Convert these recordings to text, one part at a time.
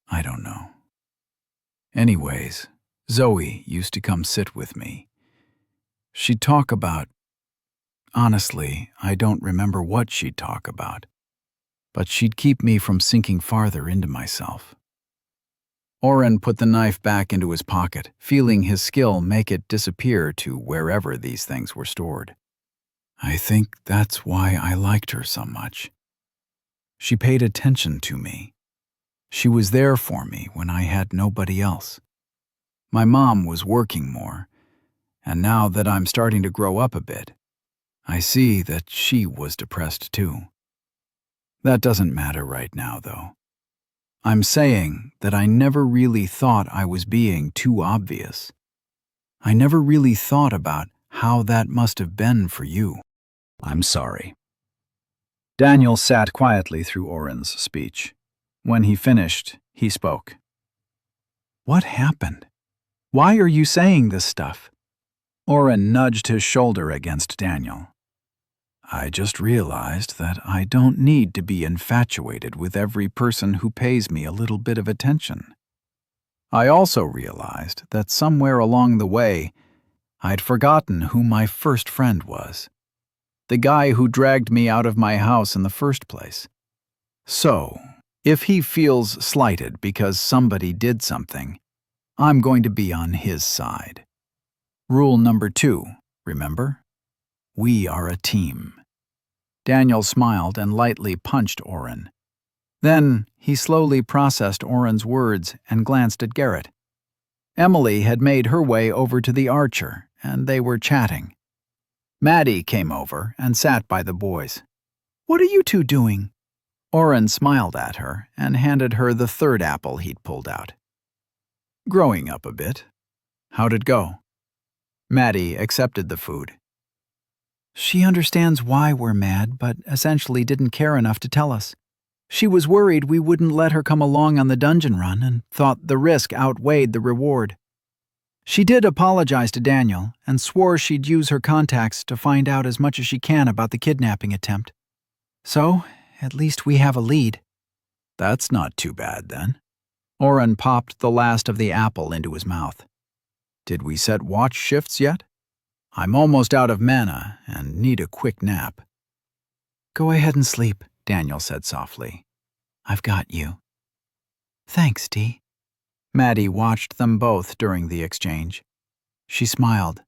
I don't know. Anyways, Zoe used to come sit with me. She'd talk about... Honestly, I don't remember what she'd talk about, but she'd keep me from sinking farther into myself. Oren put the knife back into his pocket, feeling his skill make it disappear to wherever these things were stored. I think that's why I liked her so much. She paid attention to me. She was there for me when I had nobody else. My mom was working more, and now that I'm starting to grow up a bit, I see that she was depressed too. That doesn't matter right now, though. I'm saying that I never really thought I was being too obvious. I never really thought about how that must have been for you. I'm sorry. Daniel sat quietly through Oren's speech. When he finished, he spoke. What happened? Why are you saying this stuff? Oren nudged his shoulder against Daniel. I just realized that I don't need to be infatuated with every person who pays me a little bit of attention. I also realized that somewhere along the way, I'd forgotten who my first friend was. The guy who dragged me out of my house in the first place. So, if he feels slighted because somebody did something, I'm going to be on his side. Rule number 2, remember? We are a team. Daniel smiled and lightly punched Oren. Then he slowly processed Oren's words and glanced at Garrett. Emily had made her way over to the archer, and they were chatting. Maddie came over and sat by the boys. "What are you two doing?" Oren smiled at her and handed her the third apple he'd pulled out. "Growing up a bit. How'd it go?" Maddie accepted the food. "She understands why we're mad, but essentially didn't care enough to tell us. She was worried we wouldn't let her come along on the dungeon run and thought the risk outweighed the reward. She did apologize to Daniel and swore she'd use her contacts to find out as much as she can about the kidnapping attempt. So, at least we have a lead." "That's not too bad, then." Oren popped the last of the apple into his mouth. "Did we set watch shifts yet? I'm almost out of mana and need a quick nap." "Go ahead and sleep," Daniel said softly. "I've got you." "Thanks, Dee." Maddie watched them both during the exchange. She smiled.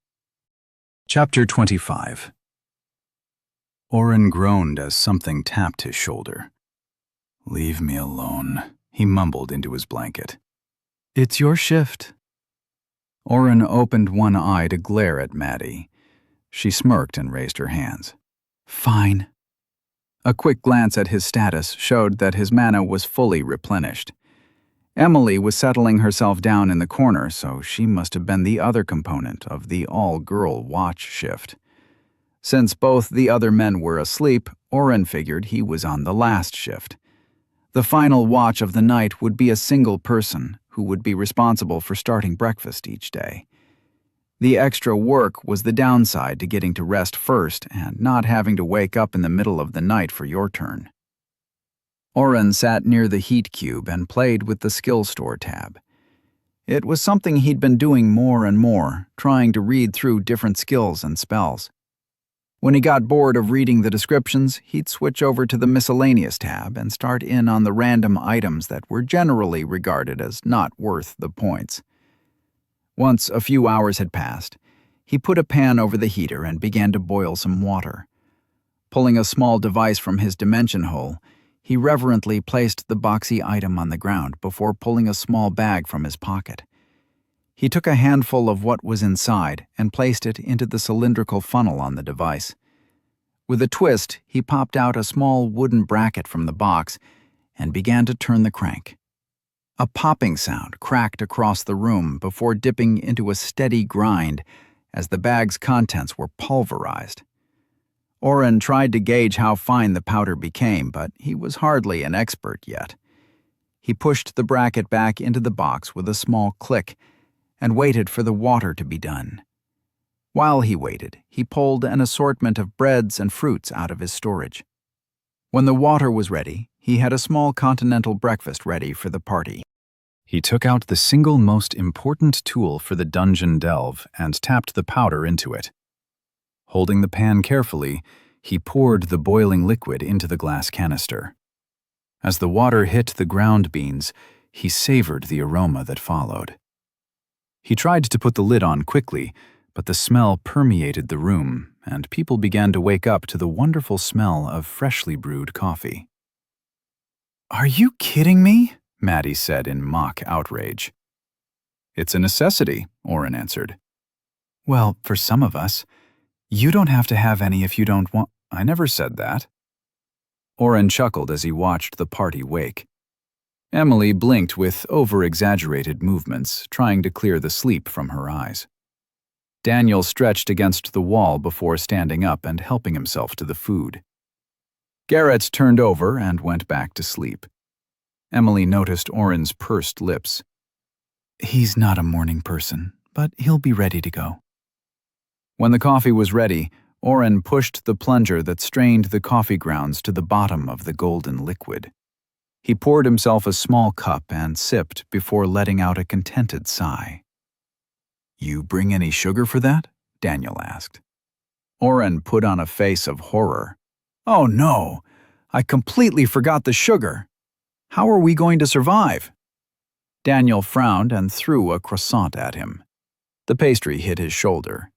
Chapter 25. Oren groaned as something tapped his shoulder. "Leave me alone," he mumbled into his blanket. "It's your shift." Oren opened one eye to glare at Maddie. She smirked and raised her hands. "Fine." A quick glance at his status showed that his mana was fully replenished. Emily was settling herself down in the corner, so she must have been the other component of the all-girl watch shift. Since both the other men were asleep, Oren figured he was on the last shift. The final watch of the night would be a single person who would be responsible for starting breakfast each day. The extra work was the downside to getting to rest first and not having to wake up in the middle of the night for your turn. Oren sat near the heat cube and played with the skill store tab. It was something he'd been doing more and more, trying to read through different skills and spells. When he got bored of reading the descriptions, he'd switch over to the miscellaneous tab and start in on the random items that were generally regarded as not worth the points. Once a few hours had passed, he put a pan over the heater and began to boil some water. Pulling a small device from his dimension hole, he reverently placed the boxy item on the ground before pulling a small bag from his pocket. He took a handful of what was inside and placed it into the cylindrical funnel on the device. With a twist, he popped out a small wooden bracket from the box and began to turn the crank. A popping sound cracked across the room before dipping into a steady grind as the bag's contents were pulverized. Oren tried to gauge how fine the powder became, but he was hardly an expert yet. He pushed the bracket back into the box with a small click and waited for the water to be done. While he waited, he pulled an assortment of breads and fruits out of his storage. When the water was ready, he had a small continental breakfast ready for the party. He took out the single most important tool for the dungeon delve and tapped the powder into it. Holding the pan carefully, he poured the boiling liquid into the glass canister. As the water hit the ground beans, he savored the aroma that followed. He tried to put the lid on quickly, but the smell permeated the room, and people began to wake up to the wonderful smell of freshly brewed coffee. "Are you kidding me?" Maddie said in mock outrage. "It's a necessity," Oren answered. "Well, for some of us. You don't have to have any if you don't want—" "I never said that." Oren chuckled as he watched the party wake. Emily blinked with over-exaggerated movements, trying to clear the sleep from her eyes. Daniel stretched against the wall before standing up and helping himself to the food. Garrett turned over and went back to sleep. Emily noticed Oren's pursed lips. "He's not a morning person, but he'll be ready to go." When the coffee was ready, Oren pushed the plunger that strained the coffee grounds to the bottom of the golden liquid. He poured himself a small cup and sipped before letting out a contented sigh. "You bring any sugar for that?" Daniel asked. Oren put on a face of horror. "Oh no, I completely forgot the sugar. How are we going to survive?" Daniel frowned and threw a croissant at him. The pastry hit his shoulder.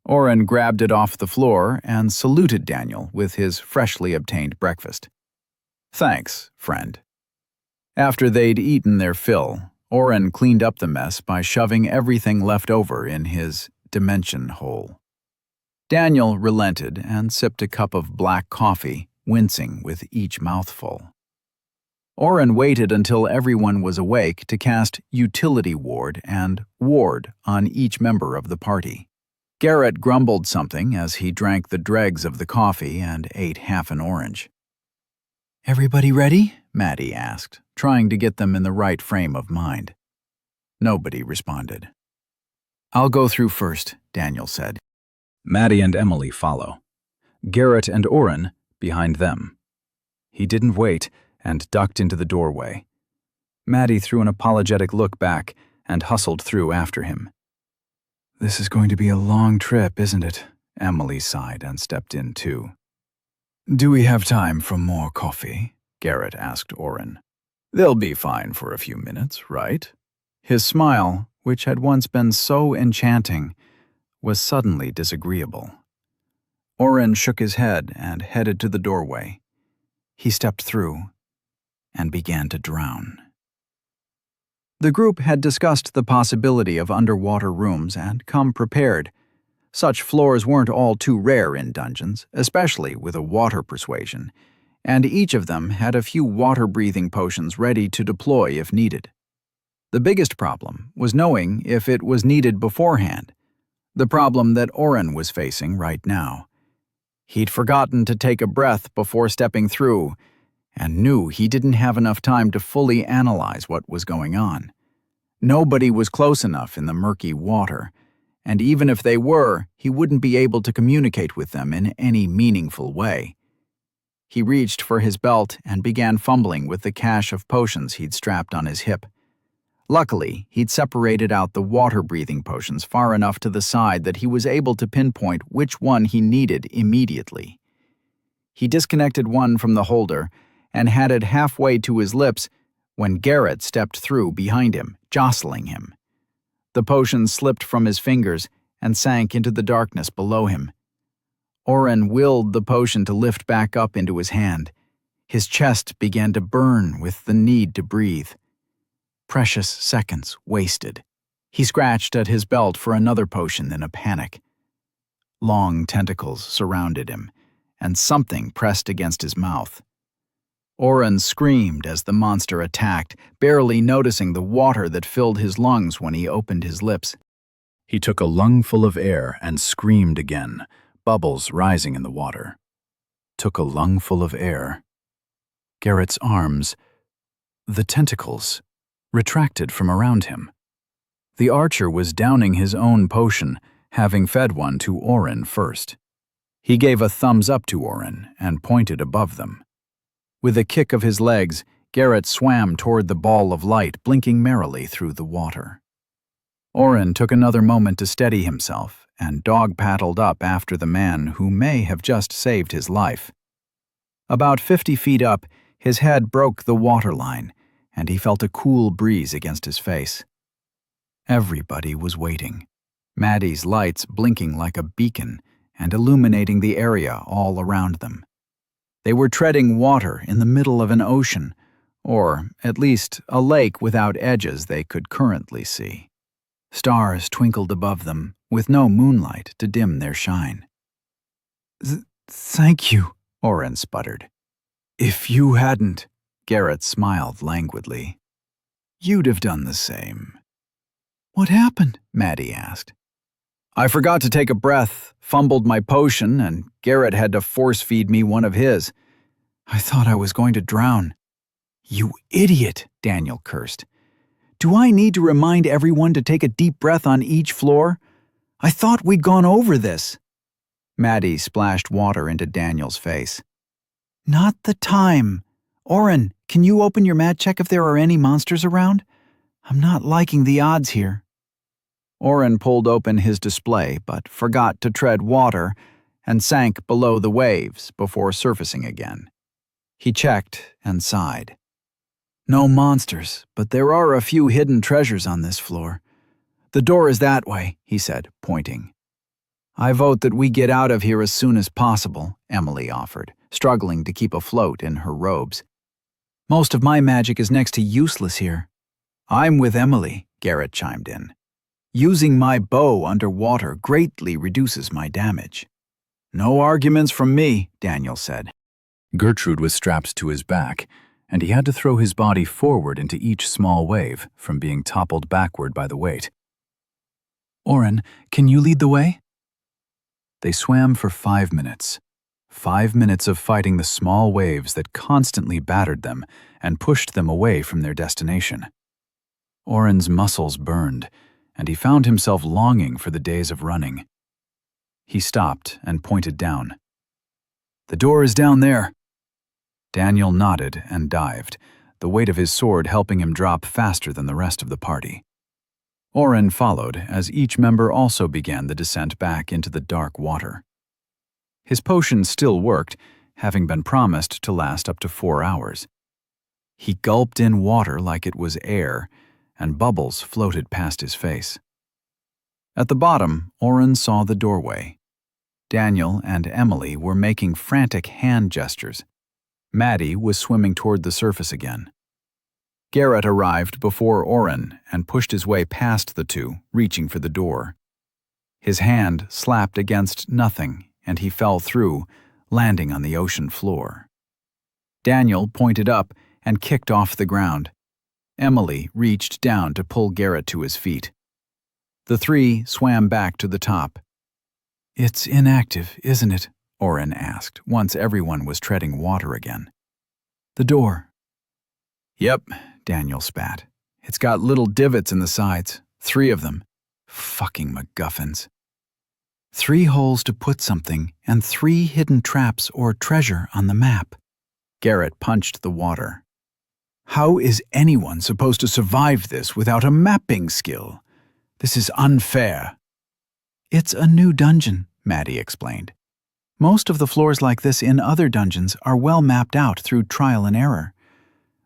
Oren grabbed it off the floor and saluted Daniel with his freshly obtained breakfast. "Thanks, friend." After they'd eaten their fill, Oren cleaned up the mess by shoving everything left over in his dimension hole. Daniel relented and sipped a cup of black coffee, wincing with each mouthful. Oren waited until everyone was awake to cast Utility Ward and Ward on each member of the party. Garrett grumbled something as he drank the dregs of the coffee and ate half an orange. "Everybody ready?" Maddie asked, trying to get them in the right frame of mind. Nobody responded. "I'll go through first," Daniel said. Maddie and Emily follow. Garrett and Oren behind them. He didn't wait and ducked into the doorway. Maddie threw an apologetic look back and hustled through after him. "This is going to be a long trip, isn't it?" Emily sighed and stepped in too. "Do we have time for more coffee?" Garrett asked Oren. "They'll be fine for a few minutes, right?" His smile, which had once been so enchanting, was suddenly disagreeable. Oren shook his head and headed to the doorway. He stepped through and began to drown. The group had discussed the possibility of underwater rooms and come prepared. Such floors weren't all too rare in dungeons, especially with a water persuasion, and each of them had a few water-breathing potions ready to deploy if needed. The biggest problem was knowing if it was needed beforehand, the problem that Oren was facing right now. He'd forgotten to take a breath before stepping through, and knew he didn't have enough time to fully analyze what was going on. Nobody was close enough in the murky water, and even if they were, he wouldn't be able to communicate with them in any meaningful way. He reached for his belt and began fumbling with the cache of potions he'd strapped on his hip. Luckily, he'd separated out the water-breathing potions far enough to the side that he was able to pinpoint which one he needed immediately. He disconnected one from the holder and had it halfway to his lips when Garrett stepped through behind him, jostling him. The potion slipped from his fingers and sank into the darkness below him. Oren willed the potion to lift back up into his hand. His chest began to burn with the need to breathe. Precious seconds wasted. He scratched at his belt for another potion in a panic. Long tentacles surrounded him, and something pressed against his mouth. Oren screamed as the monster attacked, barely noticing the water that filled his lungs when he opened his lips. He took a lungful of air and screamed again, bubbles rising in the water. Took a lungful of air. Garrett's arms, the tentacles, retracted from around him. The archer was downing his own potion, having fed one to Oren first. He gave a thumbs up to Oren and pointed above them. With a kick of his legs, Garrett swam toward the ball of light, blinking merrily through the water. Oren took another moment to steady himself and dog-paddled up after the man who may have just saved his life. About 50 feet up, his head broke the waterline, and he felt a cool breeze against his face. Everybody was waiting, Maddie's lights blinking like a beacon and illuminating the area all around them. They were treading water in the middle of an ocean, or at least a lake without edges they could currently see. Stars twinkled above them, with no moonlight to dim their shine. "Thank you," Oren sputtered. "If you hadn't," Garrett smiled languidly, "you'd have done the same." "What happened?" Maddie asked. "I forgot to take a breath, fumbled my potion, and Garrett had to force-feed me one of his. I thought I was going to drown." "You idiot," Daniel cursed. "Do I need to remind everyone to take a deep breath on each floor? I thought we'd gone over this." Maddie splashed water into Daniel's face. "Not the time. Oren, can you open your mat check if there are any monsters around? I'm not liking the odds here." Oren pulled open his display but forgot to tread water and sank below the waves before surfacing again. He checked and sighed. "No monsters, but there are a few hidden treasures on this floor. The door is that way," he said, pointing. "I vote that we get out of here as soon as possible," Emily offered, struggling to keep afloat in her robes. "Most of my magic is next to useless here." "I'm with Emily," Garrett chimed in. "Using my bow underwater greatly reduces my damage." "No arguments from me," Daniel said. Gertrude was strapped to his back, and he had to throw his body forward into each small wave from being toppled backward by the weight. "Oren, can you lead the way?" They swam for 5 minutes. 5 minutes of fighting the small waves that constantly battered them and pushed them away from their destination. Oren's muscles burned, and he found himself longing for the days of running. He stopped and pointed down. "The door is down there." Daniel nodded and dived, the weight of his sword helping him drop faster than the rest of the party. Oren followed as each member also began the descent back into the dark water. His potion still worked, having been promised to last up to 4 hours. He gulped in water like it was air, and bubbles floated past his face. At the bottom, Oren saw the doorway. Daniel and Emily were making frantic hand gestures. Maddie was swimming toward the surface again. Garrett arrived before Oren and pushed his way past the two, reaching for the door. His hand slapped against nothing, and he fell through, landing on the ocean floor. Daniel pointed up and kicked off the ground. Emily reached down to pull Garrett to his feet. The three swam back to the top. "It's inactive, isn't it?" Oren asked, once everyone was treading water again. "The door." "Yep," Daniel spat. "It's got little divots in the sides, 3 of them. Fucking MacGuffins. 3 holes to put something and 3 hidden traps or treasure on the map." Garrett punched the water. "How is anyone supposed to survive this without a mapping skill? This is unfair." "It's a new dungeon," Maddie explained. "Most of the floors like this in other dungeons are well mapped out through trial and error.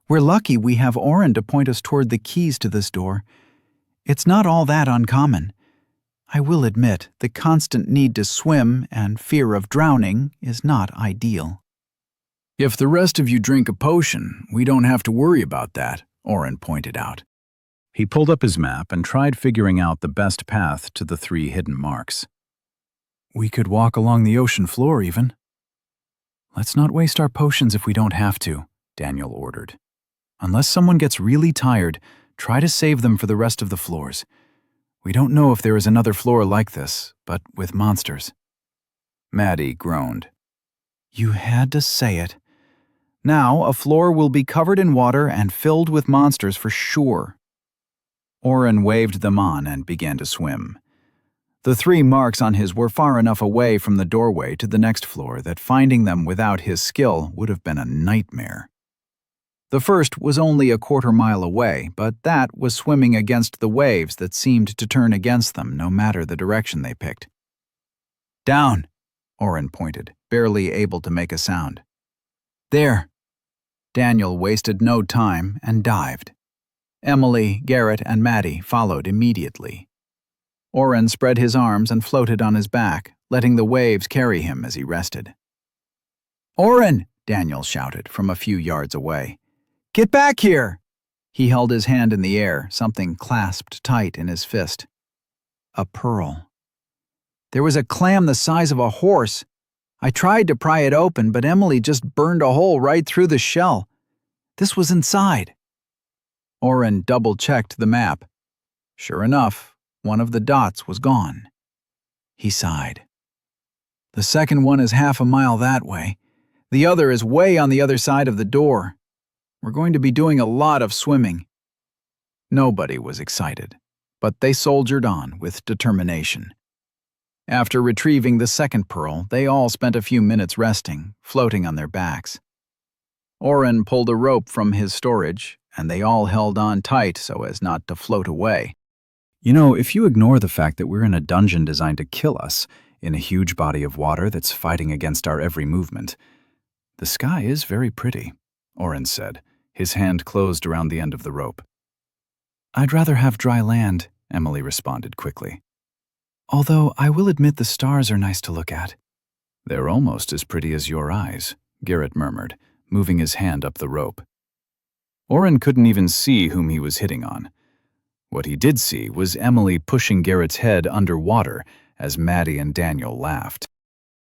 We're lucky we have Oren to point us toward the keys to this door. It's not all that uncommon. I will admit, the constant need to swim and fear of drowning is not ideal." "If the rest of you drink a potion, we don't have to worry about that," Oren pointed out. He pulled up his map and tried figuring out the best path to the 3 hidden marks. "We could walk along the ocean floor, even." "Let's not waste our potions if we don't have to," Daniel ordered. "Unless someone gets really tired, try to save them for the rest of the floors. We don't know if there is another floor like this, but with monsters." Maddie groaned. "You had to say it. Now a floor will be covered in water and filled with monsters for sure." Oren waved them on and began to swim. The 3 marks on his were far enough away from the doorway to the next floor that finding them without his skill would have been a nightmare. The first was only a quarter-mile away, but that was swimming against the waves that seemed to turn against them no matter the direction they picked. "Down," Oren pointed, barely able to make a sound. "There." Daniel wasted no time and dived. Emily, Garrett, and Maddie followed immediately. Oren spread his arms and floated on his back, letting the waves carry him as he rested. "Oren!" Daniel shouted from a few yards away. "Get back here!" He held his hand in the air, something clasped tight in his fist. A pearl. There was a clam the size of a horse. I tried to pry it open, but Emily just burned a hole right through the shell. This was inside. Oren double-checked the map. Sure enough, one of the dots was gone. He sighed. "The second one is half a mile that way. The other is way on the other side of the door. We're going to be doing a lot of swimming." Nobody was excited, but they soldiered on with determination. After retrieving the second pearl, they all spent a few minutes resting, floating on their backs. Oren pulled a rope from his storage, and they all held on tight so as not to float away. "You know, if you ignore the fact that we're in a dungeon designed to kill us, in a huge body of water that's fighting against our every movement, the sky is very pretty," Oren said, his hand closed around the end of the rope. "I'd rather have dry land," Emily responded quickly. "Although I will admit the stars are nice to look at." "They're almost as pretty as your eyes," Garrett murmured, moving his hand up the rope. Oren couldn't even see whom he was hitting on. What he did see was Emily pushing Garrett's head underwater as Maddie and Daniel laughed.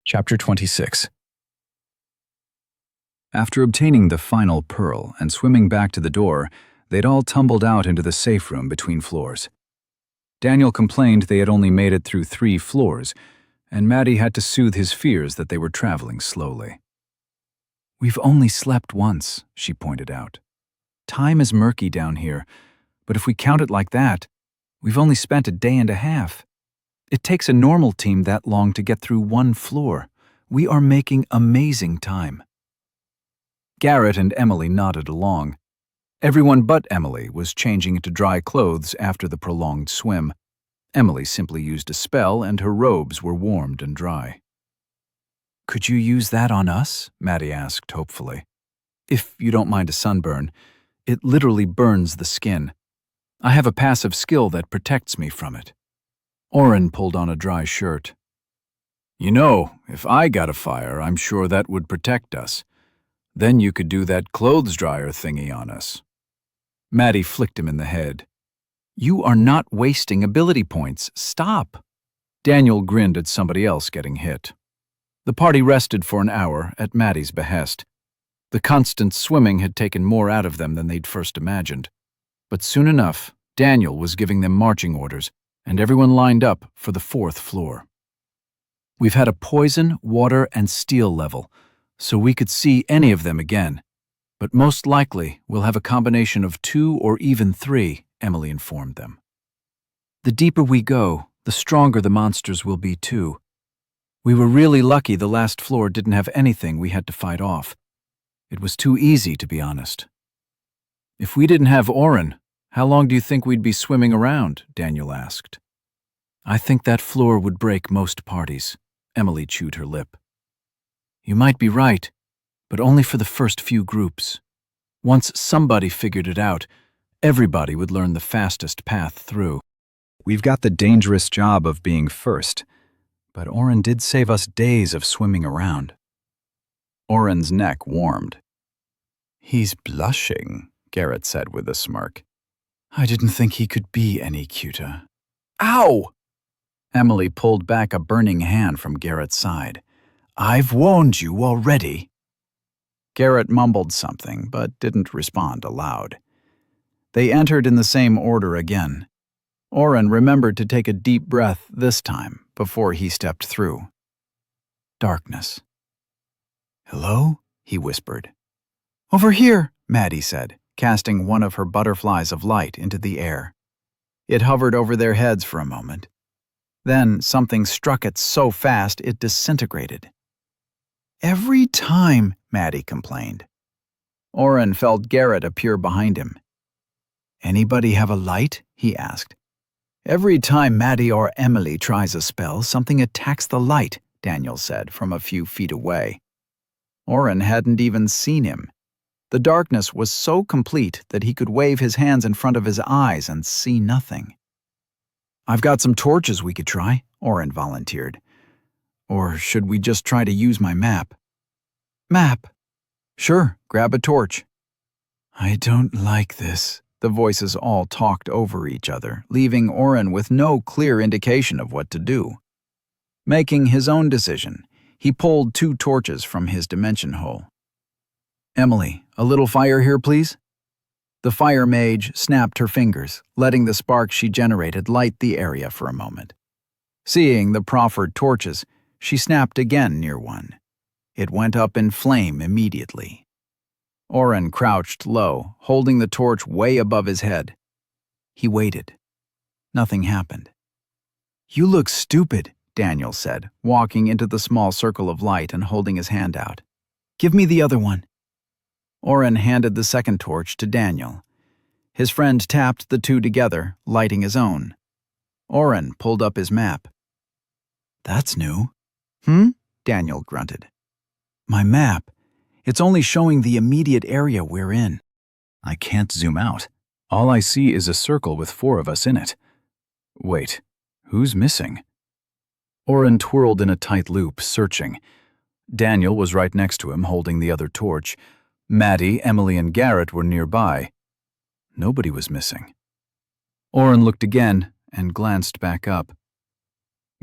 Chapter 26. After obtaining the final pearl and swimming back to the door, they'd all tumbled out into the safe room between floors. Daniel complained they had only made it through 3 floors, and Maddie had to soothe his fears that they were traveling slowly. "We've only slept once," she pointed out. "Time is murky down here, but if we count it like that, we've only spent a day and a half. It takes a normal team that long to get through 1 floor. We are making amazing time." Garrett and Emily nodded along. Everyone but Emily was changing into dry clothes after the prolonged swim. Emily simply used a spell and her robes were warmed and dry. "Could you use that on us?" Maddie asked hopefully. "If you don't mind a sunburn. It literally burns the skin. I have a passive skill that protects me from it." Oren pulled on a dry shirt. "You know, if I got a fire, I'm sure that would protect us. Then you could do that clothes dryer thingy on us." Maddie flicked him in the head. "You are not wasting ability points. Stop." Daniel grinned at somebody else getting hit. The party rested for an hour at Maddie's behest. The constant swimming had taken more out of them than they'd first imagined. But soon enough, Daniel was giving them marching orders, and everyone lined up for the 4th floor. "We've had a poison, water, and steel level, so we could see any of them again. But most likely, we'll have a combination of 2 or even 3, Emily informed them. "The deeper we go, the stronger the monsters will be too. We were really lucky the last floor didn't have anything we had to fight off. It was too easy, to be honest." "If we didn't have Oren, how long do you think we'd be swimming around?" Daniel asked. "I think that floor would break most parties." Emily chewed her lip. "You might be right, but only for the first few groups. Once somebody figured it out, everybody would learn the fastest path through." "We've got the dangerous job of being first, but Oren did save us days of swimming around." Oren's neck warmed. "He's blushing," Garrett said with a smirk. "I didn't think he could be any cuter." "Ow!" Emily pulled back a burning hand from Garrett's side. "I've warned you already." Garrett mumbled something, but didn't respond aloud. They entered in the same order again. Oren remembered to take a deep breath this time before he stepped through. Darkness. "Hello?" he whispered. "Over here," Maddie said, casting one of her butterflies of light into the air. It hovered over their heads for a moment. Then something struck it so fast it disintegrated. "Every time," Maddie complained. Oren felt Garrett appear behind him. "Anybody have a light?" he asked. "Every time Maddie or Emily tries a spell, something attacks the light," Daniel said from a few feet away. Oren hadn't even seen him. The darkness was so complete that he could wave his hands in front of his eyes and see nothing. "I've got some torches we could try," Oren volunteered. "Or should we just try to use my map?" "Map?" "Sure, grab a torch." "I don't like this." The voices all talked over each other, leaving Oren with no clear indication of what to do. Making his own decision, he pulled 2 torches from his dimension hole. "Emily, a little fire here, please?" The fire mage snapped her fingers, letting the spark she generated light the area for a moment. Seeing the proffered torches, she snapped again near one. It went up in flame immediately. Oren crouched low, holding the torch way above his head. He waited. Nothing happened. "You look stupid," Daniel said, walking into the small circle of light and holding his hand out. "Give me the other one." Oren handed the second torch to Daniel. His friend tapped the 2 together, lighting his own. Oren pulled up his map. "That's new." Daniel grunted. "My map. It's only showing the immediate area we're in." I can't zoom out. All I see is a circle with 4 of us in it. Wait, who's missing? Oren twirled in a tight loop, searching. Daniel was right next to him, holding the other torch. Maddie, Emily, and Garrett were nearby. Nobody was missing. Oren looked again and glanced back up.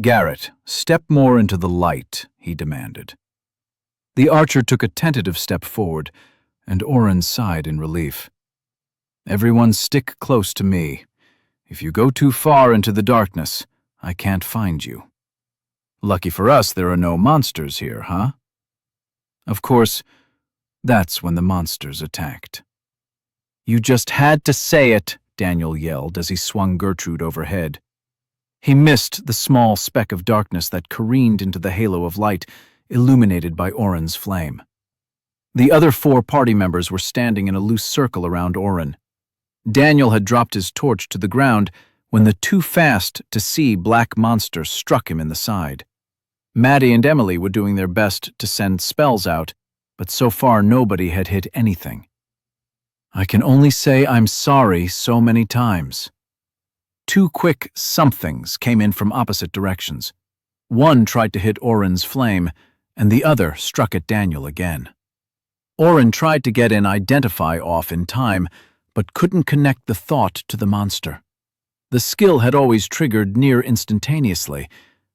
"Garrett, step more into the light," he demanded. The archer took a tentative step forward, and Oren sighed in relief. "Everyone stick close to me. If you go too far into the darkness, I can't find you. Lucky for us there are no monsters here, huh?" Of course, that's when the monsters attacked. "You just had to say it," Daniel yelled as he swung Gertrude overhead. He missed the small speck of darkness that careened into the halo of light, illuminated by Oren's flame. The other 4 party members were standing in a loose circle around Oren. Daniel had dropped his torch to the ground when the too fast to see black monster struck him in the side. Maddie and Emily were doing their best to send spells out, but so far nobody had hit anything. "I can only say I'm sorry so many times." 2 quick somethings came in from opposite directions. One tried to hit Oren's flame, and the other struck at Daniel again. Oren tried to get an identify off in time, but couldn't connect the thought to the monster. The skill had always triggered near instantaneously,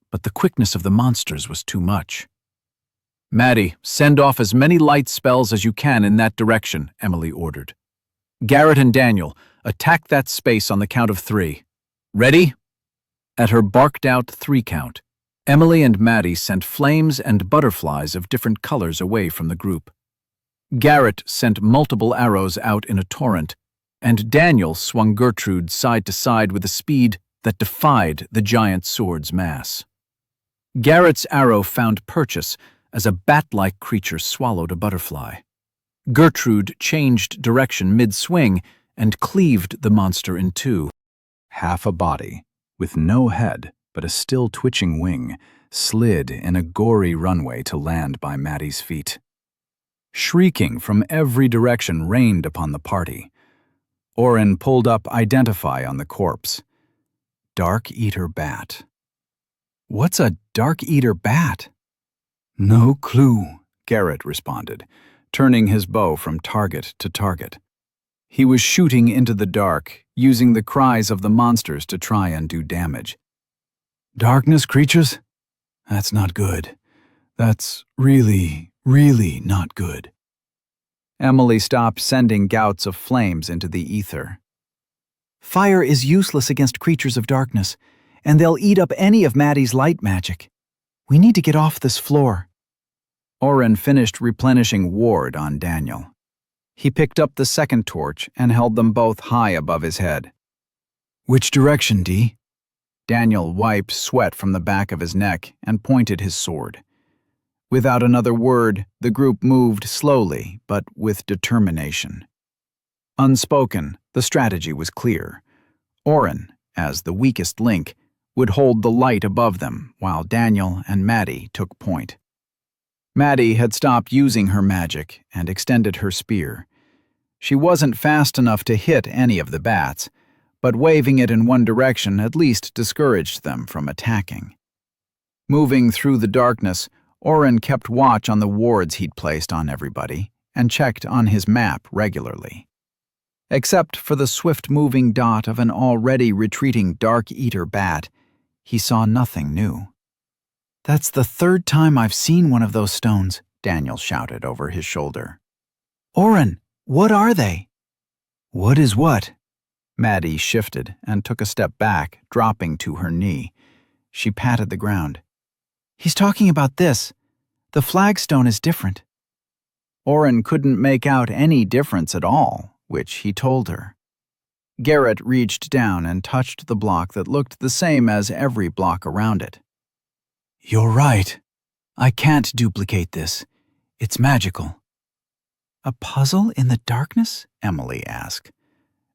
but the quickness of the monsters was too much. "Maddie, send off as many light spells as you can in that direction," Emily ordered. "Garrett and Daniel, attack that space on the count of 3. Ready?" At her barked-out 3 count, Emily and Maddie sent flames and butterflies of different colors away from the group. Garrett sent multiple arrows out in a torrent, and Daniel swung Gertrude side to side with a speed that defied the giant sword's mass. Garrett's arrow found purchase as a bat-like creature swallowed a butterfly. Gertrude changed direction mid-swing and cleaved the monster in 2. Half a body, with no head but a still twitching wing, slid in a gory runway to land by Maddie's feet. Shrieking from every direction rained upon the party. Oren pulled up Identify on the corpse. Dark Eater Bat. "What's a Dark Eater Bat?" "No clue," Garrett responded, turning his bow from target to target. He was shooting into the dark, using the cries of the monsters to try and do damage. "Darkness creatures? That's not good. That's really, really not good." Emily stopped sending gouts of flames into the ether. "Fire is useless against creatures of darkness, and they'll eat up any of Maddie's light magic. We need to get off this floor." Oren finished replenishing ward on Daniel. He picked up the second torch and held them both high above his head. "Which direction, Dee?" Daniel wiped sweat from the back of his neck and pointed his sword. Without another word, the group moved slowly, but with determination. Unspoken, the strategy was clear. Oren, as the weakest link, would hold the light above them, while Daniel and Maddie took point. Maddie had stopped using her magic and extended her spear. She wasn't fast enough to hit any of the bats, but waving it in one direction at least discouraged them from attacking. Moving through the darkness, Oren kept watch on the wards he'd placed on everybody and checked on his map regularly. Except for the swift-moving dot of an already retreating Dark Eater bat, he saw nothing new. "That's the third time I've seen one of those stones," Daniel shouted over his shoulder. "Oren, what are they?" "What is what?" Maddie shifted and took a step back, dropping to her knee. She patted the ground. "He's talking about this. The flagstone is different." Oren couldn't make out any difference at all, which he told her. Garrett reached down and touched the block that looked the same as every block around it. "You're right. I can't duplicate this. It's magical." "A puzzle in the darkness?" Emily asked.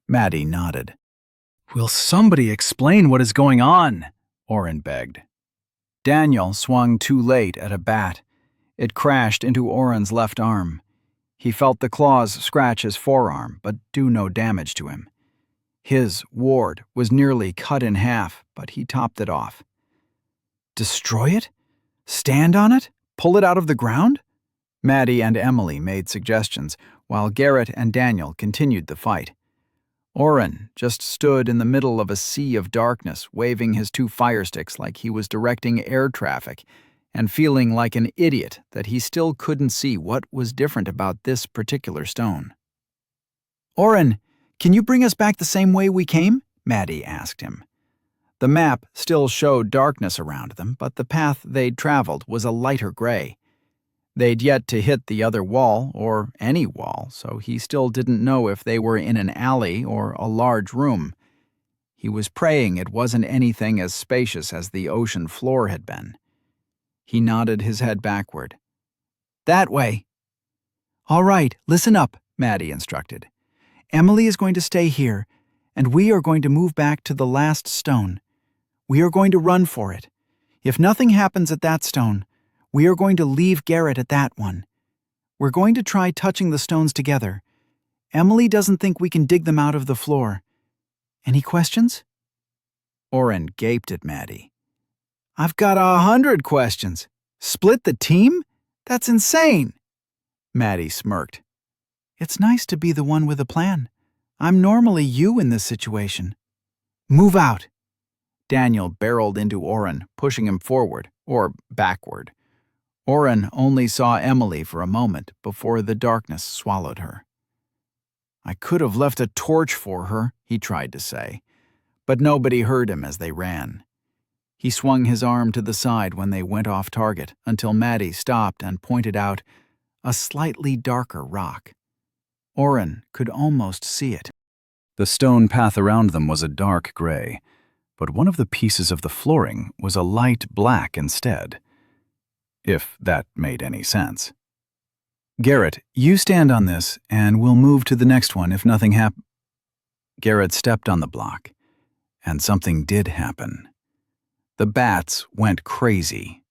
Maddie nodded. "Will somebody explain what is going on?" Oren begged. Daniel swung too late at a bat. It crashed into Oren's left arm. He felt the claws scratch his forearm, but do no damage to him. His ward was nearly cut in half, but he topped it off. "Destroy it? Stand on it? Pull it out of the ground?" Maddie and Emily made suggestions, while Garrett and Daniel continued the fight. Oren just stood in the middle of a sea of darkness, waving his two fire sticks like he was directing air traffic, and feeling like an idiot that he still couldn't see what was different about this particular stone. "Oren, can you bring us back the same way we came?" Maddie asked him. The map still showed darkness around them, but the path they'd traveled was a lighter gray. They'd yet to hit the other wall, or any wall, so he still didn't know if they were in an alley or a large room. He was praying it wasn't anything as spacious as the ocean floor had been. He nodded his head backward. "That way." "All right, listen up," Maddie instructed. "Emily is going to stay here, and we are going to move back to the last stone. We are going to run for it. If nothing happens at that stone, we are going to leave Garrett at that one. We're going to try touching the stones together. Emily doesn't think we can dig them out of the floor. Any questions?" Oren gaped at Maddie. "I've got 100 questions. Split the team? That's insane." Maddie smirked. "It's nice to be the one with a plan. I'm normally you in this situation. Move out." Daniel barreled into Oren, pushing him forward, or backward. Oren only saw Emily for a moment before the darkness swallowed her. "I could have left a torch for her," he tried to say, but nobody heard him as they ran. He swung his arm to the side when they went off target until Maddie stopped and pointed out a slightly darker rock. Oren could almost see it. The stone path around them was a dark gray, but one of the pieces of the flooring was a light black instead. If that made any sense. "Garrett, you stand on this, and we'll move to the next one if nothing happens." Garrett stepped on the block, and something did happen. The bats went crazy.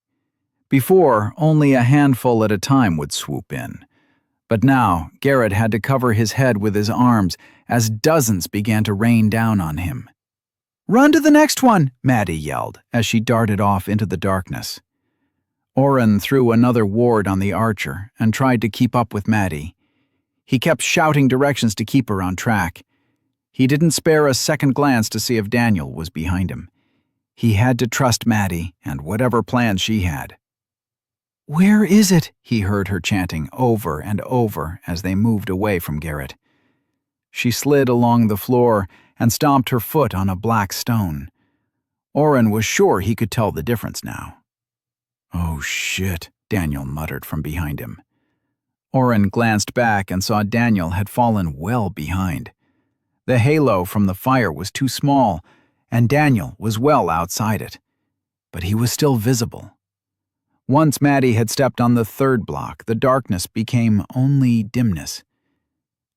Before, only a handful at a time would swoop in. But now, Garrett had to cover his head with his arms as dozens began to rain down on him. "Run to the next one!" Maddie yelled as she darted off into the darkness. Oren threw another ward on the archer and tried to keep up with Maddie. He kept shouting directions to keep her on track. He didn't spare a second glance to see if Daniel was behind him. He had to trust Maddie and whatever plans she had. "Where is it?" he heard her chanting over and over as they moved away from Garrett. She slid along the floor and stomped her foot on a black stone. Oren was sure he could tell the difference now. "Oh shit," Daniel muttered from behind him. Oren glanced back and saw Daniel had fallen well behind. The halo from the fire was too small, and Daniel was well outside it. But he was still visible. Once Maddie had stepped on the third block, the darkness became only dimness.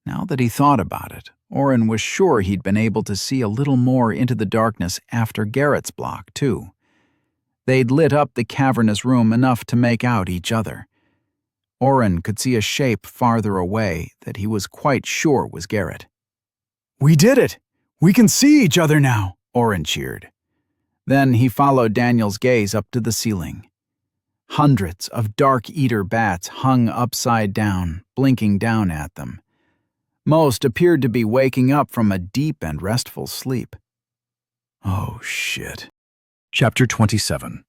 Now that he thought about it, Oren was sure he'd been able to see a little more into the darkness after Garrett's block, too. They'd lit up the cavernous room enough to make out each other. Oren could see a shape farther away that he was quite sure was Garrett. "We did it! We can see each other now!" Oren cheered. Then he followed Daniel's gaze up to the ceiling. Hundreds of dark eater bats hung upside down, blinking down at them. Most appeared to be waking up from a deep and restful sleep. Oh, shit. Chapter 27.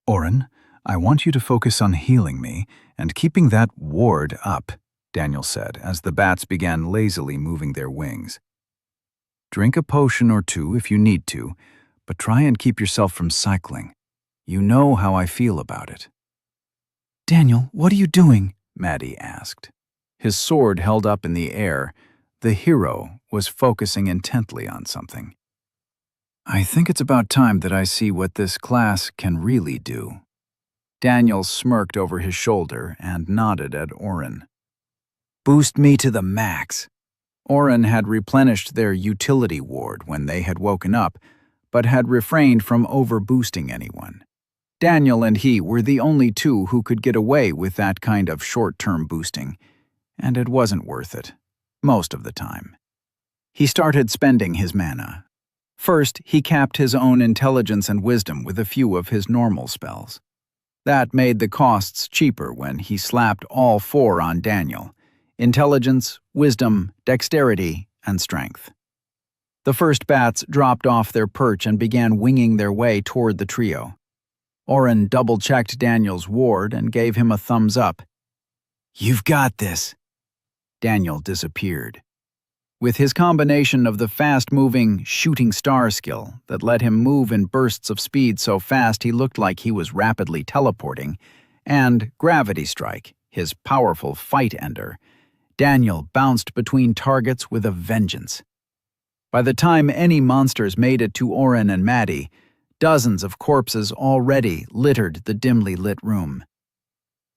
Oren, I want you to focus on healing me and keeping that ward up, Daniel said as the bats began lazily moving their wings. Drink a potion or two if you need to, but try and keep yourself from cycling. You know how I feel about it. Daniel, what are you doing? Maddie asked. His sword held up in the air, the hero was focusing intently on something. I think it's about time that I see what this class can really do. Daniel smirked over his shoulder and nodded at Oren. Boost me to the max. Oren had replenished their utility ward when they had woken up, but had refrained from overboosting anyone. Daniel and he were the only two who could get away with that kind of short-term boosting, and it wasn't worth it, most of the time. He started spending his mana. First, he capped his own intelligence and wisdom with a few of his normal spells. That made the costs cheaper when he slapped all four on Daniel: intelligence, wisdom, dexterity, and strength. The first bats dropped off their perch and began winging their way toward the trio. Oren double-checked Daniel's ward and gave him a thumbs up. "You've got this." Daniel disappeared. With his combination of the fast-moving shooting star skill that let him move in bursts of speed so fast he looked like he was rapidly teleporting, and Gravity Strike, his powerful fight ender, Daniel bounced between targets with a vengeance. By the time any monsters made it to Oren and Maddie, dozens of corpses already littered the dimly lit room.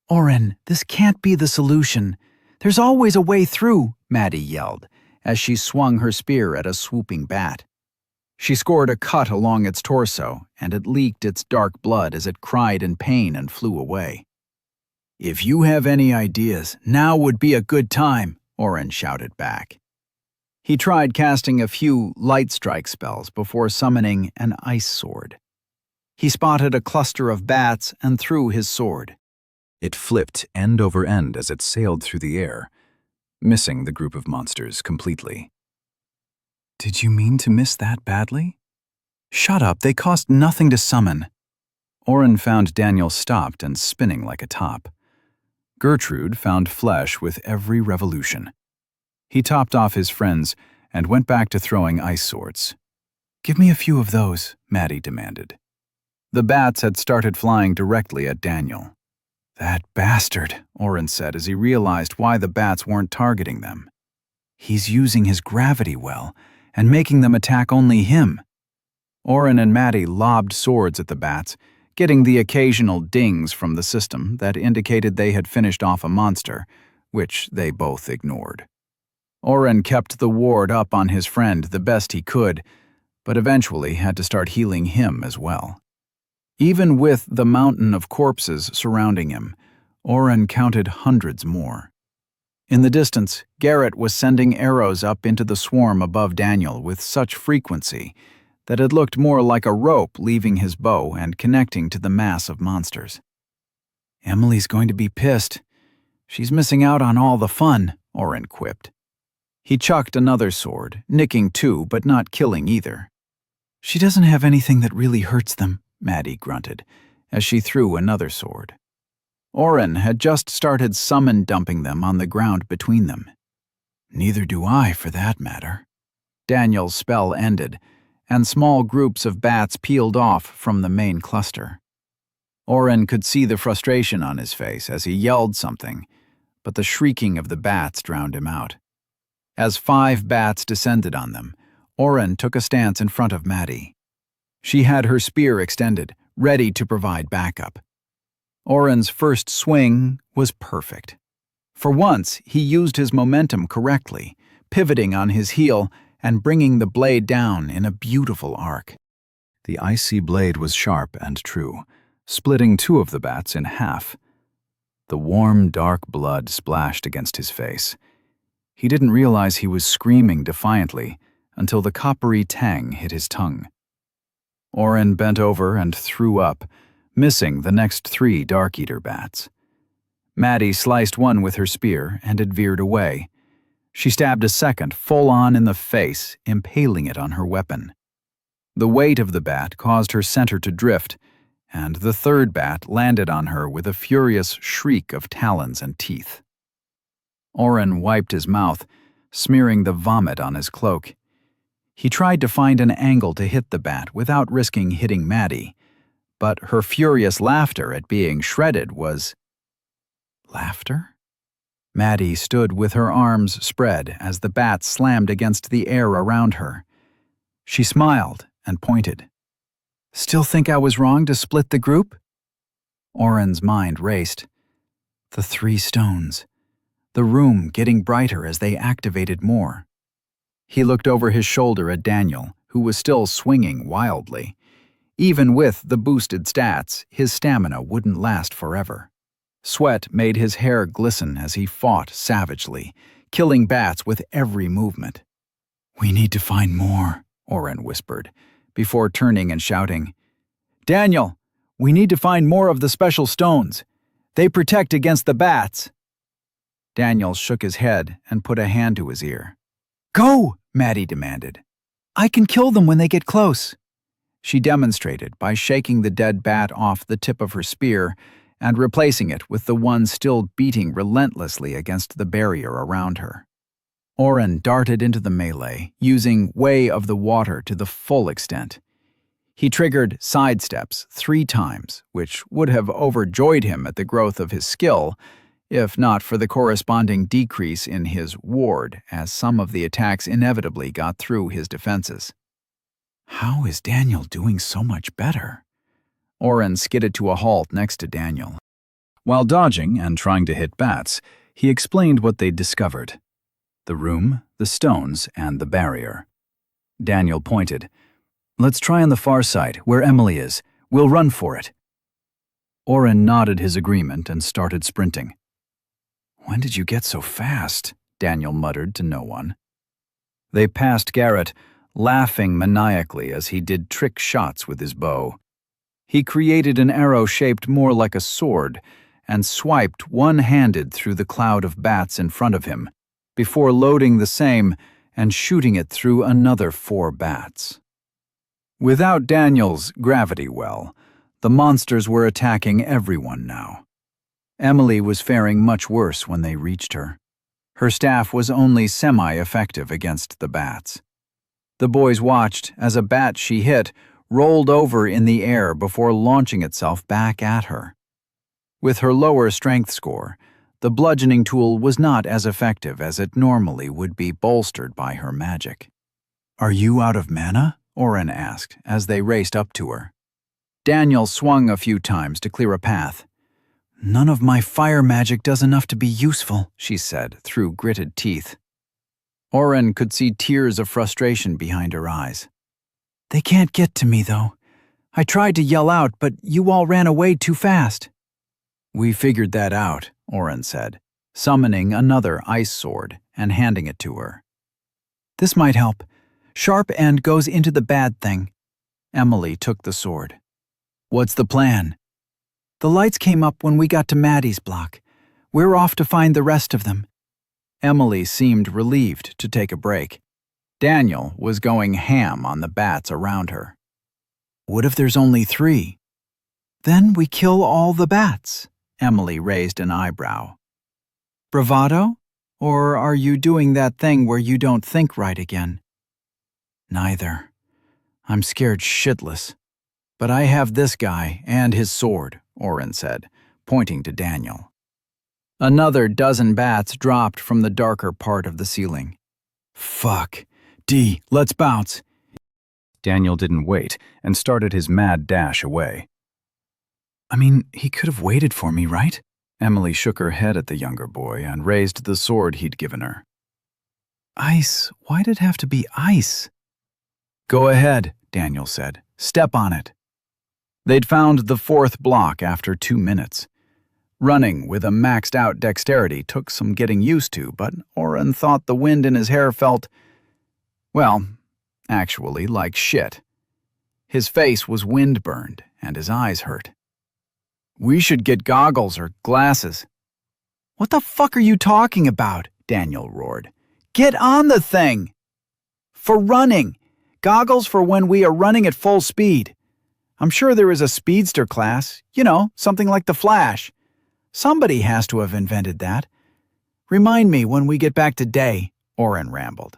"Oren, this can't be the solution. There's always a way through," Maddie yelled, as she swung her spear at a swooping bat. She scored a cut along its torso, and it leaked its dark blood as it cried in pain and flew away. "If you have any ideas, now would be a good time," Oren shouted back. He tried casting a few light strike spells before summoning an ice sword. He spotted a cluster of bats and threw his sword. It flipped end over end as it sailed through the air, missing the group of monsters completely. "Did you mean to miss that badly?" "Shut up, they cost nothing to summon." Oren found Daniel stopped and spinning like a top. Gertrude found flesh with every revolution. He topped off his friends and went back to throwing ice swords. "Give me a few of those," Maddie demanded. The bats had started flying directly at Daniel. "That bastard," Oren said as he realized why the bats weren't targeting them. "He's using his gravity well and making them attack only him." Oren and Maddie lobbed swords at the bats, getting the occasional dings from the system that indicated they had finished off a monster, which they both ignored. Oren kept the ward up on his friend the best he could, but eventually had to start healing him as well. Even with the mountain of corpses surrounding him, Oren counted hundreds more. In the distance, Garrett was sending arrows up into the swarm above Daniel with such frequency that it looked more like a rope leaving his bow and connecting to the mass of monsters. "Emily's going to be pissed. She's missing out on all the fun," Oren quipped. He chucked another sword, nicking two but not killing either. "She doesn't have anything that really hurts them," Maddie grunted, as she threw another sword. Oren had just started summon dumping them on the ground between them. "Neither do I, for that matter." Daniel's spell ended, and small groups of bats peeled off from the main cluster. Oren could see the frustration on his face as he yelled something, but the shrieking of the bats drowned him out. As 5 bats descended on them, Oren took a stance in front of Maddie. She had her spear extended, ready to provide backup. Oren's first swing was perfect. For once, he used his momentum correctly, pivoting on his heel and bringing the blade down in a beautiful arc. The icy blade was sharp and true, splitting two of the bats in half. The warm, dark blood splashed against his face. He didn't realize he was screaming defiantly until the coppery tang hit his tongue. Oren bent over and threw up, missing the next 3 Dark Eater bats. Maddie sliced one with her spear and it veered away. She stabbed a second full on in the face, impaling it on her weapon. The weight of the bat caused her center to drift, and the third bat landed on her with a furious shriek of talons and teeth. Oren wiped his mouth, smearing the vomit on his cloak. He tried to find an angle to hit the bat without risking hitting Maddie, but her furious laughter at being shredded was... laughter? Maddie stood with her arms spread as the bat slammed against the air around her. She smiled and pointed. "Still think I was wrong to split the group?" Oren's mind raced. The 3 stones. The room getting brighter as they activated more. He looked over his shoulder at Daniel, who was still swinging wildly. Even with the boosted stats, his stamina wouldn't last forever. Sweat made his hair glisten as he fought savagely, killing bats with every movement. "We need to find more," Oren whispered, before turning and shouting, "Daniel, we need to find more of the special stones. They protect against the bats." Daniel shook his head and put a hand to his ear. "Go!" Maddie demanded. "I can kill them when they get close." She demonstrated by shaking the dead bat off the tip of her spear and replacing it with the one still beating relentlessly against the barrier around her. Oren darted into the melee, using Way of the Water to the full extent. He triggered sidesteps 3 times, which would have overjoyed him at the growth of his skill, if not for the corresponding decrease in his ward, as some of the attacks inevitably got through his defenses. How is Daniel doing so much better? Oren skidded to a halt next to Daniel. While dodging and trying to hit bats, he explained what they'd discovered. The room, the stones, and the barrier. Daniel pointed. "Let's try on the far side, where Emily is. We'll run for it." Oren nodded his agreement and started sprinting. "When did you get so fast?" Daniel muttered to no one. They passed Garrett, laughing maniacally as he did trick shots with his bow. He created an arrow shaped more like a sword and swiped one-handed through the cloud of bats in front of him, before loading the same and shooting it through another 4 bats. Without Daniel's gravity well, the monsters were attacking everyone now. Emily was faring much worse when they reached her. Her staff was only semi-effective against the bats. The boys watched as a bat she hit rolled over in the air before launching itself back at her. With her lower strength score, the bludgeoning tool was not as effective as it normally would be bolstered by her magic. "Are you out of mana?" Oren asked as they raced up to her. Daniel swung a few times to clear a path. "None of my fire magic does enough to be useful," she said through gritted teeth. Oren could see tears of frustration behind her eyes. "They can't get to me, though. I tried to yell out, but you all ran away too fast." "We figured that out," Oren said, summoning another ice sword and handing it to her. "This might help. Sharp end goes into the bad thing." Emily took the sword. "What's the plan?" "The lights came up when we got to Maddie's block. We're off to find the rest of them." Emily seemed relieved to take a break. Daniel was going ham on the bats around her. "What if there's only 3? "Then we kill all the bats." Emily raised an eyebrow. "Bravado? Or are you doing that thing where you don't think right again?" "Neither. I'm scared shitless. But I have this guy and his sword," Oren said, pointing to Daniel. Another dozen bats dropped from the darker part of the ceiling. "Fuck. D, let's bounce." Daniel didn't wait and started his mad dash away. I mean, he could have waited for me, right? Emily shook her head at the younger boy and raised the sword he'd given her. Ice? Why'd it have to be ice? Go ahead, Daniel said. Step on it. They'd found the fourth block after 2 minutes. Running with a maxed-out dexterity took some getting used to, but Oren thought the wind in his hair felt, well, actually like shit. His face was wind-burned, and his eyes hurt. We should get goggles or glasses. What the fuck are you talking about? Daniel roared. Get on the thing! For running! Goggles for when we are running at full speed. I'm sure there is a speedster class, something like the Flash. Somebody has to have invented that. Remind me when we get back to day, Oren rambled.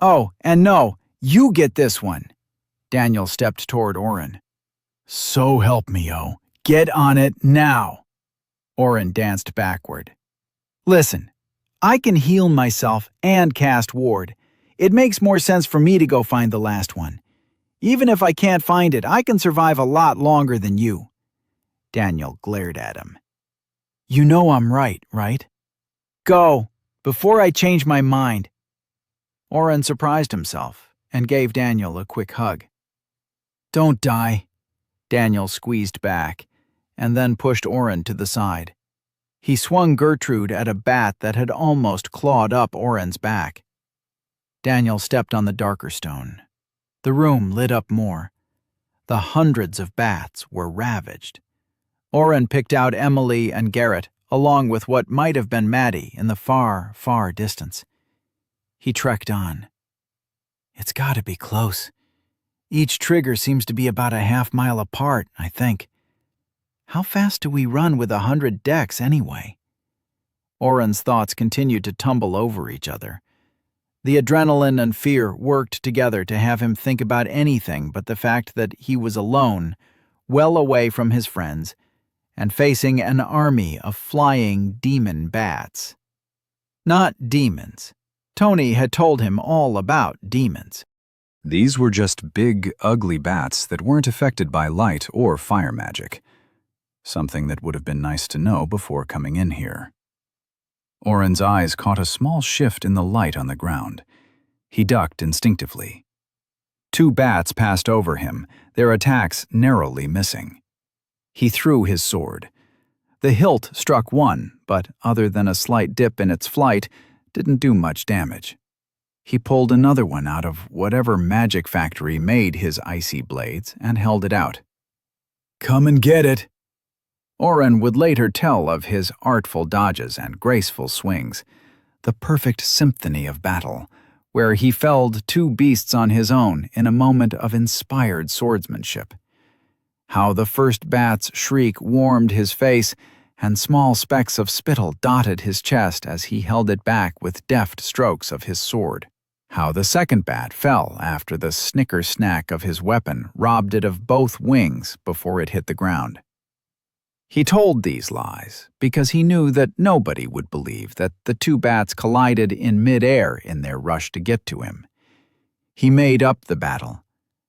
Oh, and no, you get this one. Daniel stepped toward Oren. So help me, get on it now. Oren danced backward. Listen, I can heal myself and cast ward. It makes more sense for me to go find the last one. Even if I can't find it, I can survive a lot longer than you. Daniel glared at him. You know I'm right? Go, before I change my mind. Oren surprised himself and gave Daniel a quick hug. Don't die. Daniel squeezed back and then pushed Oren to the side. He swung Gertrude at a bat that had almost clawed up Oren's back. Daniel stepped on the darker stone. The room lit up more. The hundreds of bats were ravaged. Oren picked out Emily and Garrett, along with what might have been Maddie in the far, far distance. He trekked on. It's gotta be close. Each trigger seems to be about a half-mile apart, I think. How fast do we run with 100 decks anyway? Oren's thoughts continued to tumble over each other. The adrenaline and fear worked together to have him think about anything but the fact that he was alone, well away from his friends, and facing an army of flying demon bats. Not demons. Tony had told him all about demons. These were just big, ugly bats that weren't affected by light or fire magic. Something that would have been nice to know before coming in here. Oren's eyes caught a small shift in the light on the ground. He ducked instinctively. 2 bats passed over him, their attacks narrowly missing. He threw his sword. The hilt struck one, but other than a slight dip in its flight, didn't do much damage. He pulled another one out of whatever magic factory made his icy blades and held it out. Come and get it. Oren would later tell of his artful dodges and graceful swings, the perfect symphony of battle, where he felled 2 beasts on his own in a moment of inspired swordsmanship. How the first bat's shriek warmed his face, and small specks of spittle dotted his chest as he held it back with deft strokes of his sword. How the second bat fell after the snicker-snack of his weapon robbed it of both wings before it hit the ground. He told these lies because he knew that nobody would believe that the 2 bats collided in mid-air in their rush to get to him. He made up the battle,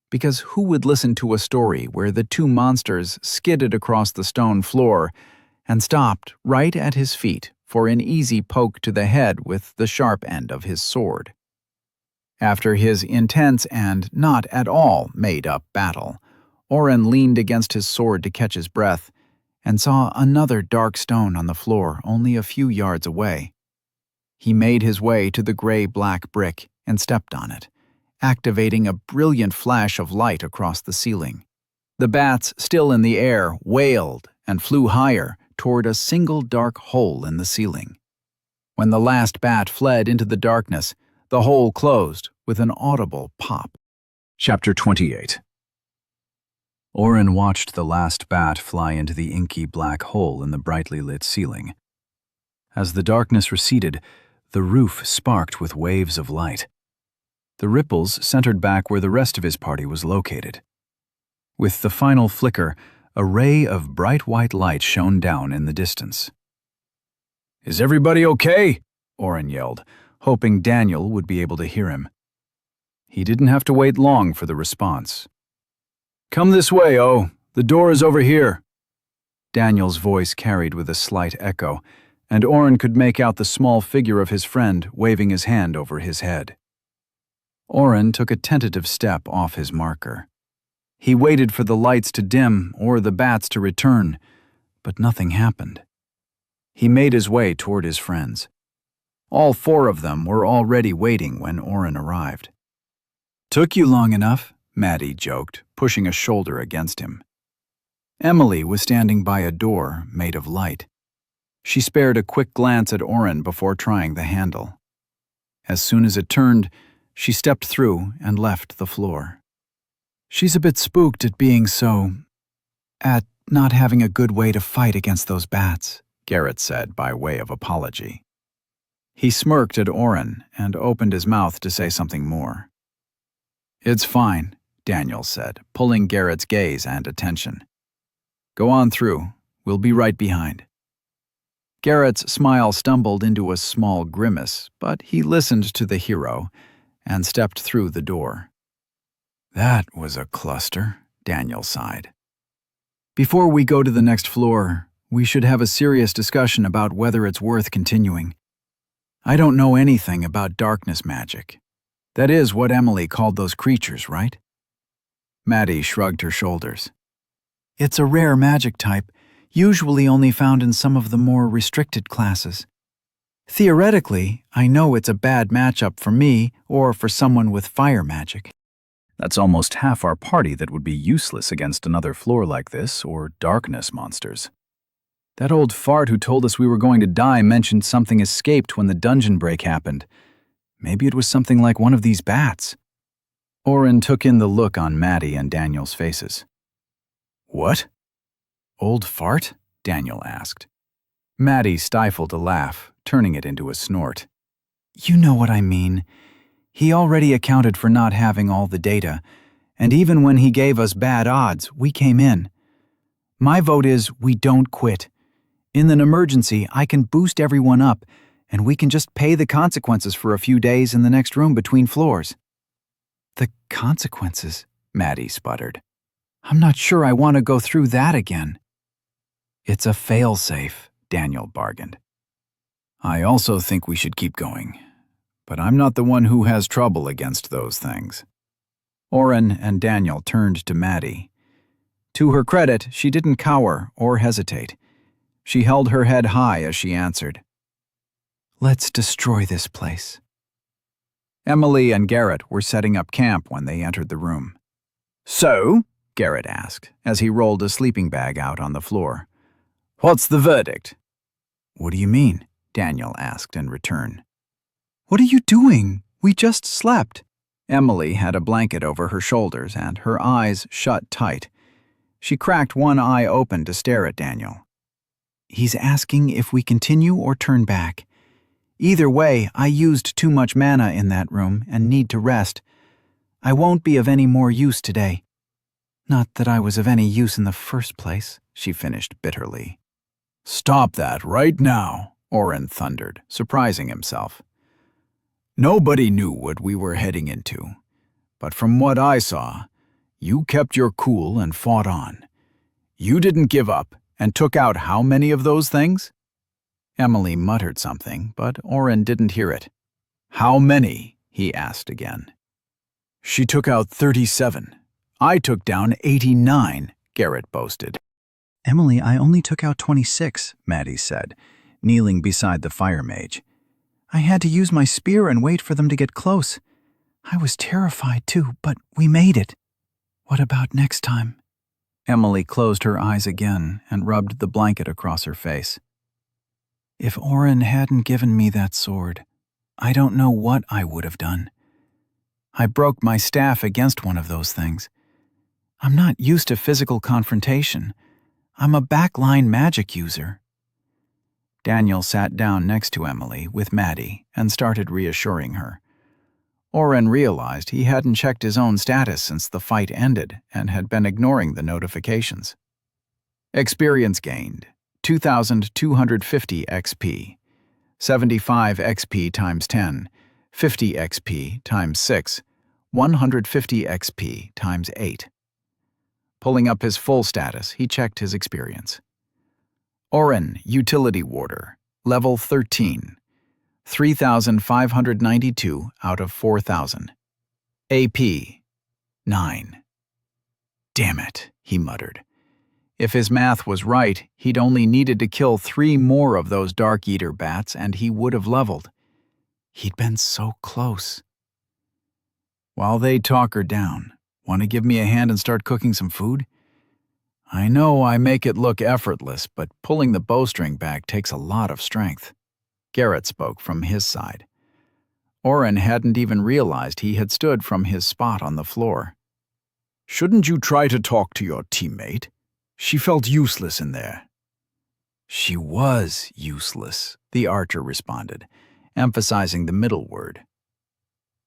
because who would listen to a story where the 2 monsters skidded across the stone floor and stopped right at his feet for an easy poke to the head with the sharp end of his sword? After his intense and not at all made-up battle, Oren leaned against his sword to catch his breath and saw another dark stone on the floor only a few yards away. He made his way to the gray-black brick and stepped on it, activating a brilliant flash of light across the ceiling. The bats, still in the air, wailed and flew higher toward a single dark hole in the ceiling. When the last bat fled into the darkness, the hole closed with an audible pop. Chapter 28. Oren watched the last bat fly into the inky black hole in the brightly lit ceiling. As the darkness receded, the roof sparked with waves of light. The ripples centered back where the rest of his party was located. With the final flicker, a ray of bright white light shone down in the distance. Is everybody okay? Oren yelled, hoping Daniel would be able to hear him. He didn't have to wait long for the response. Come this way, the door is over here. Daniel's voice carried with a slight echo, and Oren could make out the small figure of his friend waving his hand over his head. Oren took a tentative step off his marker. He waited for the lights to dim or the bats to return, but nothing happened. He made his way toward his friends. All four of them were already waiting when Oren arrived. "Took you long enough," Maddie joked, pushing a shoulder against him. Emily was standing by a door made of light. She spared a quick glance at Oren before trying the handle. As soon as it turned, she stepped through and left the floor. "She's a bit spooked at not having a good way to fight against those bats," Garrett said by way of apology. He smirked at Oren and opened his mouth to say something more. "It's fine," Daniel said, pulling Garrett's gaze and attention. "Go on through. We'll be right behind." Garrett's smile stumbled into a small grimace, but he listened to the hero and stepped through the door. "That was a cluster," Daniel sighed. "Before we go to the next floor, we should have a serious discussion about whether it's worth continuing. I don't know anything about darkness magic. That is what Emily called those creatures, right?" Maddie shrugged her shoulders. "It's a rare magic type, usually only found in some of the more restricted classes. Theoretically, I know it's a bad matchup for me or for someone with fire magic." "That's almost half our party that would be useless against another floor like this or darkness monsters. That old fart who told us we were going to die mentioned something escaped when the dungeon break happened. Maybe it was something like one of these bats." Oren took in the look on Maddie and Daniel's faces. "What? Old fart?" Daniel asked. Maddie stifled a laugh, turning it into a snort. "You know what I mean. He already accounted for not having all the data, and even when he gave us bad odds, we came in. My vote is we don't quit. In an emergency, I can boost everyone up, and we can just pay the consequences for a few days in the next room between floors." "The consequences?" Maddie sputtered. "I'm not sure I want to go through that again." "It's a fail-safe," Daniel bargained. "I also think we should keep going, but I'm not the one who has trouble against those things." Oren and Daniel turned to Maddie. To her credit, she didn't cower or hesitate. She held her head high as she answered, "Let's destroy this place." Emily and Garrett were setting up camp when they entered the room. "So?" Garrett asked, as he rolled a sleeping bag out on the floor. "What's the verdict?" "What do you mean?" Daniel asked in return. "What are you doing? We just slept." Emily had a blanket over her shoulders and her eyes shut tight. She cracked one eye open to stare at Daniel. "He's asking if we continue or turn back. Either way, I used too much mana in that room and need to rest. I won't be of any more use today. Not that I was of any use in the first place," she finished bitterly. "Stop that right now," Oren thundered, surprising himself. "Nobody knew what we were heading into, but from what I saw, you kept your cool and fought on. You didn't give up and took out how many of those things?" Emily muttered something, but Oren didn't hear it. "How many?" he asked again. "She took out 37. I took down 89, Garrett boasted. "Emily, I only took out 26, Maddie said, kneeling beside the fire mage. "I had to use my spear and wait for them to get close. I was terrified too, but we made it." "What about next time?" Emily closed her eyes again and rubbed the blanket across her face. "If Oren hadn't given me that sword, I don't know what I would have done. I broke my staff against one of those things. I'm not used to physical confrontation. I'm a backline magic user." Daniel sat down next to Emily with Maddie and started reassuring her. Oren realized he hadn't checked his own status since the fight ended and had been ignoring the notifications. Experience gained, 2,250 XP, 75 XP times 10, 50 XP times 6, 150 XP times 8. Pulling up his full status, he checked his experience. Oren, Utility Warder, Level 13, 3,592 out of 4,000. AP, 9. Damn it, he muttered. If his math was right, he'd only needed to kill 3 more of those Dark Eater bats and he would have leveled. He'd been so close. While they talk her down, want to give me a hand and start cooking some food? I know I make it look effortless, but pulling the bowstring back takes a lot of strength. Garrett spoke from his side. Oren hadn't even realized he had stood from his spot on the floor. Shouldn't you try to talk to your teammate? She felt useless in there. She was useless, the archer responded, emphasizing the middle word.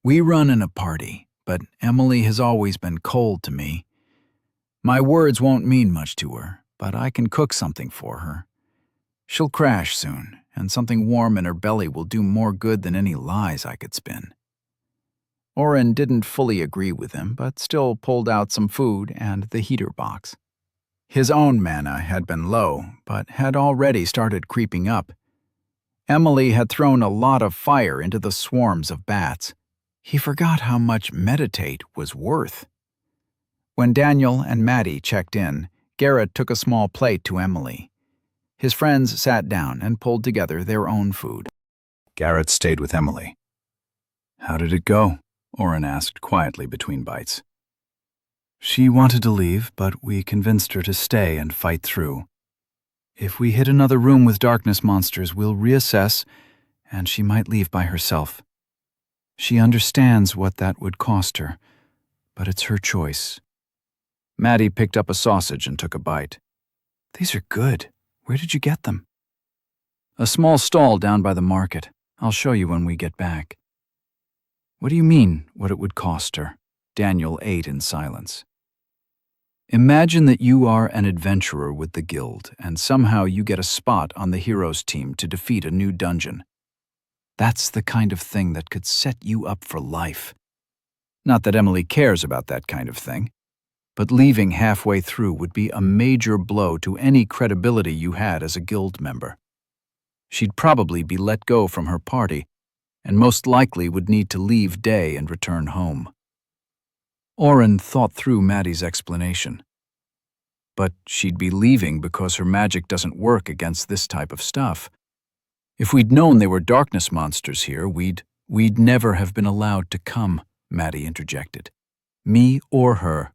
We run in a party, but Emily has always been cold to me. My words won't mean much to her, but I can cook something for her. She'll crash soon, and something warm in her belly will do more good than any lies I could spin. Oren didn't fully agree with him, but still pulled out some food and the heater box. His own mana had been low, but had already started creeping up. Emily had thrown a lot of fire into the swarms of bats. He forgot how much meditate was worth. When Daniel and Maddie checked in, Garrett took a small plate to Emily. His friends sat down and pulled together their own food. Garrett stayed with Emily. How did it go? Oren asked quietly between bites. She wanted to leave, but we convinced her to stay and fight through. If we hit another room with darkness monsters, we'll reassess, and she might leave by herself. She understands what that would cost her, but it's her choice. Maddie picked up a sausage and took a bite. These are good. Where did you get them? A small stall down by the market. I'll show you when we get back. What do you mean, what it would cost her? Daniel ate in silence. Imagine that you are an adventurer with the guild, and somehow you get a spot on the heroes team to defeat a new dungeon. That's the kind of thing that could set you up for life. Not that Emily cares about that kind of thing, but leaving halfway through would be a major blow to any credibility you had as a guild member. She'd probably be let go from her party, and most likely would need to leave Day and return home. Oren thought through Maddie's explanation. But she'd be leaving because her magic doesn't work against this type of stuff. If we'd known they were darkness monsters here, we'd never have been allowed to come, Maddie interjected. Me or her.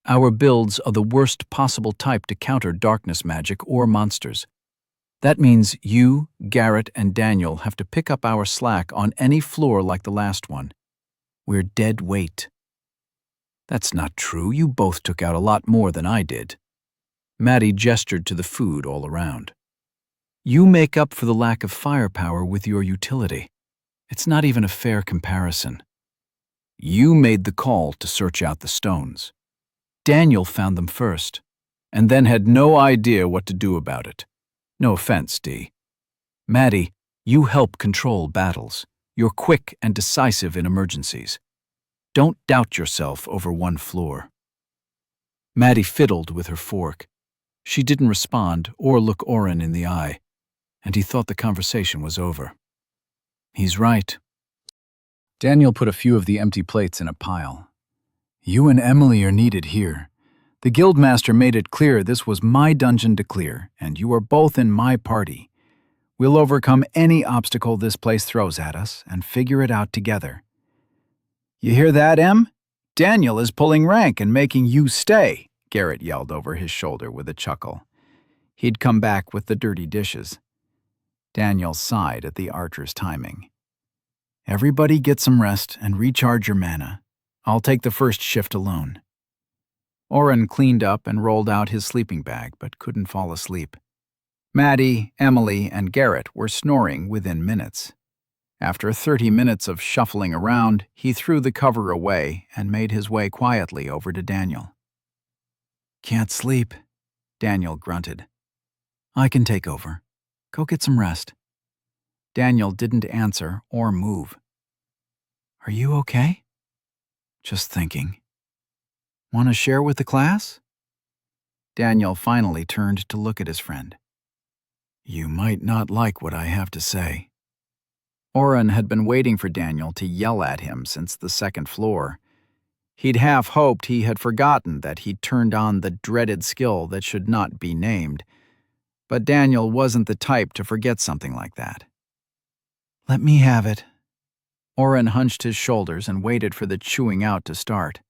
Our builds are the worst possible type to counter darkness magic or monsters. That means you, Garrett, and Daniel have to pick up our slack on any floor like the last one. We're dead weight. That's not true. You both took out a lot more than I did. Maddie gestured to the food all around. You make up for the lack of firepower with your utility. It's not even a fair comparison. You made the call to search out the stones. Daniel found them first, and then had no idea what to do about it. No offense, Dee. Maddie, you help control battles. You're quick and decisive in emergencies. Don't doubt yourself over one floor. Maddie fiddled with her fork. She didn't respond or look Oren in the eye, and he thought the conversation was over. He's right. Daniel put a few of the empty plates in a pile. You and Emily are needed here. The guildmaster made it clear this was my dungeon to clear, and you are both in my party. We'll overcome any obstacle this place throws at us and figure it out together. You hear that, Em? Daniel is pulling rank and making you stay, Garrett yelled over his shoulder with a chuckle. He'd come back with the dirty dishes. Daniel sighed at the archer's timing. Everybody get some rest and recharge your mana. I'll take the first shift alone. Oren cleaned up and rolled out his sleeping bag, but couldn't fall asleep. Maddie, Emily, and Garrett were snoring within minutes. After 30 minutes of shuffling around, he threw the cover away and made his way quietly over to Daniel. Can't sleep, Daniel grunted. I can take over. Go get some rest. Daniel didn't answer or move. Are you okay? Just thinking. Want to share with the class? Daniel finally turned to look at his friend. You might not like what I have to say. Oren had been waiting for Daniel to yell at him since the second floor. He'd half hoped he had forgotten that he'd turned on the dreaded skill that should not be named. But Daniel wasn't the type to forget something like that. Let me have it. Oren hunched his shoulders and waited for the chewing out to start.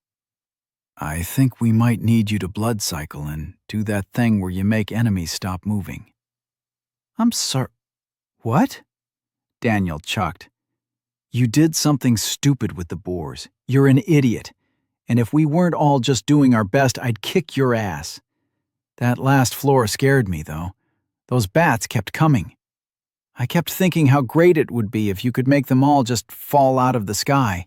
I think we might need you to blood cycle and do that thing where you make enemies stop moving. I'm sorry. What? Daniel chucked. You did something stupid with the boars. You're an idiot. And if we weren't all just doing our best, I'd kick your ass. That last floor scared me, though. Those bats kept coming. I kept thinking how great it would be if you could make them all just fall out of the sky.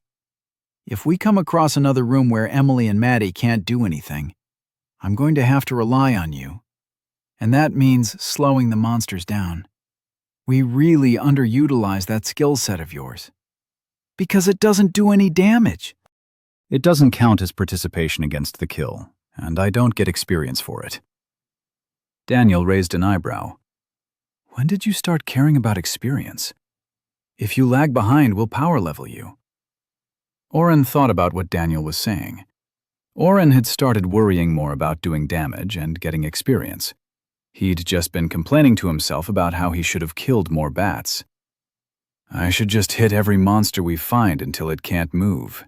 If we come across another room where Emily and Maddie can't do anything, I'm going to have to rely on you. And that means slowing the monsters down. We really underutilize that skill set of yours. Because it doesn't do any damage. It doesn't count as participation against the kill, and I don't get experience for it. Daniel raised an eyebrow. When did you start caring about experience? If you lag behind, we'll power level you. Oren thought about what Daniel was saying. Oren had started worrying more about doing damage and getting experience. He'd just been complaining to himself about how he should have killed more bats. I should just hit every monster we find until it can't move.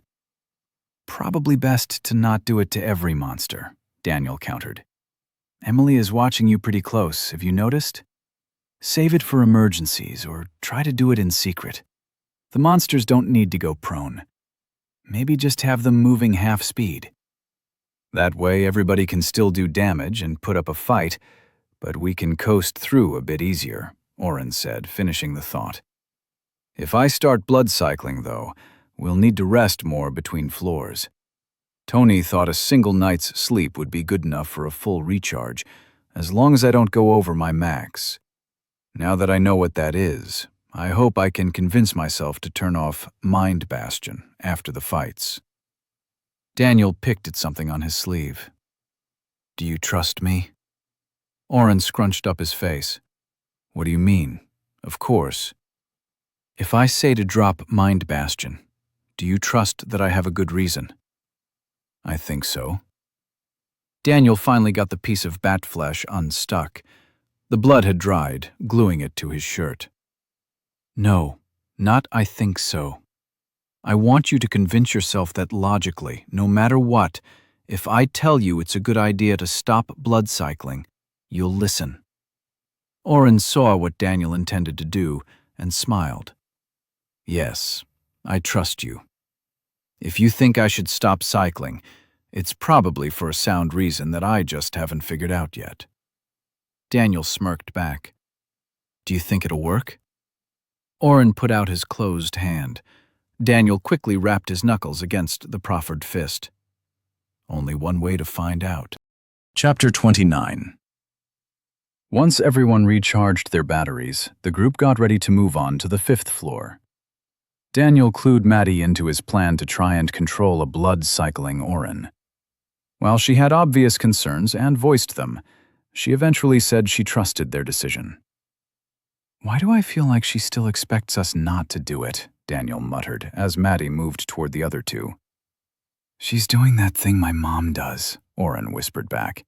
Probably best to not do it to every monster, Daniel countered. Emily is watching you pretty close, have you noticed? Save it for emergencies or try to do it in secret. The monsters don't need to go prone. Maybe just have them moving half speed. That way everybody can still do damage and put up a fight, but we can coast through a bit easier, Oren said, finishing the thought. If I start blood cycling, though, we'll need to rest more between floors. Tony thought a single night's sleep would be good enough for a full recharge, as long as I don't go over my max. Now that I know what that is, I hope I can convince myself to turn off Mind Bastion after the fights. Daniel picked at something on his sleeve. Do you trust me? Oren scrunched up his face. What do you mean? Of course. If I say to drop Mind Bastion, do you trust that I have a good reason? I think so. Daniel finally got the piece of bat flesh unstuck. The blood had dried, gluing it to his shirt. No, not I think so. I want you to convince yourself that logically, no matter what, if I tell you it's a good idea to stop blood cycling, you'll listen. Oren saw what Daniel intended to do and smiled. Yes, I trust you. If you think I should stop cycling, it's probably for a sound reason that I just haven't figured out yet. Daniel smirked back. Do you think it'll work? Oren put out his closed hand. Daniel quickly rapped his knuckles against the proffered fist. Only one way to find out. Chapter 29. Once everyone recharged their batteries, the group got ready to move on to the 5th floor. Daniel clued Maddie into his plan to try and control a blood-cycling Oren. While she had obvious concerns and voiced them, she eventually said she trusted their decision. Why do I feel like she still expects us not to do it? Daniel muttered as Maddie moved toward the other two. She's doing that thing my mom does, Oren whispered back.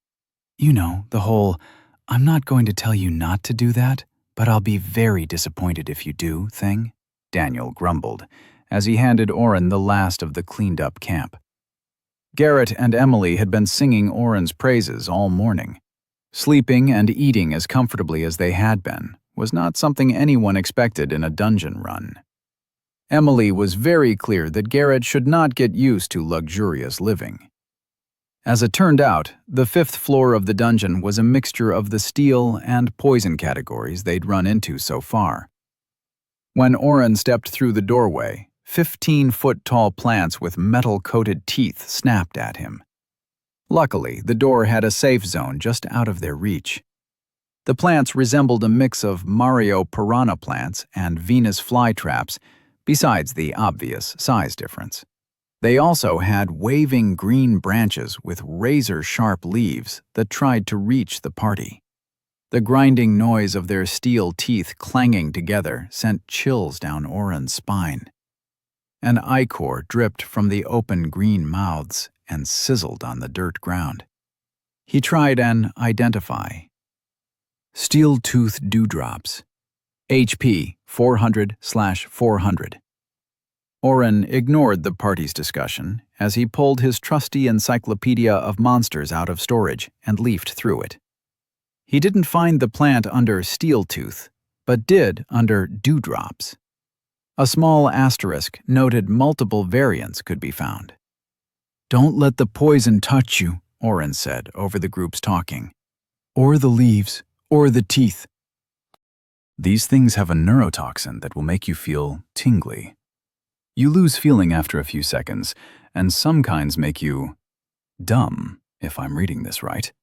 You know, the whole, I'm not going to tell you not to do that, but I'll be very disappointed if you do thing, Daniel grumbled as he handed Oren the last of the cleaned-up camp. Garrett and Emily had been singing Oren's praises all morning. Sleeping and eating as comfortably as they had been was not something anyone expected in a dungeon run. Emily was very clear that Garrett should not get used to luxurious living. As it turned out, the 5th floor of the dungeon was a mixture of the steel and poison categories they'd run into so far. When Oren stepped through the doorway, 15-foot-tall plants with metal-coated teeth snapped at him. Luckily, the door had a safe zone just out of their reach. The plants resembled a mix of Mario piranha plants and Venus flytraps, besides the obvious size difference. They also had waving green branches with razor-sharp leaves that tried to reach the party. The grinding noise of their steel teeth clanging together sent chills down Oren's spine. An ichor dripped from the open green mouths and sizzled on the dirt ground. He tried an identify. Steel-tooth dewdrops. HP 400/400. Oren ignored the party's discussion as he pulled his trusty encyclopedia of monsters out of storage and leafed through it. He didn't find the plant under steel-tooth, but did under dewdrops. A small asterisk noted multiple variants could be found. "Don't let the poison touch you," Oren said over the group's talking. "Or the leaves, or the teeth. These things have a neurotoxin that will make you feel tingly. You lose feeling after a few seconds, and some kinds make you dumb, if I'm reading this right."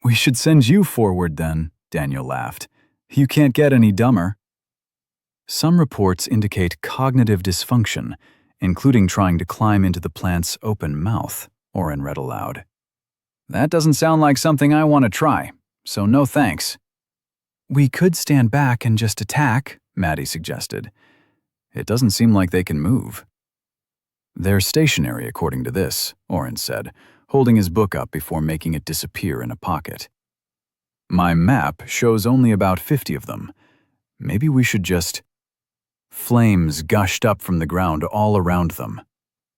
"We should send you forward then," Daniel laughed. "You can't get any dumber." "Some reports indicate cognitive dysfunction, including trying to climb into the plant's open mouth," Oren read aloud. "That doesn't sound like something I want to try, so no thanks." "We could stand back and just attack," Maddie suggested. "It doesn't seem like they can move." "They're stationary according to this," Oren said, holding his book up before making it disappear in a pocket. "My map shows only about 50 of them. Maybe we should just—" Flames gushed up from the ground all around them.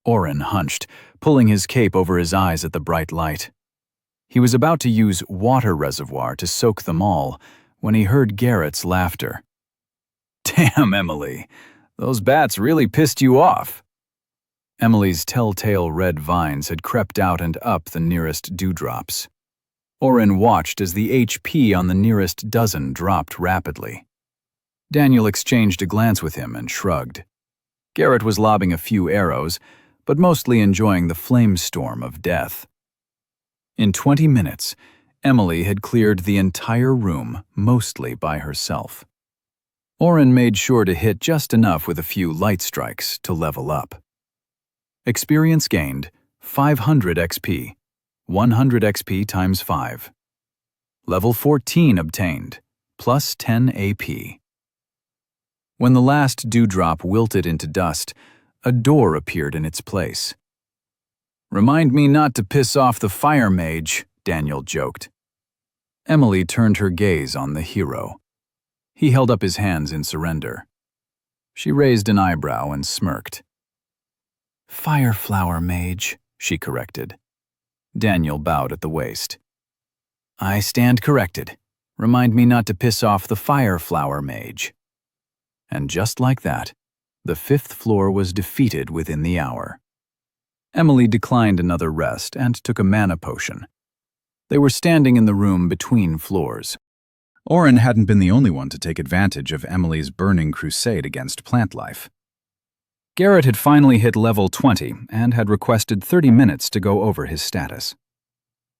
Oren hunched, pulling his cape over his eyes at the bright light. He was about to use water reservoir to soak them all when he heard Garrett's laughter. "Damn, Emily, those bats really pissed you off." Emily's telltale red vines had crept out and up the nearest dewdrops. Oren watched as the HP on the nearest dozen dropped rapidly. Daniel exchanged a glance with him and shrugged. Garrett was lobbing a few arrows, but mostly enjoying the flame storm of death. In 20 minutes, Emily had cleared the entire room mostly by herself. Oren made sure to hit just enough with a few light strikes to level up. Experience gained, 500 XP, 100 XP times 5. Level 14 obtained, plus 10 AP. When the last dewdrop wilted into dust, a door appeared in its place. "Remind me not to piss off the fire mage," Daniel joked. Emily turned her gaze on the hero. He held up his hands in surrender. She raised an eyebrow and smirked. "Fireflower mage," she corrected. Daniel bowed at the waist. "I stand corrected. Remind me not to piss off the fireflower mage." And just like that, the 5th floor was defeated within the hour. Emily declined another rest and took a mana potion. They were standing in the room between floors. Oren hadn't been the only one to take advantage of Emily's burning crusade against plant life. Garrett had finally hit level 20 and had requested 30 minutes to go over his status.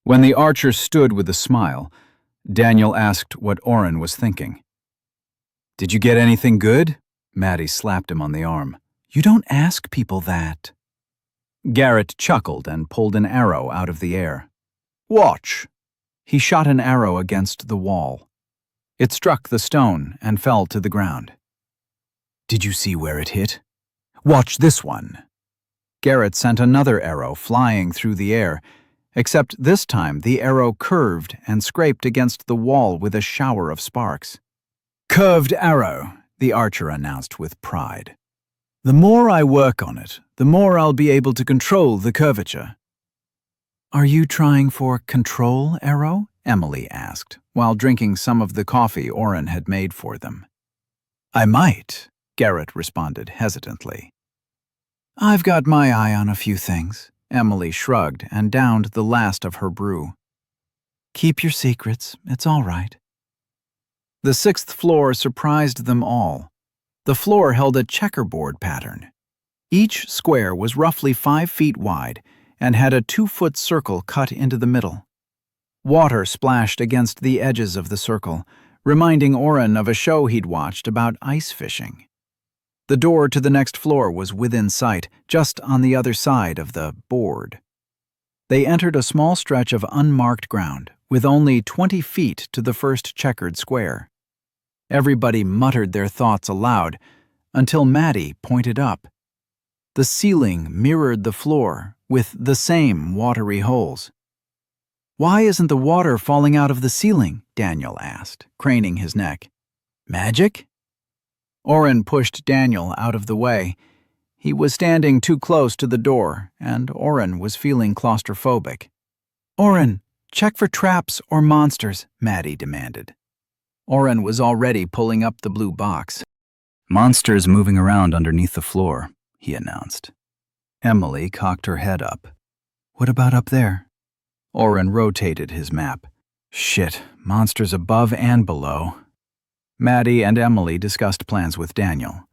When the archer stood with a smile, Daniel asked what Oren was thinking. "Did you get anything good?" Maddie slapped him on the arm. "You don't ask people that." Garrett chuckled and pulled an arrow out of the air. "Watch." He shot an arrow against the wall. It struck the stone and fell to the ground. "Did you see where it hit? Watch this one." Garrett sent another arrow flying through the air, except this time the arrow curved and scraped against the wall with a shower of sparks. "Curved arrow," the archer announced with pride. "The more I work on it, the more I'll be able to control the curvature." "Are you trying for control arrow?" Emily asked, while drinking some of the coffee Oren had made for them. "I might," Garrett responded hesitantly. "I've got my eye on a few things," Emily shrugged and downed the last of her brew. "Keep your secrets, it's all right." The 6th floor surprised them all. The floor held a checkerboard pattern. Each square was roughly 5 feet wide and had a 2-foot circle cut into the middle. Water splashed against the edges of the circle, reminding Oren of a show he'd watched about ice fishing. The door to the next floor was within sight, just on the other side of the board. They entered a small stretch of unmarked ground, with only 20 feet to the first checkered square. Everybody muttered their thoughts aloud until Maddie pointed up. The ceiling mirrored the floor with the same watery holes. "Why isn't the water falling out of the ceiling?" Daniel asked, craning his neck. "Magic?" Oren pushed Daniel out of the way. He was standing too close to the door, and Oren was feeling claustrophobic. "Oren, check for traps or monsters," Maddie demanded. Oren was already pulling up the blue box. "Monsters moving around underneath the floor," he announced. Emily cocked her head up. "What about up there?" Oren rotated his map. "Shit, monsters above and below." Maddie and Emily discussed plans with Daniel.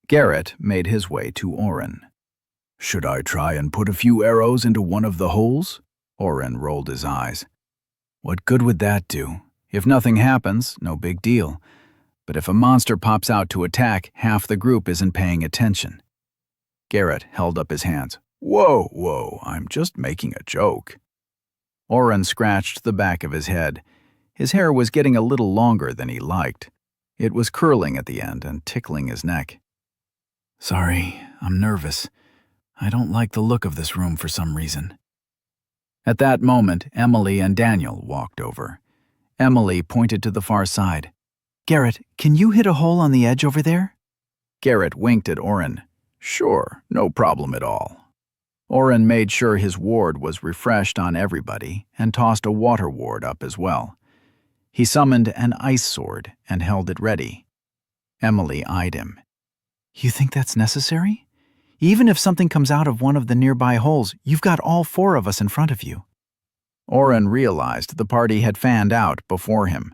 Garrett made his way to Oren. "Should I try and put a few arrows into one of the holes?" Oren rolled his eyes. "What good would that do? If nothing happens, no big deal. But if a monster pops out to attack, half the group isn't paying attention." Garrett held up his hands. Whoa, I'm just making a joke." Oren scratched the back of his head. His hair was getting a little longer than he liked. It was curling at the end and tickling his neck. "Sorry, I'm nervous. I don't like the look of this room for some reason." At that moment, Emily and Daniel walked over. Emily pointed to the far side. "Garrett, can you hit a hole on the edge over there?" Garrett winked at Oren. "Sure, no problem at all." Oren made sure his ward was refreshed on everybody and tossed a water ward up as well. He summoned an ice sword and held it ready. Emily eyed him. "You think that's necessary? Even if something comes out of one of the nearby holes, you've got all four of us in front of you." Oren realized the party had fanned out before him.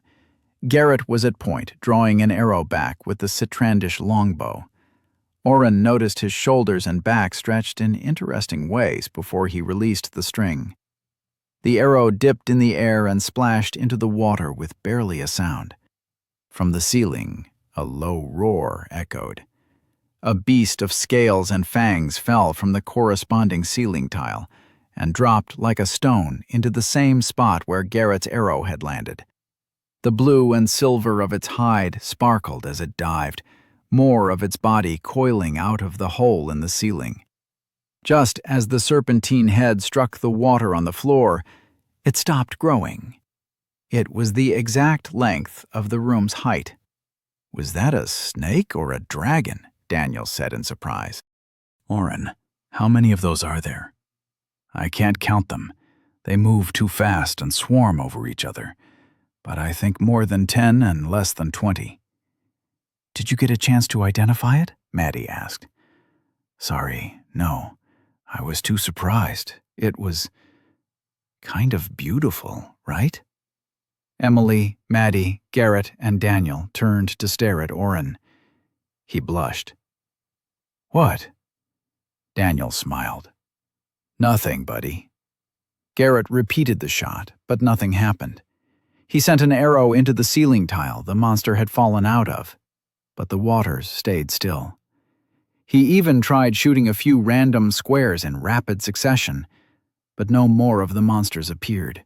Garrett was at point, drawing an arrow back with the Citrandish longbow. Oren noticed his shoulders and back stretched in interesting ways before he released the string. The arrow dipped in the air and splashed into the water with barely a sound. From the ceiling, a low roar echoed. A beast of scales and fangs fell from the corresponding ceiling tile and dropped like a stone into the same spot where Garrett's arrow had landed. The blue and silver of its hide sparkled as it dived, more of its body coiling out of the hole in the ceiling. Just as the serpentine head struck the water on the floor, it stopped growing. It was the exact length of the room's height. "Was that a snake or a dragon?" Daniel said in surprise. "Oren, how many of those are there?" "I can't count them. They move too fast and swarm over each other. But I think more than 10 and less than 20. "Did you get a chance to identify it?" Maddie asked. "Sorry, no. I was too surprised. It was kind of beautiful, right?" Emily, Maddie, Garrett, and Daniel turned to stare at Oren. He blushed. "What?" Daniel smiled. "Nothing, buddy." Garrett repeated the shot, but nothing happened. He sent an arrow into the ceiling tile the monster had fallen out of, but the waters stayed still. He even tried shooting a few random squares in rapid succession, but no more of the monsters appeared.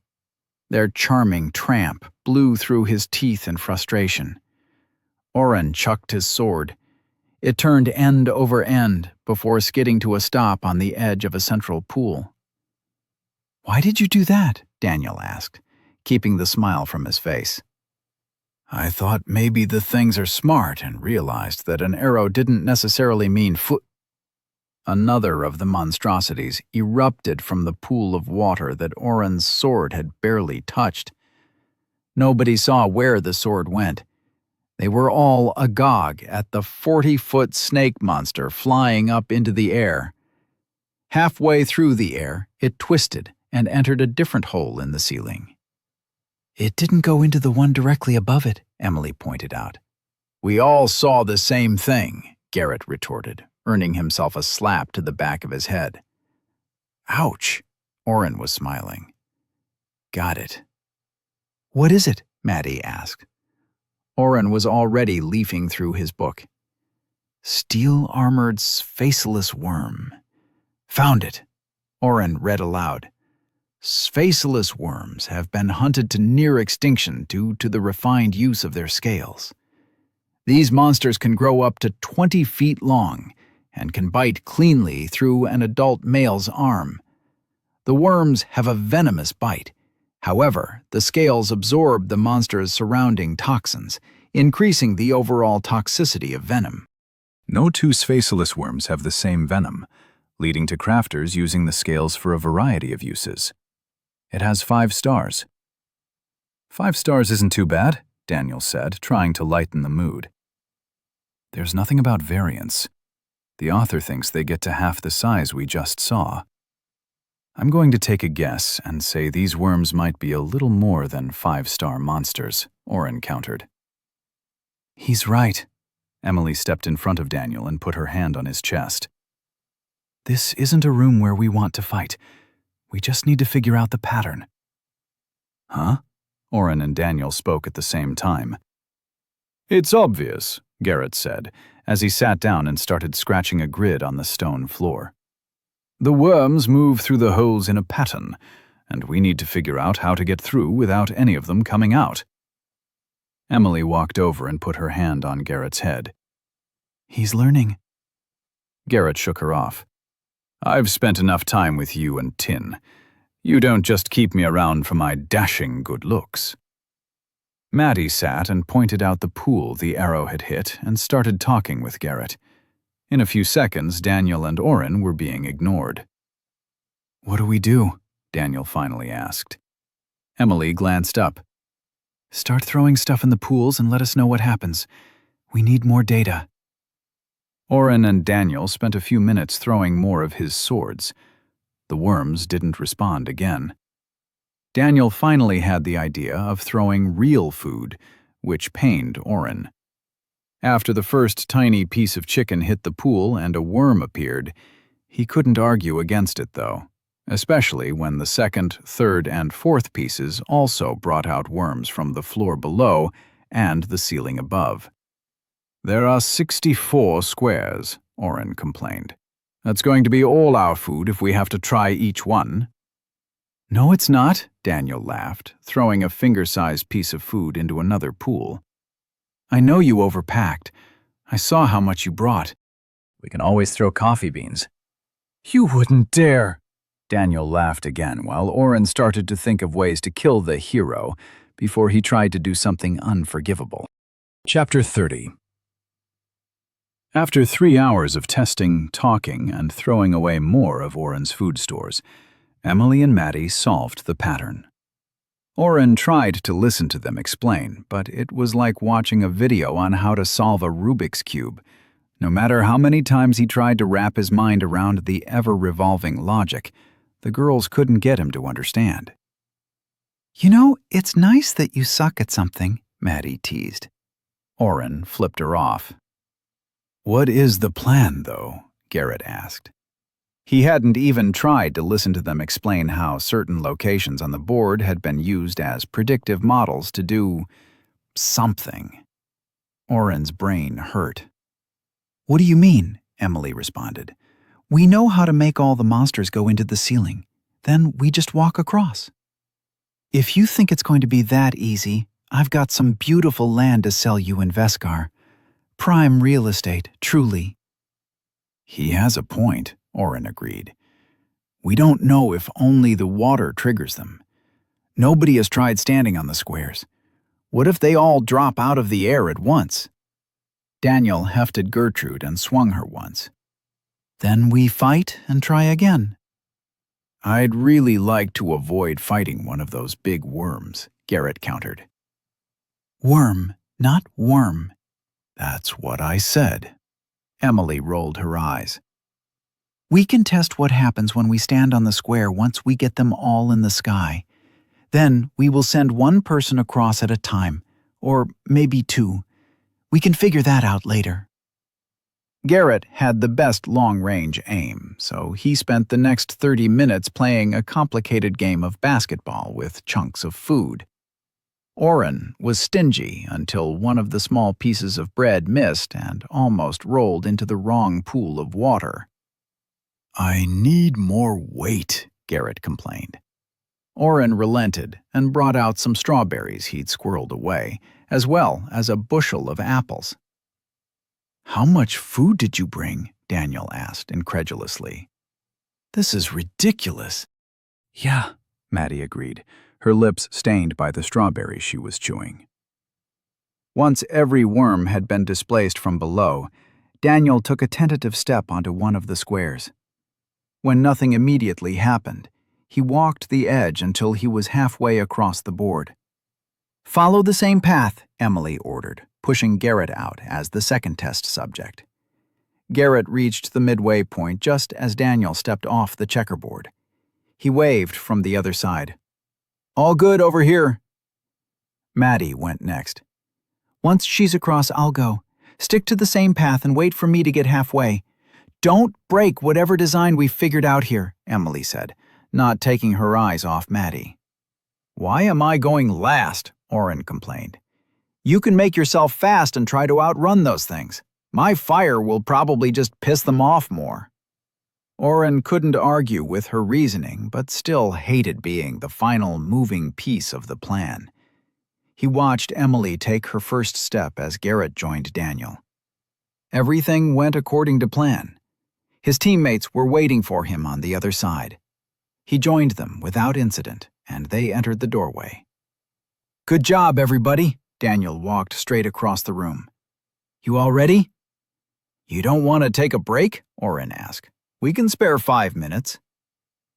Their charming tramp blew through his teeth in frustration. Oren chucked his sword. It turned end over end before skidding to a stop on the edge of a central pool. "Why did you do that?" Daniel asked, keeping the smile from his face. "I thought maybe the things are smart and realized that an arrow didn't necessarily mean foot." Another of the monstrosities erupted from the pool of water that Oren's sword had barely touched. Nobody saw where the sword went. They were all agog at the 40-foot snake monster flying up into the air. Halfway through the air, it twisted and entered a different hole in the ceiling. "It didn't go into the one directly above it," Emily pointed out. "We all saw the same thing," Garrett retorted, earning himself a slap to the back of his head. "Ouch," Oren was smiling. "Got it." "What is it?" Maddie asked. Oren was already leafing through his book. "Steel-armored faceless worm. Found it," Oren read aloud. Spaceless worms have been hunted to near extinction due to the refined use of their scales. These monsters can grow up to 20 feet long and can bite cleanly through an adult male's arm. The worms have a venomous bite. However, the scales absorb the monster's surrounding toxins, increasing the overall toxicity of venom. No two spaceless worms have the same venom, leading to crafters using the scales for a variety of uses. It has 5 stars. 5 stars isn't too bad, Daniel said, trying to lighten the mood. There's nothing about variance. The author thinks they get to half the size we just saw. I'm going to take a guess and say these worms might be a little more than 5-star monsters, Oren countered. He's right. Emily stepped in front of Daniel and put her hand on his chest. This isn't a room where we want to fight. We just need to figure out the pattern. Huh? Oren and Daniel spoke at the same time. It's obvious, Garrett said, as he sat down and started scratching a grid on the stone floor. The worms move through the holes in a pattern, and we need to figure out how to get through without any of them coming out. Emily walked over and put her hand on Garrett's head. He's learning. Garrett shook her off. I've spent enough time with you and Tin. You don't just keep me around for my dashing good looks. Maddie sat and pointed out the pool the arrow had hit and started talking with Garrett. In a few seconds, Daniel and Oren were being ignored. What do we do? Daniel finally asked. Emily glanced up. Start throwing stuff in the pools and let us know what happens. We need more data. Oren and Daniel spent a few minutes throwing more of his swords. The worms didn't respond again. Daniel finally had the idea of throwing real food, which pained Oren. After the first tiny piece of chicken hit the pool and a worm appeared, he couldn't argue against it, though, especially when the second, third, and fourth pieces also brought out worms from the floor below and the ceiling above. There are 64 squares, Oren complained. That's going to be all our food if we have to try each one. No, it's not, Daniel laughed, throwing a finger-sized piece of food into another pool. I know you overpacked. I saw how much you brought. We can always throw coffee beans. You wouldn't dare! Daniel laughed again while Oren started to think of ways to kill the hero before he tried to do something unforgivable. Chapter 30. After 3 hours of testing, talking, and throwing away more of Oren's food stores, Emily and Maddie solved the pattern. Oren tried to listen to them explain, but it was like watching a video on how to solve a Rubik's Cube. No matter how many times he tried to wrap his mind around the ever-revolving logic, the girls couldn't get him to understand. You know, it's nice that you suck at something, Maddie teased. Oren flipped her off. What is the plan, though? Garrett asked. He hadn't even tried to listen to them explain how certain locations on the board had been used as predictive models to do something. Oren's brain hurt. What do you mean? Emily responded. We know how to make all the monsters go into the ceiling. Then we just walk across. If you think it's going to be that easy, I've got some beautiful land to sell you in Veskar. Prime real estate, truly. He has a point, Oren agreed. We don't know if only the water triggers them. Nobody has tried standing on the squares. What if they all drop out of the air at once? Daniel hefted Gertrude and swung her once. Then we fight and try again. I'd really like to avoid fighting one of those big worms, Garrett countered. Worm, not worm. That's what I said. Emily rolled her eyes. We can test what happens when we stand on the square once we get them all in the sky. Then we will send one person across at a time, or maybe 2. We can figure that out later. Garrett had the best long-range aim, so he spent the next 30 minutes playing a complicated game of basketball with chunks of food. Oren was stingy until one of the small pieces of bread missed and almost rolled into the wrong pool of water. I need more weight, Garrett complained. Oren relented and brought out some strawberries he'd squirreled away, as well as a bushel of apples. "How much food did you bring?" Daniel asked incredulously. "This is ridiculous." "Yeah," Maddie agreed, her lips stained by the strawberries she was chewing. Once every worm had been displaced from below, Daniel took a tentative step onto one of the squares. When nothing immediately happened, he walked the edge until he was halfway across the board. "Follow the same path," Emily ordered, pushing Garrett out as the second test subject. Garrett reached the midway point just as Daniel stepped off the checkerboard. He waved from the other side. "All good over here." Maddie went next. "Once she's across, I'll go. Stick to the same path and wait for me to get halfway. Don't break whatever design we've figured out here," Emily said, not taking her eyes off Maddie. "Why am I going last?" Oren complained. "You can make yourself fast and try to outrun those things. My fire will probably just piss them off more." Oren couldn't argue with her reasoning, but still hated being the final moving piece of the plan. He watched Emily take her first step as Garrett joined Daniel. Everything went according to plan. His teammates were waiting for him on the other side. He joined them without incident, and they entered the doorway. "Good job, everybody." Daniel walked straight across the room. "You all ready?" "You don't want to take a break?" Oren asked. "We can spare 5 minutes."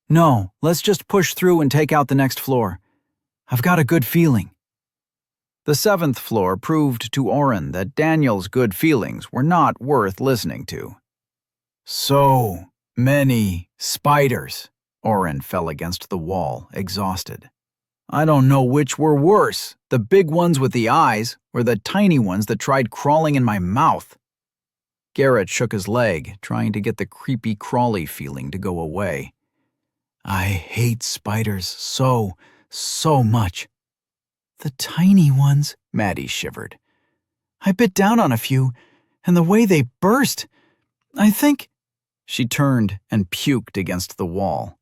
"No, let's just push through and take out the next floor. I've got a good feeling." The 7th floor proved to Oren that Daniel's good feelings were not worth listening to. "So many spiders." Oren fell against the wall, exhausted. "I don't know which were worse, the big ones with the eyes or the tiny ones that tried crawling in my mouth." Garrett shook his leg, trying to get the creepy crawly feeling to go away. "I hate spiders so much." "The tiny ones," Maddie shivered. "I bit down on a few, and the way they burst, I think—" She turned and puked against the wall.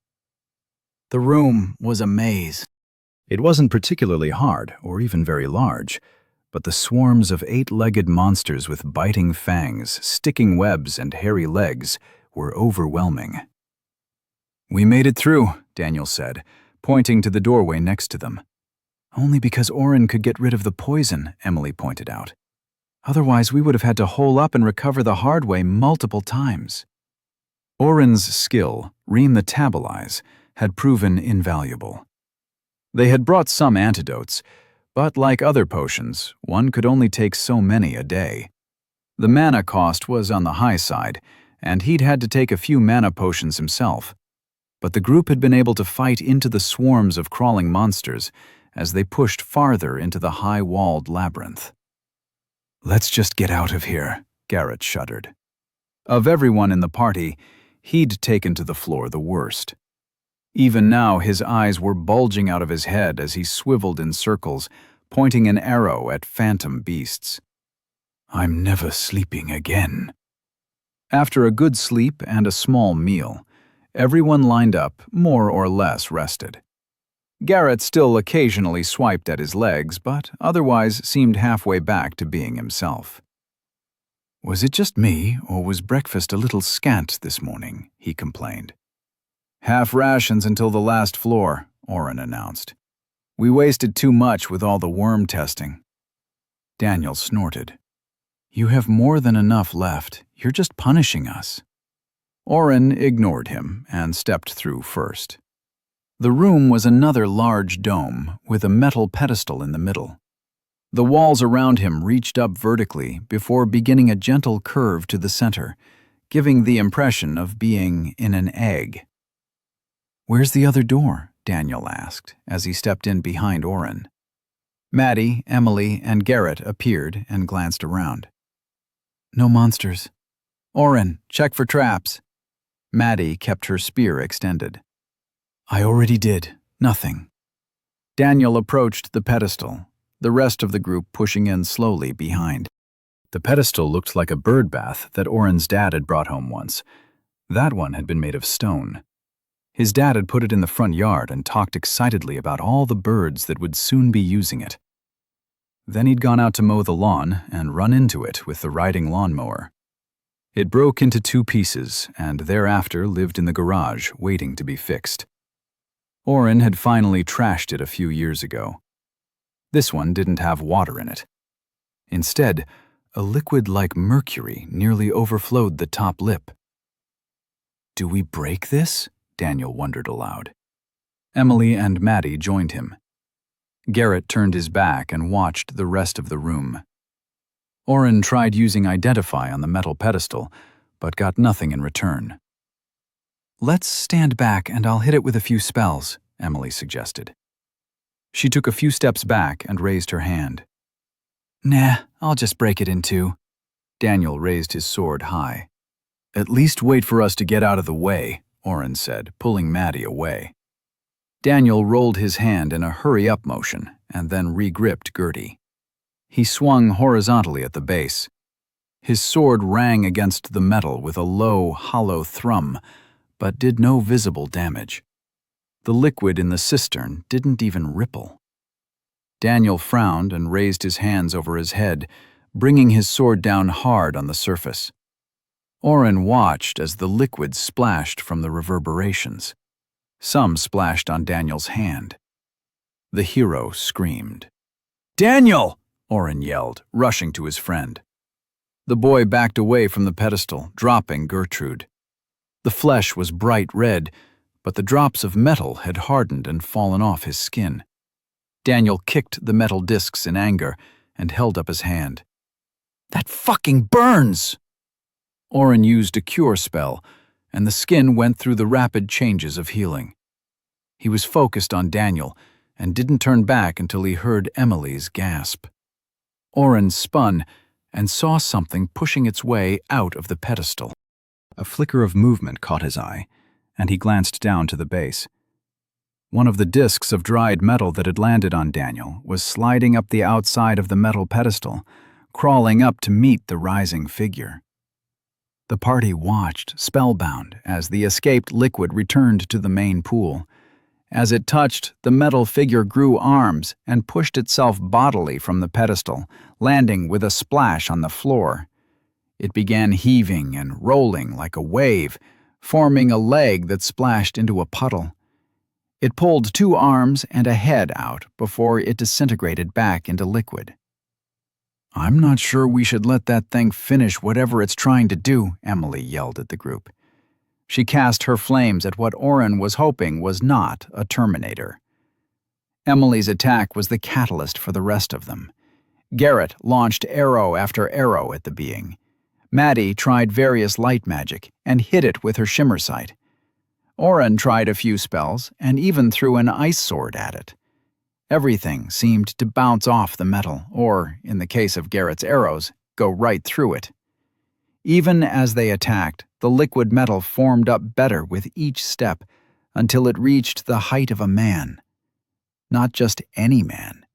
The room was a maze. It wasn't particularly hard or even very large, but the swarms of 8-legged monsters with biting fangs, sticking webs, and hairy legs were overwhelming. "We made it through," Daniel said, pointing to the doorway next to them. "Only because Oren could get rid of the poison," Emily pointed out. "Otherwise, we would have had to hole up and recover the hard way multiple times." Oren's skill, remetabolize, had proven invaluable. They had brought some antidotes, but like other potions, one could only take so many a day. The mana cost was on the high side, and he'd had to take a few mana potions himself. But the group had been able to fight into the swarms of crawling monsters as they pushed farther into the high-walled labyrinth. "Let's just get out of here," Garrett shuddered. Of everyone in the party, he'd taken to the floor the worst. Even now, his eyes were bulging out of his head as he swiveled in circles, pointing an arrow at phantom beasts. "I'm never sleeping again." After a good sleep and a small meal, everyone lined up, more or less rested. Garrett still occasionally swiped at his legs, but otherwise seemed halfway back to being himself. "Was it just me, or was breakfast a little scant this morning?" he complained. "Half rations until the last floor," Oren announced. "We wasted too much with all the worm testing." Daniel snorted. "You have more than enough left. You're just punishing us." Oren ignored him and stepped through first. The room was another large dome with a metal pedestal in the middle. The walls around him reached up vertically before beginning a gentle curve to the center, giving the impression of being in an egg. "Where's the other door?" Daniel asked as he stepped in behind Oren. Maddie, Emily, and Garrett appeared and glanced around. "No monsters." "Oren, check for traps." Maddie kept her spear extended. "I already did. Nothing." Daniel approached the pedestal, the rest of the group pushing in slowly behind. The pedestal looked like a bird bath that Oren's dad had brought home once. That one had been made of stone. His dad had put it in the front yard and talked excitedly about all the birds that would soon be using it. Then he'd gone out to mow the lawn and run into it with the riding lawnmower. It broke into 2 pieces and thereafter lived in the garage waiting to be fixed. Oren had finally trashed it a few years ago. This one didn't have water in it. Instead, a liquid like mercury nearly overflowed the top lip. "Do we break this?" Daniel wondered aloud. Emily and Maddie joined him. Garrett turned his back and watched the rest of the room. Oren tried using Identify on the metal pedestal, but got nothing in return. "Let's stand back and I'll hit it with a few spells," Emily suggested. She took a few steps back and raised her hand. "Nah, I'll just break it in 2. Daniel raised his sword high. "At least wait for us to get out of the way," Oren said, pulling Maddie away. Daniel rolled his hand in a hurry-up motion and then re-gripped Gertie. He swung horizontally at the base. His sword rang against the metal with a low, hollow thrum, but did no visible damage. The liquid in the cistern didn't even ripple. Daniel frowned and raised his hands over his head, bringing his sword down hard on the surface. Oren watched as the liquid splashed from the reverberations. Some splashed on Daniel's hand. The hero screamed. "Daniel!" Oren yelled, rushing to his friend. The boy backed away from the pedestal, dropping Gertrude. The flesh was bright red, but the drops of metal had hardened and fallen off his skin. Daniel kicked the metal discs in anger and held up his hand. "That fucking burns!" Oren used a cure spell, and the skin went through the rapid changes of healing. He was focused on Daniel and didn't turn back until he heard Emily's gasp. Oren spun and saw something pushing its way out of the pedestal. A flicker of movement caught his eye, and he glanced down to the base. One of the discs of dried metal that had landed on Daniel was sliding up the outside of the metal pedestal, crawling up to meet the rising figure. The party watched, spellbound, as the escaped liquid returned to the main pool. As it touched, the metal figure grew arms and pushed itself bodily from the pedestal, landing with a splash on the floor. It began heaving and rolling like a wave, forming a leg that splashed into a puddle. It pulled 2 arms and a head out before it disintegrated back into liquid. "I'm not sure we should let that thing finish whatever it's trying to do," Emily yelled at the group. She cast her flames at what Oren was hoping was not a Terminator. Emily's attack was the catalyst for the rest of them. Garrett launched arrow after arrow at the being. Maddie tried various light magic and hit it with her shimmer sight. Oren tried a few spells and even threw an ice sword at it. Everything seemed to bounce off the metal, or, in the case of Garrett's arrows, go right through it. Even as they attacked, the liquid metal formed up better with each step until it reached the height of a man. Not just any man.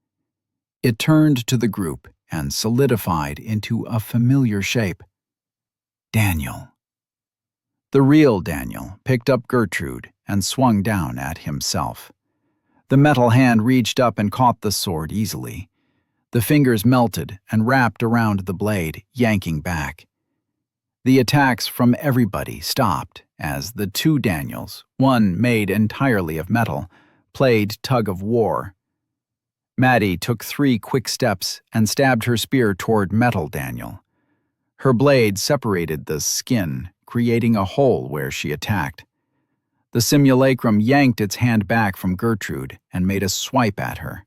It turned to the group and solidified into a familiar shape. Daniel. The real Daniel picked up Gertrude and swung down at himself. The metal hand reached up and caught the sword easily. The fingers melted and wrapped around the blade, yanking back. The attacks from everybody stopped as the 2 Daniels, one made entirely of metal, played tug of war. Maddie took 3 quick steps and stabbed her spear toward Metal Daniel. Her blade separated the skin, creating a hole where she attacked. The simulacrum yanked its hand back from Gertrude and made a swipe at her.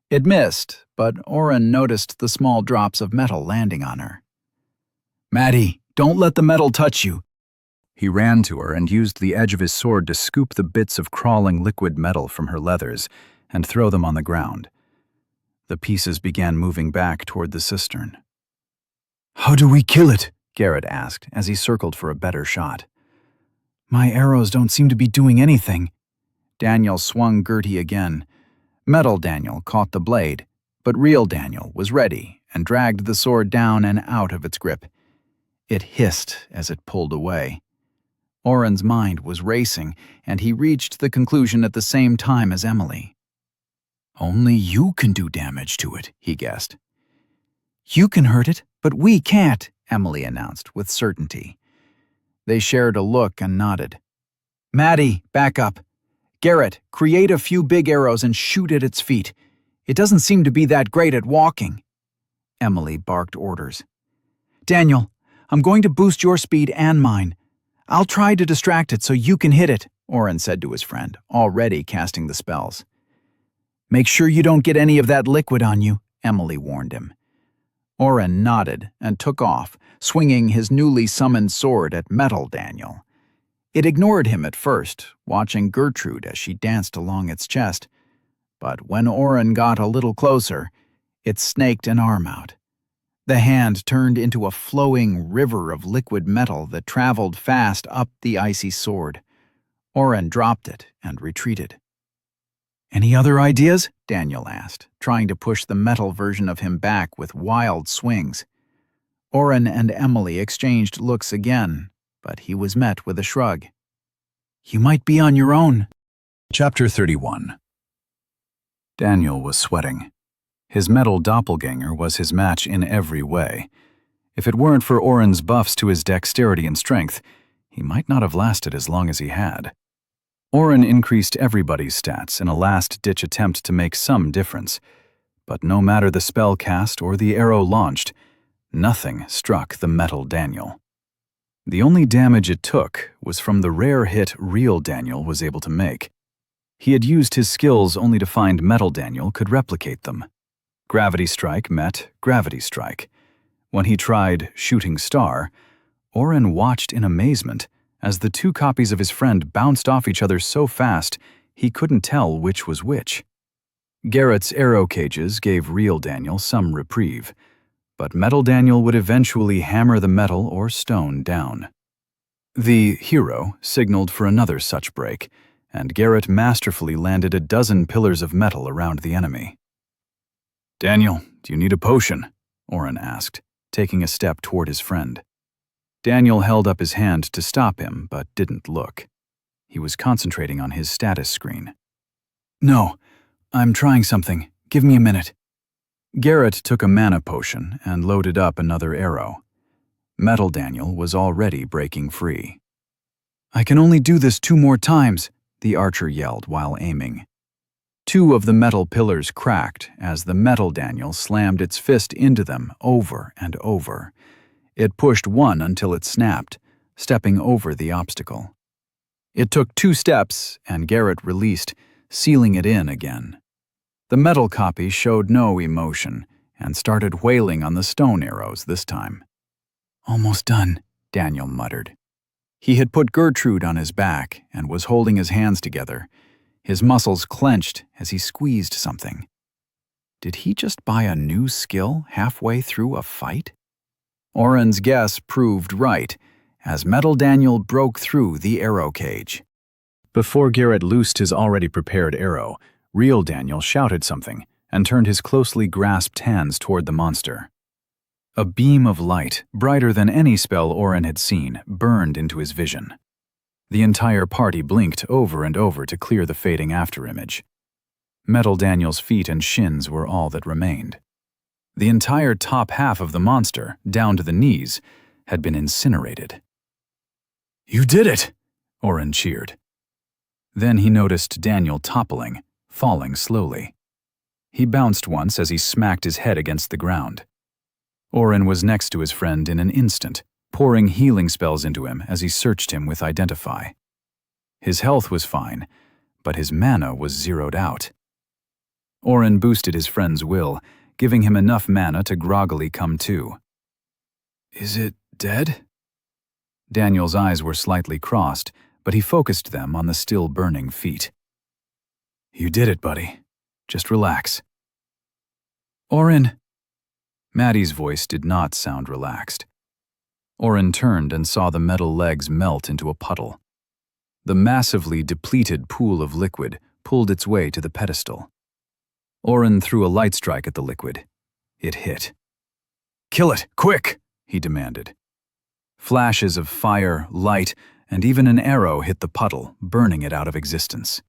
It missed, but Oren noticed the small drops of metal landing on her. "Maddie, don't let the metal touch you." He ran to her and used the edge of his sword to scoop the bits of crawling liquid metal from her leathers and throw them on the ground. The pieces began moving back toward the cistern. "How do we kill it?" Garrett asked as he circled for a better shot. "My arrows don't seem to be doing anything." Daniel swung Gertie again. Metal Daniel caught the blade, but real Daniel was ready and dragged the sword down and out of its grip. It hissed as it pulled away. Oren's mind was racing, and he reached the conclusion at the same time as Emily. "Only you can do damage to it," he guessed. "You can hurt it, but we can't," Emily announced with certainty. They shared a look and nodded. "Maddie, back up. Garrett, create a few big arrows and shoot at its feet. It doesn't seem to be that great at walking." Emily barked orders. "Daniel, I'm going to boost your speed and mine. I'll try to distract it so you can hit it," Oren said to his friend, already casting the spells. "Make sure you don't get any of that liquid on you," Emily warned him. Oren nodded and took off, swinging his newly summoned sword at Metal Daniel. It ignored him at first, watching Gertrude as she danced along its chest, but when Oren got a little closer, it snaked an arm out. The hand turned into a flowing river of liquid metal that traveled fast up the icy sword. Oren dropped it and retreated. "Any other ideas?" Daniel asked, trying to push the metal version of him back with wild swings. Oren and Emily exchanged looks again, but he was met with a shrug. "You might be on your own." Chapter 31. Daniel was sweating. His metal doppelganger was his match in every way. If it weren't for Oren's buffs to his dexterity and strength, he might not have lasted as long as he had. Oren increased everybody's stats in a last-ditch attempt to make some difference, but no matter the spell cast or the arrow launched, nothing struck the metal Daniel. The only damage it took was from the rare hit real Daniel was able to make. He had used his skills only to find metal Daniel could replicate them. Gravity strike met gravity strike. When he tried shooting star, Oren watched in amazement as the two copies of his friend bounced off each other so fast he couldn't tell which was which. Garrett's arrow cages gave real Daniel some reprieve, but metal Daniel would eventually hammer the metal or stone down. The hero signaled for another such break, and Garrett masterfully landed a dozen pillars of metal around the enemy. "Daniel, do you need a potion?" Oren asked, taking a step toward his friend. Daniel held up his hand to stop him, but didn't look. He was concentrating on his status screen. "No, I'm trying something. Give me a minute." Garrett took a mana potion and loaded up another arrow. Metal Daniel was already breaking free. "I can only do this 2 more times," the archer yelled while aiming. 2 of the metal pillars cracked as the metal Daniel slammed its fist into them over and over. It pushed one until it snapped, stepping over the obstacle. It took 2 steps, and Garrett released, sealing it in again. The metal copy showed no emotion and started wailing on the stone arrows this time. "Almost done," Daniel muttered. He had put Gertrude on his back and was holding his hands together. His muscles clenched as he squeezed something. Did he just buy a new skill halfway through a fight? Oren's guess proved right, as Metal Daniel broke through the arrow cage. Before Garrett loosed his already prepared arrow, real Daniel shouted something and turned his closely grasped hands toward the monster. A beam of light, brighter than any spell Oren had seen, burned into his vision. The entire party blinked over and over to clear the fading afterimage. Metal Daniel's feet and shins were all that remained. The entire top half of the monster, down to the knees, had been incinerated. "You did it!" Oren cheered. Then he noticed Daniel toppling, falling slowly. He bounced once as he smacked his head against the ground. Oren was next to his friend in an instant, pouring healing spells into him as he searched him with Identify. His health was fine, but his mana was zeroed out. Oren boosted his friend's will, giving him enough mana to groggily come to. "Is it dead?" Daniel's eyes were slightly crossed, but he focused them on the still burning feet. "You did it, buddy. Just relax." "Oren." Maddie's voice did not sound relaxed. Oren turned and saw the metal legs melt into a puddle. The massively depleted pool of liquid pulled its way to the pedestal. Oren threw a light strike at the liquid. It hit. "Kill it, quick!" he demanded. Flashes of fire, light, and even an arrow hit the puddle, burning it out of existence.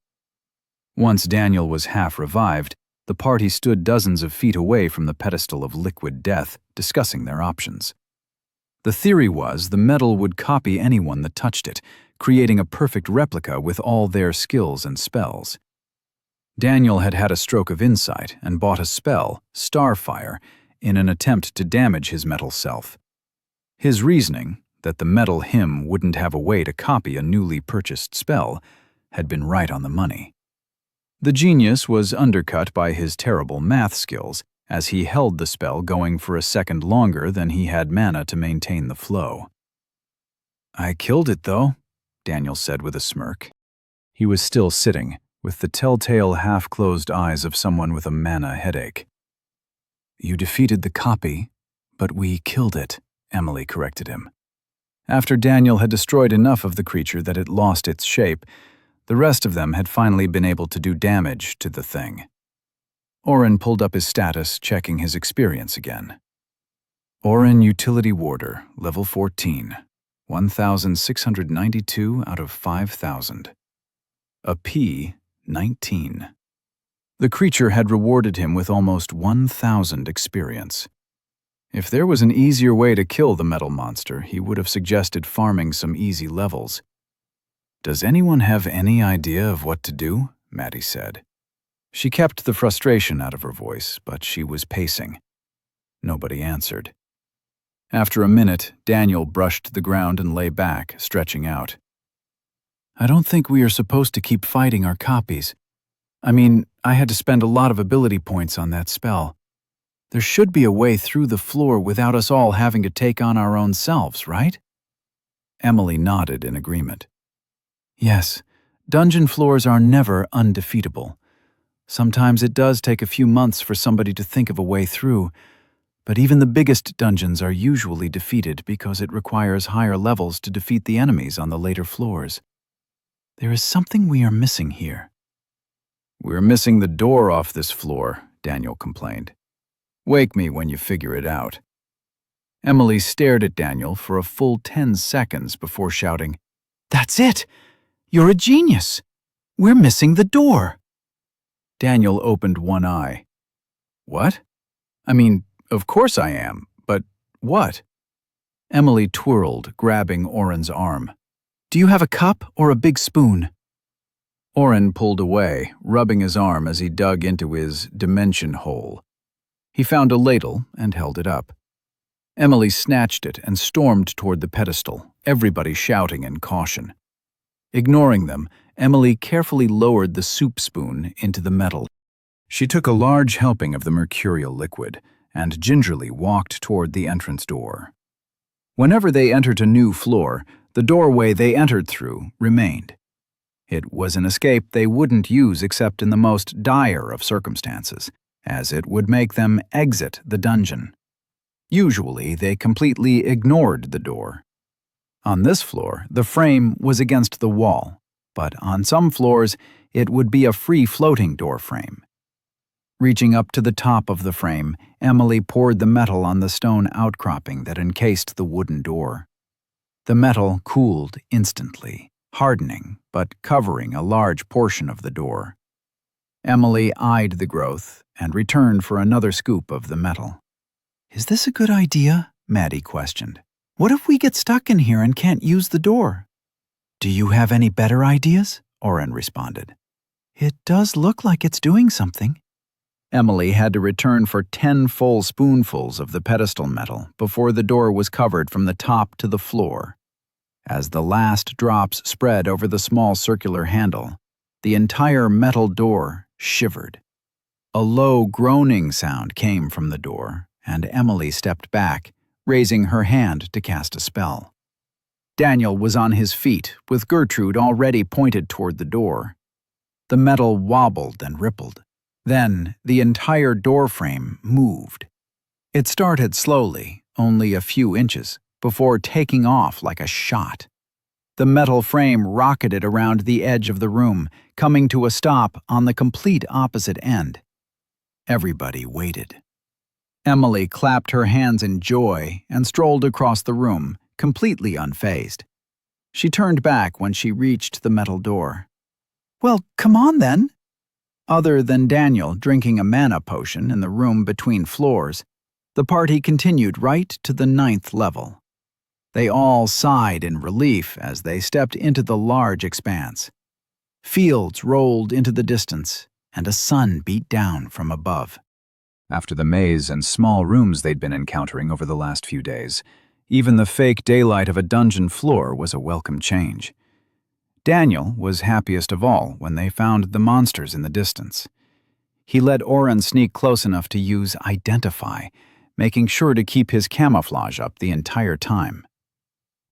Once Daniel was half revived, the party stood dozens of feet away from the pedestal of liquid death, discussing their options. The theory was the metal would copy anyone that touched it, creating a perfect replica with all their skills and spells. Daniel had had a stroke of insight and bought a spell, Starfire, in an attempt to damage his metal self. His reasoning, that the metal him wouldn't have a way to copy a newly purchased spell, had been right on the money. The genius was undercut by his terrible math skills, as he held the spell going for a second longer than he had mana to maintain the flow. "I killed it, though," Daniel said with a smirk. He was still sitting, with the telltale half-closed eyes of someone with a mana headache. "You defeated the copy, but we killed it," Emily corrected him. After Daniel had destroyed enough of the creature that it lost its shape, the rest of them had finally been able to do damage to the thing. Oren pulled up his status, checking his experience again. Oren Utility Warder, level 14, 1,692 out of 5,000. A P, 19. The creature had rewarded him with almost 1,000 experience. If there was an easier way to kill the metal monster, he would have suggested farming some easy levels. "Does anyone have any idea of what to do?" Maddie said. She kept the frustration out of her voice, but she was pacing. Nobody answered. After a minute, Daniel brushed the ground and lay back, stretching out. "I don't think we are supposed to keep fighting our copies. I mean, I had to spend a lot of ability points on that spell. There should be a way through the floor without us all having to take on our own selves, right?" Emily nodded in agreement. "Yes, dungeon floors are never undefeatable. Sometimes it does take a few months for somebody to think of a way through, but even the biggest dungeons are usually defeated because it requires higher levels to defeat the enemies on the later floors. There is something we are missing here." "We're missing the door off this floor," Daniel complained. "Wake me when you figure it out." Emily stared at Daniel for a full 10 seconds before shouting, "That's it! You're a genius! We're missing the door!" Daniel opened one eye. "What? I mean, of course I am, but what?" Emily twirled, grabbing Oren's arm. "Do you have a cup or a big spoon?" Oren pulled away, rubbing his arm as he dug into his dimension hole. He found a ladle and held it up. Emily snatched it and stormed toward the pedestal, everybody shouting in caution. Ignoring them, Emily carefully lowered the soup spoon into the metal. She took a large helping of the mercurial liquid and gingerly walked toward the entrance door. Whenever they entered a new floor, the doorway they entered through remained. It was an escape they wouldn't use except in the most dire of circumstances, as it would make them exit the dungeon. Usually, they completely ignored the door. On this floor, the frame was against the wall, but on some floors, it would be a free-floating door frame. Reaching up to the top of the frame, Emily poured the metal on the stone outcropping that encased the wooden door. The metal cooled instantly, hardening but covering a large portion of the door. Emily eyed the growth and returned for another scoop of the metal. "Is this a good idea?" Maddie questioned. "What if we get stuck in here and can't use the door?" "Do you have any better ideas?" Oren responded. "It does look like it's doing something." Emily had to return for 10 full spoonfuls of the pedestal metal before the door was covered from the top to the floor. As the last drops spread over the small circular handle, the entire metal door shivered. A low groaning sound came from the door, and Emily stepped back, raising her hand to cast a spell. Daniel was on his feet, with Gertrude already pointed toward the door. The metal wobbled and rippled. Then the entire doorframe moved. It started slowly, only a few inches, before taking off like a shot. The metal frame rocketed around the edge of the room, coming to a stop on the complete opposite end. Everybody waited. Emily clapped her hands in joy and strolled across the room, completely unfazed. She turned back when she reached the metal door. "Well, come on then." Other than Daniel drinking a mana potion in the room between floors, the party continued right to the 9th level. They all sighed in relief as they stepped into the large expanse. Fields rolled into the distance, and a sun beat down from above. After the maze and small rooms they'd been encountering over the last few days, even the fake daylight of a dungeon floor was a welcome change. Daniel was happiest of all when they found the monsters in the distance. He let Oren sneak close enough to use Identify, making sure to keep his camouflage up the entire time.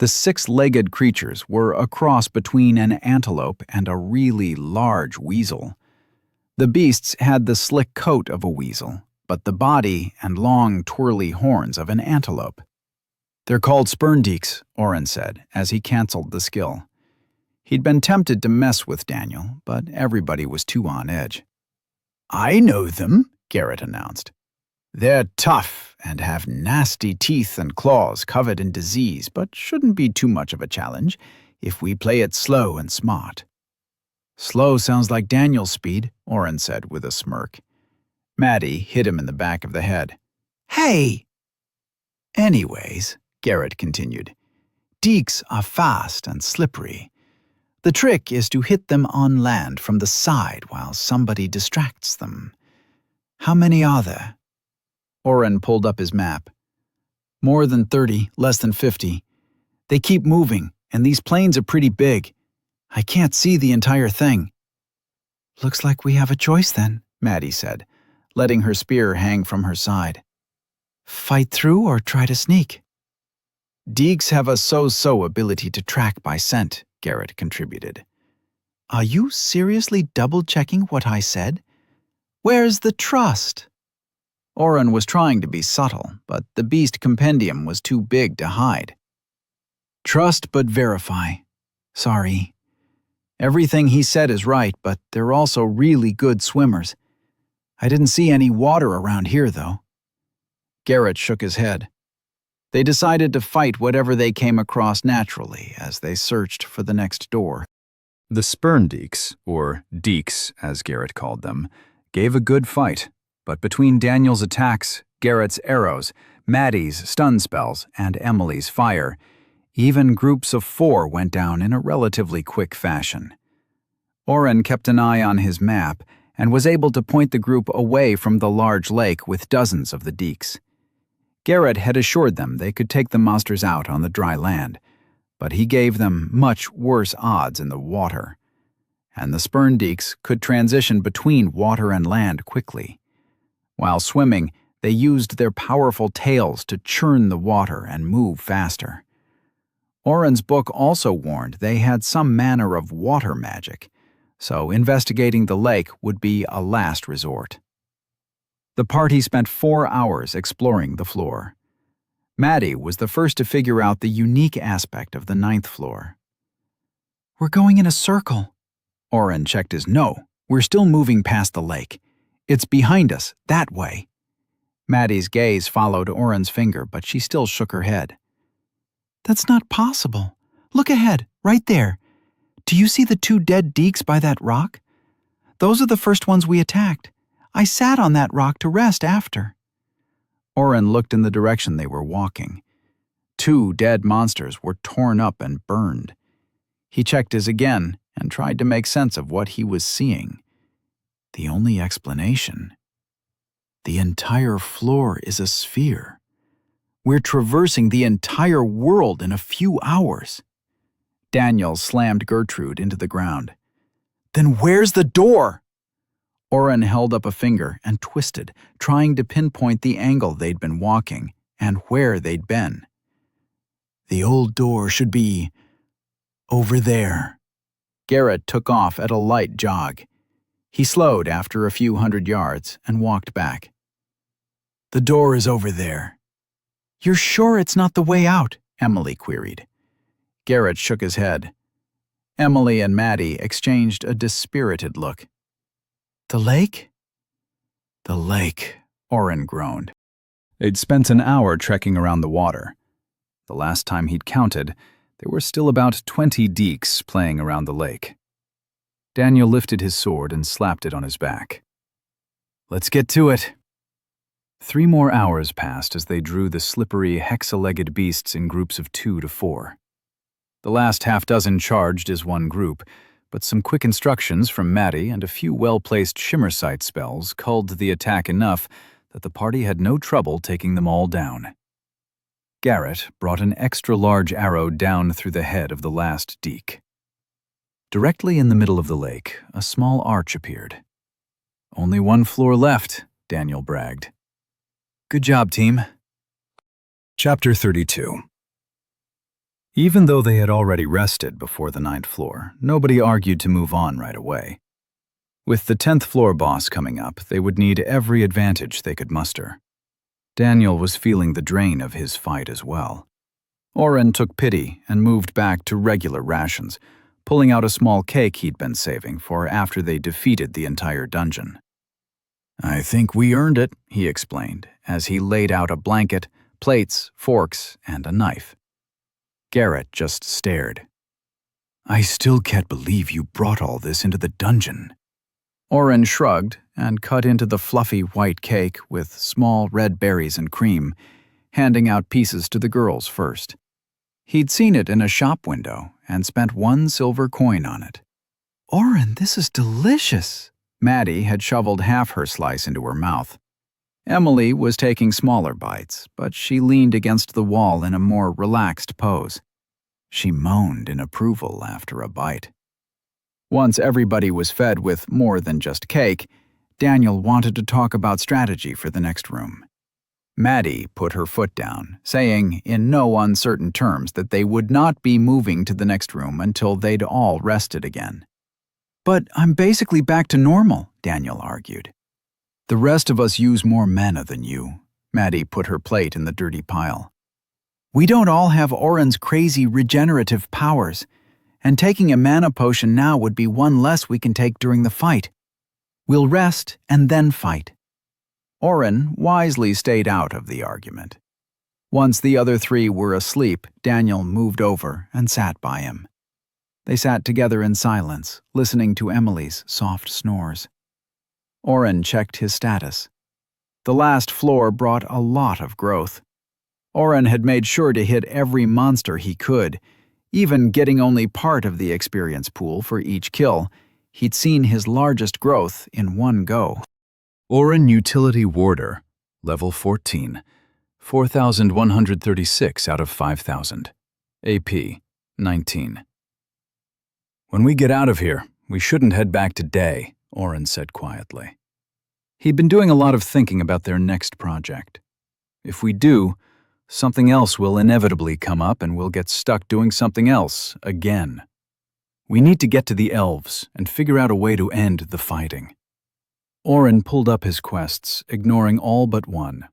The 6-legged creatures were a cross between an antelope and a really large weasel. The beasts had the slick coat of a weasel, but the body and long twirly horns of an antelope. "They're called spernak," Oren said, as he canceled the skill. He'd been tempted to mess with Daniel, but everybody was too on edge. "I know them," Garrett announced. "They're tough and have nasty teeth and claws covered in disease, but shouldn't be too much of a challenge if we play it slow and smart." "Slow sounds like Daniel's speed," Oren said with a smirk. Maddie hit him in the back of the head. "Hey!" "Anyways," Garrett continued, "deeks are fast and slippery. The trick is to hit them on land from the side while somebody distracts them. How many are there?" Oren pulled up his map. "More than 30, less than 50. They keep moving, and these planes are pretty big. I can't see the entire thing." "Looks like we have a choice then," Maddie said, letting her spear hang from her side. "Fight through or try to sneak?" "Deeks have a so-so ability to track by scent," Garrett contributed. "Are you seriously double-checking what I said? Where's the trust?" Oren was trying to be subtle, but the beast compendium was too big to hide. "Trust but verify. Sorry. Everything he said is right, but they're also really good swimmers. I didn't see any water around here, though." Garrett shook his head. They decided to fight whatever they came across naturally as they searched for the next door. The spernak, or deeks as Garrett called them, gave a good fight, but between Daniel's attacks, Garrett's arrows, Maddie's stun spells, and Emily's fire, even groups of 4 went down in a relatively quick fashion. Oren kept an eye on his map and was able to point the group away from the large lake with dozens of the deeks. Garrett had assured them they could take the monsters out on the dry land, but he gave them much worse odds in the water. And the spernak could transition between water and land quickly. While swimming, they used their powerful tails to churn the water and move faster. Oren's book also warned they had some manner of water magic, so investigating the lake would be a last resort. The party spent 4 hours exploring the floor. Maddie was the first to figure out the unique aspect of the 9th floor. "We're going in a circle." Oren checked his "No, we're still moving past the lake. It's behind us, that way." Maddie's gaze followed Oren's finger, but she still shook her head. "That's not possible. Look ahead, right there. Do you see the 2 dead deeks by that rock? Those are the first ones we attacked. I sat on that rock to rest after." Oren looked in the direction they were walking. 2 dead monsters were torn up and burned. He checked his again and tried to make sense of what he was seeing. The only explanation: the entire floor is a sphere. We're traversing the entire world in a few hours. Daniel slammed Gertrude into the ground. "Then where's the door?" Oren held up a finger and twisted, trying to pinpoint the angle they'd been walking and where they'd been. "The old door should be over there." Garrett took off at a light jog. He slowed after a few hundred yards and walked back. "The door is over there." "You're sure it's not the way out?" Emily queried. Garrett shook his head. Emily and Maddie exchanged a dispirited look. "The lake?" "The lake," Oren groaned. They'd spent an hour trekking around the water. The last time he'd counted, There were still about 20 deeks playing around the lake. Daniel lifted his sword and slapped it on his back. Let's get to it. 3 more hours passed as they drew the slippery, hexa-legged beasts in groups of 2 to 4. The last half-dozen charged as one group, but some quick instructions from Maddie and a few well-placed shimmer sight spells culled the attack enough that the party had no trouble taking them all down. Garrett brought an extra-large arrow down through the head of the last deek. Directly in the middle of the lake, a small arch appeared. Only 1 floor left, Daniel bragged. Good job, team. Chapter 32. Even though they had already rested before the 9th floor, nobody argued to move on right away. With the 10th floor boss coming up, they would need every advantage they could muster. Daniel was feeling the drain of his fight as well. Oren took pity and moved back to regular rations, pulling out a small cake he'd been saving for after they defeated the entire dungeon. I think we earned it, he explained, as he laid out a blanket, plates, forks, and a knife. Garrett just stared. I still can't believe you brought all this into the dungeon. Oren shrugged and cut into the fluffy white cake with small red berries and cream, handing out pieces to the girls first. He'd seen it in a shop window and spent 1 silver coin on it. Oren, this is delicious. Maddie had shoveled half her slice into her mouth. Emily was taking smaller bites, but she leaned against the wall in a more relaxed pose. She moaned in approval after a bite. Once everybody was fed with more than just cake, Daniel wanted to talk about strategy for the next room. Maddie put her foot down, saying in no uncertain terms that they would not be moving to the next room until they'd all rested again. But I'm basically back to normal, Daniel argued. The rest of us use more mana than you. Maddie put her plate in the dirty pile. We don't all have Oren's crazy regenerative powers, and taking a mana potion now would be 1 less we can take during the fight. We'll rest and then fight. Oren wisely stayed out of the argument. Once the other 3 were asleep, Daniel moved over and sat by him. They sat together in silence, listening to Emily's soft snores. Oren checked his status. The last floor brought a lot of growth. Oren had made sure to hit every monster he could, even getting only part of the experience pool for each kill. He'd seen his largest growth in 1 go. Oren Utility Warder, level 14, 4,136 out of 5,000. AP, 19. When we get out of here, we shouldn't head back to Day, Oren said quietly. He'd been doing a lot of thinking about their next project. If we do, something else will inevitably come up and we'll get stuck doing something else again. We need to get to the elves and figure out a way to end the fighting. Oren pulled up his quests, ignoring all but one.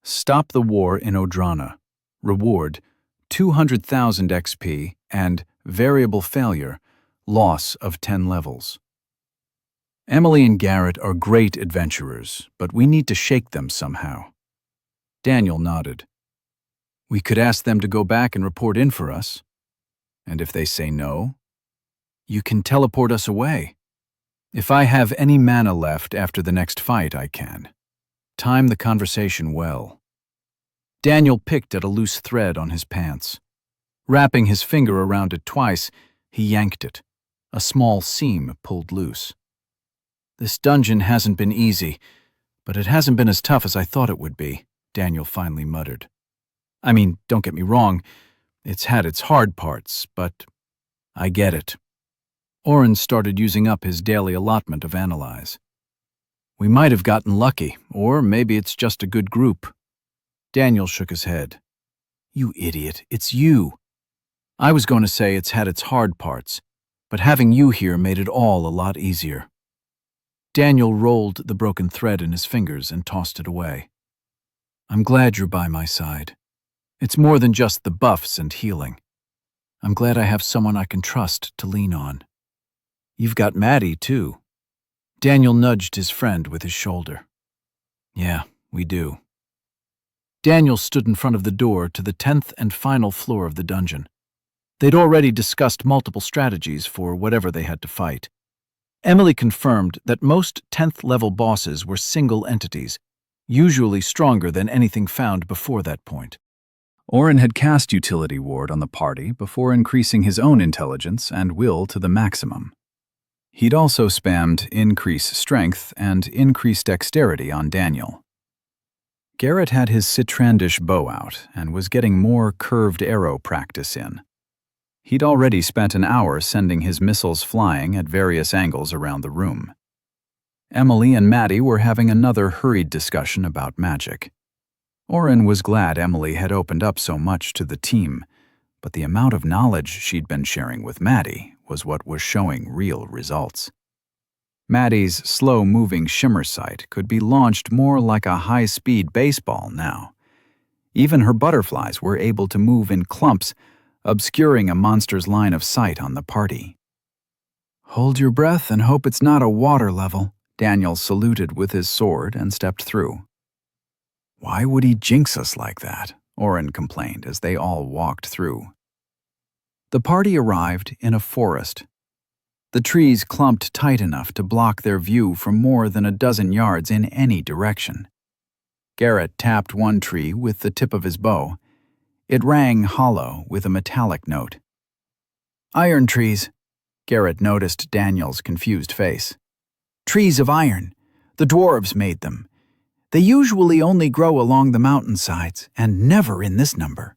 Stop the war in Odrana. Reward, 200,000 XP and variable failure, loss of 10 levels. Emily and Garrett are great adventurers, but we need to shake them somehow. Daniel nodded. We could ask them to go back and report in for us. And if they say no, you can teleport us away. If I have any mana left after the next fight, I can. Time the conversation well. Daniel picked at a loose thread on his pants. Wrapping his finger around it twice, he yanked it. A small seam pulled loose. This dungeon hasn't been easy, but it hasn't been as tough as I thought it would be, Daniel finally muttered. I mean, don't get me wrong, it's had its hard parts, but I get it. Oren started using up his daily allotment of analyze. We might have gotten lucky, or maybe it's just a good group. Daniel shook his head. You idiot, it's you. I was going to say it's had its hard parts, but having you here made it all a lot easier. Daniel rolled the broken thread in his fingers and tossed it away. I'm glad you're by my side. It's more than just the buffs and healing. I'm glad I have someone I can trust to lean on. You've got Maddie, too. Daniel nudged his friend with his shoulder. Yeah, we do. Daniel stood in front of the door to the 10th and final floor of the dungeon. They'd already discussed multiple strategies for whatever they had to fight. Emily confirmed that most 10th-level bosses were single entities, usually stronger than anything found before that point. Oren had cast Utility Ward on the party before increasing his own intelligence and will to the maximum. He'd also spammed Increase Strength and Increase Dexterity on Daniel. Garrett had his Citrandish bow out and was getting more curved arrow practice in. He'd already spent an hour sending his missiles flying at various angles around the room. Emily and Maddie were having another hurried discussion about magic. Oren was glad Emily had opened up so much to the team, but the amount of knowledge she'd been sharing with Maddie was what was showing real results. Maddie's slow-moving shimmer sight could be launched more like a high-speed baseball now. Even her butterflies were able to move in clumps, obscuring a monster's line of sight on the party. "Hold your breath and hope it's not a water level," Daniel saluted with his sword and stepped through. "Why would he jinx us like that?" Oren complained as they all walked through. The party arrived in a forest. The trees clumped tight enough to block their view for more than a dozen yards in any direction. Garrett tapped one tree with the tip of his bow. It rang hollow with a metallic note. "Iron trees," Garrett noticed Daniel's confused face. "Trees of iron. The dwarves made them. They usually only grow along the mountainsides, and never in this number."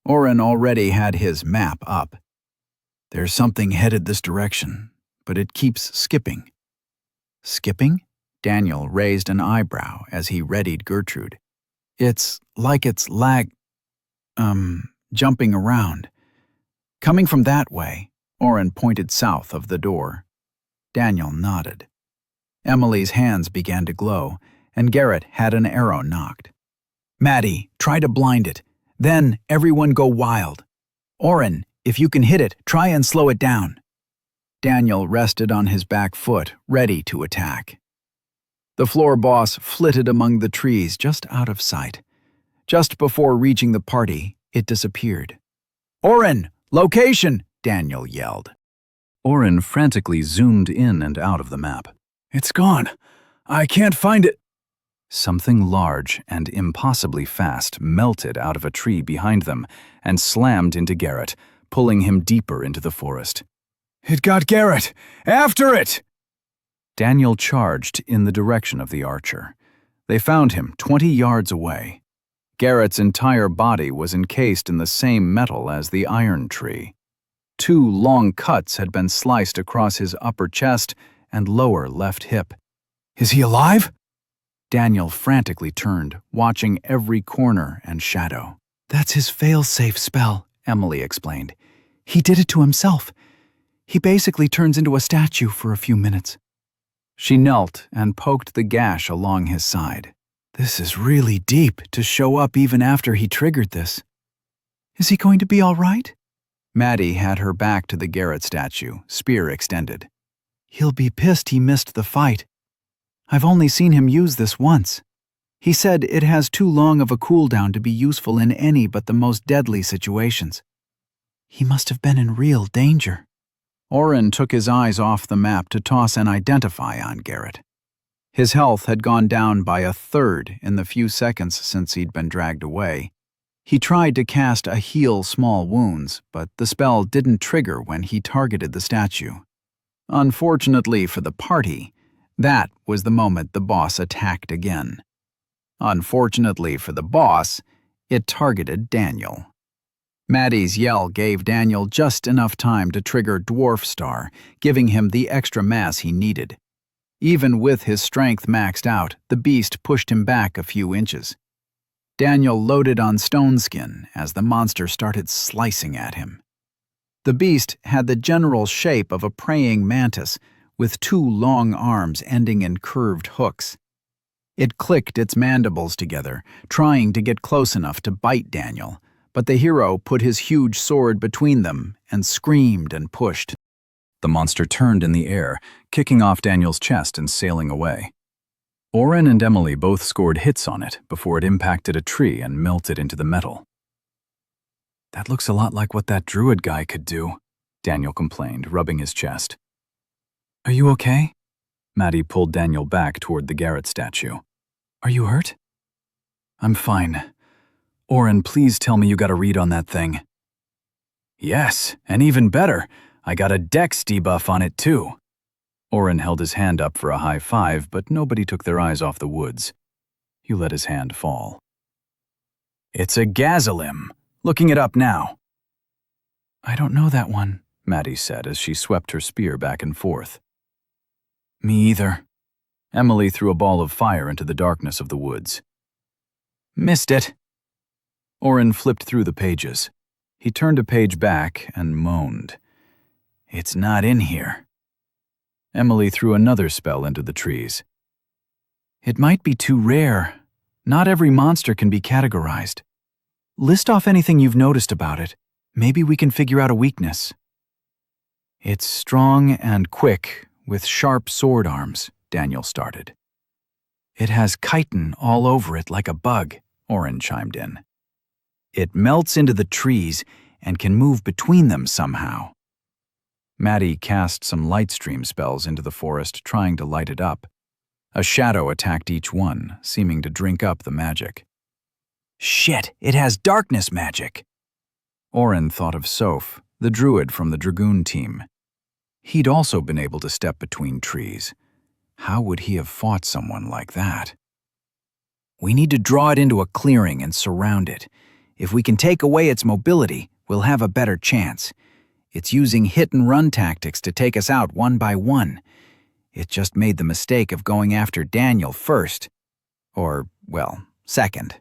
Oren already had his map up. "There's something headed this direction, but it keeps skipping." "Skipping?" Daniel raised an eyebrow as he readied Gertrude. "It's like it's jumping around. Coming from that way." Oren pointed south of the door. Daniel nodded. Emily's hands began to glow, and Garrett had an arrow knocked. "Maddie, try to blind it. Then everyone go wild. Oren, if you can hit it, try and slow it down." Daniel rested on his back foot, ready to attack. The floor boss flitted among the trees just out of sight. Just before reaching the party, it disappeared. "Oren, location!" Daniel yelled. Oren frantically zoomed in and out of the map. "It's gone. I can't find it." Something large and impossibly fast melted out of a tree behind them and slammed into Garrett, pulling him deeper into the forest. "It got Garrett! After it!" Daniel charged in the direction of the archer. They found him 20 yards away. Garrett's entire body was encased in the same metal as the iron tree. 2 long cuts had been sliced across his upper chest and lower left hip. "Is he alive?" Daniel frantically turned, watching every corner and shadow. "That's his fail-safe spell," Emily explained. "He did it to himself. He basically turns into a statue for a few minutes." She knelt and poked the gash along his side. "This is really deep to show up even after he triggered this." "Is he going to be all right?" Maddie had her back to the Garrett statue, spear extended. "He'll be pissed he missed the fight. I've only seen him use this once. He said it has too long of a cooldown to be useful in any but the most deadly situations. He must have been in real danger." Oren took his eyes off the map to toss an identify on Garrett. His health had gone down by 1/3 in the few seconds since he'd been dragged away. He tried to cast a heal small wounds, but the spell didn't trigger when he targeted the statue. Unfortunately for the party, that was the moment the boss attacked again. Unfortunately for the boss, it targeted Daniel. Maddie's yell gave Daniel just enough time to trigger Dwarf Star, giving him the extra mass he needed. Even with his strength maxed out, the beast pushed him back a few inches. Daniel loaded on Stone Skin as the monster started slicing at him. The beast had the general shape of a praying mantis, with 2 long arms ending in curved hooks. It clicked its mandibles together, trying to get close enough to bite Daniel, but the hero put his huge sword between them and screamed and pushed. The monster turned in the air, kicking off Daniel's chest and sailing away. Oren and Emily both scored hits on it before it impacted a tree and melted into the metal. That looks a lot like what that druid guy could do, Daniel complained, rubbing his chest. Are you okay? Maddie pulled Daniel back toward the Garrett statue. Are you hurt? I'm fine. Oren, please tell me you got a read on that thing. Yes, and even better, I got a dex debuff on it too. Oren held his hand up for a high five, but nobody took their eyes off the woods. He let his hand fall. It's a gazzolim. Looking it up now. I don't know that one, Maddie said as she swept her spear back and forth. Me either. Emily threw a ball of fire into the darkness of the woods. Missed it. Oren flipped through the pages. He turned a page back and moaned. It's not in here. Emily threw another spell into the trees. It might be too rare. Not every monster can be categorized. List off anything you've noticed about it. Maybe we can figure out a weakness. It's strong and quick, with sharp sword arms, Daniel started. It has chitin all over it like a bug, Oren chimed in. It melts into the trees and can move between them somehow. Maddie cast some light stream spells into the forest, trying to light it up. A shadow attacked each one, seeming to drink up the magic. Shit, it has darkness magic! Oren thought of Soph, the druid from the Dragoon team. He'd also been able to step between trees. How would he have fought someone like that? We need to draw it into a clearing and surround it. If we can take away its mobility, we'll have a better chance. It's using hit-and-run tactics to take us out one by one. It just made the mistake of going after Daniel first. Or, well, second.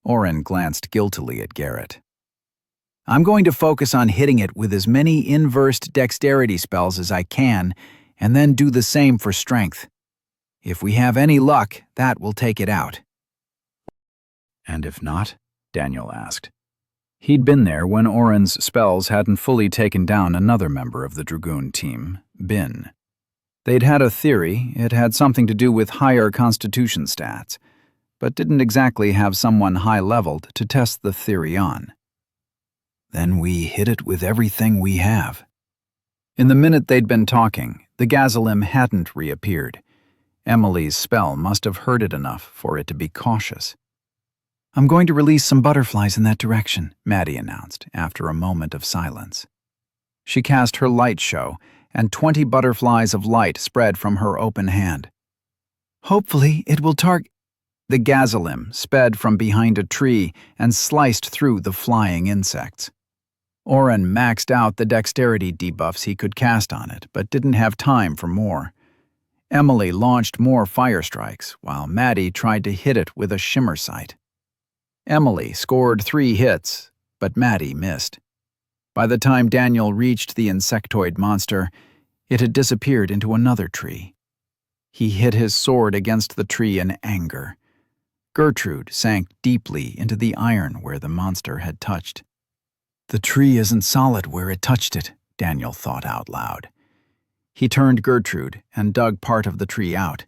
Oren glanced guiltily at Garrett. I'm going to focus on hitting it with as many inversed dexterity spells as I can, and then do the same for strength. If we have any luck, that will take it out. And if not? Daniel asked. He'd been there when Oren's spells hadn't fully taken down another member of the Dragoon team, Bin. They'd had a theory it had something to do with higher constitution stats, but didn't exactly have someone high-leveled to test the theory on. Then we hit it with everything we have. In the minute they'd been talking, the gazzolim hadn't reappeared. Emily's spell must have hurt it enough for it to be cautious. I'm going to release some butterflies in that direction, Maddie announced after a moment of silence. She cast her light show, and 20 butterflies of light spread from her open hand. Hopefully it will target... The gazzolim sped from behind a tree and sliced through the flying insects. Oren maxed out the dexterity debuffs he could cast on it, but didn't have time for more. Emily launched more fire strikes, while Maddie tried to hit it with a shimmer sight. Emily scored 3 hits, but Maddie missed. By the time Daniel reached the insectoid monster, it had disappeared into another tree. He hit his sword against the tree in anger. Gertrude sank deeply into the iron where the monster had touched. The tree isn't solid where it touched it, Daniel thought out loud. He turned Gertrude and dug part of the tree out.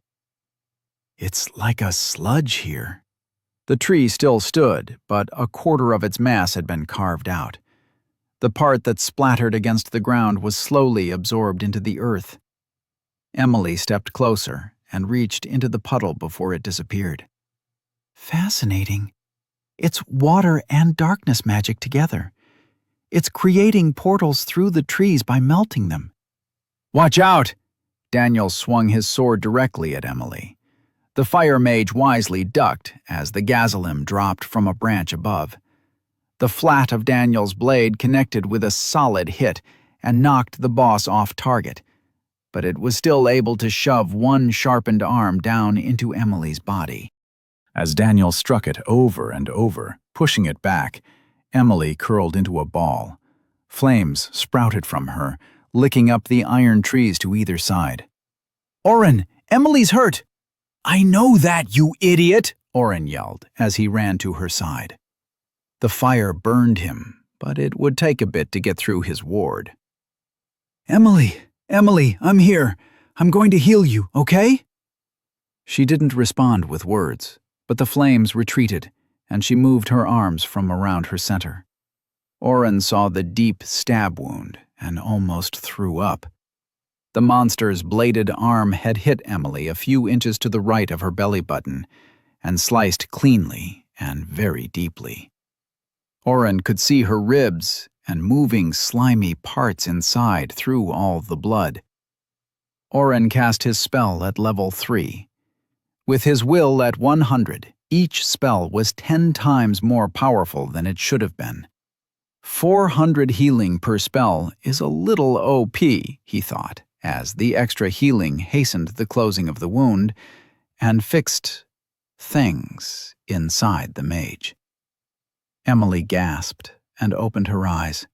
It's like a sludge here. The tree still stood, but a quarter of its mass had been carved out. The part that splattered against the ground was slowly absorbed into the earth. Emily stepped closer and reached into the puddle before it disappeared. Fascinating. It's water and darkness magic together. It's creating portals through the trees by melting them. Watch out! Daniel swung his sword directly at Emily. The fire mage wisely ducked as the gazzolim dropped from a branch above. The flat of Daniel's blade connected with a solid hit and knocked the boss off target, but it was still able to shove one sharpened arm down into Emily's body. As Daniel struck it over and over, pushing it back, Emily curled into a ball. Flames sprouted from her, licking up the iron trees to either side. Oren, Emily's hurt! I know that, you idiot! Oren yelled as he ran to her side. The fire burned him, but it would take a bit to get through his ward. Emily, I'm here. I'm going to heal you, okay? She didn't respond with words, but the flames retreated, and she moved her arms from around her center. Oren saw the deep stab wound and almost threw up. The monster's bladed arm had hit Emily a few inches to the right of her belly button and sliced cleanly and very deeply. Oren could see her ribs and moving slimy parts inside through all the blood. Oren cast his spell at level 3. With his will at 100, each spell was 10 times more powerful than it should have been. 400 healing per spell is a little OP, he thought, as the extra healing hastened the closing of the wound and fixed things inside the mage. Emily gasped and opened her eyes.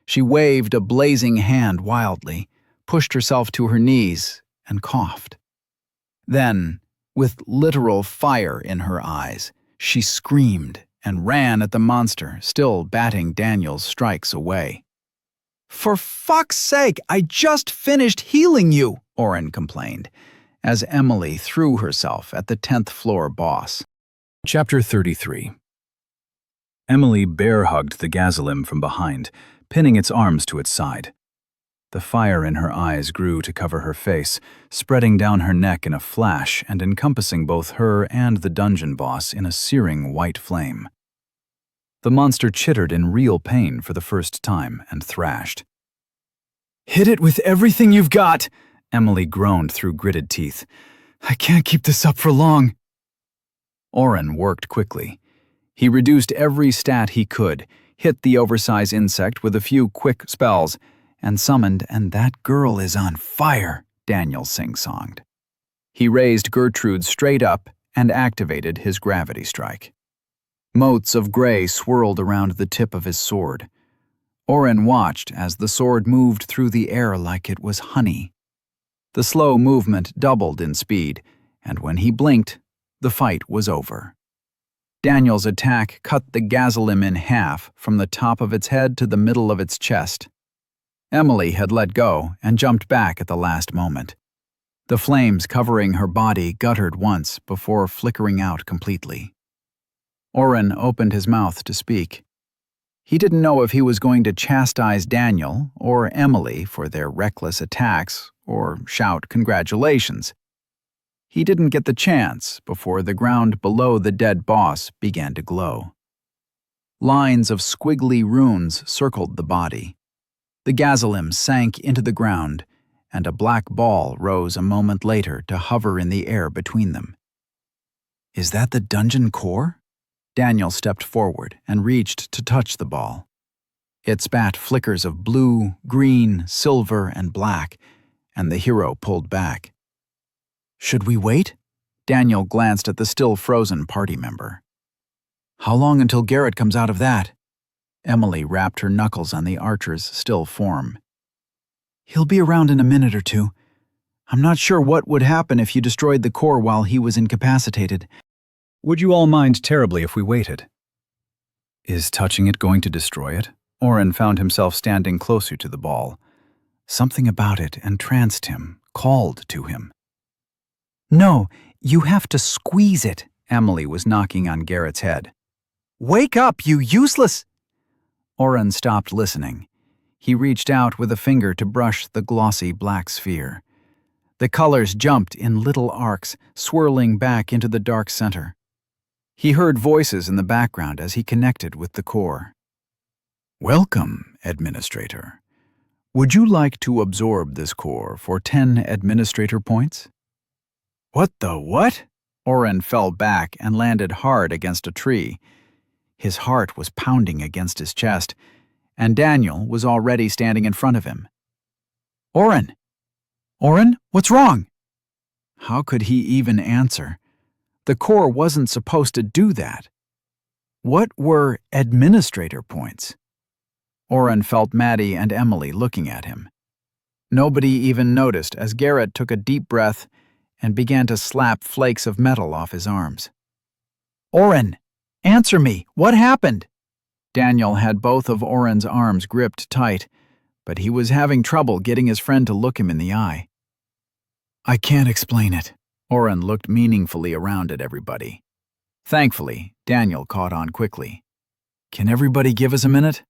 She waved a blazing hand wildly, pushed herself to her knees, and coughed. Then, with literal fire in her eyes, she screamed and ran at the monster, still batting Daniel's strikes away. "For fuck's sake, I just finished healing you," Oren complained, as Emily threw herself at the 10th floor boss. Chapter 33. Emily bear-hugged the gazzolim from behind, pinning its arms to its side. The fire in her eyes grew to cover her face, spreading down her neck in a flash and encompassing both her and the dungeon boss in a searing white flame. The monster chittered in real pain for the first time and thrashed. "Hit it with everything you've got!" Emily groaned through gritted teeth. "I can't keep this up for long." Oren worked quickly. He reduced every stat he could, hit the oversized insect with a few quick spells, and summoned, "And that girl is on fire," Daniel sing-songed. He raised Gertrude straight up and activated his gravity strike. Motes of gray swirled around the tip of his sword. Oren watched as the sword moved through the air like it was honey. The slow movement doubled in speed, and when he blinked, the fight was over. Daniel's attack cut the gazzolim in half from the top of its head to the middle of its chest. Emily had let go and jumped back at the last moment. The flames covering her body guttered once before flickering out completely. Oren opened his mouth to speak. He didn't know if he was going to chastise Daniel or Emily for their reckless attacks or shout congratulations. He didn't get the chance before the ground below the dead boss began to glow. Lines of squiggly runes circled the body. The gazzolim sank into the ground, and a black ball rose a moment later to hover in the air between them. "Is that the dungeon core?" Daniel stepped forward and reached to touch the ball. It spat flickers of blue, green, silver, and black, and the hero pulled back. "Should we wait?" Daniel glanced at the still frozen party member. "How long until Garrett comes out of that?" Emily rapped her knuckles on the archer's still form. "He'll be around in a minute or two. I'm not sure what would happen if you destroyed the core while he was incapacitated." "Would you all mind terribly if we waited?" "Is touching it going to destroy it?" Oren found himself standing closer to the ball. Something about it entranced him, called to him. "No, you have to squeeze it," Emily was knocking on Garrett's head. "Wake up, you useless!" Oren stopped listening. He reached out with a finger to brush the glossy black sphere. The colors jumped in little arcs, swirling back into the dark center. He heard voices in the background as he connected with the core. "Welcome, Administrator. Would you like to absorb this core for 10 Administrator points?" "What the what?" Oren fell back and landed hard against a tree. His heart was pounding against his chest, and Daniel was already standing in front of him. "Oren! Oren, what's wrong?" How could he even answer? The core wasn't supposed to do that. What were administrator points? Oren felt Maddie and Emily looking at him. Nobody even noticed as Garrett took a deep breath and began to slap flakes of metal off his arms. "Oren! Answer me! What happened?" Daniel had both of Oren's arms gripped tight, but he was having trouble getting his friend to look him in the eye. "I can't explain it." Oren looked meaningfully around at everybody. Thankfully, Daniel caught on quickly. "Can everybody give us a minute?"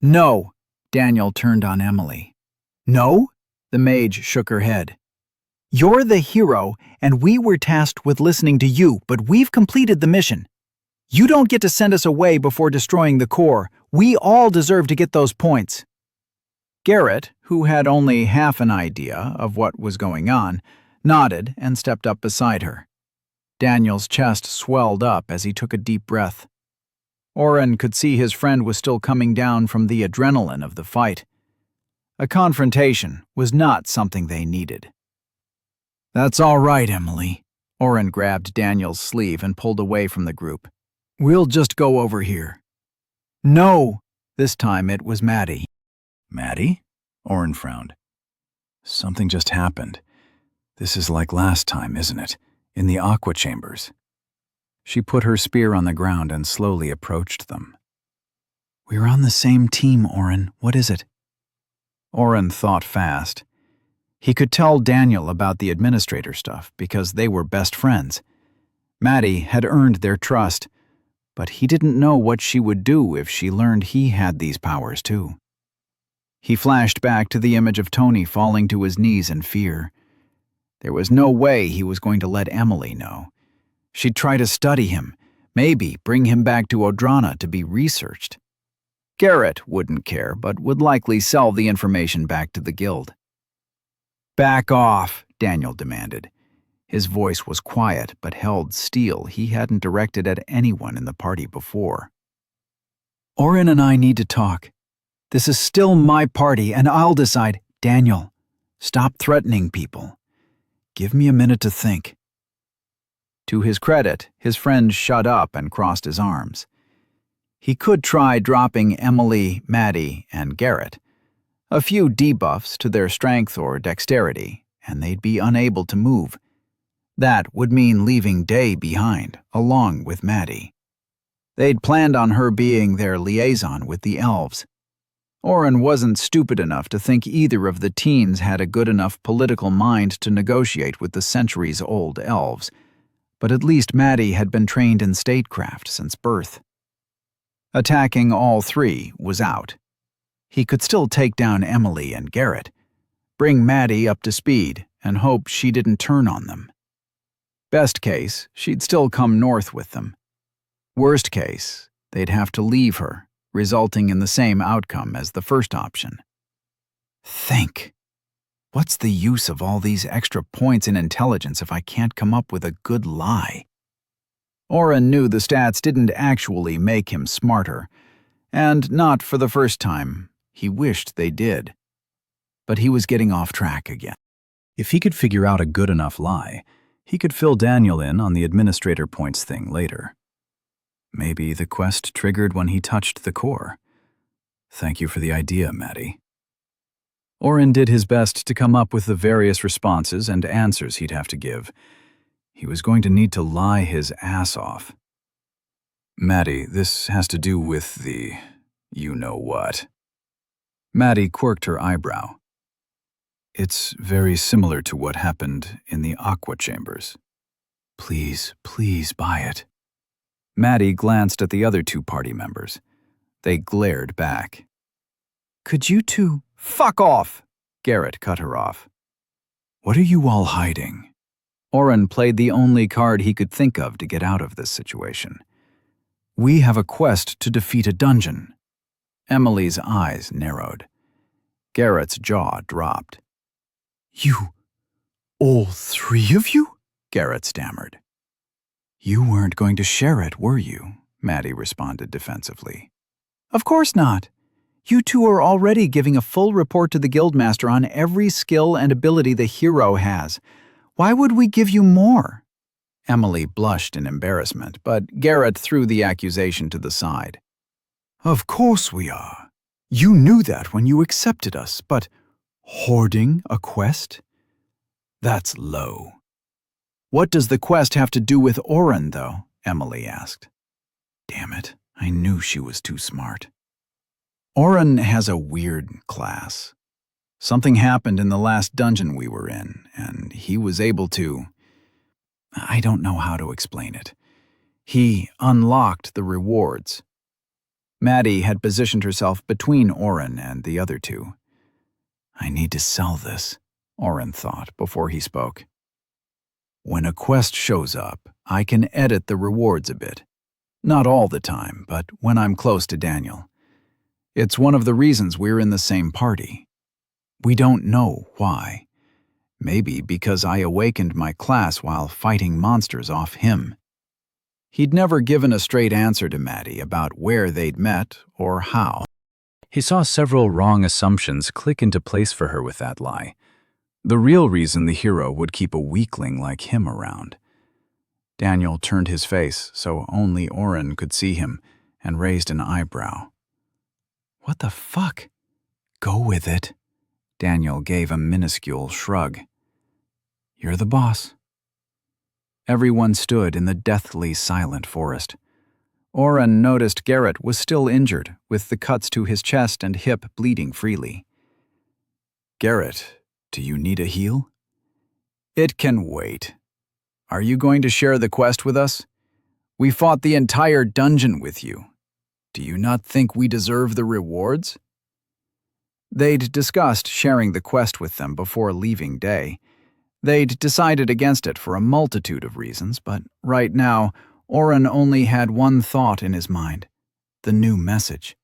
No, Daniel turned on Emily. No? The mage shook her head. You're the hero, and we were tasked with listening to you, but we've completed the mission. You don't get to send us away before destroying the core. We all deserve to get those points. Garrett, who had only half an idea of what was going on, nodded and stepped up beside her. Daniel's chest swelled up as he took a deep breath. Oren could see his friend was still coming down from the adrenaline of the fight. A confrontation was not something they needed. That's all right, Emily. Oren grabbed Daniel's sleeve and pulled away from the group. We'll just go over here. No! This time it was Maddie. Maddie? Oren frowned. Something just happened. This is like last time, isn't it? In the aqua chambers. She put her spear on the ground and slowly approached them. We're on the same team, Oren. What is it? Oren thought fast. He could tell Daniel about the administrator stuff because they were best friends. Maddie had earned their trust, but he didn't know what she would do if she learned he had these powers too. He flashed back to the image of Tony falling to his knees in fear. There was no way he was going to let Emily know. She'd try to study him, maybe bring him back to Odrana to be researched. Garrett wouldn't care, but would likely sell the information back to the guild. Back off, Daniel demanded. His voice was quiet, but held steel he hadn't directed at anyone in the party before. Oren and I need to talk. This is still my party, and I'll decide. Daniel, stop threatening people. Give me a minute to think. To his credit, his friend shut up and crossed his arms. He could try dropping Emily, Maddie, and Garrett. A few debuffs to their strength or dexterity, and they'd be unable to move. That would mean leaving Day behind, along with Maddie. They'd planned on her being their liaison with the elves. Oren wasn't stupid enough to think either of the teens had a good enough political mind to negotiate with the centuries-old elves, but at least Maddie had been trained in statecraft since birth. Attacking all three was out. He could still take down Emily and Garrett, bring Maddie up to speed, and hope she didn't turn on them. Best case, she'd still come north with them. Worst case, they'd have to leave her, resulting in the same outcome as the first option. Think. What's the use of all these extra points in intelligence if I can't come up with a good lie? Oren knew the stats didn't actually make him smarter, and not for the first time. He wished they did. But he was getting off track again. If he could figure out a good enough lie, he could fill Daniel in on the administrator points thing later. Maybe the quest triggered when he touched the core. Thank you for the idea, Maddie. Oren did his best to come up with the various responses and answers he'd have to give. He was going to need to lie his ass off. Maddie, this has to do with the you-know-what. Maddie quirked her eyebrow. It's very similar to what happened in the aqua chambers. Please, please buy it. Maddie glanced at the other two party members. They glared back. Could you two fuck off? Garrett cut her off. What are you all hiding? Oren played the only card he could think of to get out of this situation. We have a quest to defeat a dungeon. Emily's eyes narrowed. Garrett's jaw dropped. You, all three of you? Garrett stammered. You weren't going to share it, were you? Maddie responded defensively. Of course not. You two are already giving a full report to the guildmaster on every skill and ability the hero has. Why would we give you more? Emily blushed in embarrassment, but Garrett threw the accusation to the side. Of course we are. You knew that when you accepted us, but hoarding a quest? That's low. What does the quest have to do with Oren, though? Emily asked. Damn it, I knew she was too smart. Oren has a weird class. Something happened in the last dungeon we were in, and he was able to... I don't know how to explain it. He unlocked the rewards. Maddie had positioned herself between Oren and the other two. I need to sell this, Oren thought before he spoke. When a quest shows up, I can edit the rewards a bit. Not all the time, but when I'm close to Daniel. It's one of the reasons we're in the same party. We don't know why. Maybe because I awakened my class while fighting monsters off him. He'd never given a straight answer to Maddie about where they'd met or how. He saw several wrong assumptions click into place for her with that lie. The real reason the hero would keep a weakling like him around. Daniel turned his face so only Oren could see him and raised an eyebrow. What the fuck? Go with it. Daniel gave a minuscule shrug. You're the boss. Everyone stood in the deathly silent forest. Oren noticed Garrett was still injured, with the cuts to his chest and hip bleeding freely. Garrett, do you need a heal? It can wait. Are you going to share the quest with us? We fought the entire dungeon with you. Do you not think we deserve the rewards? They'd discussed sharing the quest with them before leaving Day. They'd decided against it for a multitude of reasons, but right now, Oren only had one thought in his mind, the new message.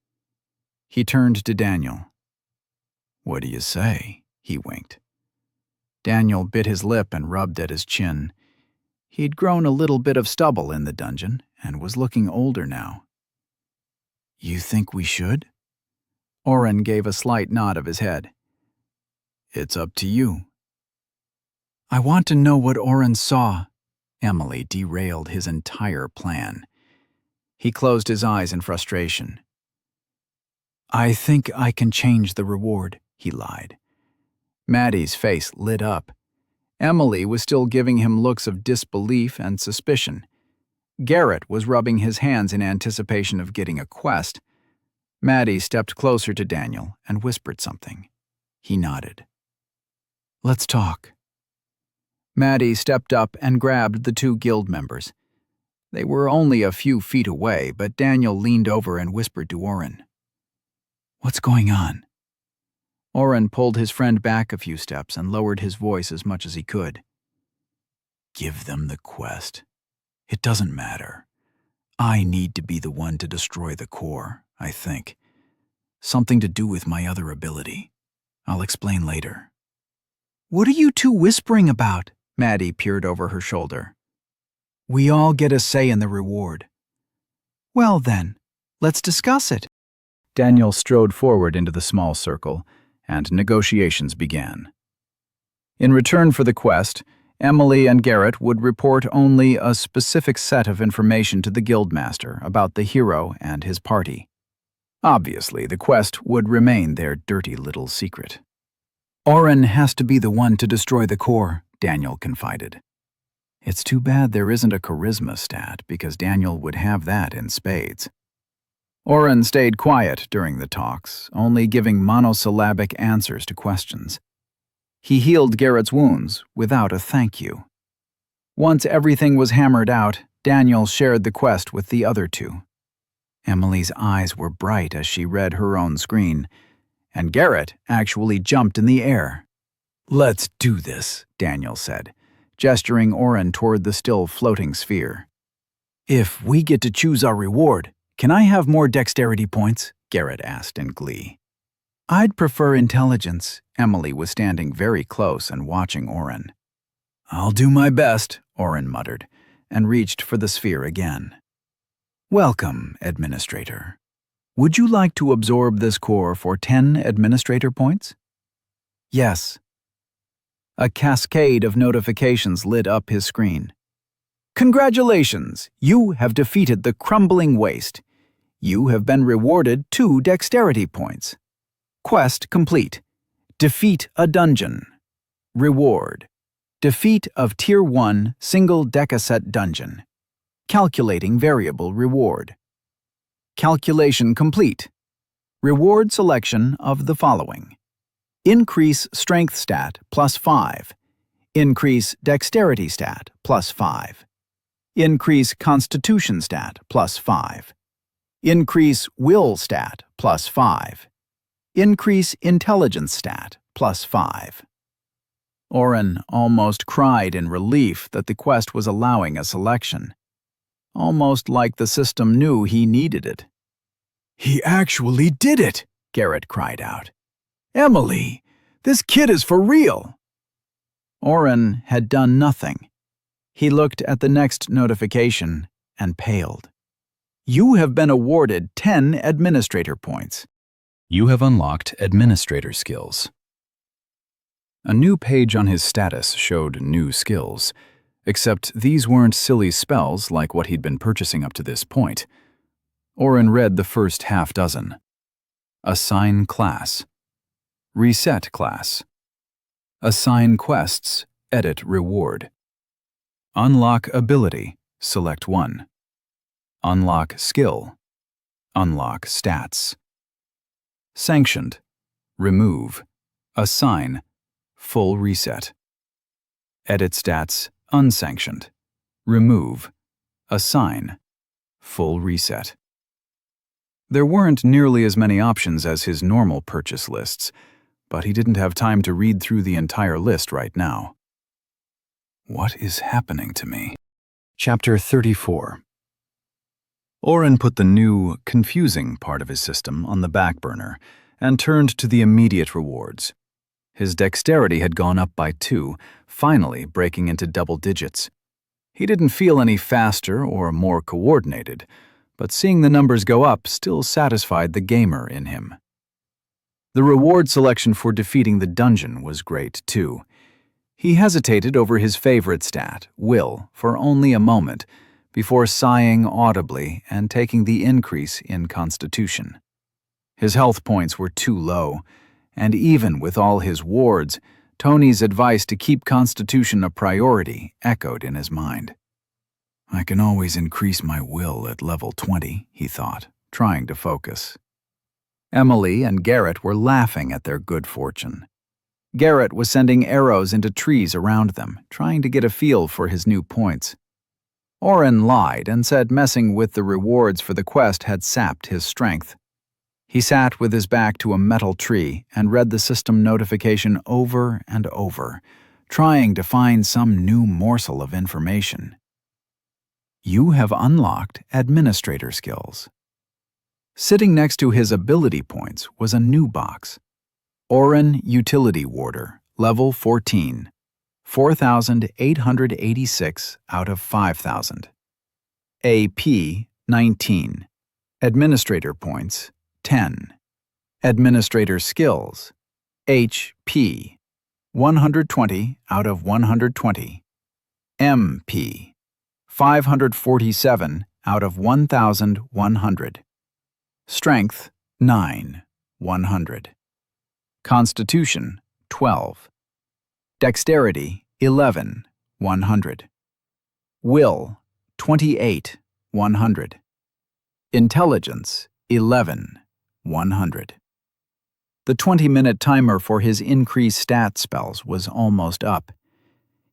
He turned to Daniel. What do you say? He winked. Daniel bit his lip and rubbed at his chin. He'd grown a little bit of stubble in the dungeon and was looking older now. You think we should? Oren gave a slight nod of his head. It's up to you. I want to know what Oren saw. Emily derailed his entire plan. He closed his eyes in frustration. I think I can change the reward, he lied. Maddie's face lit up. Emily was still giving him looks of disbelief and suspicion. Garrett was rubbing his hands in anticipation of getting a quest. Maddie stepped closer to Daniel and whispered something. He nodded. Let's talk. Maddie stepped up and grabbed the two guild members. They were only a few feet away, but Daniel leaned over and whispered to Oren. What's going on? Oren pulled his friend back a few steps and lowered his voice as much as he could. Give them the quest. It doesn't matter. I need to be the one to destroy the core, I think. Something to do with my other ability. I'll explain later. What are you two whispering about? Maddie peered over her shoulder. We all get a say in the reward. Well then, let's discuss it. Daniel strode forward into the small circle, and negotiations began. In return for the quest, Emily and Garrett would report only a specific set of information to the guildmaster about the hero and his party. Obviously, the quest would remain their dirty little secret. Oren has to be the one to destroy the core, Daniel confided. It's too bad there isn't a charisma stat, because Daniel would have that in spades. Oren stayed quiet during the talks, only giving monosyllabic answers to questions. He healed Garrett's wounds without a thank you. Once everything was hammered out, Daniel shared the quest with the other two. Emily's eyes were bright as she read her own screen, and Garrett actually jumped in the air. Let's do this, Daniel said, gesturing Oren toward the still floating sphere. If we get to choose our reward, can I have more dexterity points? Garrett asked in glee. I'd prefer intelligence. Emily was standing very close and watching Oren. I'll do my best, Oren muttered, and reached for the sphere again. Welcome, Administrator. Would you like to absorb this core for 10 Administrator points? Yes. A cascade of notifications lit up his screen. Congratulations! You have defeated the crumbling waste. You have been rewarded 2 dexterity points. Quest complete. Defeat a dungeon. Reward. Defeat of Tier 1 single decaset dungeon. Calculating variable reward. Calculation complete. Reward selection of the following. Increase strength stat +5. Increase dexterity stat +5. Increase constitution stat +5. Increase will stat plus 5. Increase intelligence stat plus 5. Oren almost cried in relief that the quest was allowing a selection. Almost like the system knew he needed it. "He actually did it!" Garrett cried out. "Emily, this kid is for real!" Oren had done nothing. He looked at the next notification and paled. "You have been awarded 10 administrator points." You have unlocked administrator skills. A new page on his status showed new skills, except these weren't silly spells like what he'd been purchasing up to this point. Oren read the first half dozen. Assign class. Reset class. Assign quests. Edit reward. Unlock ability. Select 1. Unlock skill. Unlock stats. Sanctioned. Remove. Assign. Full reset. Edit stats. Unsanctioned. Remove. Assign. Full reset. There weren't nearly as many options as his normal purchase lists, but he didn't have time to read through the entire list right now. What is happening to me? Chapter 34. Oren put the new, confusing part of his system on the back burner and turned to the immediate rewards. His dexterity had gone up by 2, finally breaking into double digits. He didn't feel any faster or more coordinated, but seeing the numbers go up still satisfied the gamer in him. The reward selection for defeating the dungeon was great, too. He hesitated over his favorite stat, will, for only a moment, before sighing audibly and taking the increase in constitution. His health points were too low, and even with all his wards, Tony's advice to keep constitution a priority echoed in his mind. I can always increase my will at level 20, he thought, trying to focus. Emily and Garrett were laughing at their good fortune. Garrett was sending arrows into trees around them, trying to get a feel for his new points. Oren lied and said messing with the rewards for the quest had sapped his strength. He sat with his back to a metal tree and read the system notification over and over, trying to find some new morsel of information. You have unlocked administrator skills. Sitting next to his ability points was a new box. Oren Utility Warder, level 14, 4,886 out of 5,000. AP 19. Administrator points 10. Administrator skills HP 120 out of 120. MP 547 out of 1,100. Strength 9, 100. Constitution 12. Dexterity 11, 100. Will 28, 100. Intelligence 11, 100. The 20-minute timer for his increased stat spells was almost up.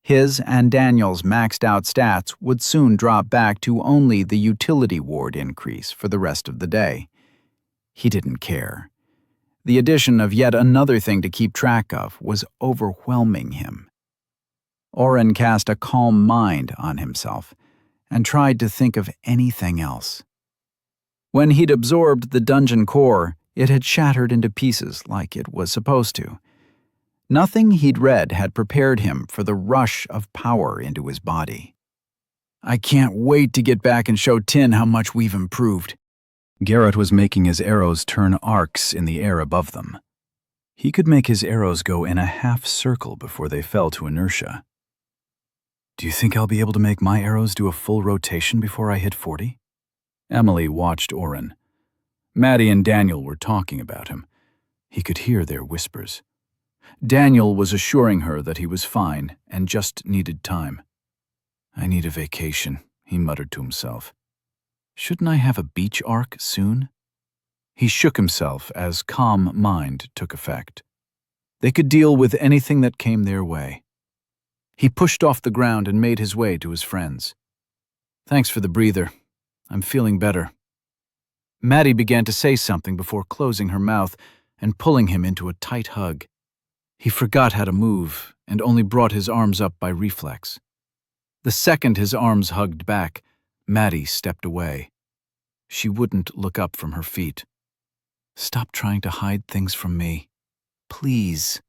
His and Daniel's maxed-out stats would soon drop back to only the utility ward increase for the rest of the day. He didn't care. The addition of yet another thing to keep track of was overwhelming him. Oren cast a calm mind on himself and tried to think of anything else. When he'd absorbed the dungeon core, it had shattered into pieces like it was supposed to. Nothing he'd read had prepared him for the rush of power into his body. I can't wait to get back and show Tin how much we've improved. Garrett was making his arrows turn arcs in the air above them. He could make his arrows go in a half circle before they fell to inertia. Do you think I'll be able to make my arrows do a full rotation before I hit 40? Emily watched Oren. Maddie and Daniel were talking about him. He could hear their whispers. Daniel was assuring her that he was fine and just needed time. I need a vacation, he muttered to himself. Shouldn't I have a beach arc soon? He shook himself as calm mind took effect. They could deal with anything that came their way. He pushed off the ground and made his way to his friends. Thanks for the breather. I'm feeling better. Maddie began to say something before closing her mouth and pulling him into a tight hug. He forgot how to move and only brought his arms up by reflex. The second his arms hugged back, Maddie stepped away. She wouldn't look up from her feet. "Stop trying to hide things from me. Please."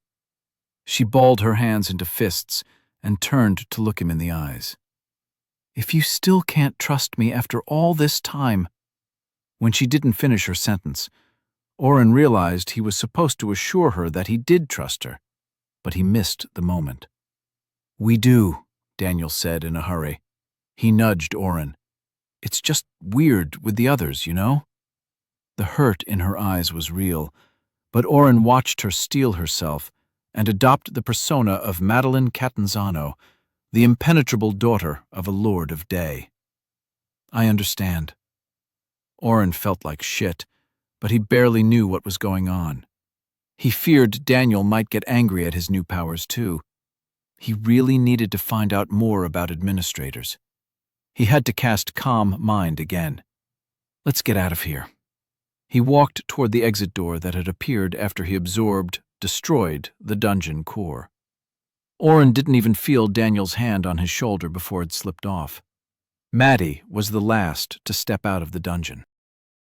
She balled her hands into fists and turned to look him in the eyes. "If you still can't trust me after all this time—" When she didn't finish her sentence, Oren realized he was supposed to assure her that he did trust her, but he missed the moment. "We do," Daniel said in a hurry. He nudged Oren. "It's just weird with the others, you know?" The hurt in her eyes was real, but Oren watched her steel herself and adopt the persona of Madeline Catanzano, the impenetrable daughter of a Lord of Day. "I understand." Oren felt like shit, but he barely knew what was going on. He feared Daniel might get angry at his new powers too. He really needed to find out more about administrators. He had to cast Calm Mind again. "Let's get out of here." He walked toward the exit door that had appeared after he destroyed the dungeon core. Oren didn't even feel Daniel's hand on his shoulder before it slipped off. Maddie was the last to step out of the dungeon.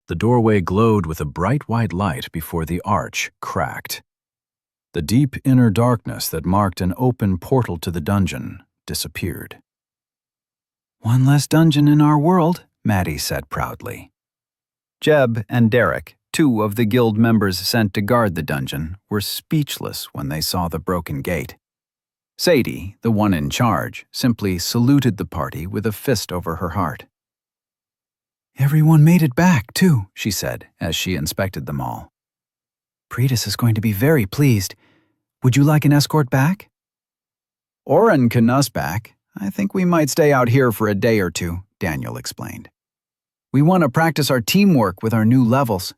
The doorway glowed with a bright white light before the arch cracked. The deep inner darkness that marked an open portal to the dungeon disappeared. "One less dungeon in our world," Maddie said proudly. Jeb and Derek, two of the guild members sent to guard the dungeon, were speechless when they saw the broken gate. Sadie, the one in charge, simply saluted the party with a fist over her heart. "Everyone made it back, too," she said as she inspected them all. "Predis is going to be very pleased. Would you like an escort back?" "Oren can us back. I think we might stay out here for a day or two," Daniel explained. "We want to practice our teamwork with our new levels."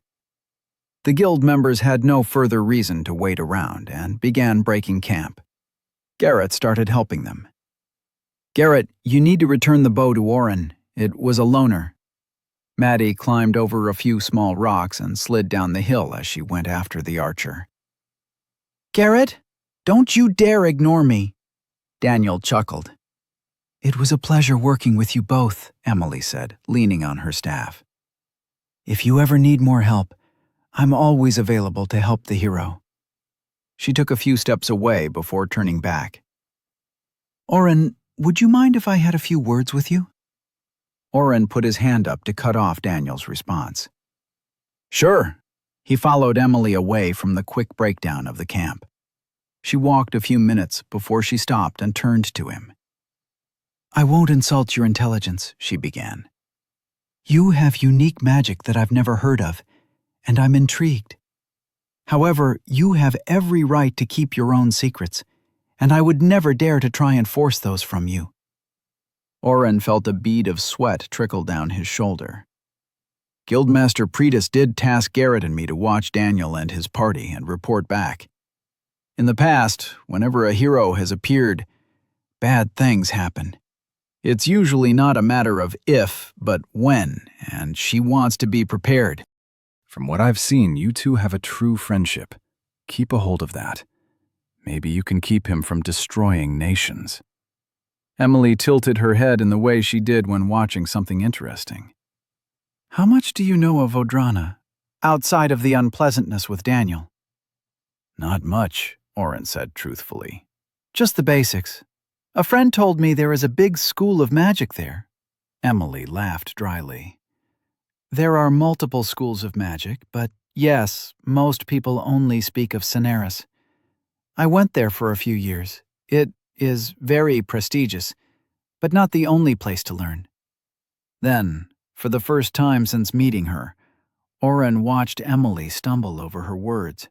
The guild members had no further reason to wait around and began breaking camp. Garrett started helping them. "Garrett, you need to return the bow to Oren. It was a loner." Maddie climbed over a few small rocks and slid down the hill as she went after the archer. "Garrett, don't you dare ignore me." Daniel chuckled. "It was a pleasure working with you both," Emily said, leaning on her staff. "If you ever need more help, I'm always available to help the hero." She took a few steps away before turning back. "Oren, would you mind if I had a few words with you?" Oren put his hand up to cut off Daniel's response. "Sure." He followed Emily away from the quick breakdown of the camp. She walked a few minutes before she stopped and turned to him. "I won't insult your intelligence," she began. "You have unique magic that I've never heard of, and I'm intrigued. However, you have every right to keep your own secrets, and I would never dare to try and force those from you." Oren felt a bead of sweat trickle down his shoulder. "Guildmaster Predis did task Garrett and me to watch Daniel and his party and report back. In the past, whenever a hero has appeared, bad things happen. It's usually not a matter of if, but when, and she wants to be prepared." "From what I've seen, you two have a true friendship. Keep a hold of that. Maybe you can keep him from destroying nations." Emily tilted her head in the way she did when watching something interesting. "How much do you know of Odrana, outside of the unpleasantness with Daniel?" "Not much," Oren said truthfully. "Just the basics. A friend told me there is a big school of magic there." Emily laughed dryly. "There are multiple schools of magic, but yes, most people only speak of Cineris. I went there for a few years. It is very prestigious, but not the only place to learn." Then, for the first time since meeting her, Oren watched Emily stumble over her words.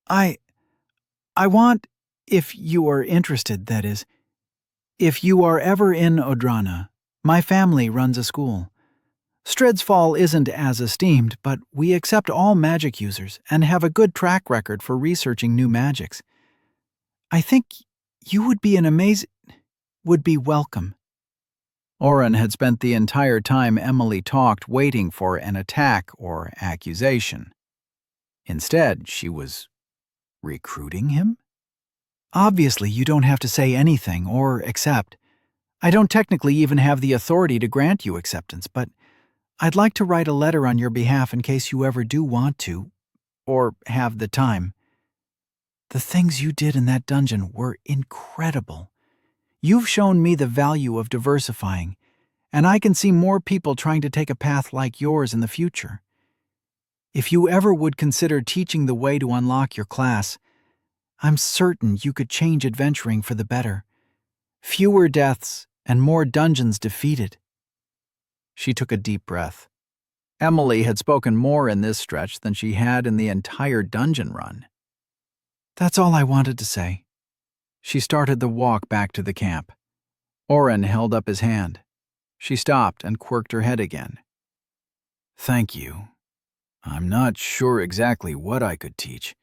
I want, if you are interested, that is, if you are ever in Odrana, my family runs a school. Stredsfall isn't as esteemed, but we accept all magic users and have a good track record for researching new magics. I think you would be welcome." Oren had spent the entire time Emily talked waiting for an attack or accusation. Instead, she was recruiting him? Obviously, you don't have to say anything or accept. I don't technically even have the authority to grant you acceptance, but I'd like to write a letter on your behalf in case you ever do want to, or have the time. The things you did in that dungeon were incredible. You've shown me the value of diversifying, and I can see more people trying to take a path like yours in the future. If you ever would consider teaching the way to unlock your class, I'm certain you could change adventuring for the better. Fewer deaths and more dungeons defeated. She took a deep breath. Emily had spoken more in this stretch than she had in the entire dungeon run. That's all I wanted to say. She started the walk back to the camp. Oren held up his hand. She stopped and quirked her head again. Thank you. I'm not sure exactly what I could teach,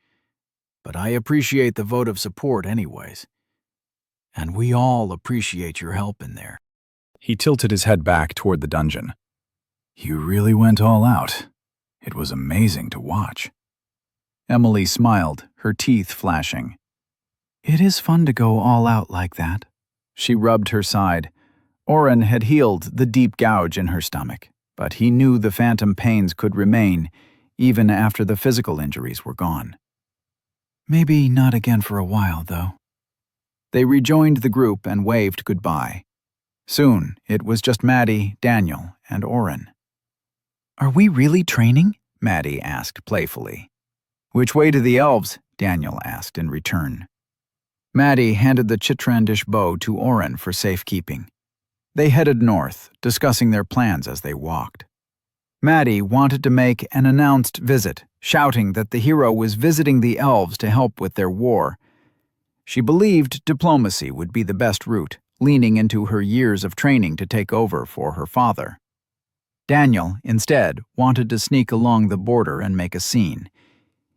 but I appreciate the vote of support anyways. And we all appreciate your help in there. He tilted his head back toward the dungeon. You really went all out. It was amazing to watch. Emily smiled, her teeth flashing. It is fun to go all out like that. She rubbed her side. Oren had healed the deep gouge in her stomach, but he knew the phantom pains could remain even after the physical injuries were gone. Maybe not again for a while, though. They rejoined the group and waved goodbye. Soon, it was just Maddie, Daniel, and Oren. Are we really training? Maddie asked playfully. Which way to the elves? Daniel asked in return. Maddie handed the Chitrandish bow to Oren for safekeeping. They headed north, discussing their plans as they walked. Maddie wanted to make an announced visit, shouting that the hero was visiting the elves to help with their war. She believed diplomacy would be the best route, leaning into her years of training to take over for her father. Daniel, instead, wanted to sneak along the border and make a scene.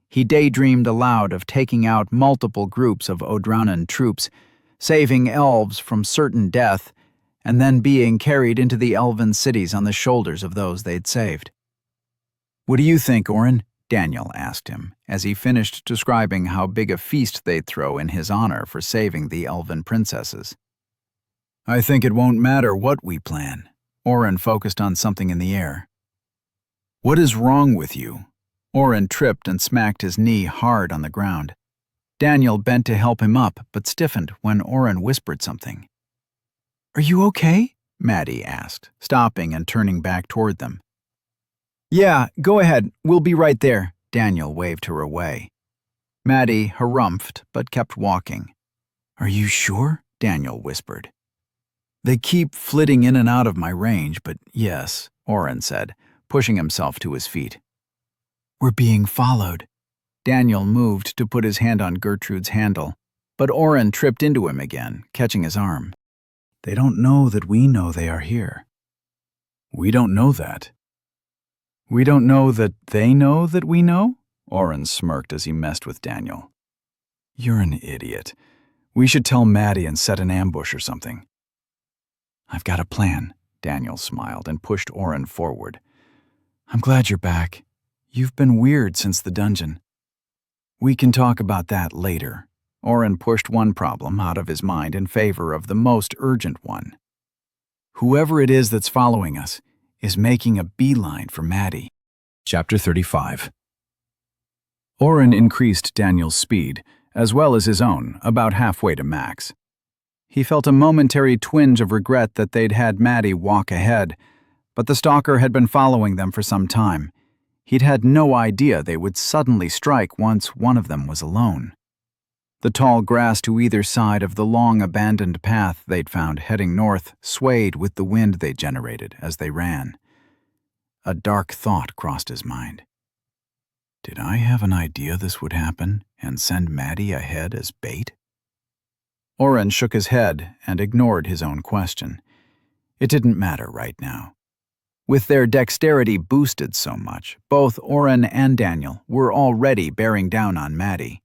He daydreamed aloud of taking out multiple groups of Odraunan troops, saving elves from certain death, and then being carried into the Elven cities on the shoulders of those they'd saved. What do you think, Oren? Daniel asked him, as he finished describing how big a feast they'd throw in his honor for saving the Elven princesses. I think it won't matter what we plan. Oren focused on something in the air. What is wrong with you? Oren tripped and smacked his knee hard on the ground. Daniel bent to help him up, but stiffened when Oren whispered something. Are you okay? Maddie asked, stopping and turning back toward them. Yeah, go ahead. We'll be right there. Daniel waved her away. Maddie harumphed, but kept walking. Are you sure? Daniel whispered. They keep flitting in and out of my range, but yes, Oren said, pushing himself to his feet. We're being followed. Daniel moved to put his hand on Gertrude's handle, but Oren tripped into him again, catching his arm. They don't know that we know they are here. We don't know that. We don't know that they know that we know? Oren smirked as he messed with Daniel. You're an idiot. We should tell Maddie and set an ambush or something. I've got a plan, Daniel smiled and pushed Oren forward. I'm glad you're back. You've been weird since the dungeon. We can talk about that later. Oren pushed one problem out of his mind in favor of the most urgent one. Whoever it is that's following us is making a beeline for Maddie. Chapter 35. Oren increased Daniel's speed, as well as his own, about halfway to max. He felt a momentary twinge of regret that they'd had Maddie walk ahead, but the stalker had been following them for some time. He'd had no idea they would suddenly strike once one of them was alone. The tall grass to either side of the long abandoned path they'd found heading north swayed with the wind they generated as they ran. A dark thought crossed his mind. Did I have an idea this would happen and send Maddie ahead as bait? Oren shook his head and ignored his own question. It didn't matter right now. With their dexterity boosted so much, both Oren and Daniel were already bearing down on Maddie.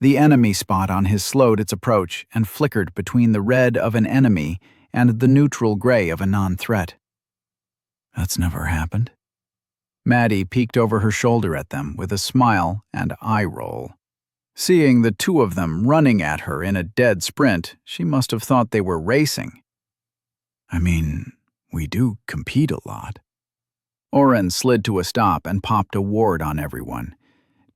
The enemy spot on his slowed its approach and flickered between the red of an enemy and the neutral gray of a non-threat. That's never happened. Maddie peeked over her shoulder at them with a smile and eye roll. Seeing the two of them running at her in a dead sprint, she must have thought they were racing. I mean, we do compete a lot. Oren slid to a stop and popped a ward on everyone.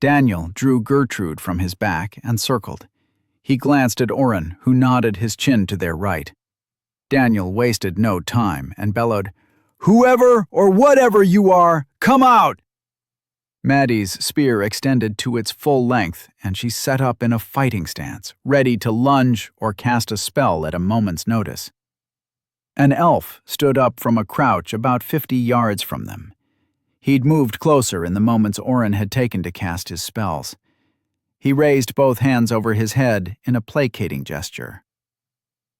Daniel drew Gertrude from his back and circled. He glanced at Oren, who nodded his chin to their right. Daniel wasted no time and bellowed, "Whoever or whatever you are, come out!" Maddie's spear extended to its full length, and she set up in a fighting stance, ready to lunge or cast a spell at a moment's notice. An elf stood up from a crouch about 50 yards from them. He'd moved closer in the moments Oren had taken to cast his spells. He raised both hands over his head in a placating gesture.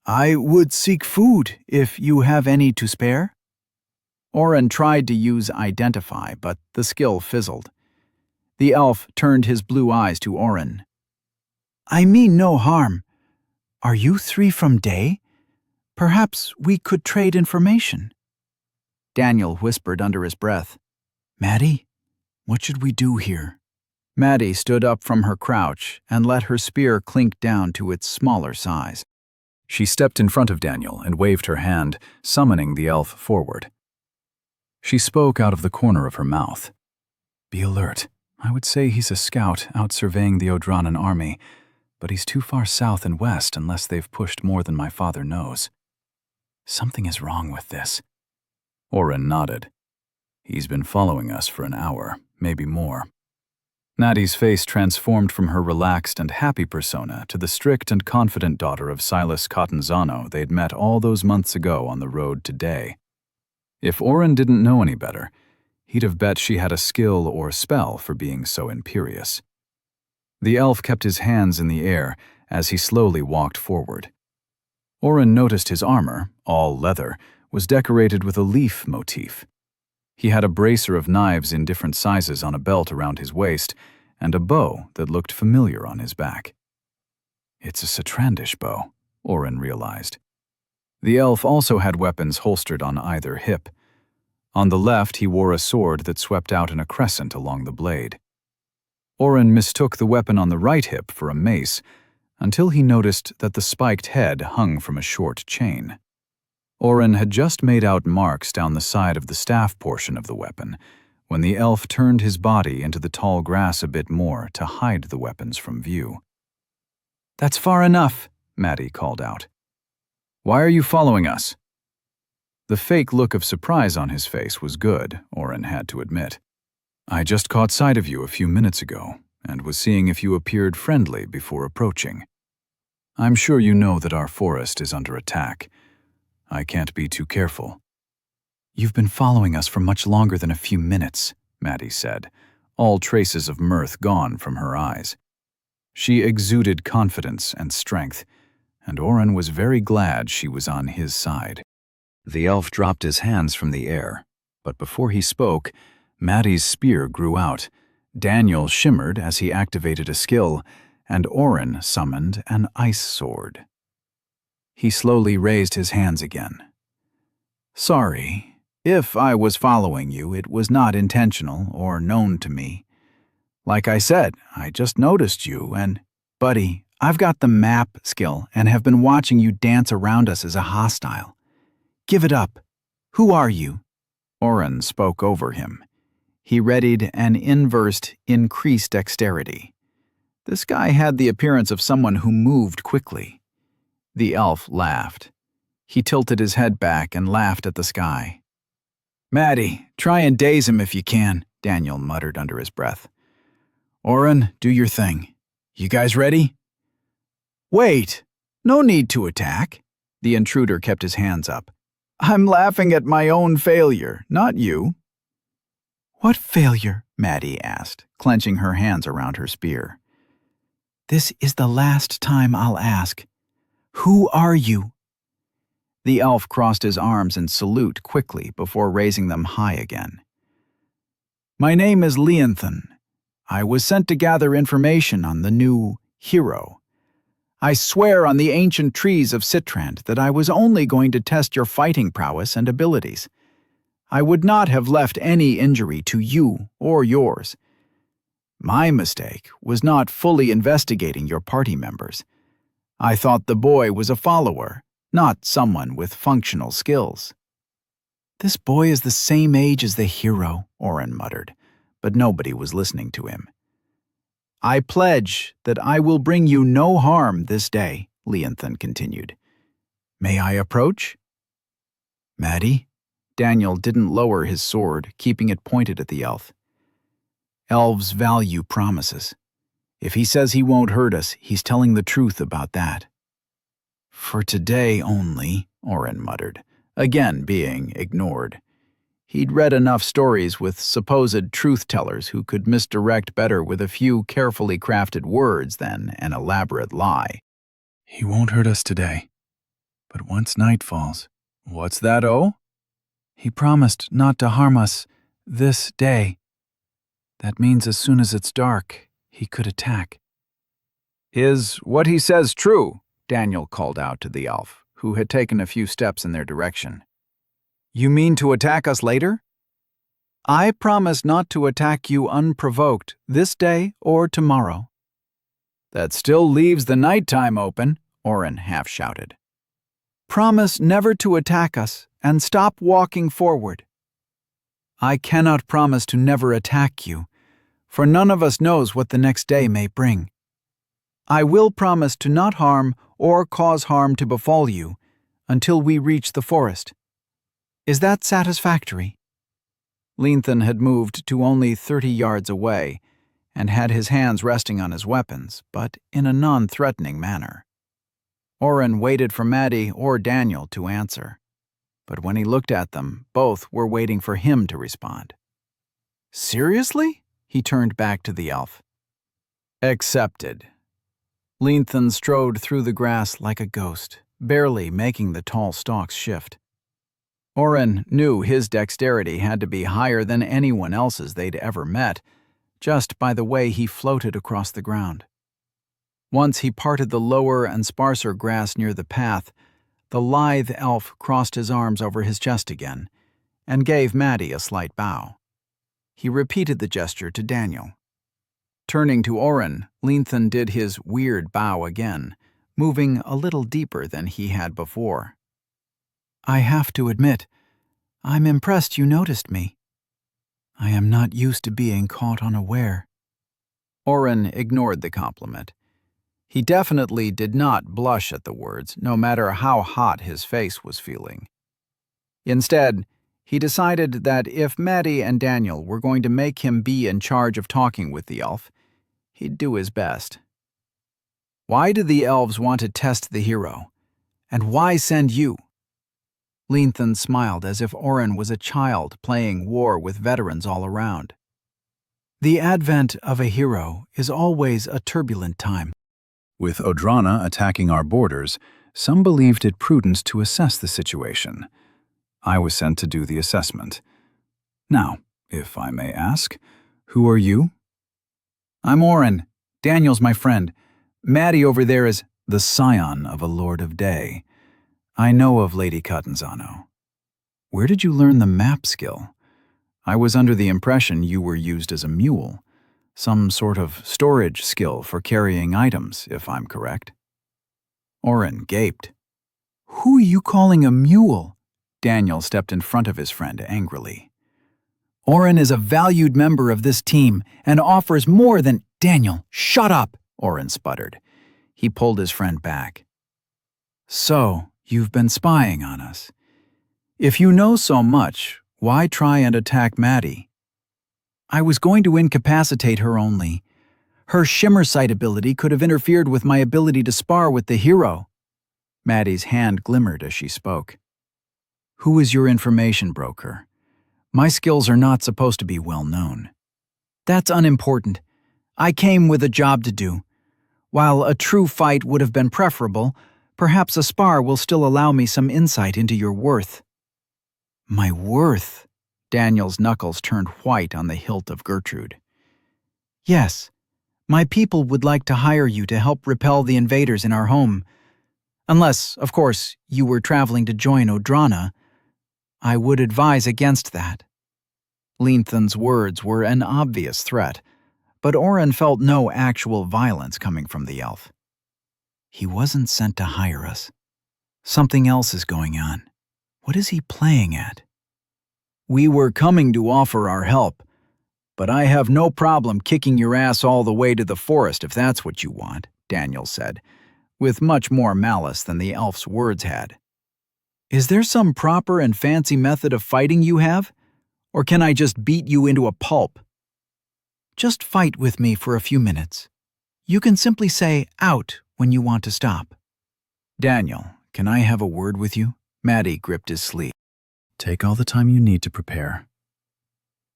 "I would seek food, if you have any to spare." Oren tried to use Identify, but the skill fizzled. The elf turned his blue eyes to Oren. "I mean no harm. Are you three from Day? Perhaps we could trade information." Daniel whispered under his breath, "Maddie, what should we do here?" Maddie stood up from her crouch and let her spear clink down to its smaller size. She stepped in front of Daniel and waved her hand, summoning the elf forward. She spoke out of the corner of her mouth. "Be alert. I would say he's a scout out surveying the Odranan army, but he's too far south and west unless they've pushed more than my father knows. Something is wrong with this." Oren nodded. "He's been following us for an hour, maybe more." Maddie's face transformed from her relaxed and happy persona to the strict and confident daughter of Silas Cottonzano they'd met all those months ago on the road to Day. If Oren didn't know any better, he'd have bet she had a skill or spell for being so imperious. The elf kept his hands in the air as he slowly walked forward. Oren noticed his armor, all leather, was decorated with a leaf motif. He had a bracer of knives in different sizes on a belt around his waist, and a bow that looked familiar on his back. It's a Satrandish bow, Oren realized. The elf also had weapons holstered on either hip. On the left, he wore a sword that swept out in a crescent along the blade. Oren mistook the weapon on the right hip for a mace, until he noticed that the spiked head hung from a short chain. Oren had just made out marks down the side of the staff portion of the weapon, when the elf turned his body into the tall grass a bit more to hide the weapons from view. "That's far enough," Maddie called out. "Why are you following us?" The fake look of surprise on his face was good, Oren had to admit. "I just caught sight of you a few minutes ago, and was seeing if you appeared friendly before approaching. I'm sure you know that our forest is under attack. I can't be too careful." "You've been following us for much longer than a few minutes," Maddie said, all traces of mirth gone from her eyes. She exuded confidence and strength, and Oren was very glad she was on his side. The elf dropped his hands from the air, but before he spoke, Maddie's spear grew out. Daniel shimmered as he activated a skill, and Oren summoned an ice sword. He slowly raised his hands again. "Sorry. If I was following you, it was not intentional or known to me. Like I said, I just noticed you and, buddy, I've got the map skill and have been watching you dance around us as a hostile. Give it up. Who are you?" Oren spoke over him. He readied an inversed, increased dexterity. This guy had the appearance of someone who moved quickly. The elf laughed. He tilted his head back and laughed at the sky. "Maddie, try and daze him if you can," Daniel muttered under his breath. "Oren, do your thing. You guys ready?" "Wait, no need to attack." The intruder kept his hands up. "I'm laughing at my own failure, not you." "What failure?" Maddie asked, clenching her hands around her spear. "This is the last time I'll ask. Who are you?" The elf crossed his arms in salute quickly before raising them high again. "My name is Leonthan. I was sent to gather information on the new hero. I swear on the ancient trees of Citrand that I was only going to test your fighting prowess and abilities. I would not have left any injury to you or yours. My mistake was not fully investigating your party members. I thought the boy was a follower, not someone with functional skills. This boy is the same age as the hero, Oren muttered, but nobody was listening to him. I pledge that I will bring you no harm this day, Leonthan continued. May I approach? Maddie? Daniel didn't lower his sword, keeping it pointed at the elf. Elves value promises. If he says he won't hurt us, he's telling the truth about that. For today only, Oren muttered, again being ignored. He'd read enough stories with supposed truth-tellers who could misdirect better with a few carefully crafted words than an elaborate lie. He won't hurt us today. But once night falls... What's that, oh? He promised not to harm us this day. That means as soon as it's dark, he could attack. Is what he says true? Daniel called out to the elf, who had taken a few steps in their direction. You mean to attack us later? I promise not to attack you unprovoked this day or tomorrow. That still leaves the nighttime open, Oren half shouted. Promise never to attack us and stop walking forward. I cannot promise to never attack you, for none of us knows what the next day may bring. I will promise to not harm or cause harm to befall you until we reach the forest. Is that satisfactory? Leonthan had moved to only 30 yards away and had his hands resting on his weapons, but in a non-threatening manner. Oren waited for Maddie or Daniel to answer, but when he looked at them, both were waiting for him to respond. Seriously? He turned back to the elf. Accepted. Leonthan strode through the grass like a ghost, barely making the tall stalks shift. Oren knew his dexterity had to be higher than anyone else's they'd ever met, just by the way he floated across the ground. Once he parted the lower and sparser grass near the path, the lithe elf crossed his arms over his chest again and gave Maddie a slight bow. He repeated the gesture to Daniel. Turning to Oren, Leonthan did his weird bow again, moving a little deeper than he had before. I have to admit, I'm impressed you noticed me. I am not used to being caught unaware. Oren ignored the compliment. He definitely did not blush at the words, no matter how hot his face was feeling. Instead, he decided that if Maddie and Daniel were going to make him be in charge of talking with the elf, he'd do his best. Why do the elves want to test the hero? And why send you? Leonthan smiled as if Oren was a child playing war with veterans all around. The advent of a hero is always a turbulent time. With Odrana attacking our borders, some believed it prudent to assess the situation. I was sent to do the assessment. Now, if I may ask, who are you? I'm Oren. Daniel's my friend. Maddie over there is the scion of a Lord of Day. I know of Lady Catanzano. Where did you learn the map skill? I was under the impression you were used as a mule, some sort of storage skill for carrying items, if I'm correct. Oren gaped. Who are you calling a mule? Daniel stepped in front of his friend angrily. Oren is a valued member of this team and offers more than— Daniel, shut up, Oren sputtered. He pulled his friend back. So, you've been spying on us. If you know so much, why try and attack Maddie? I was going to incapacitate her only. Her shimmer sight ability could have interfered with my ability to spar with the hero. Maddie's hand glimmered as she spoke. Who is your information broker? My skills are not supposed to be well known. That's unimportant. I came with a job to do. While a true fight would have been preferable, perhaps a spar will still allow me some insight into your worth. My worth? Daniel's knuckles turned white on the hilt of Gertrude. Yes, My people would like to hire you to help repel the invaders in our home. Unless, of course, you were traveling to join Odrana. I would advise against that." Leanthan's words were an obvious threat, but Oren felt no actual violence coming from the elf. He wasn't sent to hire us. Something else is going on. What is he playing at? "We were coming to offer our help, but I have no problem kicking your ass all the way to the forest if that's what you want," Daniel said, with much more malice than the elf's words had. "Is there some proper and fancy method of fighting you have? Or can I just beat you into a pulp?" "Just fight with me for a few minutes. You can simply say 'out' when you want to stop." "Daniel, can I have a word with you?" Maddie gripped his sleeve. "Take all the time you need to prepare."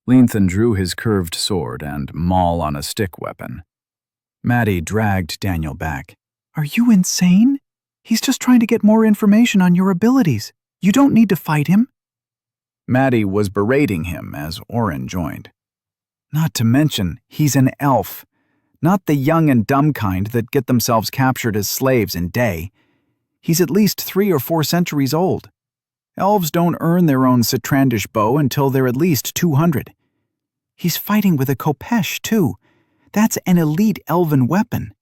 Leanthan drew his curved sword and maul on a stick weapon. Maddie dragged Daniel back. "Are you insane? He's just trying to get more information on your abilities. You don't need to fight him." Maddie was berating him as Oren joined. "Not to mention, he's an elf. Not the young and dumb kind that get themselves captured as slaves in day. He's at least 3 or 4 centuries old. Elves don't earn their own Citrandish bow until they're at least 200. He's fighting with a kopesh, too. That's an elite elven weapon.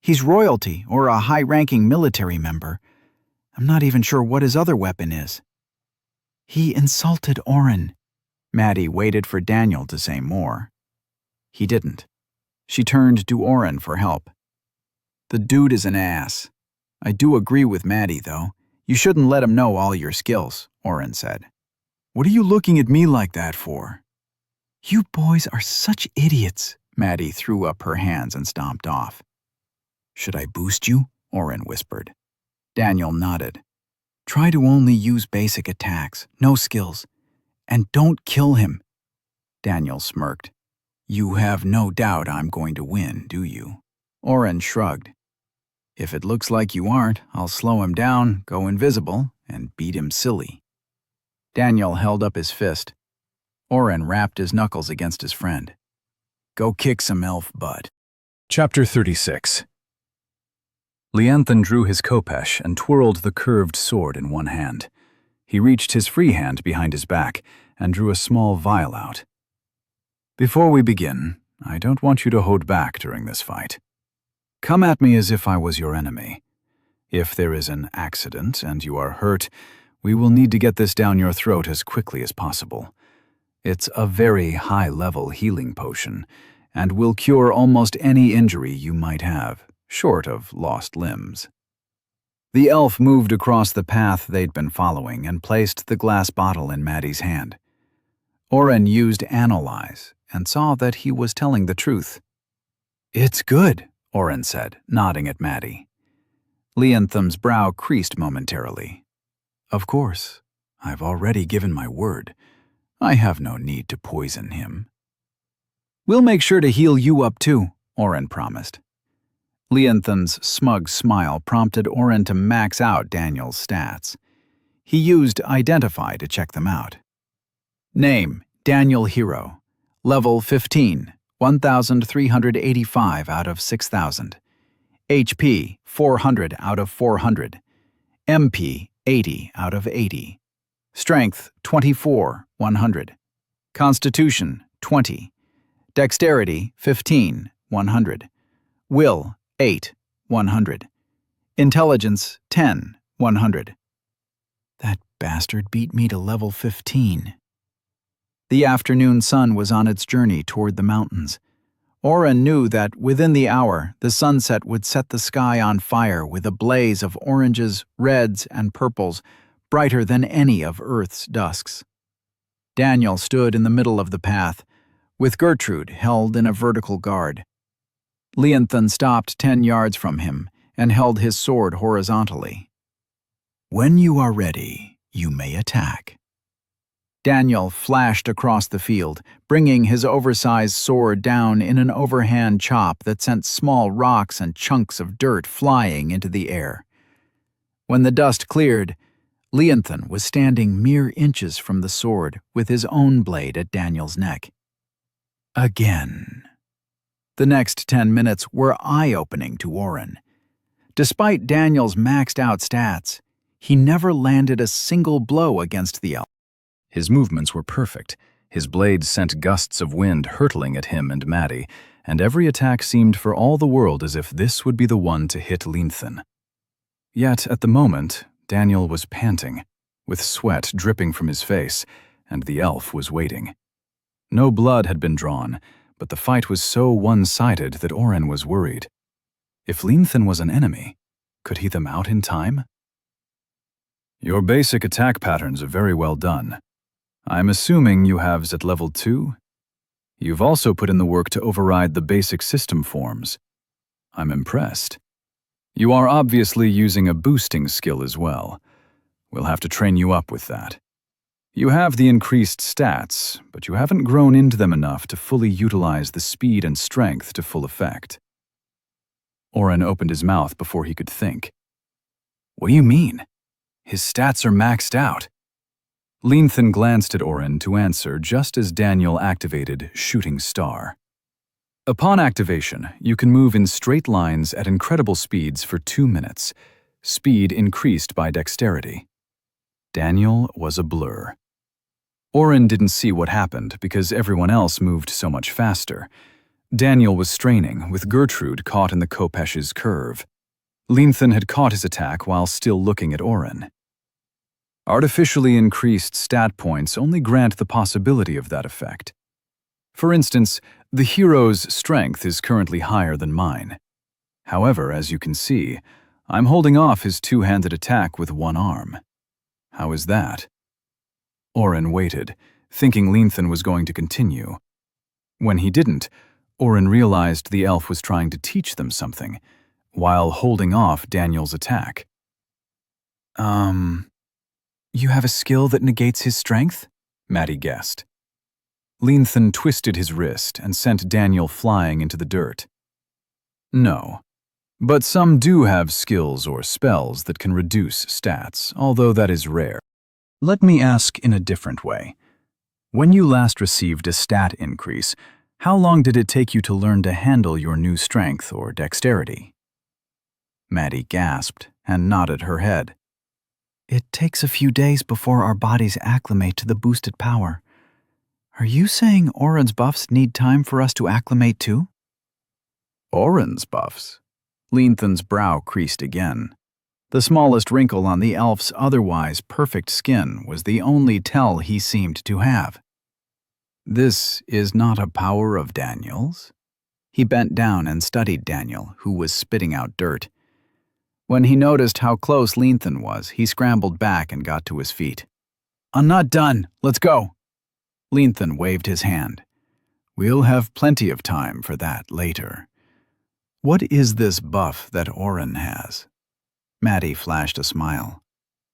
He's royalty or a high-ranking military member. I'm not even sure what his other weapon is." "He insulted Oren." Maddie waited for Daniel to say more. He didn't. She turned to Oren for help. "The dude is an ass. I do agree with Maddie, though. You shouldn't let him know all your skills," Oren said. "What are you looking at me like that for?" "You boys are such idiots." Maddie threw up her hands and stomped off. "Should I boost you?" Oren whispered. Daniel nodded. "Try to only use basic attacks, no skills. And don't kill him." Daniel smirked. "You have no doubt I'm going to win, do you?" Oren shrugged. "If it looks like you aren't, I'll slow him down, go invisible, and beat him silly." Daniel held up his fist. Oren rapped his knuckles against his friend. "Go kick some elf butt." Chapter 36. Leanthan drew his kopesh and twirled the curved sword in one hand. He reached his free hand behind his back and drew a small vial out. "Before we begin, I don't want you to hold back during this fight. Come at me as if I was your enemy. If there is an accident and you are hurt, we will need to get this down your throat as quickly as possible. It's a very high-level healing potion, and will cure almost any injury you might have, short of lost limbs." The elf moved across the path they'd been following and placed the glass bottle in Maddie's hand. Oren used Analyze and saw that he was telling the truth. "It's good," Oren said, nodding at Maddie. Leantham's brow creased momentarily. "Of course, I've already given my word. I have no need to poison him." "We'll make sure to heal you up too," Oren promised. Leanthan's smug smile prompted Oren to max out Daniel's stats. He used Identify to check them out. Name, Daniel Hero. Level 15, 1,385 out of 6,000. HP, 400 out of 400. MP, 80 out of 80. Strength, 24, 100. Constitution, 20. Dexterity, 15, 100. Will, 8, 100. Intelligence, 10, 100. That bastard beat me to level 15. The afternoon sun was on its journey toward the mountains. Oren knew that within the hour, the sunset would set the sky on fire with a blaze of oranges, reds, and purples, brighter than any of Earth's dusks. Daniel stood in the middle of the path, with Gertrude held in a vertical guard. Leanthan stopped 10 yards from him and held his sword horizontally. "When you are ready, you may attack." Daniel flashed across the field, bringing his oversized sword down in an overhand chop that sent small rocks and chunks of dirt flying into the air. When the dust cleared, Leanthan was standing mere inches from the sword with his own blade at Daniel's neck. Again. The next 10 minutes were eye-opening to Oren. Despite Daniel's maxed-out stats, he never landed a single blow against the elf. His movements were perfect. His blades sent gusts of wind hurtling at him and Maddie, and every attack seemed for all the world as if this would be the one to hit Linthen. Yet, at the moment, Daniel was panting, with sweat dripping from his face, and the elf was waiting. No blood had been drawn, but the fight was so one-sided that Oren was worried. If Linthen was an enemy, could he them out in time? Your basic attack patterns are very well done. I'm assuming you have at level 2? You've also put in the work to override the basic system forms. I'm impressed. You are obviously using a boosting skill as well. We'll have to train you up with that. You have the increased stats, but you haven't grown into them enough to fully utilize the speed and strength to full effect. Oren opened his mouth before he could think. What do you mean? His stats are maxed out. Linthen glanced at Oren to answer just as Daniel activated Shooting Star. Upon activation, you can move in straight lines at incredible speeds for 2 minutes, speed increased by dexterity. Daniel was a blur. Oren didn't see what happened because everyone else moved so much faster. Daniel was straining, with Gertrude caught in the Kopesh's curve. Linthen had caught his attack while still looking at Oren. Artificially increased stat points only grant the possibility of that effect. For instance, the hero's strength is currently higher than mine. However, as you can see, I'm holding off his two-handed attack with one arm. How is that? Oren waited, thinking Linthen was going to continue. When he didn't, Oren realized the elf was trying to teach them something, while holding off Daniel's attack. You have a skill that negates his strength? Maddie guessed. Linthen twisted his wrist and sent Daniel flying into the dirt. No, but some do have skills or spells that can reduce stats, although that is rare. Let me ask in a different way. When you last received a stat increase, how long did it take you to learn to handle your new strength or dexterity? Maddie gasped and nodded her head. It takes a few days before our bodies acclimate to the boosted power. Are you saying Oren's buffs need time for us to acclimate too? Oren's buffs? Linthen's brow creased again. The smallest wrinkle on the elf's otherwise perfect skin was the only tell he seemed to have. This is not a power of Daniel's? He bent down and studied Daniel, who was spitting out dirt. When he noticed how close Linthen was, he scrambled back and got to his feet. I'm not done. Let's go. Linthen waved his hand. We'll have plenty of time for that later. What is this buff that Oren has? Maddie flashed a smile.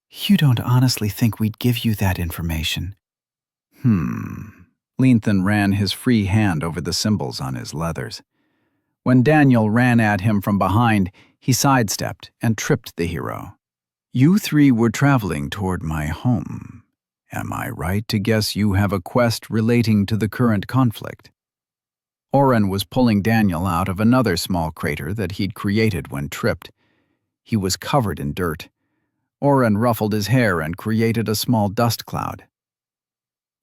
You don't honestly think we'd give you that information? Linthen ran his free hand over the symbols on his leathers. When Daniel ran at him from behind, he sidestepped and tripped the hero. You three were traveling toward my home. Am I right to guess you have a quest relating to the current conflict? Oren was pulling Daniel out of another small crater that he'd created when tripped. He was covered in dirt. Oren ruffled his hair and created a small dust cloud.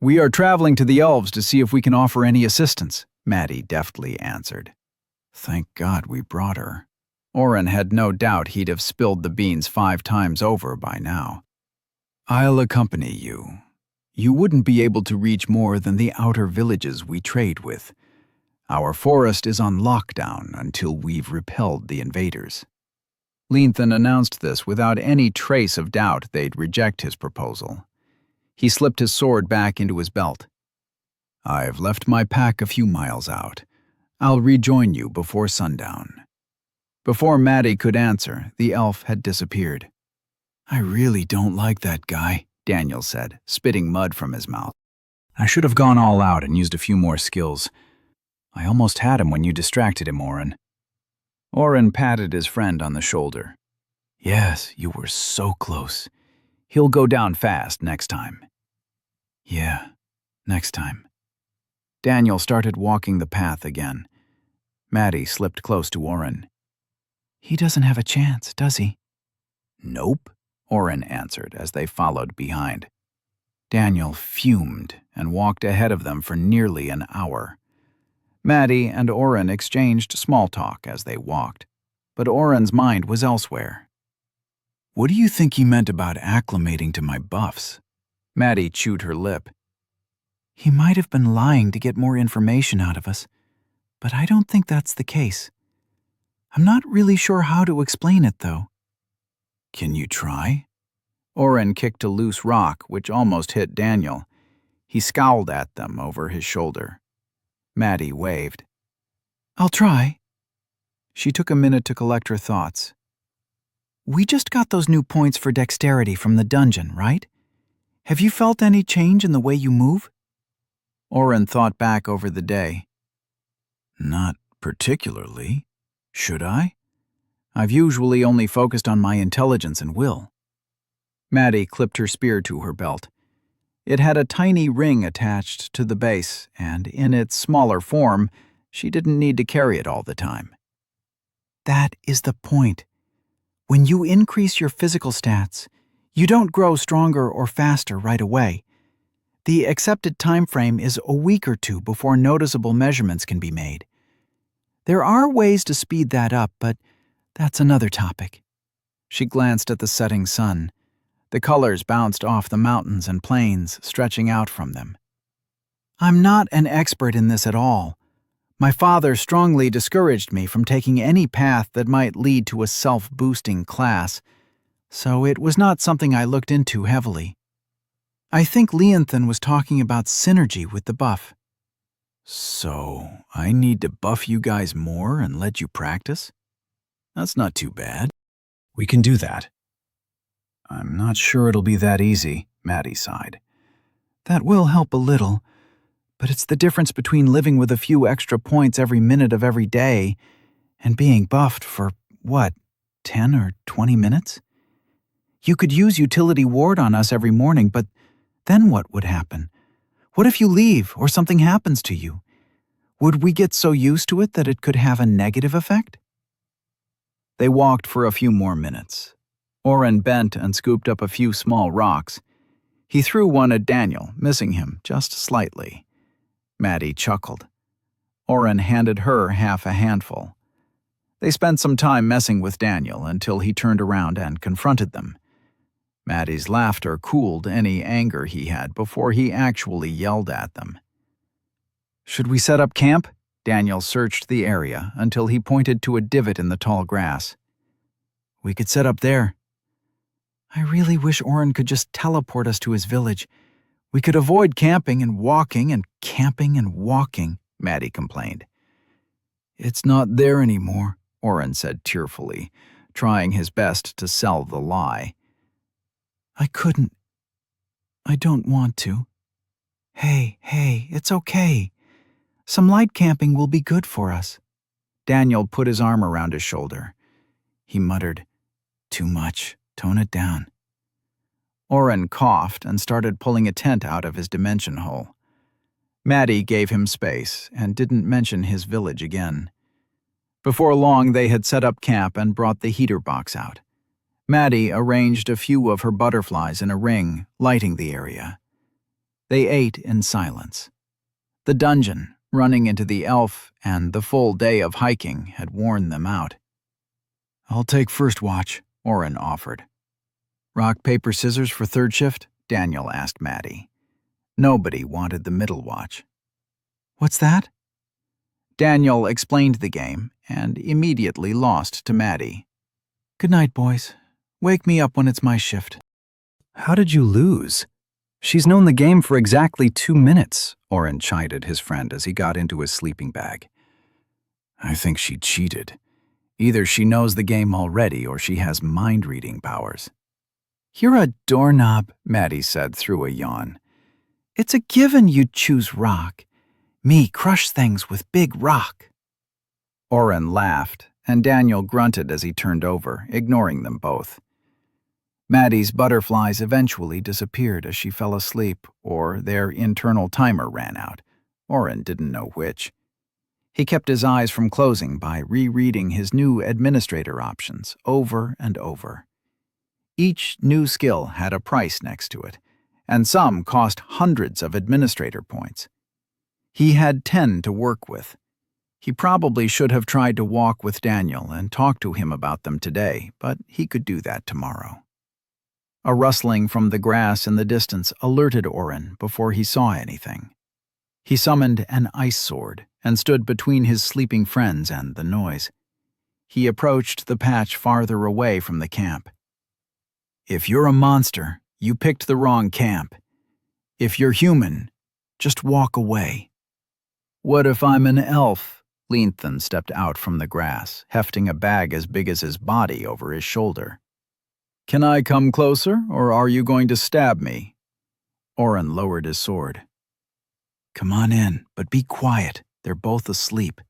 We are traveling to the elves to see if we can offer any assistance, Maddie deftly answered. Thank God we brought her. Oren had no doubt he'd have spilled the beans 5 times over by now. I'll accompany you. You wouldn't be able to reach more than the outer villages we trade with. Our forest is on lockdown until we've repelled the invaders. Linthen announced this without any trace of doubt they'd reject his proposal. He slipped his sword back into his belt. I've left my pack a few miles out. I'll rejoin you before sundown. Before Maddie could answer, the elf had disappeared. I really don't like that guy, Daniel said, spitting mud from his mouth. I should have gone all out and used a few more skills. I almost had him when you distracted him, Oren. Oren patted his friend on the shoulder. Yes, you were so close. He'll go down fast next time. Yeah, next time. Daniel started walking the path again. Maddie slipped close to Oren. He doesn't have a chance, does he? Nope, Oren answered as they followed behind. Daniel fumed and walked ahead of them for nearly an hour. Maddie and Oren exchanged small talk as they walked, but Oren's mind was elsewhere. What do you think he meant about acclimating to my buffs? Maddie chewed her lip. He might have been lying to get more information out of us, but I don't think that's the case. I'm not really sure how to explain it, though. Can you try? Oren kicked a loose rock, which almost hit Daniel. He scowled at them over his shoulder. Maddie waved. I'll try. She took a minute to collect her thoughts. We just got those new points for dexterity from the dungeon, right? Have you felt any change in the way you move? Oren thought back over the day. Not particularly. Should I? I've usually only focused on my intelligence and will. Maddie clipped her spear to her belt. It had a tiny ring attached to the base, and in its smaller form, she didn't need to carry it all the time. That is the point. When you increase your physical stats, you don't grow stronger or faster right away. The accepted time frame is a week or two before noticeable measurements can be made. There are ways to speed that up, but that's another topic. She glanced at the setting sun. The colors bounced off the mountains and plains, stretching out from them. I'm not an expert in this at all. My father strongly discouraged me from taking any path that might lead to a self-boosting class, so it was not something I looked into heavily. I think Leonthan was talking about synergy with the buff. So, I need to buff you guys more and let you practice? That's not too bad. We can do that. I'm not sure it'll be that easy, Maddie sighed. That will help a little, but it's the difference between living with a few extra points every minute of every day and being buffed for, 10 or 20 minutes? You could use utility ward on us every morning, but then what would happen? What if you leave or something happens to you? Would we get so used to it that it could have a negative effect? They walked for a few more minutes. Oren bent and scooped up a few small rocks. He threw one at Daniel, missing him just slightly. Maddie chuckled. Oren handed her half a handful. They spent some time messing with Daniel until he turned around and confronted them. Maddie's laughter cooled any anger he had before he actually yelled at them. Should we set up camp? Daniel searched the area until he pointed to a divot in the tall grass. We could set up there. I really wish Oren could just teleport us to his village. We could avoid camping and walking and camping and walking, Maddie complained. It's not there anymore, Oren said tearfully, trying his best to sell the lie. I couldn't. I don't want to. Hey, it's okay. Some light camping will be good for us. Daniel put his arm around his shoulder. He muttered, Too much. Tone it down. Oren coughed and started pulling a tent out of his dimension hole. Maddie gave him space and didn't mention his village again. Before long, they had set up camp and brought the heater box out. Maddie arranged a few of her butterflies in a ring, lighting the area. They ate in silence. The dungeon, running into the elf, and the full day of hiking had worn them out. I'll take first watch, Oren offered. Rock, paper, scissors for third shift? Daniel asked Maddie. Nobody wanted the middle watch. What's that? Daniel explained the game and immediately lost to Maddie. Good night, boys. Wake me up when it's my shift. How did you lose? She's known the game for exactly 2 minutes, Oren chided his friend as he got into his sleeping bag. I think she cheated. Either she knows the game already or she has mind-reading powers. You're a doorknob, Maddie said through a yawn. It's a given you'd choose rock. Me crush things with big rock. Oren laughed, and Daniel grunted as he turned over, ignoring them both. Maddie's butterflies eventually disappeared as she fell asleep, or their internal timer ran out. Oren didn't know which. He kept his eyes from closing by rereading his new administrator options over and over. Each new skill had a price next to it, and some cost hundreds of administrator points. He had 10 to work with. He probably should have tried to walk with Daniel and talk to him about them today, but he could do that tomorrow. A rustling from the grass in the distance alerted Oren before he saw anything. He summoned an ice sword and stood between his sleeping friends and the noise. He approached the patch farther away from the camp. If you're a monster, you picked the wrong camp. If you're human, just walk away. What if I'm an elf? Leanthan stepped out from the grass, hefting a bag as big as his body over his shoulder. Can I come closer, or are you going to stab me? Oren lowered his sword. Come on in, but be quiet. They're both asleep.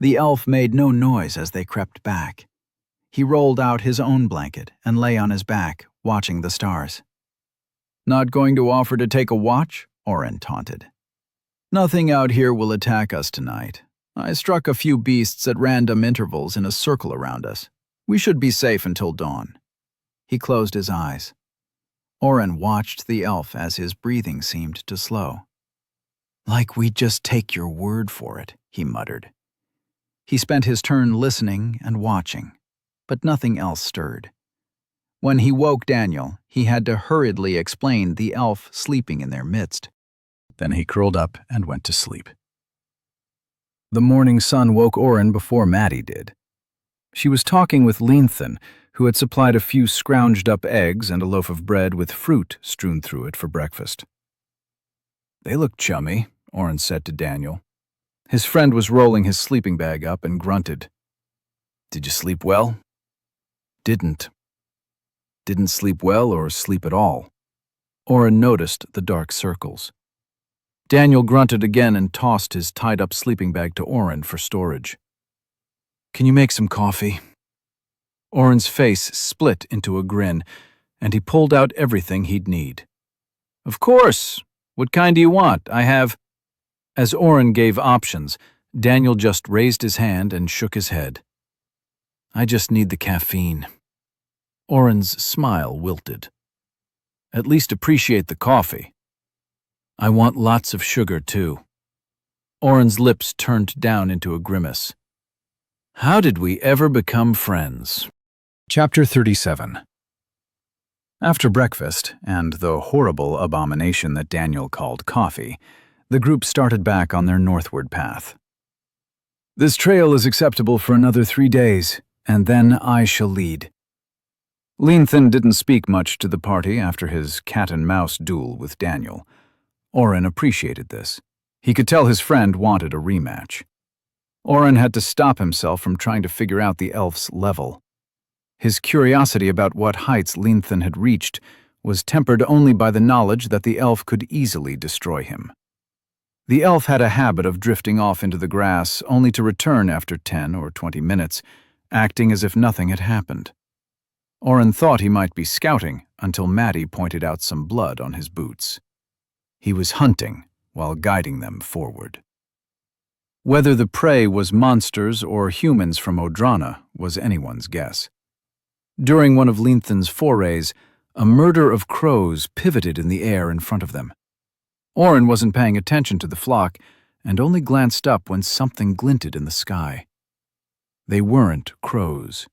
The elf made no noise as they crept back. He rolled out his own blanket and lay on his back, watching the stars. Not going to offer to take a watch? Oren taunted. Nothing out here will attack us tonight. I struck a few beasts at random intervals in a circle around us. We should be safe until dawn. He closed his eyes. Oren watched the elf as his breathing seemed to slow. Like we'd just take your word for it, he muttered. He spent his turn listening and watching, but nothing else stirred. When he woke Daniel, he had to hurriedly explain the elf sleeping in their midst. Then he curled up and went to sleep. The morning sun woke Oren before Maddie did. She was talking with Leanthan, who had supplied a few scrounged-up eggs and a loaf of bread with fruit strewn through it for breakfast. They look chummy, Oren said to Daniel. His friend was rolling his sleeping bag up and grunted. Did you sleep well? Didn't. Didn't sleep well or sleep at all. Oren noticed the dark circles. Daniel grunted again and tossed his tied-up sleeping bag to Oren for storage. Can you make some coffee? Oren's face split into a grin, and he pulled out everything he'd need. Of course. What kind do you want? I have... As Oren gave options, Daniel just raised his hand and shook his head. I just need the caffeine. Oren's smile wilted. At least appreciate the coffee. I want lots of sugar, too. Oren's lips turned down into a grimace. How did we ever become friends? Chapter 37. After breakfast, and the horrible abomination that Daniel called coffee, the group started back on their northward path. This trail is acceptable for another 3 days, and then I shall lead. Leanthan didn't speak much to the party after his cat-and-mouse duel with Daniel. Oren appreciated this. He could tell his friend wanted a rematch. Oren had to stop himself from trying to figure out the elf's level. His curiosity about what heights Leanthan had reached was tempered only by the knowledge that the elf could easily destroy him. The elf had a habit of drifting off into the grass only to return after 10 or 20 minutes, acting as if nothing had happened. Oren thought he might be scouting until Maddie pointed out some blood on his boots. He was hunting while guiding them forward. Whether the prey was monsters or humans from Odrana was anyone's guess. During one of Leanthan's forays, a murder of crows pivoted in the air in front of them. Oren wasn't paying attention to the flock and only glanced up when something glinted in the sky. They weren't crows.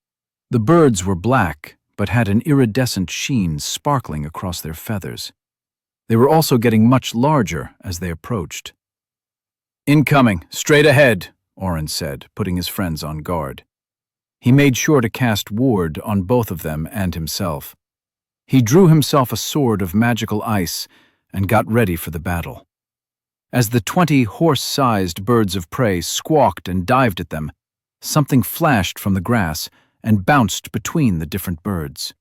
The birds were black, but had an iridescent sheen sparkling across their feathers. They were also getting much larger as they approached. Incoming, straight ahead, Oren said, putting his friends on guard. He made sure to cast ward on both of them and himself. He drew himself a sword of magical ice and got ready for the battle. As the 20 horse-sized birds of prey squawked and dived at them, something flashed from the grass and bounced between the different birds.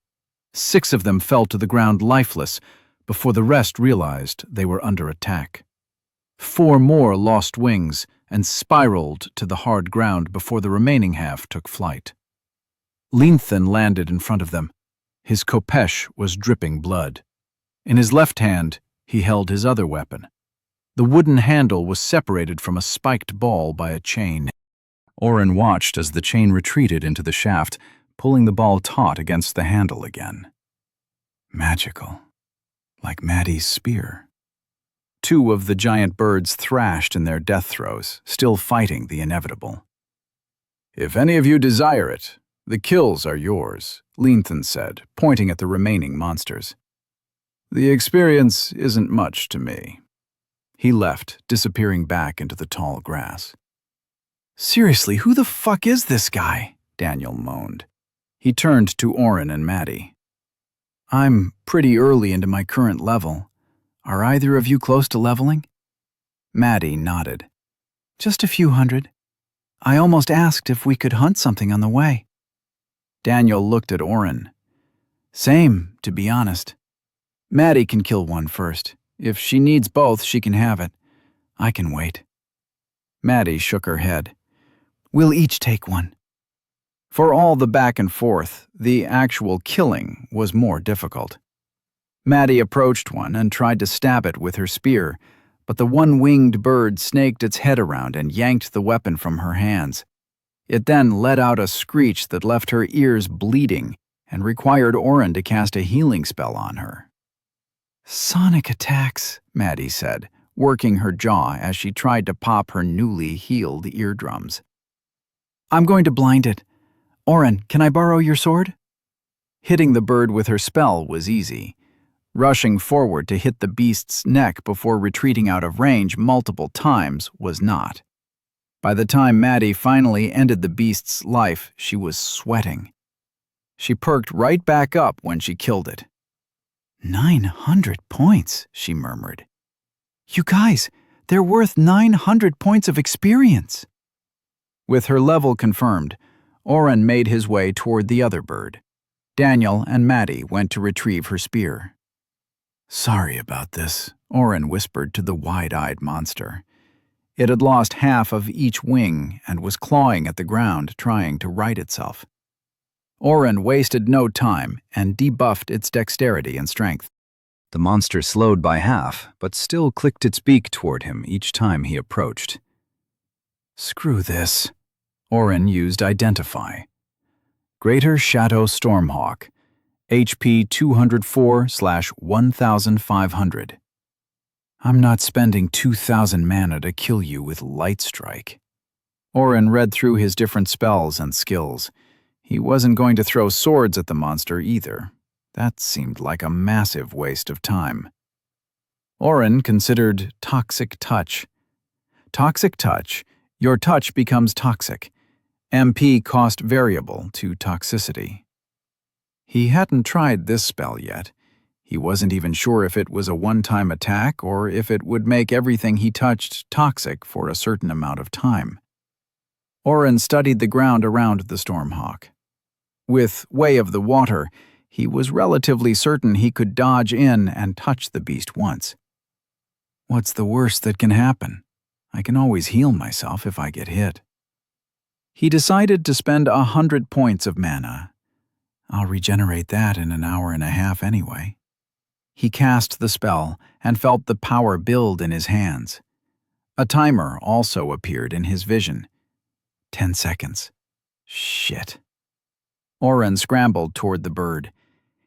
6 of them fell to the ground lifeless before the rest realized they were under attack. 4 more lost wings and spiraled to the hard ground before the remaining half took flight. Leanthan landed in front of them. His khopesh was dripping blood. In his left hand, he held his other weapon. The wooden handle was separated from a spiked ball by a chain. Oren watched as the chain retreated into the shaft, pulling the ball taut against the handle again. Magical. Like Maddie's spear. Two of the giant birds thrashed in their death throes, still fighting the inevitable. "If any of you desire it, the kills are yours," Leanthan said, pointing at the remaining monsters. "The experience isn't much to me." He left, disappearing back into the tall grass. "Seriously, who the fuck is this guy?" Daniel moaned. He turned to Oren and Maddie. "I'm pretty early into my current level. Are either of you close to leveling?" Maddie nodded. "Just a few hundred. I almost asked if we could hunt something on the way." Daniel looked at Oren. "Same, to be honest. Maddie can kill one first. If she needs both, she can have it. I can wait." Maddie shook her head. "We'll each take one." For all the back and forth, the actual killing was more difficult. Maddie approached one and tried to stab it with her spear, but the one-winged bird snaked its head around and yanked the weapon from her hands. It then let out a screech that left her ears bleeding and required Oren to cast a healing spell on her. "Sonic attacks," Maddie said, working her jaw as she tried to pop her newly healed eardrums. "I'm going to blind it. Oren, can I borrow your sword?" Hitting the bird with her spell was easy. Rushing forward to hit the beast's neck before retreating out of range multiple times was not. By the time Maddie finally ended the beast's life, she was sweating. She perked right back up when she killed it. 900 points, she murmured. "You guys, they're worth 900 points of experience." With her level confirmed, Oren made his way toward the other bird. Daniel and Maddie went to retrieve her spear. "Sorry about this," Oren whispered to the wide-eyed monster. It had lost half of each wing and was clawing at the ground, trying to right itself. Oren wasted no time and debuffed its dexterity and strength. The monster slowed by half, but still clicked its beak toward him each time he approached. "Screw this." Oren used Identify. Greater Shadow Stormhawk, HP 204/1500. "I'm not spending 2,000 mana to kill you with Light Strike." Oren read through his different spells and skills. He wasn't going to throw swords at the monster either. That seemed like a massive waste of time. Oren considered Toxic Touch. Toxic Touch, your touch becomes toxic. MP cost variable to toxicity. He hadn't tried this spell yet. He wasn't even sure if it was a one-time attack or if it would make everything he touched toxic for a certain amount of time. Oren studied the ground around the Stormhawk. With Way of the Water, he was relatively certain he could dodge in and touch the beast once. What's the worst that can happen? I can always heal myself if I get hit. He decided to spend 100 points of mana. I'll regenerate that in an hour and a half anyway. He cast the spell and felt the power build in his hands. A timer also appeared in his vision. 10 seconds. Shit. Oren scrambled toward the bird.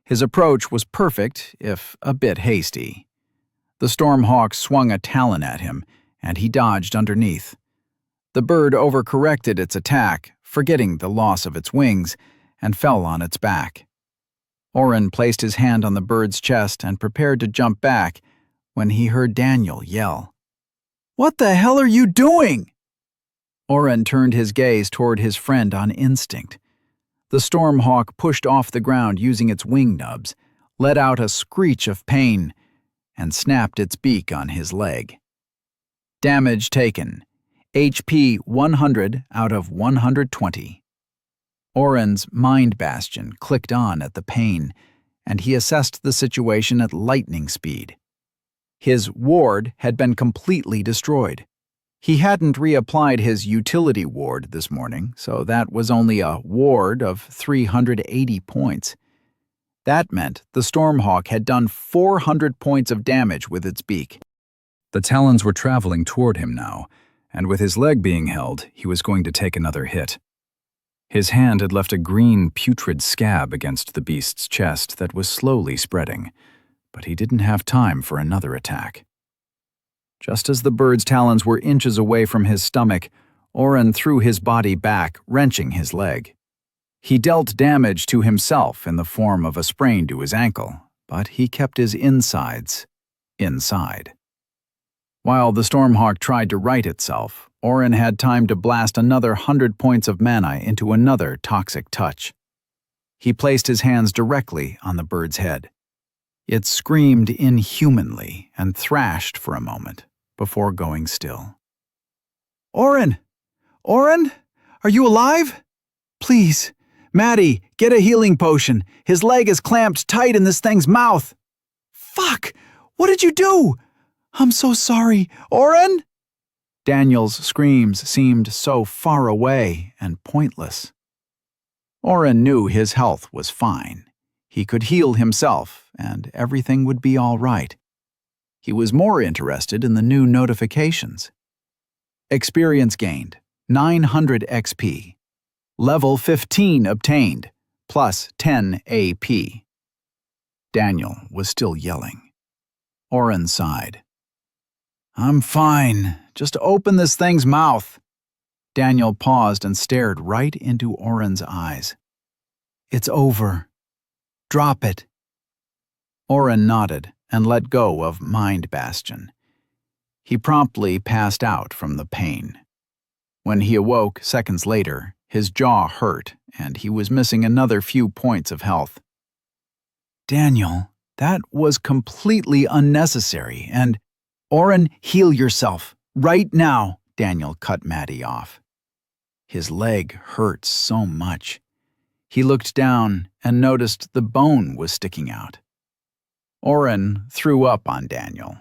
His approach was perfect, if a bit hasty. The Stormhawk swung a talon at him, and he dodged underneath. The bird overcorrected its attack, forgetting the loss of its wings, and fell on its back. Oren placed his hand on the bird's chest and prepared to jump back when he heard Daniel yell. "What the hell are you doing?" Oren turned his gaze toward his friend on instinct. The Stormhawk pushed off the ground using its wing nubs, let out a screech of pain, and snapped its beak on his leg. Damage taken. HP 100 out of 120. Oren's mind bastion clicked on at the pain, and he assessed the situation at lightning speed. His ward had been completely destroyed. He hadn't reapplied his utility ward this morning, so that was only a ward of 380 points. That meant the Stormhawk had done 400 points of damage with its beak. The talons were traveling toward him now, and with his leg being held, he was going to take another hit. His hand had left a green, putrid scab against the beast's chest that was slowly spreading, but he didn't have time for another attack. Just as the bird's talons were inches away from his stomach, Oren threw his body back, wrenching his leg. He dealt damage to himself in the form of a sprain to his ankle, but he kept his insides inside. While the Stormhawk tried to right itself, Oren had time to blast another 100 points of mana into another toxic touch. He placed his hands directly on the bird's head. It screamed inhumanly and thrashed for a moment before going still. "Oren! Oren? Are you alive? Please, Maddie, get a healing potion. His leg is clamped tight in this thing's mouth." "Fuck! What did you do? I'm so sorry. Oren?" Daniel's screams seemed so far away and pointless. Oren knew his health was fine. He could heal himself, and everything would be all right. He was more interested in the new notifications. Experience gained, 900 XP. Level 15 obtained, plus 10 AP. Daniel was still yelling. Oren sighed. "I'm fine. Just open this thing's mouth." Daniel paused and stared right into Oren's eyes. "It's over. Drop it." Oren nodded and let go of Mind Bastion. He promptly passed out from the pain. When he awoke seconds later, his jaw hurt and he was missing another few points of health. "Daniel, that was completely unnecessary and—" "Oren, heal yourself. Right now," Daniel cut Maddie off. His leg hurt so much. He looked down and noticed the bone was sticking out. Oren threw up on Daniel.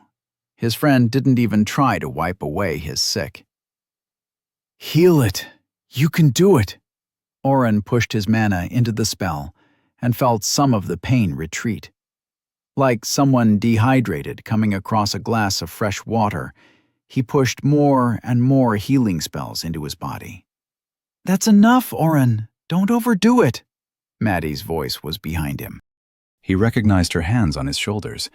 His friend didn't even try to wipe away his sick. "Heal it. You can do it." Oren pushed his mana into the spell and felt some of the pain retreat. Like someone dehydrated coming across a glass of fresh water, he pushed more and more healing spells into his body. "That's enough, Oren. Don't overdo it." Maddie's voice was behind him. He recognized her hands on his shoulders.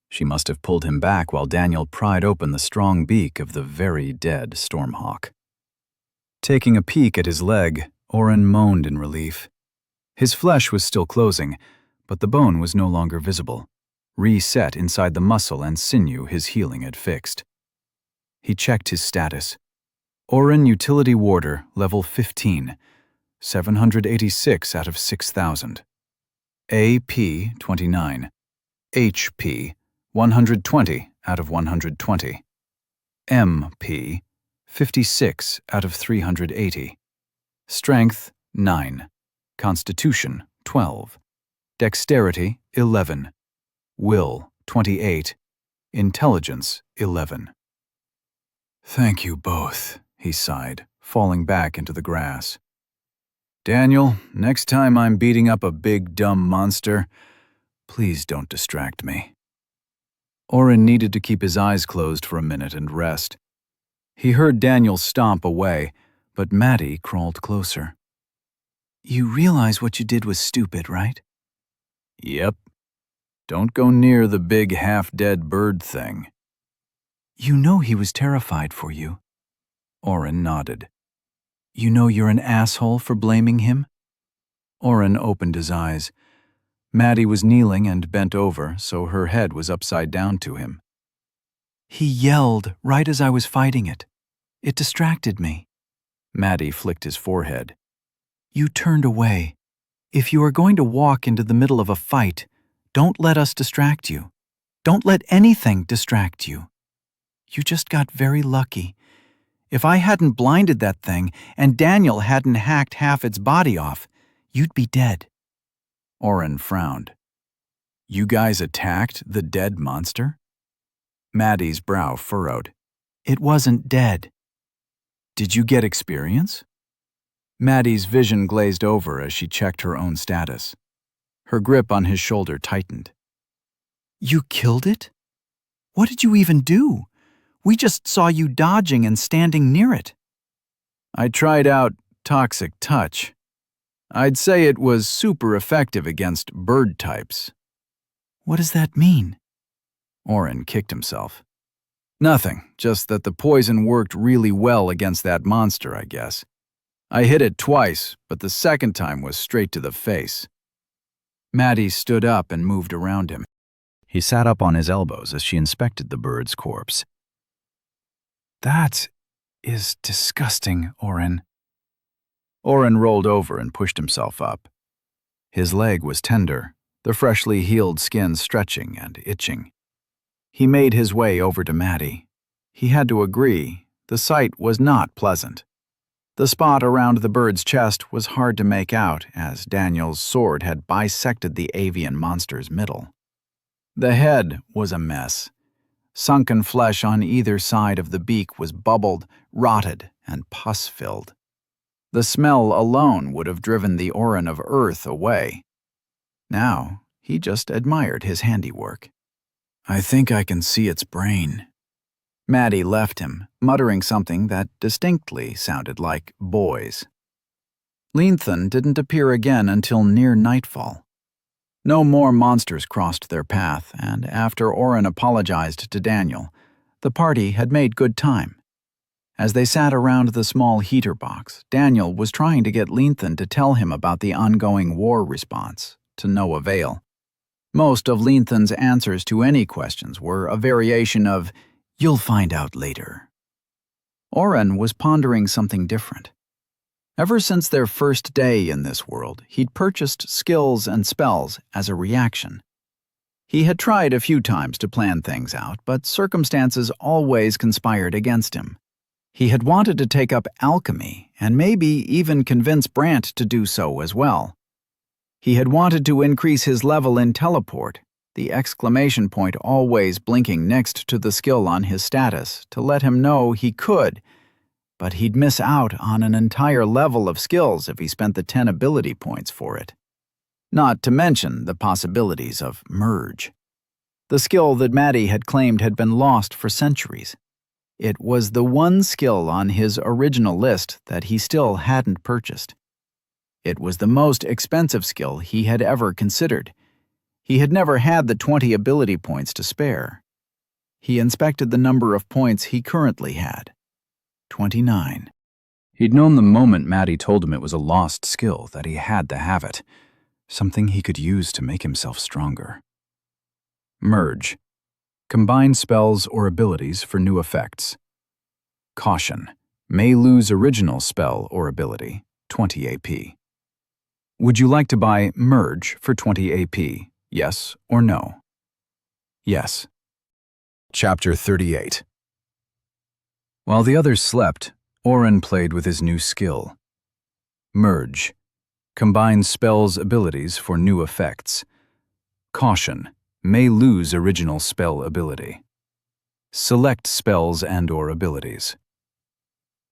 She must have pulled him back while Daniel pried open the strong beak of the very dead Stormhawk. Taking a peek at his leg, Oren moaned in relief. His flesh was still closing, but the bone was no longer visible, reset inside the muscle and sinew his healing had fixed. He checked his status. Oren Utility Warder, level 15, 786 out of 6,000. AP 29. HP 120 out of 120. MP 56 out of 380. Strength 9. Constitution 12. Dexterity 11. Will 28. Intelligence 11. "Thank you both," he sighed, falling back into the grass. "Daniel, next time I'm beating up a big dumb monster, please don't distract me." Oren needed to keep his eyes closed for a minute and rest. He heard Daniel stomp away, but Maddie crawled closer. "You realize what you did was stupid, right?" "Yep. Don't go near the big half-dead bird thing." "You know he was terrified for you." Oren nodded. "You know you're an asshole for blaming him?" Oren opened his eyes. Maddie was kneeling and bent over, so her head was upside down to him. "He yelled right as I was fighting it. It distracted me." Maddie flicked his forehead. "You turned away. If you are going to walk into the middle of a fight, don't let us distract you. Don't let anything distract you. You just got very lucky. If I hadn't blinded that thing and Daniel hadn't hacked half its body off, you'd be dead." Oren frowned. "You guys attacked the dead monster?" Maddie's brow furrowed. "It wasn't dead." "Did you get experience?" Maddie's vision glazed over as she checked her own status. Her grip on his shoulder tightened. "You killed it? What did you even do? We just saw you dodging and standing near it. I tried out Toxic Touch. I'd say it was super effective against bird types. What does that mean? Oren kicked himself. Nothing, just that the poison worked really well against that monster, I guess. I hit it twice, but the second time was straight to the face. Maddie stood up and moved around him. He sat up on his elbows as she inspected the bird's corpse. That is disgusting, Oren. Oren rolled over and pushed himself up. His leg was tender, the freshly healed skin stretching and itching. He made his way over to Maddie. He had to agree, the sight was not pleasant. The spot around the bird's chest was hard to make out, as Daniel's sword had bisected the avian monster's middle. The head was a mess. Sunken flesh on either side of the beak was bubbled, rotted, and pus-filled. The smell alone would have driven the Oren of Earth away. Now, he just admired his handiwork. I think I can see its brain. Maddie left him, muttering something that distinctly sounded like boys. Leanthan didn't appear again until near nightfall. No more monsters crossed their path, and after Oren apologized to Daniel, the party had made good time. As they sat around the small heater box, Daniel was trying to get Leanthan to tell him about the ongoing war response, to no avail. Most of Leanthan's answers to any questions were a variation of, "You'll find out later." Oren was pondering something different. Ever since their first day in this world, he'd purchased skills and spells as a reaction. He had tried a few times to plan things out, but circumstances always conspired against him. He had wanted to take up alchemy, and maybe even convince Brant to do so as well. He had wanted to increase his level in teleport, the exclamation point always blinking next to the skill on his status to let him know he could, but he'd miss out on an entire level of skills if he spent the 10 ability points for it. Not to mention the possibilities of merge. The skill that Maddie had claimed had been lost for centuries. It was the one skill on his original list that he still hadn't purchased. It was the most expensive skill he had ever considered. He had never had the 20 ability points to spare. He inspected the number of points he currently had. 29. He'd known the moment Maddie told him it was a lost skill that he had to have it, something he could use to make himself stronger. Merge. Combine spells or abilities for new effects. Caution. May lose original spell or ability, 20 AP. Would you like to buy Merge for 20 AP, yes or no? Yes. Chapter 38. While the others slept, Oren played with his new skill. Merge. Combine spells abilities for new effects. Caution. May lose original spell ability. Select spells and/or abilities.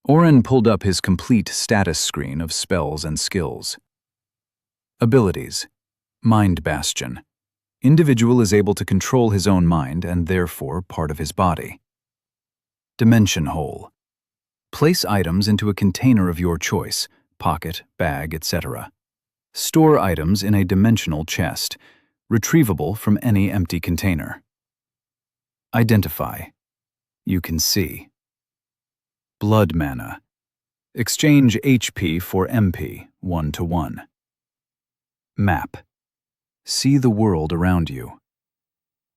Oren pulled up his complete status screen of spells and skills. Abilities. Mind Bastion. Individual is able to control his own mind and therefore part of his body. Dimension Hole. Place items into a container of your choice, pocket, bag, etc. Store items in a dimensional chest, retrievable from any empty container. Identify. You can see. Blood Mana. Exchange HP for MP, 1-to-1. Map. See the world around you.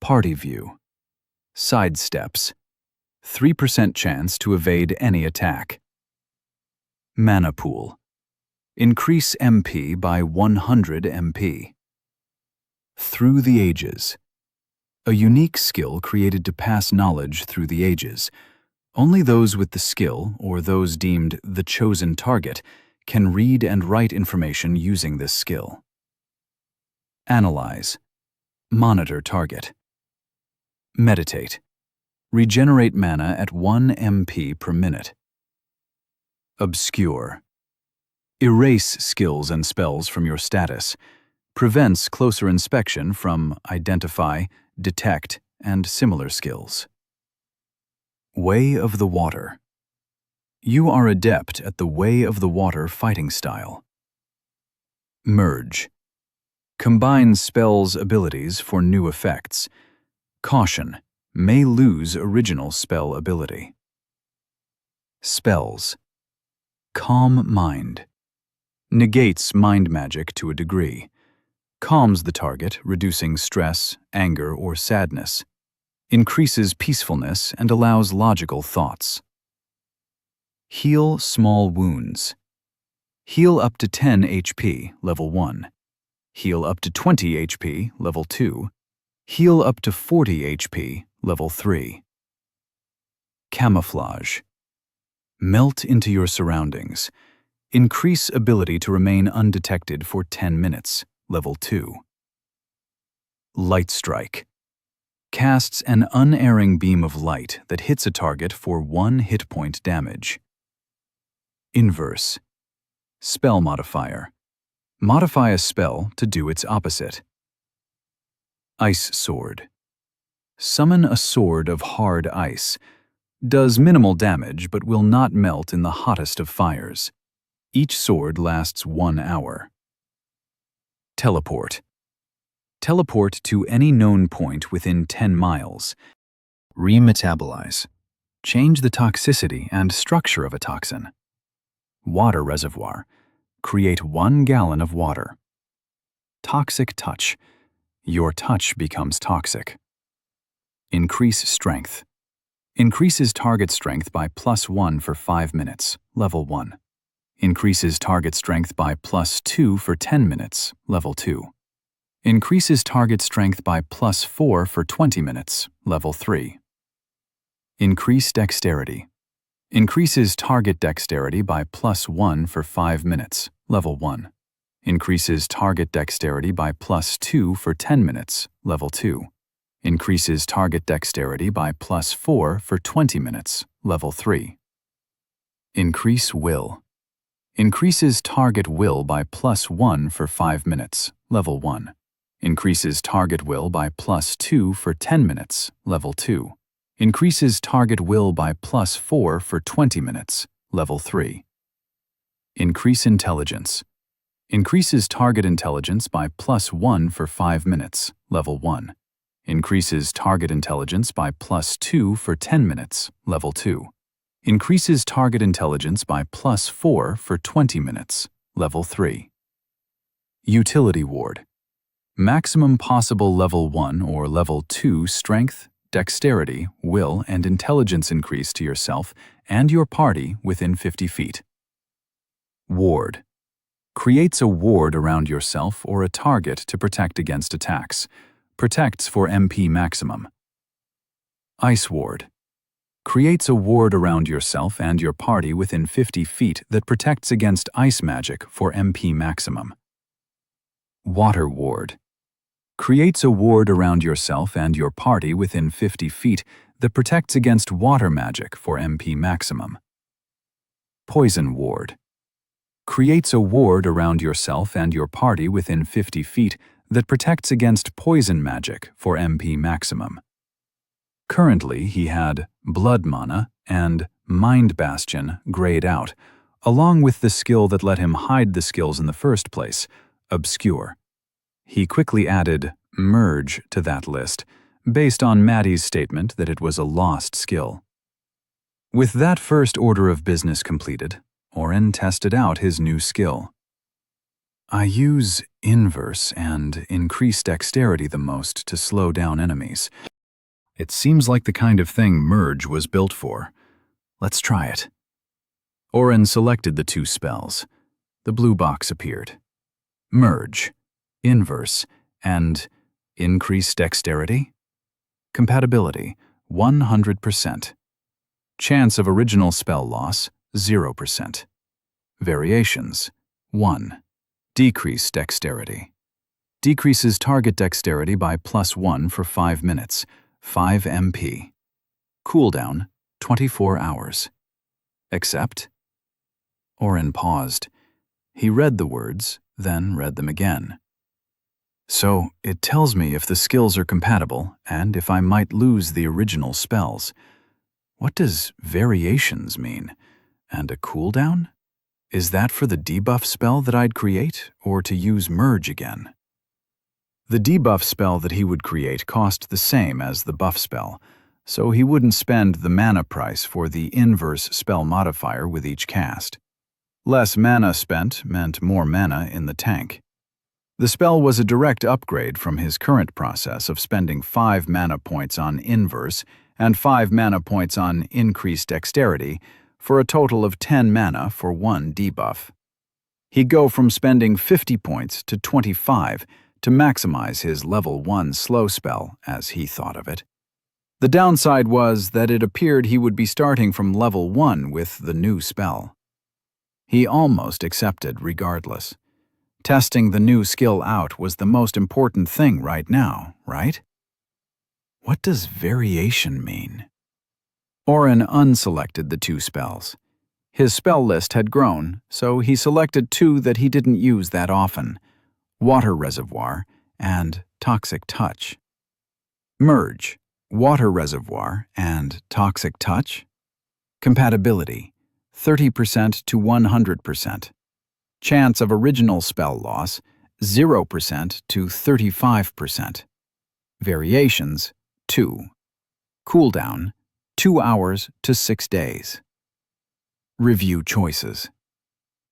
Party View. Sidesteps. 3% chance to evade any attack. Mana Pool. Increase MP by 100 MP. Through the Ages. A unique skill created to pass knowledge through the ages. Only those with the skill, or those deemed the chosen target, can read and write information using this skill. Analyze. Monitor target. Meditate. Regenerate mana at 1 MP per minute. Obscure. Erase skills and spells from your status. Prevents closer inspection from identify, detect, and similar skills. Way of the Water. You are adept at the Way of the Water fighting style. Merge. Combines spells' abilities for new effects. Caution. May lose original spell ability. Spells. Calm Mind. Negates mind magic to a degree. Calms the target, reducing stress, anger, or sadness. Increases peacefulness and allows logical thoughts. Heal small wounds. Heal up to 10 HP, level 1. Heal up to 20 HP, level 2. Heal up to 40 HP, level 3. Camouflage. Melt into your surroundings. Increase ability to remain undetected for 10 minutes, level 2. Light Strike. Casts an unerring beam of light that hits a target for 1 hit point damage. Inverse. Spell modifier. Modify a spell to do its opposite. Ice Sword. Summon a sword of hard ice. Does minimal damage but will not melt in the hottest of fires. Each sword lasts 1 hour. Teleport. Teleport to any known point within 10 miles. Remetabolize. Change the toxicity and structure of a toxin. Water reservoir. Create 1 gallon of water. Toxic touch. Your touch becomes toxic. Increase strength. Increases target strength by +1 for 5 minutes, level 1. Increases target strength by +2 for 10 minutes, level 2. Increases target strength by +4 for 20 minutes, level 3. Increase dexterity. Increases target dexterity by +1 for 5 minutes, level 1. Increases target dexterity by +2 for 10 minutes, level 2. Increases target dexterity by +4 for 20 minutes, level 3. Increase will. Increases target will by +1 for 5 minutes, level 1. Increases target will by +2 for 10 minutes, level 2. Increases target will by +4 for 20 minutes, level 3. Increase intelligence. Increases target intelligence by +1 for 5 minutes, level 1. Increases target intelligence by +2 for 10 minutes, level 2. Increases target intelligence by +4 for 20 minutes, level 3. Utility Ward. Maximum possible level 1 or level 2 strength, dexterity, will, and intelligence increase to yourself and your party within 50 feet. Ward. Creates a ward around yourself or a target to protect against attacks. Protects for MP maximum. Ice Ward. Creates a ward around yourself and your party within 50 feet that protects against ice magic for MP maximum. Water Ward. Creates a ward around yourself and your party within 50 feet that protects against water magic for MP maximum. Poison Ward. Creates a ward around yourself and your party within 50 feet that protects against poison magic for MP maximum. Currently, he had Blood Mana and Mind Bastion grayed out, along with the skill that let him hide the skills in the first place, Obscure. He quickly added Merge to that list, based on Maddie's statement that it was a lost skill. With that first order of business completed, Oren tested out his new skill. I use Inverse and Increase Dexterity the most to slow down enemies. It seems like the kind of thing Merge was built for. Let's try it. Oren selected the 2 spells. The blue box appeared. Merge, Inverse, and Increase Dexterity? Compatibility, 100%. Chance of original spell loss, 0%. Variations, 1. Decrease Dexterity. Decreases target dexterity by +1 for 5 minutes, 5 MP. Cooldown, 24 hours. Accept? Oren paused. He read the words, then read them again. So, it tells me if the skills are compatible and if I might lose the original spells. What does variations mean? And a cooldown? Is that for the debuff spell that I'd create, or to use merge again? The debuff spell that he would create cost the same as the buff spell, so he wouldn't spend the mana price for the inverse spell modifier with each cast. Less mana spent meant more mana in the tank. The spell was a direct upgrade from his current process of spending 5 mana points on inverse and 5 mana points on increased dexterity for a total of 10 mana for one debuff. He'd go from spending 50 points to 25 to maximize his level 1 slow spell, as he thought of it. The downside was that it appeared he would be starting from level 1 with the new spell. He almost accepted regardless. Testing the new skill out was the most important thing right now, right? What does variation mean? Oren unselected the 2 spells. His spell list had grown, so he selected 2 that he didn't use that often: Water Reservoir and Toxic Touch. Merge, Water Reservoir and Toxic Touch. Compatibility, 30% to 100%. Chance of original spell loss, 0% to 35%. Variations, 2. Cooldown, 2 hours to 6 days. Review choices.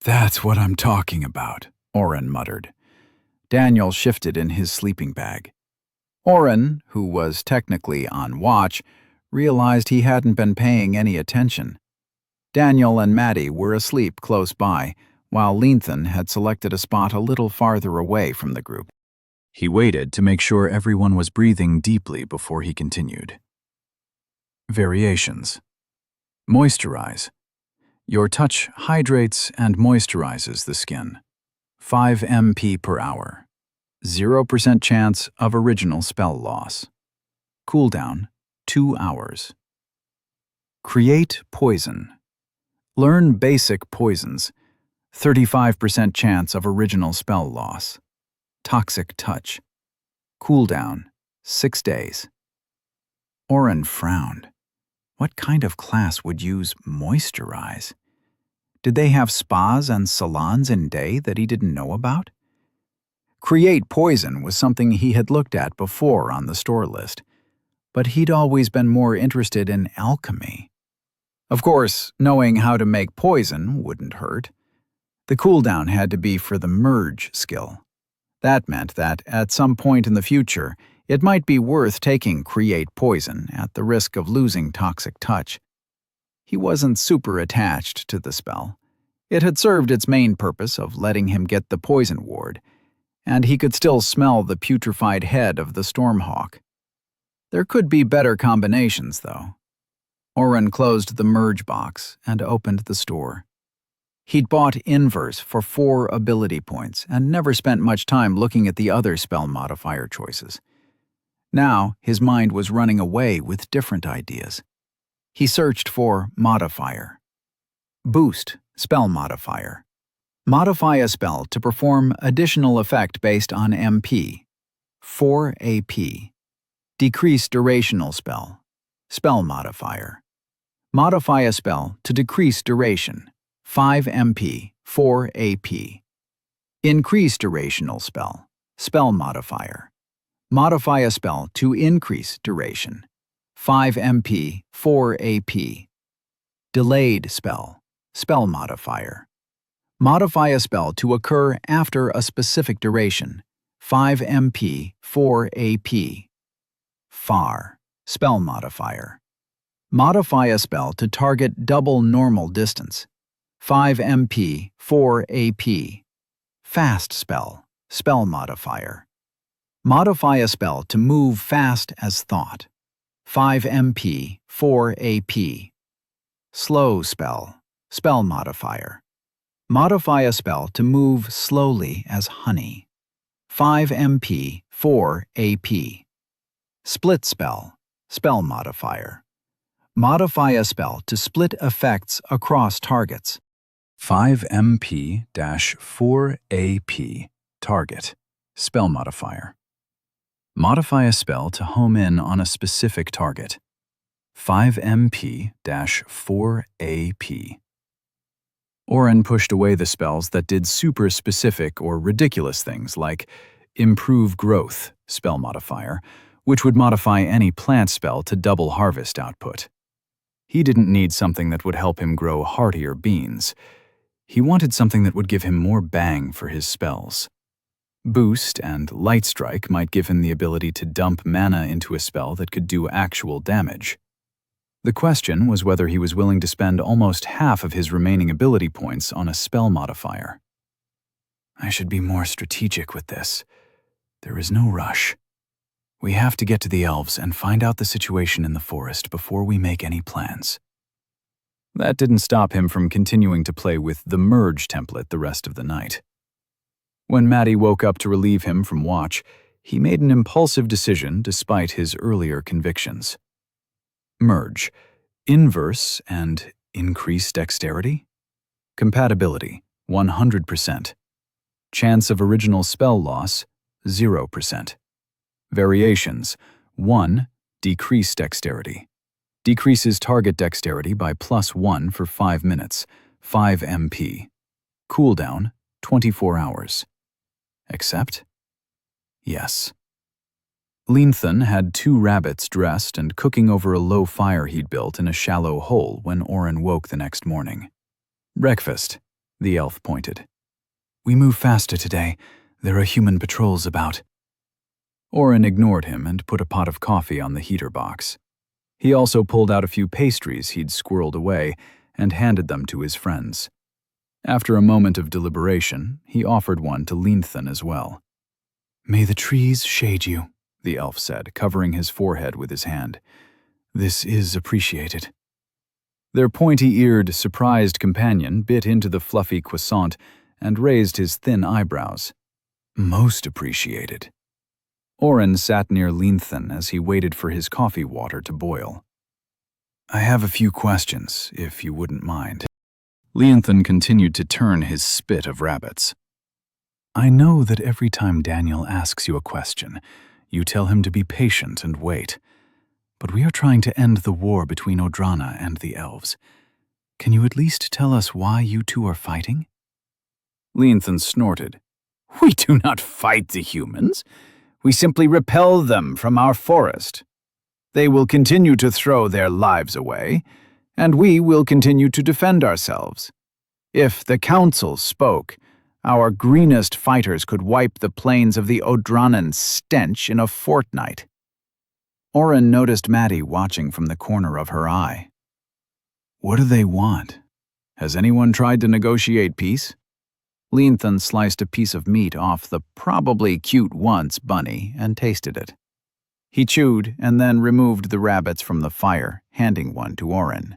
That's what I'm talking about, Oren muttered. Daniel shifted in his sleeping bag. Oren, who was technically on watch, realized he hadn't been paying any attention. Daniel and Maddie were asleep close by, while Leanthan had selected a spot a little farther away from the group. He waited to make sure everyone was breathing deeply before he continued. Variations. Moisturize. Your touch hydrates and moisturizes the skin. 5 MP per hour. 0% chance of original spell loss. Cooldown, 2 hours. Create poison. Learn basic poisons. 35% chance of original spell loss. Toxic touch. Cooldown, 6 days. Oren frowned. What kind of class would use moisturize? Did they have spas and salons in Day that he didn't know about? Create poison was something he had looked at before on the store list, but he'd always been more interested in alchemy. Of course, knowing how to make poison wouldn't hurt. The cooldown had to be for the merge skill. That meant that, at some point in the future, it might be worth taking Create Poison at the risk of losing Toxic Touch. He wasn't super attached to the spell. It had served its main purpose of letting him get the poison ward, and he could still smell the putrefied head of the Stormhawk. There could be better combinations, though. Oren closed the merge box and opened the store. He'd bought Inverse for 4 ability points and never spent much time looking at the other spell modifier choices. Now, his mind was running away with different ideas. He searched for Modifier. Boost, spell modifier. Modify a spell to perform additional effect based on MP. 4 AP. Decrease durational spell. Spell modifier. Modify a spell to decrease duration. 5 MP, 4 AP. Increase durational spell. Spell modifier. Modify a spell to increase duration. 5 MP, 4 AP. Delayed spell. Spell modifier. Modify a spell to occur after a specific duration. 5 MP, 4 AP. Far. Spell modifier. Modify a spell to target double normal distance. 5 MP, 4 AP. Fast spell. Spell modifier. Modify a spell to move fast as thought. 5 MP, 4 AP. Slow spell. Spell modifier. Modify a spell to move slowly as honey. 5 MP, 4 AP. Split spell. Spell modifier. Modify a spell to split effects across targets. 5 MP-4 AP. Target. Spell modifier. Modify a spell to home in on a specific target. 5MP-4AP. Oren pushed away the spells that did super specific or ridiculous things like Improve Growth spell modifier, which would modify any plant spell to double harvest output. He didn't need something that would help him grow heartier beans. He wanted something that would give him more bang for his spells. Boost and Light Strike might give him the ability to dump mana into a spell that could do actual damage. The question was whether he was willing to spend almost half of his remaining ability points on a spell modifier. I should be more strategic with this. There is no rush. We have to get to the elves and find out the situation in the forest before we make any plans. That didn't stop him from continuing to play with the Merge template the rest of the night. When Maddie woke up to relieve him from watch, he made an impulsive decision despite his earlier convictions. Merge, inverse and increase dexterity? Compatibility, 100%. Chance of original spell loss, 0%. Variations, 1, decrease dexterity. Decreases target dexterity by +1 for 5 minutes, 5 MP. Cooldown, 24 hours. Accept? Yes. Leanthan had 2 rabbits dressed and cooking over a low fire he'd built in a shallow hole when Oren woke the next morning. Breakfast, the elf pointed. We move faster today. There are human patrols about. Oren ignored him and put a pot of coffee on the heater box. He also pulled out a few pastries he'd squirreled away and handed them to his friends. After a moment of deliberation, he offered one to Leanthan as well. May the trees shade you, the elf said, covering his forehead with his hand. This is appreciated. Their pointy-eared, surprised companion bit into the fluffy croissant and raised his thin eyebrows. Most appreciated. Oren sat near Leanthan as he waited for his coffee water to boil. I have a few questions, if you wouldn't mind. Leanthan continued to turn his spit of rabbits. I know that every time Daniel asks you a question, you tell him to be patient and wait. But we are trying to end the war between Odrana and the elves. Can you at least tell us why you two are fighting? Leanthan snorted. We do not fight the humans. We simply repel them from our forest. They will continue to throw their lives away, and we will continue to defend ourselves. If the council spoke, our greenest fighters could wipe the plains of the Odranan stench in a fortnight. Oren noticed Maddie watching from the corner of her eye. What do they want? Has anyone tried to negotiate peace? Leanthan sliced a piece of meat off the probably cute once bunny and tasted it. He chewed and then removed the rabbits from the fire, handing one to Oren.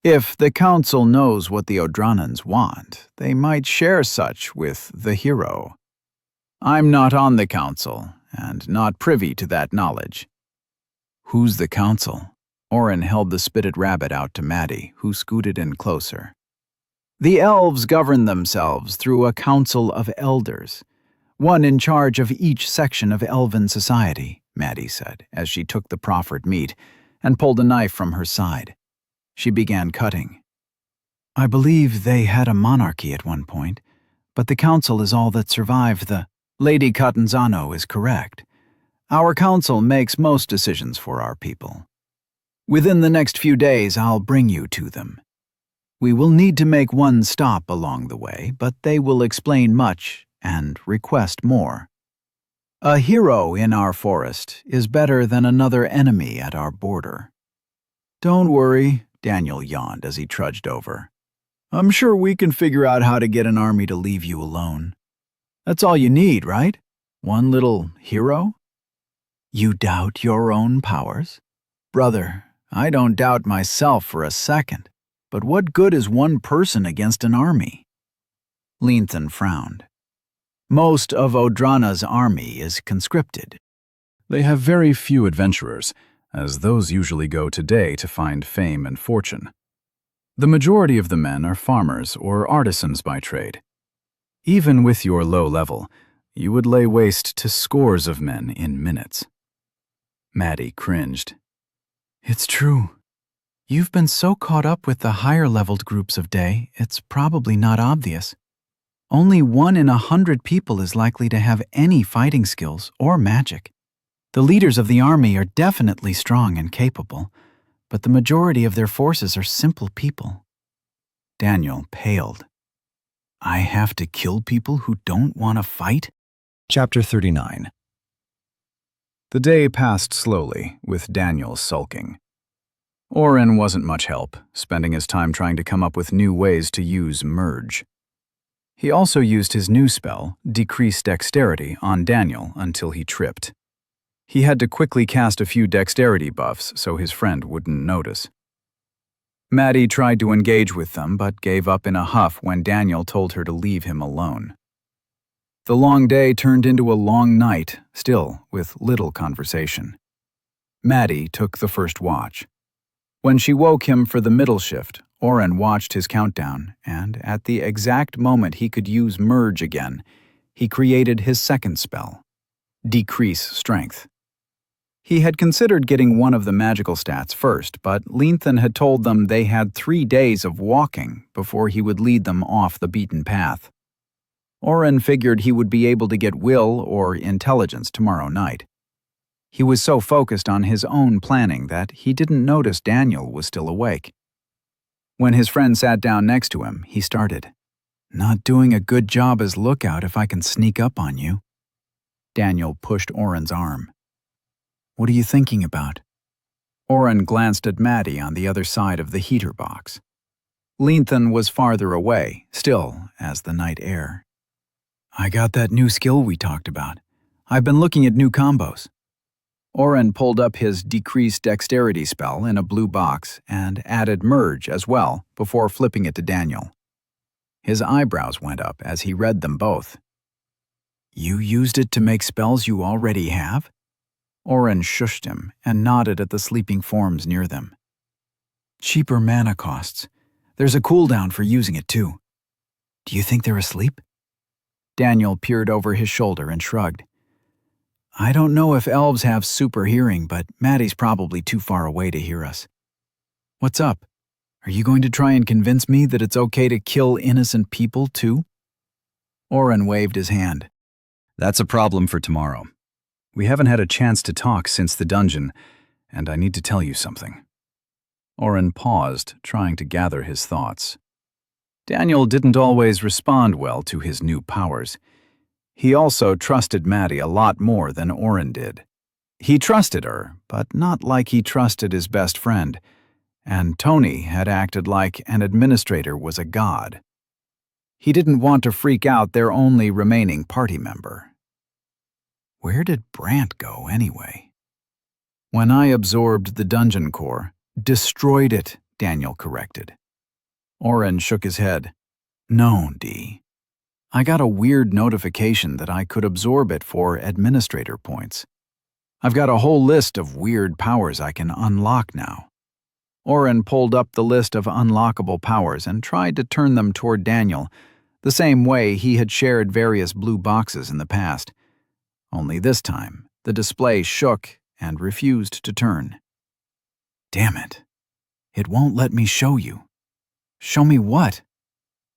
If the council knows what the Odranans want, they might share such with the hero. I'm not on the council, and not privy to that knowledge. Who's the council? Oren held the spitted rabbit out to Maddie, who scooted in closer. The elves govern themselves through a council of elders, one in charge of each section of Elven society, Maddie said, as she took the proffered meat and pulled a knife from her side. She began cutting. I believe they had a monarchy at one point, but the council is all that survived the... Lady Catanzano is correct. Our council makes most decisions for our people. Within the next few days, I'll bring you to them. We will need to make one stop along the way, but they will explain much and request more. A hero in our forest is better than another enemy at our border. Don't worry, Daniel yawned as he trudged over. I'm sure we can figure out how to get an army to leave you alone. That's all you need, right? One little hero? You doubt your own powers? Brother, I don't doubt myself for a second. But what good is one person against an army? Leanthan frowned. Most of Odrana's army is conscripted. They have very few adventurers, as those usually go today to find fame and fortune. The majority of the men are farmers or artisans by trade. Even with your low level, you would lay waste to scores of men in minutes. Maddie cringed. It's true. You've been so caught up with the higher-leveled groups of Day, it's probably not obvious. Only 1 in 100 people is likely to have any fighting skills or magic. The leaders of the army are definitely strong and capable, but the majority of their forces are simple people. Daniel paled. I have to kill people who don't want to fight? Chapter 39. The day passed slowly, with Daniel sulking. Oren wasn't much help, spending his time trying to come up with new ways to use merge. He also used his new spell, Decrease Dexterity, on Daniel until he tripped. He had to quickly cast a few dexterity buffs so his friend wouldn't notice. Maddie tried to engage with them but gave up in a huff when Daniel told her to leave him alone. The long day turned into a long night, still with little conversation. Maddie took the first watch. When she woke him for the middle shift, Oren watched his countdown, and at the exact moment he could use Merge again, he created his second spell, Decrease Strength. He had considered getting one of the magical stats first, but Linthan had told them they had 3 days of walking before he would lead them off the beaten path. Oren figured he would be able to get will or intelligence tomorrow night. He was so focused on his own planning that he didn't notice Daniel was still awake. When his friend sat down next to him, he started. Not doing a good job as lookout if I can sneak up on you. Daniel pushed Oren's arm. What are you thinking about? Oren glanced at Maddie on the other side of the heater box. Linthan was farther away, still as the night air. I got that new skill we talked about. I've been looking at new combos. Oren pulled up his Decreased Dexterity spell in a blue box and added Merge as well before flipping it to Daniel. His eyebrows went up as he read them both. You used it to make spells you already have? Oren shushed him and nodded at the sleeping forms near them. Cheaper mana costs. There's a cooldown for using it too. Do you think they're asleep? Daniel peered over his shoulder and shrugged. I don't know if elves have super hearing, but Maddie's probably too far away to hear us. What's up? Are you going to try and convince me that it's okay to kill innocent people too? Oren waved his hand. That's a problem for tomorrow. We haven't had a chance to talk since the dungeon, and I need to tell you something. Oren paused, trying to gather his thoughts. Daniel didn't always respond well to his new powers. He also trusted Maddie a lot more than Oren did. He trusted her, but not like he trusted his best friend, and Tony had acted like an administrator was a god. He didn't want to freak out their only remaining party member. Where did Brant go anyway? When I absorbed the dungeon core, destroyed it, Daniel corrected. Oren shook his head. No, Dee. I got a weird notification that I could absorb it for administrator points. I've got a whole list of weird powers I can unlock now. Oren pulled up the list of unlockable powers and tried to turn them toward Daniel, the same way he had shared various blue boxes in the past. Only this time, the display shook and refused to turn. Damn it. It won't let me show you. Show me what?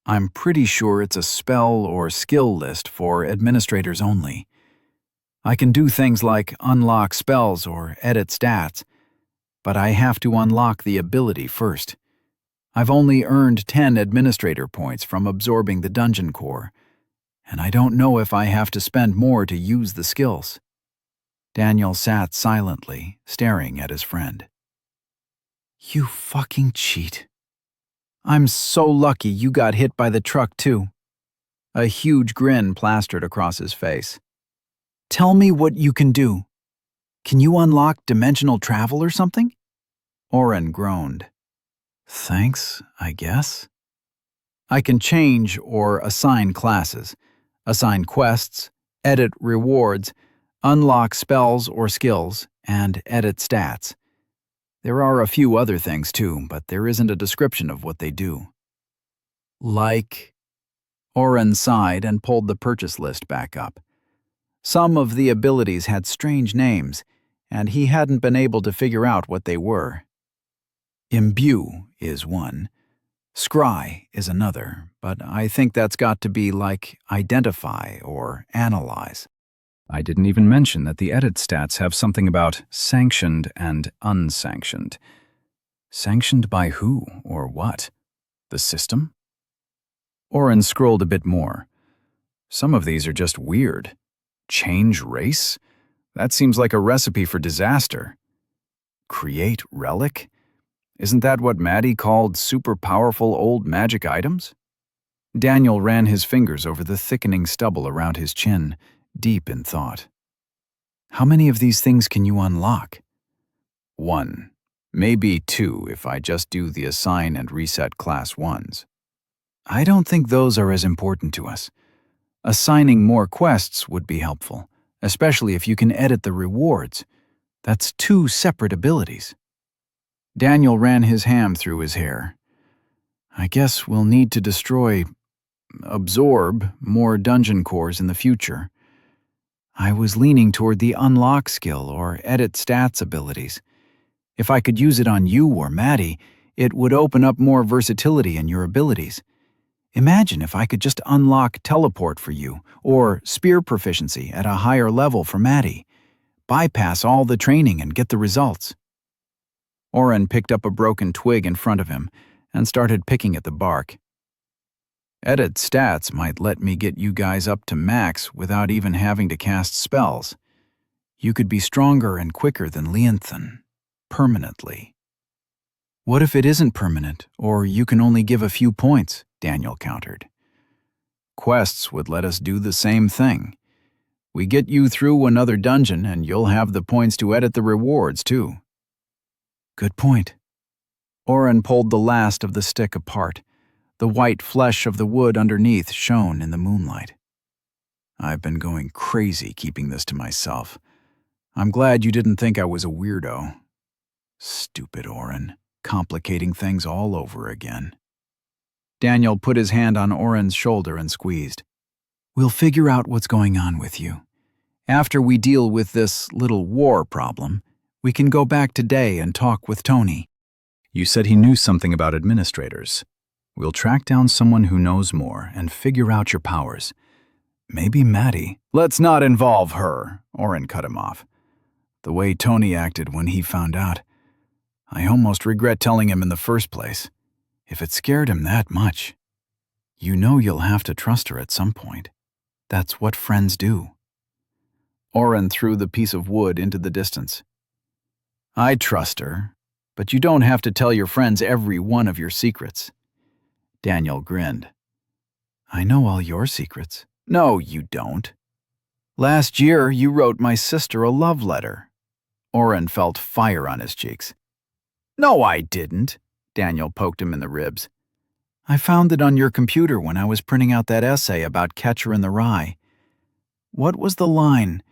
I'm pretty sure it's a spell or skill list for administrators only. I can do things like unlock spells or edit stats, but I have to unlock the ability first. I've only earned 10 administrator points from absorbing the dungeon core, and I don't know if I have to spend more to use the skills. Daniel sat silently, staring at his friend. You fucking cheat. I'm so lucky you got hit by the truck too. A huge grin plastered across his face. Tell me what you can do. Can you unlock dimensional travel or something? Oren groaned. Thanks, I guess. I can change or assign classes, assign quests, edit rewards, unlock spells or skills, and edit stats. There are a few other things too, but there isn't a description of what they do. Like? Oren sighed and pulled the purchase list back up. Some of the abilities had strange names, and he hadn't been able to figure out what they were. Imbue is one. Scry is another, but I think that's got to be like identify or analyze. I didn't even mention that the edit stats have something about sanctioned and unsanctioned. Sanctioned by who or what? The system? Oren scrolled a bit more. Some of these are just weird. Change race? That seems like a recipe for disaster. Create relic? Isn't that what Maddie called super powerful old magic items? Daniel ran his fingers over the thickening stubble around his chin, deep in thought. How many of these things can you unlock? 1. Maybe 2 if I just do the assign and reset class 1s. I don't think those are as important to us. Assigning more quests would be helpful, especially if you can edit the rewards. That's 2 separate abilities. Daniel ran his hand through his hair. I guess we'll need to absorb more dungeon cores in the future. I was leaning toward the unlock skill or edit stats abilities. If I could use it on you or Maddie, it would open up more versatility in your abilities. Imagine if I could just unlock teleport for you, or spear proficiency at a higher level for Maddie. Bypass all the training and get the results. Oren picked up a broken twig in front of him and started picking at the bark. Edit stats might let me get you guys up to max without even having to cast spells. You could be stronger and quicker than Leonthan. Permanently. What if it isn't permanent, or you can only give a few points? Daniel countered. Quests would let us do the same thing. We get you through another dungeon and you'll have the points to edit the rewards too. Good point. Oren pulled the last of the stick apart. The white flesh of the wood underneath shone in the moonlight. I've been going crazy keeping this to myself. I'm glad you didn't think I was a weirdo. Stupid Oren, complicating things all over again. Daniel put his hand on Oren's shoulder and squeezed. We'll figure out what's going on with you. After we deal with this little war problem, we can go back today and talk with Tony. You said he knew something about administrators. We'll track down someone who knows more and figure out your powers. Maybe Maddie. Let's not involve her, Oren cut him off. The way Tony acted when he found out, I almost regret telling him in the first place. If it scared him that much. You know you'll have to trust her at some point. That's what friends do. Oren threw the piece of wood into the distance. I trust her, but you don't have to tell your friends every one of your secrets. Daniel grinned. I know all your secrets. No, you don't. Last year, you wrote my sister a love letter. Oren felt fire on his cheeks. No, I didn't. Daniel poked him in the ribs. I found it on your computer when I was printing out that essay about Catcher in the Rye. What was the line?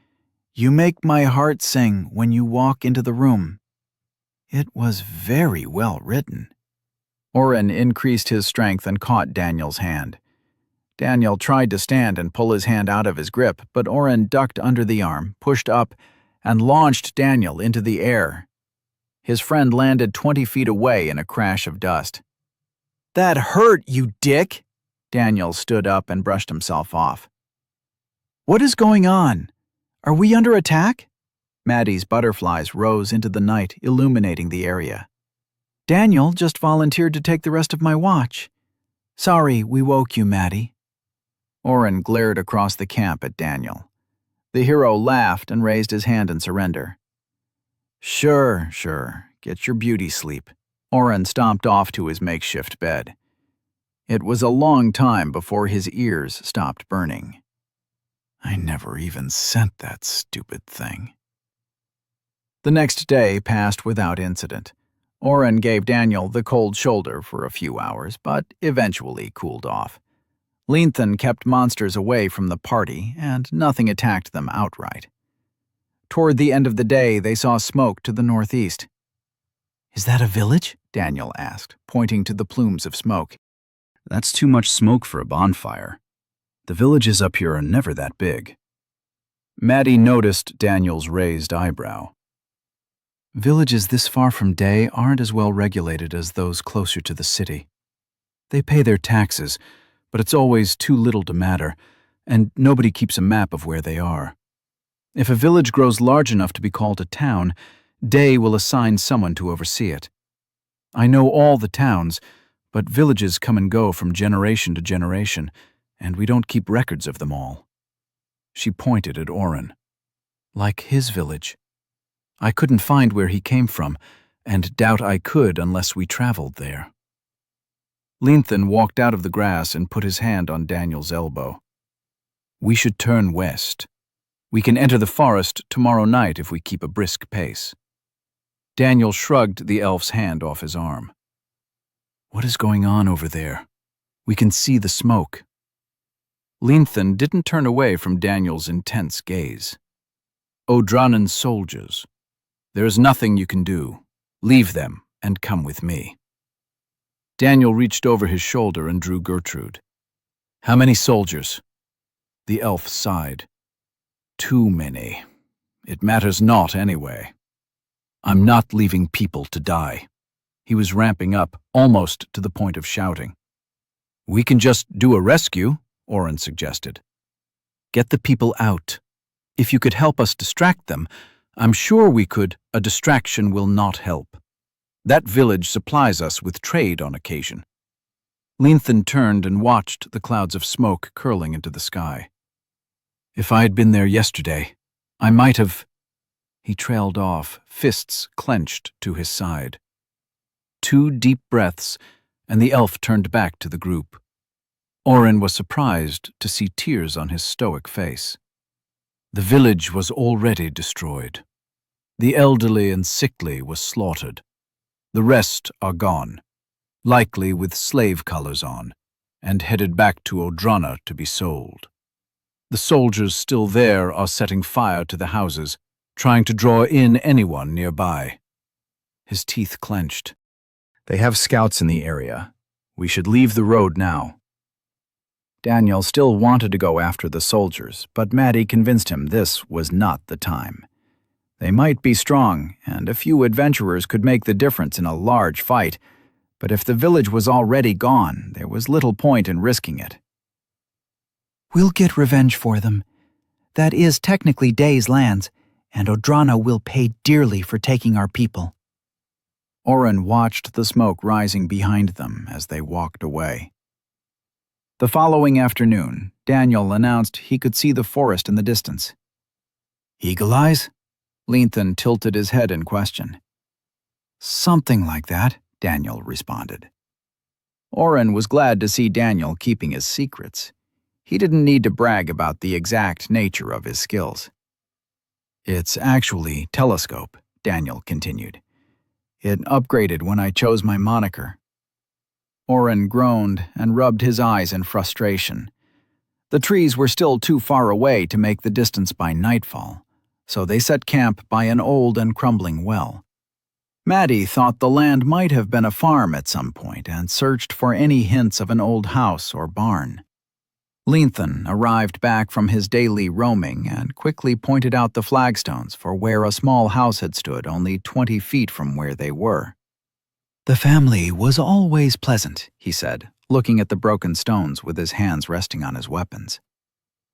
You make my heart sing when you walk into the room. It was very well written. Oren increased his strength and caught Daniel's hand. Daniel tried to stand and pull his hand out of his grip, but Oren ducked under the arm, pushed up, and launched Daniel into the air. His friend landed 20 feet away in a crash of dust. That hurt, you dick! Daniel stood up and brushed himself off. What is going on? Are we under attack? Maddie's butterflies rose into the night, illuminating the area. Daniel just volunteered to take the rest of my watch. Sorry we woke you, Maddie. Oren glared across the camp at Daniel. The hero laughed and raised his hand in surrender. Sure. Get your beauty sleep. Oren stomped off to his makeshift bed. It was a long time before his ears stopped burning. I never even sent that stupid thing. The next day passed without incident. Oren gave Daniel the cold shoulder for a few hours, but eventually cooled off. Leonthan kept monsters away from the party, and nothing attacked them outright. Toward the end of the day, they saw smoke to the northeast. Is that a village? Daniel asked, pointing to the plumes of smoke. That's too much smoke for a bonfire. The villages up here are never that big. Maddie noticed Daniel's raised eyebrow. Villages this far from Day aren't as well regulated as those closer to the city. They pay their taxes, but it's always too little to matter, and nobody keeps a map of where they are. If a village grows large enough to be called a town, Day will assign someone to oversee it. I know all the towns, but villages come and go from generation to generation, and we don't keep records of them all. She pointed at Oren. Like his village. I couldn't find where he came from, and doubt I could unless we traveled there. Linthan walked out of the grass and put his hand on Daniel's elbow. We should turn west. We can enter the forest tomorrow night if we keep a brisk pace. Daniel shrugged the elf's hand off his arm. What is going on over there? We can see the smoke. Linthan didn't turn away from Daniel's intense gaze. Odranan's soldiers. There is nothing you can do. Leave them and come with me. Daniel reached over his shoulder and drew Gertrude. How many soldiers? The elf sighed. Too many. It matters not anyway. I'm not leaving people to die. He was ramping up, almost to the point of shouting. We can just do a rescue, Oren suggested. Get the people out. If you could help us distract them, I'm sure we could. A distraction will not help. That village supplies us with trade on occasion. Linthan turned and watched the clouds of smoke curling into the sky. If I had been there yesterday, I might have... He trailed off, fists clenched to his side. 2 deep breaths, and the elf turned back to the group. Oren was surprised to see tears on his stoic face. The village was already destroyed. The elderly and sickly was slaughtered. The rest are gone, likely with slave collars on, and headed back to Odrana to be sold. The soldiers still there are setting fire to the houses, trying to draw in anyone nearby. His teeth clenched. They have scouts in the area. We should leave the road now. Daniel still wanted to go after the soldiers, but Maddie convinced him this was not the time. They might be strong, and a few adventurers could make the difference in a large fight, but if the village was already gone, there was little point in risking it. We'll get revenge for them. That is technically Day's lands, and Odrana will pay dearly for taking our people. Oren watched the smoke rising behind them as they walked away. The following afternoon, Daniel announced he could see the forest in the distance. Eagle eyes? Linthan tilted his head in question. Something like that, Daniel responded. Oren was glad to see Daniel keeping his secrets. He didn't need to brag about the exact nature of his skills. It's actually telescope, Daniel continued. It upgraded when I chose my moniker. Oren groaned and rubbed his eyes in frustration. The trees were still too far away to make the distance by nightfall, so they set camp by an old and crumbling well. Maddie thought the land might have been a farm at some point and searched for any hints of an old house or barn. Linthan arrived back from his daily roaming and quickly pointed out the flagstones for where a small house had stood only 20 feet from where they were. The family was always pleasant, he said, looking at the broken stones with his hands resting on his weapons.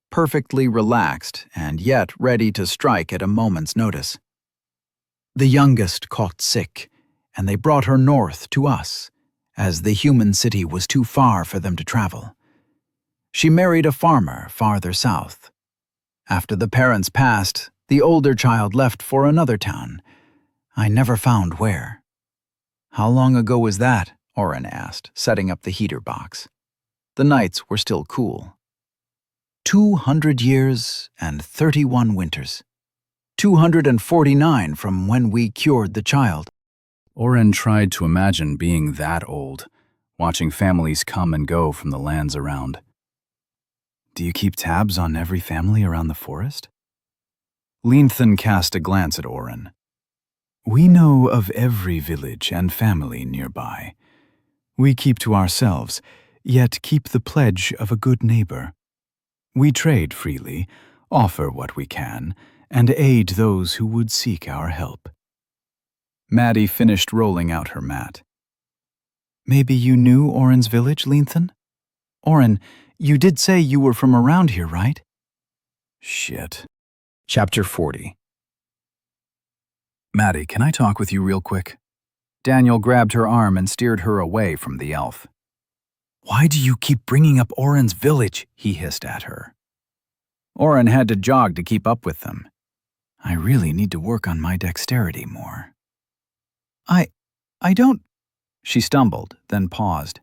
Perfectly relaxed and yet ready to strike at a moment's notice. The youngest caught sick, and they brought her north to us, as the human city was too far for them to travel. She married a farmer farther south. After the parents passed, the older child left for another town. I never found where. How long ago was that? Oren asked, setting up the heater box. The nights were still cool. 200 years and 31 winters. 249 from when we cured the child. Oren tried to imagine being that old, watching families come and go from the lands around. Do you keep tabs on every family around the forest? Linthan cast a glance at Oren. We know of every village and family nearby. We keep to ourselves, yet keep the pledge of a good neighbor. We trade freely, offer what we can, and aid those who would seek our help. Maddie finished rolling out her mat. Maybe you knew Oren's village, Leanthan? Oren, you did say you were from around here, right? Shit. Chapter 40. Maddie, can I talk with you real quick? Daniel grabbed her arm and steered her away from the elf. Why do you keep bringing up Oren's village? He hissed at her. Oren had to jog to keep up with them. I really need to work on my dexterity more. I don't... She stumbled, then paused.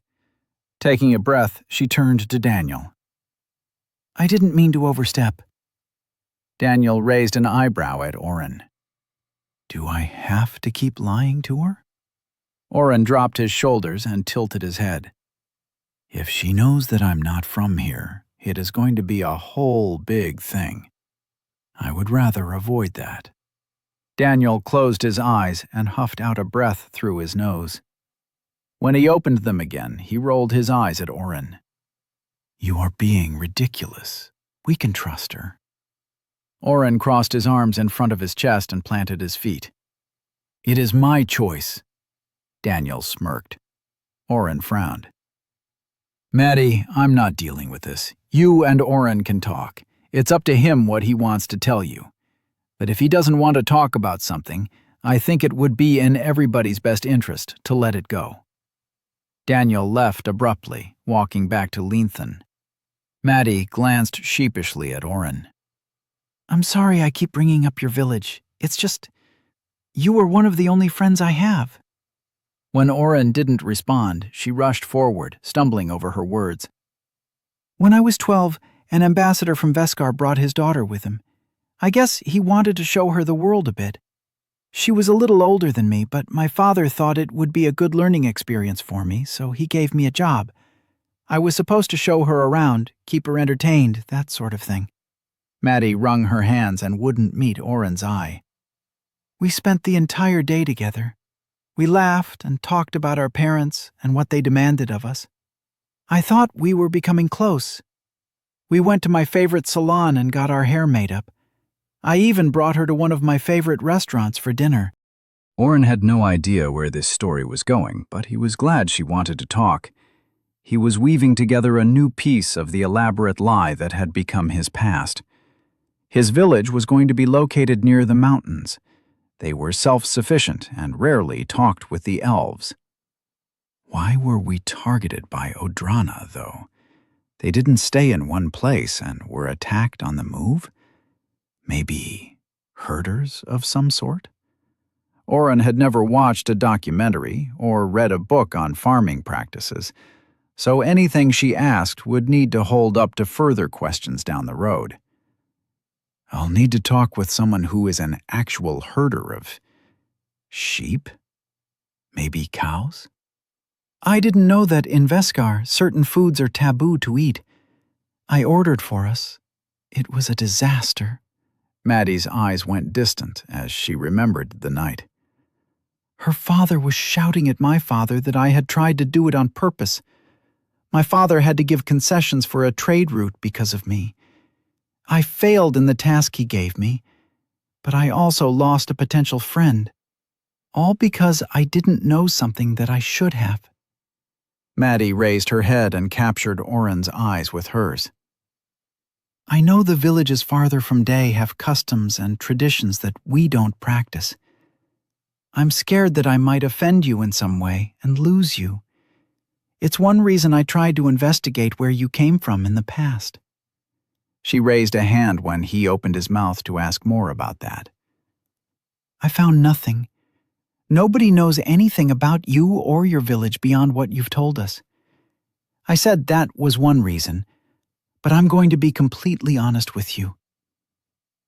Taking a breath, she turned to Daniel. I didn't mean to overstep. Daniel raised an eyebrow at Oren. Do I have to keep lying to her? Oren dropped his shoulders and tilted his head. If she knows that I'm not from here, it is going to be a whole big thing. I would rather avoid that. Daniel closed his eyes and huffed out a breath through his nose. When he opened them again, he rolled his eyes at Oren. You are being ridiculous. We can trust her. Oren crossed his arms in front of his chest and planted his feet. It is my choice. Daniel smirked. Oren frowned. Maddie, I'm not dealing with this. You and Oren can talk. It's up to him what he wants to tell you. But if he doesn't want to talk about something, I think it would be in everybody's best interest to let it go. Daniel left abruptly, walking back to Leanthan. Maddie glanced sheepishly at Oren. I'm sorry I keep bringing up your village. It's just... you were one of the only friends I have. When Oren didn't respond, she rushed forward, stumbling over her words. When I was 12, an ambassador from Veskar brought his daughter with him. I guess he wanted to show her the world a bit. She was a little older than me, but my father thought it would be a good learning experience for me, so he gave me a job. I was supposed to show her around, keep her entertained, that sort of thing. Maddie wrung her hands and wouldn't meet Oren's eye. We spent the entire day together. We laughed and talked about our parents and what they demanded of us. I thought we were becoming close. We went to my favorite salon and got our hair made up. I even brought her to one of my favorite restaurants for dinner. Oren had no idea where this story was going, but he was glad she wanted to talk. He was weaving together a new piece of the elaborate lie that had become his past. His village was going to be located near the mountains. They were self-sufficient and rarely talked with the elves. Why were we targeted by Odrana, though? They didn't stay in one place and were attacked on the move? Maybe herders of some sort? Oren had never watched a documentary or read a book on farming practices, so anything she asked would need to hold up to further questions down the road. I'll need to talk with someone who is an actual herder of sheep? Maybe cows? I didn't know that in Veskar, certain foods are taboo to eat. I ordered for us. It was a disaster. Maddie's eyes went distant as she remembered the night. Her father was shouting at my father that I had tried to do it on purpose. My father had to give concessions for a trade route because of me. I failed in the task he gave me, but I also lost a potential friend. All because I didn't know something that I should have. Maddie raised her head and captured Oren's eyes with hers. I know the villages farther from Day have customs and traditions that we don't practice. I'm scared that I might offend you in some way and lose you. It's one reason I tried to investigate where you came from in the past. She raised a hand when he opened his mouth to ask more about that. I found nothing. Nobody knows anything about you or your village beyond what you've told us. I said that was one reason, but I'm going to be completely honest with you.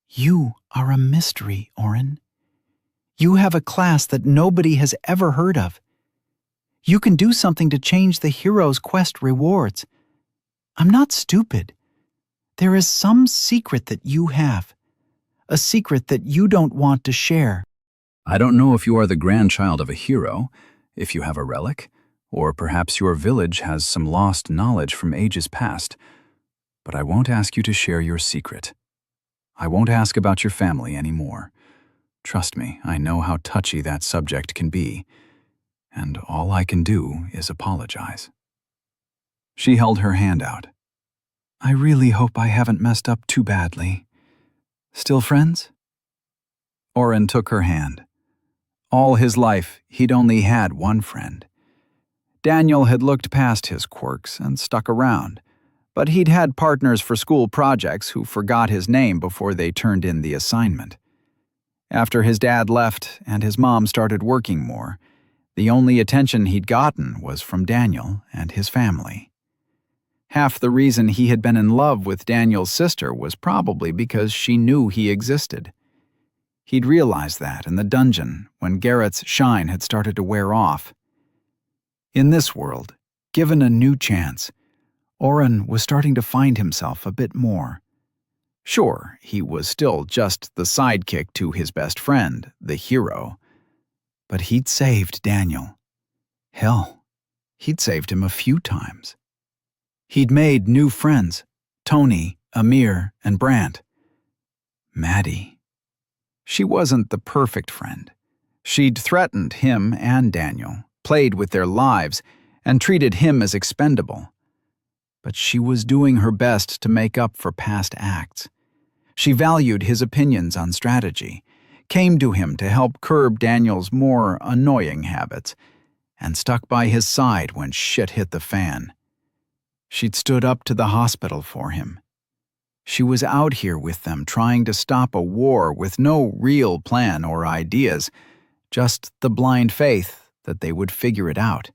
You are a mystery, Oren. You have a class that nobody has ever heard of. You can do something to change the hero's quest rewards. I'm not stupid. There is some secret that you have, a secret that you don't want to share. I don't know if you are the grandchild of a hero, if you have a relic, or perhaps your village has some lost knowledge from ages past, but I won't ask you to share your secret. I won't ask about your family anymore. Trust me, I know how touchy that subject can be, and all I can do is apologize." She held her hand out. "I really hope I haven't messed up too badly. Still friends?" Oren took her hand. All his life, he'd only had one friend. Daniel had looked past his quirks and stuck around, but he'd had partners for school projects who forgot his name before they turned in the assignment. After his dad left and his mom started working more, the only attention he'd gotten was from Daniel and his family. Half the reason he had been in love with Daniel's sister was probably because she knew he existed. He'd realized that in the dungeon when Garrett's shine had started to wear off. In this world, given a new chance, Oren was starting to find himself a bit more. Sure, he was still just the sidekick to his best friend, the hero, but he'd saved Daniel. Hell, he'd saved him a few times. He'd made new friends, Tony, Amir, and Brant. Maddie. She wasn't the perfect friend. She'd threatened him and Daniel, played with their lives, and treated him as expendable. But she was doing her best to make up for past acts. She valued his opinions on strategy, came to him to help curb Daniel's more annoying habits, and stuck by his side when shit hit the fan. She'd stood up to the hospital for him. She was out here with them trying to stop a war with no real plan or ideas, just the blind faith that they would figure it out.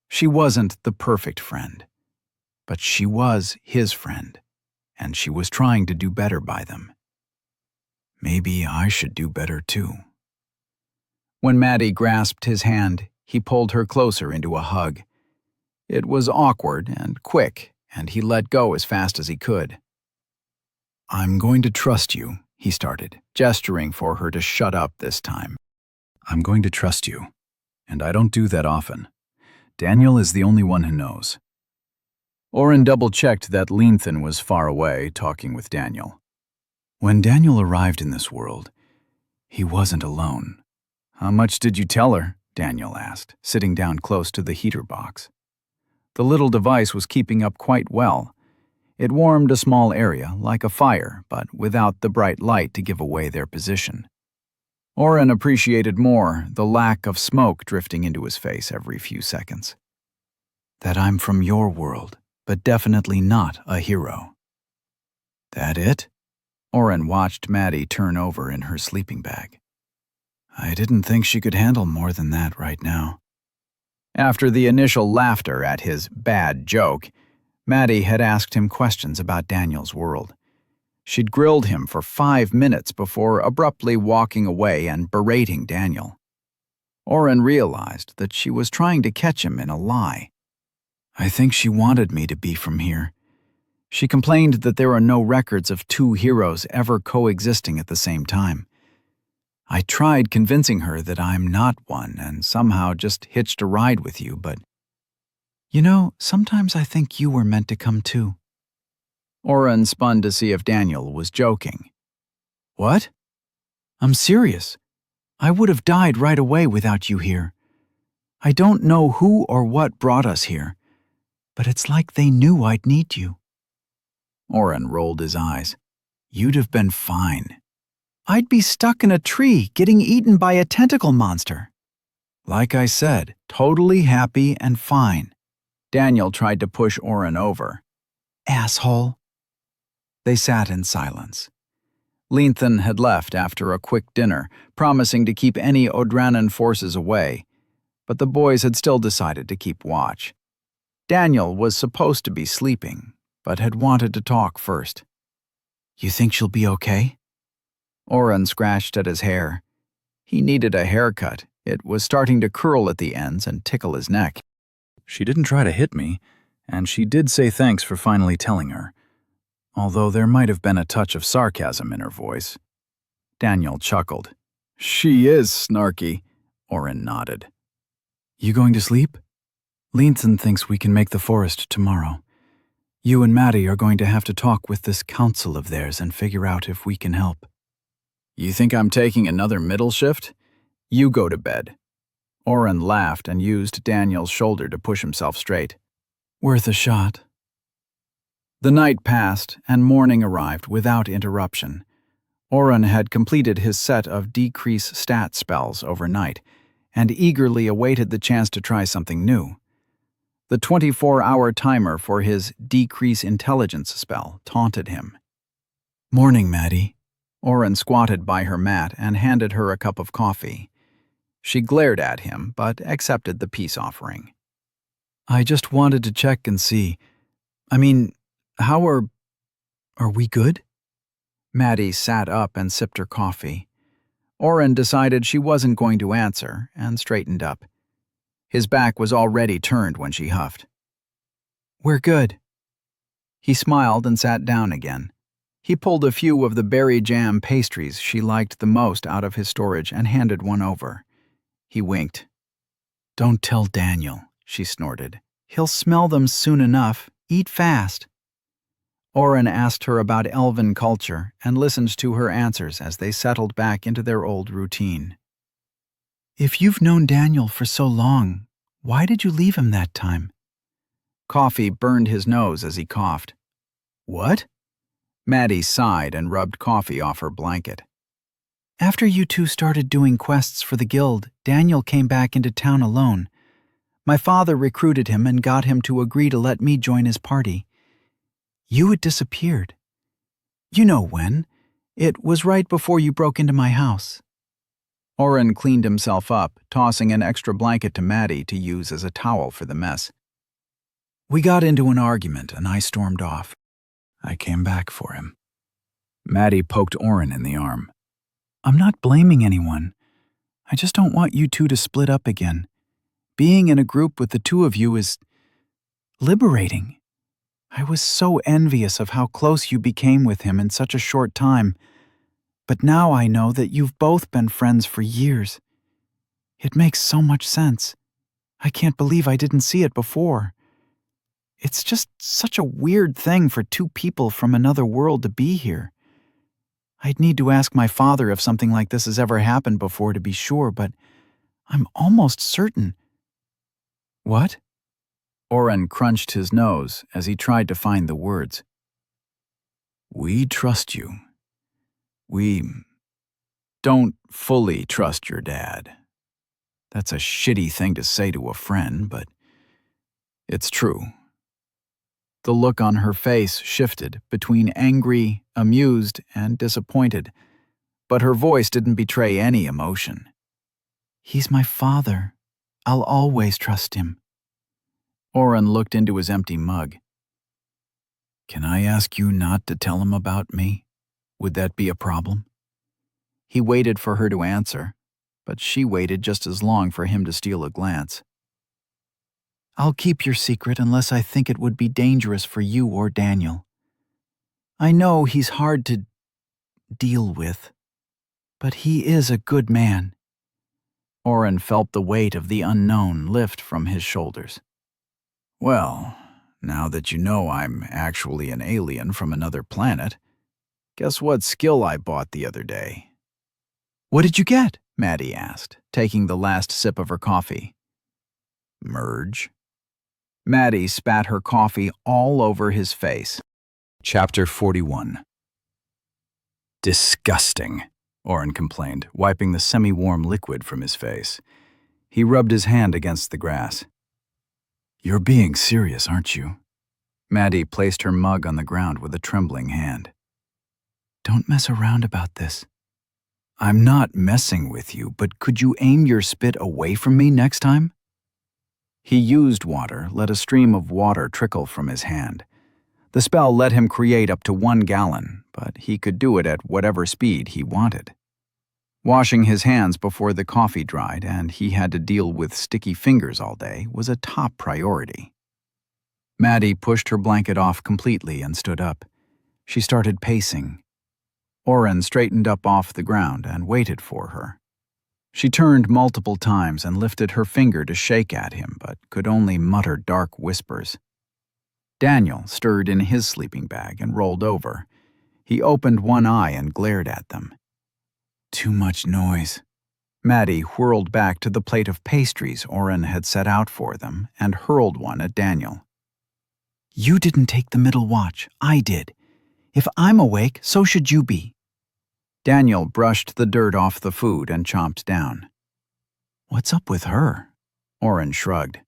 She wasn't the perfect friend, but she was his friend, and she was trying to do better by them. Maybe I should do better too. When Maddie grasped his hand, he pulled her closer into a hug. It was awkward and quick, and he let go as fast as he could. "I'm going to trust you," he started, gesturing for her to shut up this time. "I'm going to trust you, and I don't do that often. Daniel is the only one who knows." Oren double-checked that Leanthan was far away, talking with Daniel. When Daniel arrived in this world, he wasn't alone. "How much did you tell her?" Daniel asked, sitting down close to the heater box. The little device was keeping up quite well. It warmed a small area, like a fire, but without the bright light to give away their position. Oren appreciated more the lack of smoke drifting into his face every few seconds. "That I'm from your world, but definitely not a hero." "That it?" Oren watched Maddie turn over in her sleeping bag. "I didn't think she could handle more than that right now." After the initial laughter at his bad joke, Maddie had asked him questions about Daniel's world. She'd grilled him for 5 minutes before abruptly walking away and berating Daniel. Oren realized that she was trying to catch him in a lie. "I think she wanted me to be from here. She complained that there are no records of two heroes ever coexisting at the same time. I tried convincing her that I'm not one and somehow just hitched a ride with you, but sometimes I think you were meant to come too." Oren spun to see if Daniel was joking. "What?" "I'm serious. I would have died right away without you here. I don't know who or what brought us here, but it's like they knew I'd need you." Oren rolled his eyes. "You'd have been fine." "I'd be stuck in a tree getting eaten by a tentacle monster." "Like I said, totally happy and fine." Daniel tried to push Oren over. "Asshole." They sat in silence. Leanthan had left after a quick dinner, promising to keep any Odranan forces away, but the boys had still decided to keep watch. Daniel was supposed to be sleeping, but had wanted to talk first. "You think she'll be okay?" Oren scratched at his hair. He needed a haircut. It was starting to curl at the ends and tickle his neck. "She didn't try to hit me, and she did say thanks for finally telling her, although there might have been a touch of sarcasm in her voice." Daniel chuckled. "She is snarky." Oren nodded. "You going to sleep? Leanthan thinks we can make the forest tomorrow. You and Maddie are going to have to talk with this council of theirs and figure out if we can help." You think I'm taking another middle shift? You go to bed." Oren laughed and used Daniel's shoulder to push himself straight. Worth a shot. The night passed, and morning arrived without interruption. Oren had completed his set of decrease stat spells overnight, and eagerly awaited the chance to try something new. The 24-hour timer for his decrease intelligence spell taunted him. Morning, Maddie. Oren squatted by her mat and handed her a cup of coffee. She glared at him, but accepted the peace offering. I just wanted to check and see. How are we good? Maddie sat up and sipped her coffee. Oren decided she wasn't going to answer and straightened up. His back was already turned when she huffed. We're good. He smiled and sat down again. He pulled a few of the berry jam pastries she liked the most out of his storage and handed one over. He winked. Don't tell Daniel, she snorted. He'll smell them soon enough. Eat fast. Oren asked her about Elven culture and listened to her answers as they settled back into their old routine. If you've known Daniel for so long, why did you leave him that time? Coffee burned his nose as he coughed. What? Maddie sighed and rubbed coffee off her blanket. After you two started doing quests for the guild, Daniel came back into town alone. My father recruited him and got him to agree to let me join his party. You had disappeared. You know when. It was right before you broke into my house. Oren cleaned himself up, tossing an extra blanket to Maddie to use as a towel for the mess. We got into an argument and I stormed off. I came back for him. Maddie poked Oren in the arm. I'm not blaming anyone. I just don't want you two to split up again. Being in a group with the two of you is liberating. I was so envious of how close you became with him in such a short time, but now I know that you've both been friends for years. It makes so much sense. I can't believe I didn't see it before. It's just such a weird thing for two people from another world to be here. I'd need to ask my father if something like this has ever happened before to be sure, but I'm almost certain. What? Oren crunched his nose as he tried to find the words. We trust you. We don't fully trust your dad. That's a shitty thing to say to a friend, but it's true. The look on her face shifted between angry, amused, and disappointed, but her voice didn't betray any emotion. He's my father. I'll always trust him. Oren looked into his empty mug. Can I ask you not to tell him about me? Would that be a problem? He waited for her to answer, but she waited just as long for him to steal a glance. I'll keep your secret unless I think it would be dangerous for you or Daniel. I know he's hard to deal with, but he is a good man. Oren felt the weight of the unknown lift from his shoulders. Well, now that you know I'm actually an alien from another planet, guess what skill I bought the other day? What did you get? Maddie asked, taking the last sip of her coffee. Merge. Maddie spat her coffee all over his face. Chapter 41. Disgusting, Oren complained, wiping the semi-warm liquid from his face. He rubbed his hand against the grass. You're being serious, aren't you? Maddie placed her mug on the ground with a trembling hand. Don't mess around about this. I'm not messing with you, but could you aim your spit away from me next time? He used water, let a stream of water trickle from his hand. The spell let him create up to 1 gallon, but he could do it at whatever speed he wanted. Washing his hands before the coffee dried and he had to deal with sticky fingers all day was a top priority. Maddie pushed her blanket off completely and stood up. She started pacing. Oren straightened up off the ground and waited for her. She turned multiple times and lifted her finger to shake at him, but could only mutter dark whispers. Daniel stirred in his sleeping bag and rolled over. He opened one eye and glared at them. Too much noise. Maddie whirled back to the plate of pastries Oren had set out for them and hurled one at Daniel. You didn't take the middle watch. I did. If I'm awake, so should you be. Daniel brushed the dirt off the food and chomped down. What's up with her? Oren shrugged.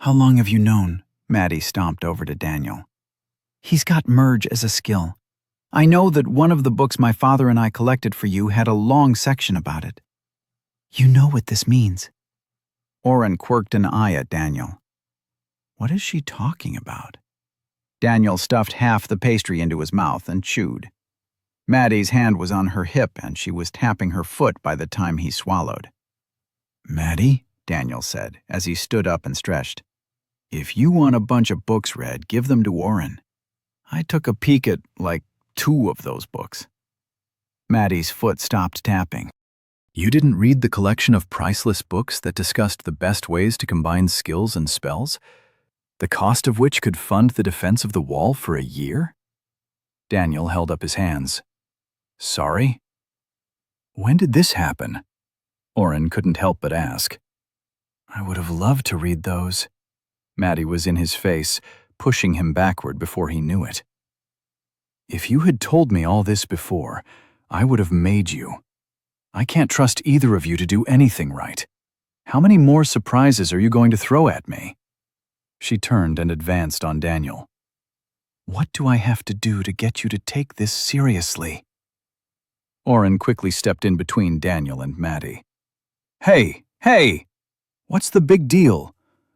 How long have you known? Maddie stomped over to Daniel. He's got merge as a skill. I know that one of the books my father and I collected for you had a long section about it. You know what this means. Oren quirked an eye at Daniel. What is she talking about? Daniel stuffed half the pastry into his mouth and chewed. Maddie's hand was on her hip and she was tapping her foot by the time he swallowed. Maddie, Daniel said as he stood up and stretched. If you want a bunch of books read, give them to Oren. I took a peek at, 2 of those books. Maddie's foot stopped tapping. You didn't read the collection of priceless books that discussed the best ways to combine skills and spells, the cost of which could fund the defense of the wall for a year? Daniel held up his hands. Sorry? When did this happen? Oren couldn't help but ask. I would have loved to read those. Maddie was in his face, pushing him backward before he knew it. If you had told me all this before, I would have made you. I can't trust either of you to do anything right. How many more surprises are you going to throw at me? She turned and advanced on Daniel. What do I have to do to get you to take this seriously? Oren quickly stepped in between Daniel and Maddie. Hey! What's the big deal?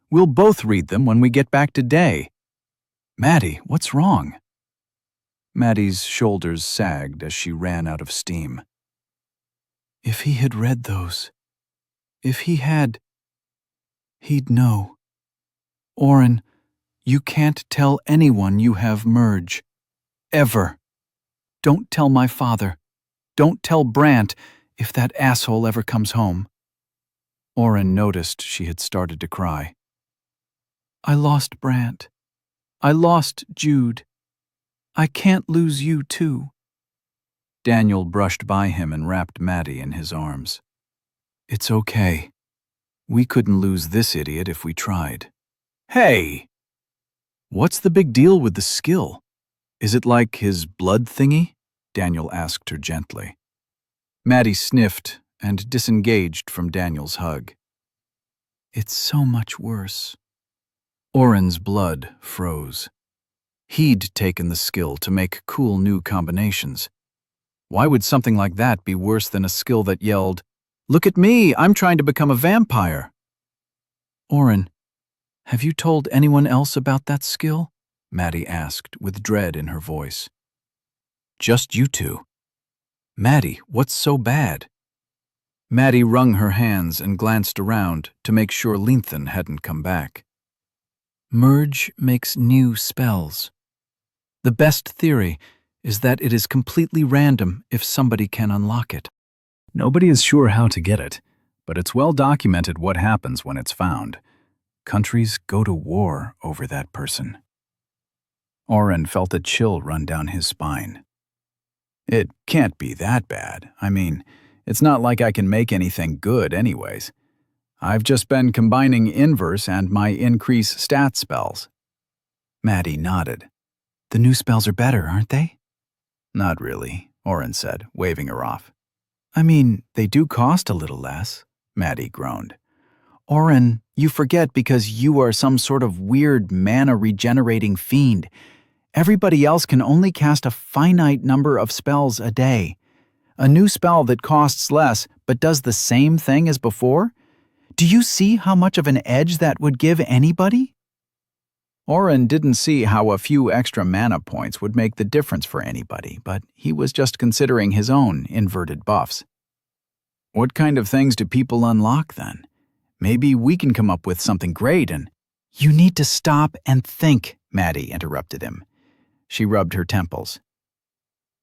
We'll both read them when we get back to Day. Maddie, what's wrong? Maddie's shoulders sagged as she ran out of steam. If he had read those, if he had, he'd know. Oren, you can't tell anyone you have merge. Ever. Don't tell my father. Don't tell Brant if that asshole ever comes home. Oren noticed she had started to cry. I lost Brant. I lost Jude. I can't lose you too. Daniel brushed by him and wrapped Maddie in his arms. It's okay. We couldn't lose this idiot if we tried. Hey! What's the big deal with the skill? Is it like his blood thingy? Daniel asked her gently. Maddie sniffed and disengaged from Daniel's hug. It's so much worse. Oren's blood froze. He'd taken the skill to make cool new combinations. Why would something like that be worse than a skill that yelled, "Look at me, I'm trying to become a vampire"? Oren, have you told anyone else about that skill? Maddie asked with dread in her voice. Just you two. Maddie, what's so bad? Maddie wrung her hands and glanced around to make sure Linthan hadn't come back. Merge makes new spells. The best theory is that it is completely random if somebody can unlock it. Nobody is sure how to get it, but it's well documented what happens when it's found. Countries go to war over that person. Oren felt a chill run down his spine. It can't be that bad. I mean, it's not like I can make anything good anyways. I've just been combining inverse and my increase stat spells. Maddie nodded. The new spells are better, aren't they? Not really, Oren said, waving her off. I mean, they do cost a little less, Maddie groaned. Oren, you forget because you are some sort of weird mana-regenerating fiend. Everybody else can only cast a finite number of spells a day. A new spell that costs less but does the same thing as before? Do you see how much of an edge that would give anybody? Oren didn't see how a few extra mana points would make the difference for anybody, but he was just considering his own inverted buffs. What kind of things do people unlock then? Maybe we can come up with something great and— You need to stop and think, Maddie interrupted him. She rubbed her temples.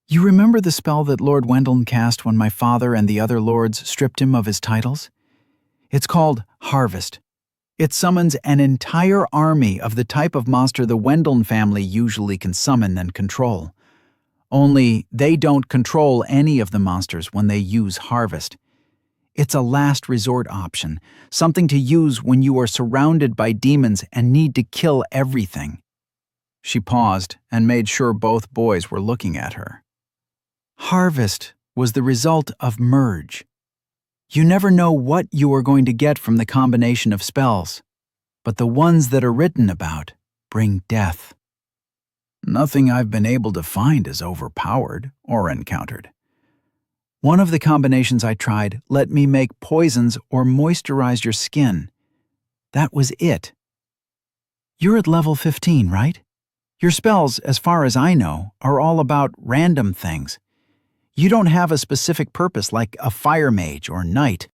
You remember the spell that Lord Wendeln cast when my father and the other lords stripped him of his titles? It's called Harvest. It summons an entire army of the type of monster the Wendeln family usually can summon and control. Only they don't control any of the monsters when they use Harvest. It's a last resort option, something to use when you are surrounded by demons and need to kill everything. She paused and made sure both boys were looking at her. Harvest was the result of merge. You never know what you are going to get from the combination of spells, but the ones that are written about bring death. Nothing I've been able to find is overpowered or encountered. One of the combinations I tried let me make poisons or moisturize your skin. That was it. You're at level 15, right? Your spells, as far as I know, are all about random things. You don't have a specific purpose like a fire mage or knight.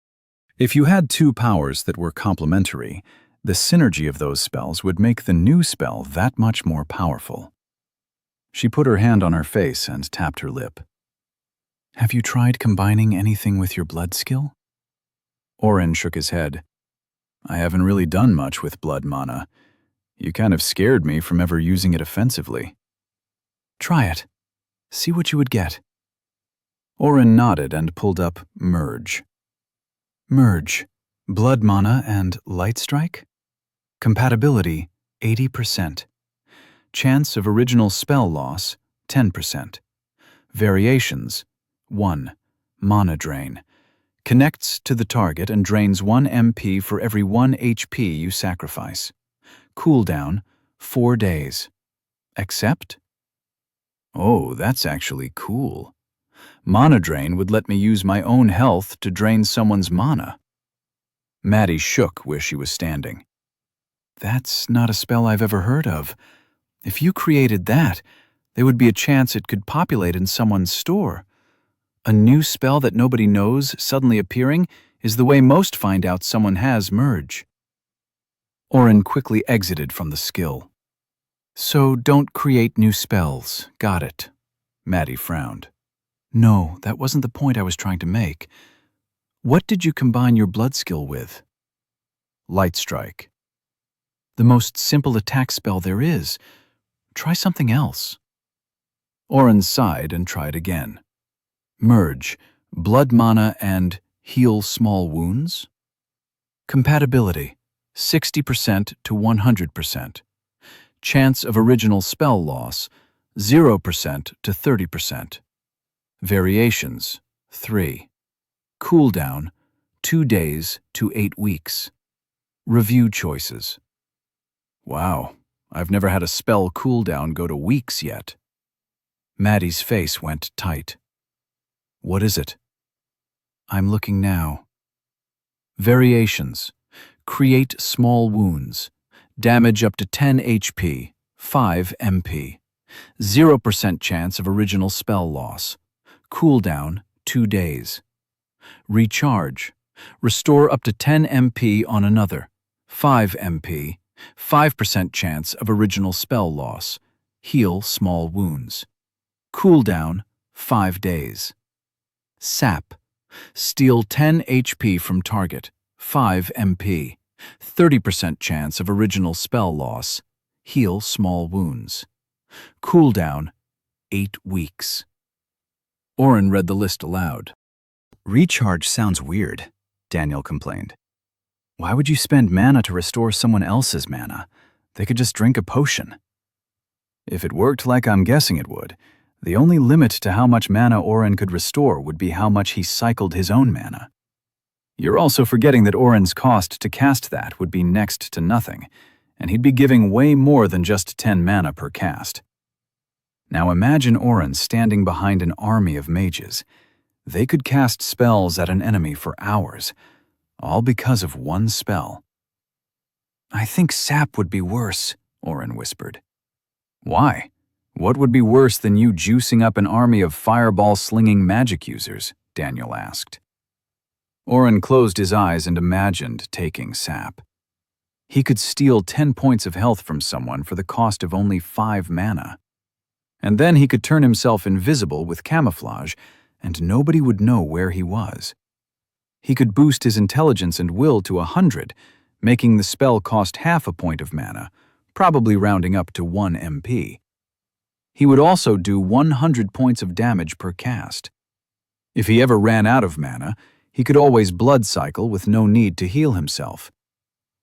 If you had two powers that were complementary, the synergy of those spells would make the new spell that much more powerful. She put her hand on her face and tapped her lip. Have you tried combining anything with your blood skill? Oren shook his head. I haven't really done much with blood mana. You kind of scared me from ever using it offensively. Try it. See what you would get. Oren nodded and pulled up Merge. Merge. Blood mana and light strike? Compatibility, 80%. Chance of original spell loss, 10%. Variations, 1. Mana drain. Connects to the target and drains 1 MP for every 1 HP you sacrifice. Cooldown, 4 days. Accept? Oh, that's actually cool. Mana drain would let me use my own health to drain someone's mana. Maddie shook where she was standing. That's not a spell I've ever heard of. If you created that, there would be a chance it could populate in someone's store. A new spell that nobody knows suddenly appearing is the way most find out someone has Merge. Oren quickly exited from the skill. So don't create new spells, got it. Maddie frowned. No, that wasn't the point I was trying to make. What did you combine your blood skill with? Light Strike. The most simple attack spell there is. Try something else. Oren sighed and tried again. Merge, blood mana and heal small wounds? Compatibility, 60% to 100%. Chance of original spell loss, 0% to 30%. Variations, 3. Cooldown, 2 days to 8 weeks. Review choices. Wow, I've never had a spell cooldown go to weeks yet. Maddie's face went tight. What is it? I'm looking now. Variations. Create small wounds. Damage up to 10 HP, 5 MP. 0% chance of original spell loss. Cooldown, 2 days. Recharge. Restore up to 10 MP on another. 5 MP. 5% chance of original spell loss. Heal small wounds. Cooldown, 5 days. Sap. Steal 10 HP from target. 5 MP. 30% chance of original spell loss. Heal small wounds. Cooldown, 8 weeks. Oren read the list aloud. Recharge sounds weird, Daniel complained. Why would you spend mana to restore someone else's mana? They could just drink a potion. If it worked like I'm guessing it would, the only limit to how much mana Oren could restore would be how much he cycled his own mana. You're also forgetting that Oren's cost to cast that would be next to nothing, and he'd be giving way more than just 10 mana per cast. Now imagine Oren standing behind an army of mages. They could cast spells at an enemy for hours, all because of one spell. I think sap would be worse, Oren whispered. Why? What would be worse than you juicing up an army of fireball-slinging magic users? Daniel asked. Oren closed his eyes and imagined taking sap. He could steal 10 points of health from someone for the cost of only 5 mana. And then he could turn himself invisible with camouflage, and nobody would know where he was. He could boost his intelligence and will to 100, making the spell cost half a point of mana, probably rounding up to 1 MP. He would also do 100 points of damage per cast. If he ever ran out of mana, he could always blood cycle with no need to heal himself.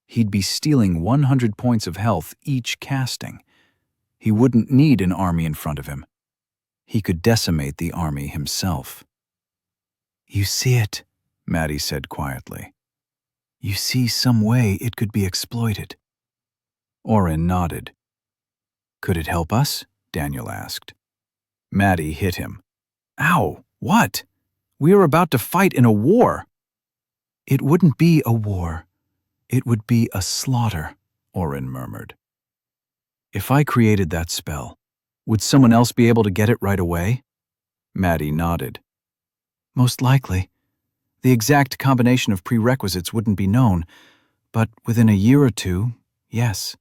He'd be stealing 100 points of health each casting. He wouldn't need an army in front of him. He could decimate the army himself. You see it, Maddie said quietly. You see some way it could be exploited. Oren nodded. Could it help us? Daniel asked. Maddie hit him. Ow, what? We are about to fight in a war. It wouldn't be a war. It would be a slaughter, Oren murmured. If I created that spell, would someone else be able to get it right away? Maddie nodded. Most likely. The exact combination of prerequisites wouldn't be known, but within a year or two, yes.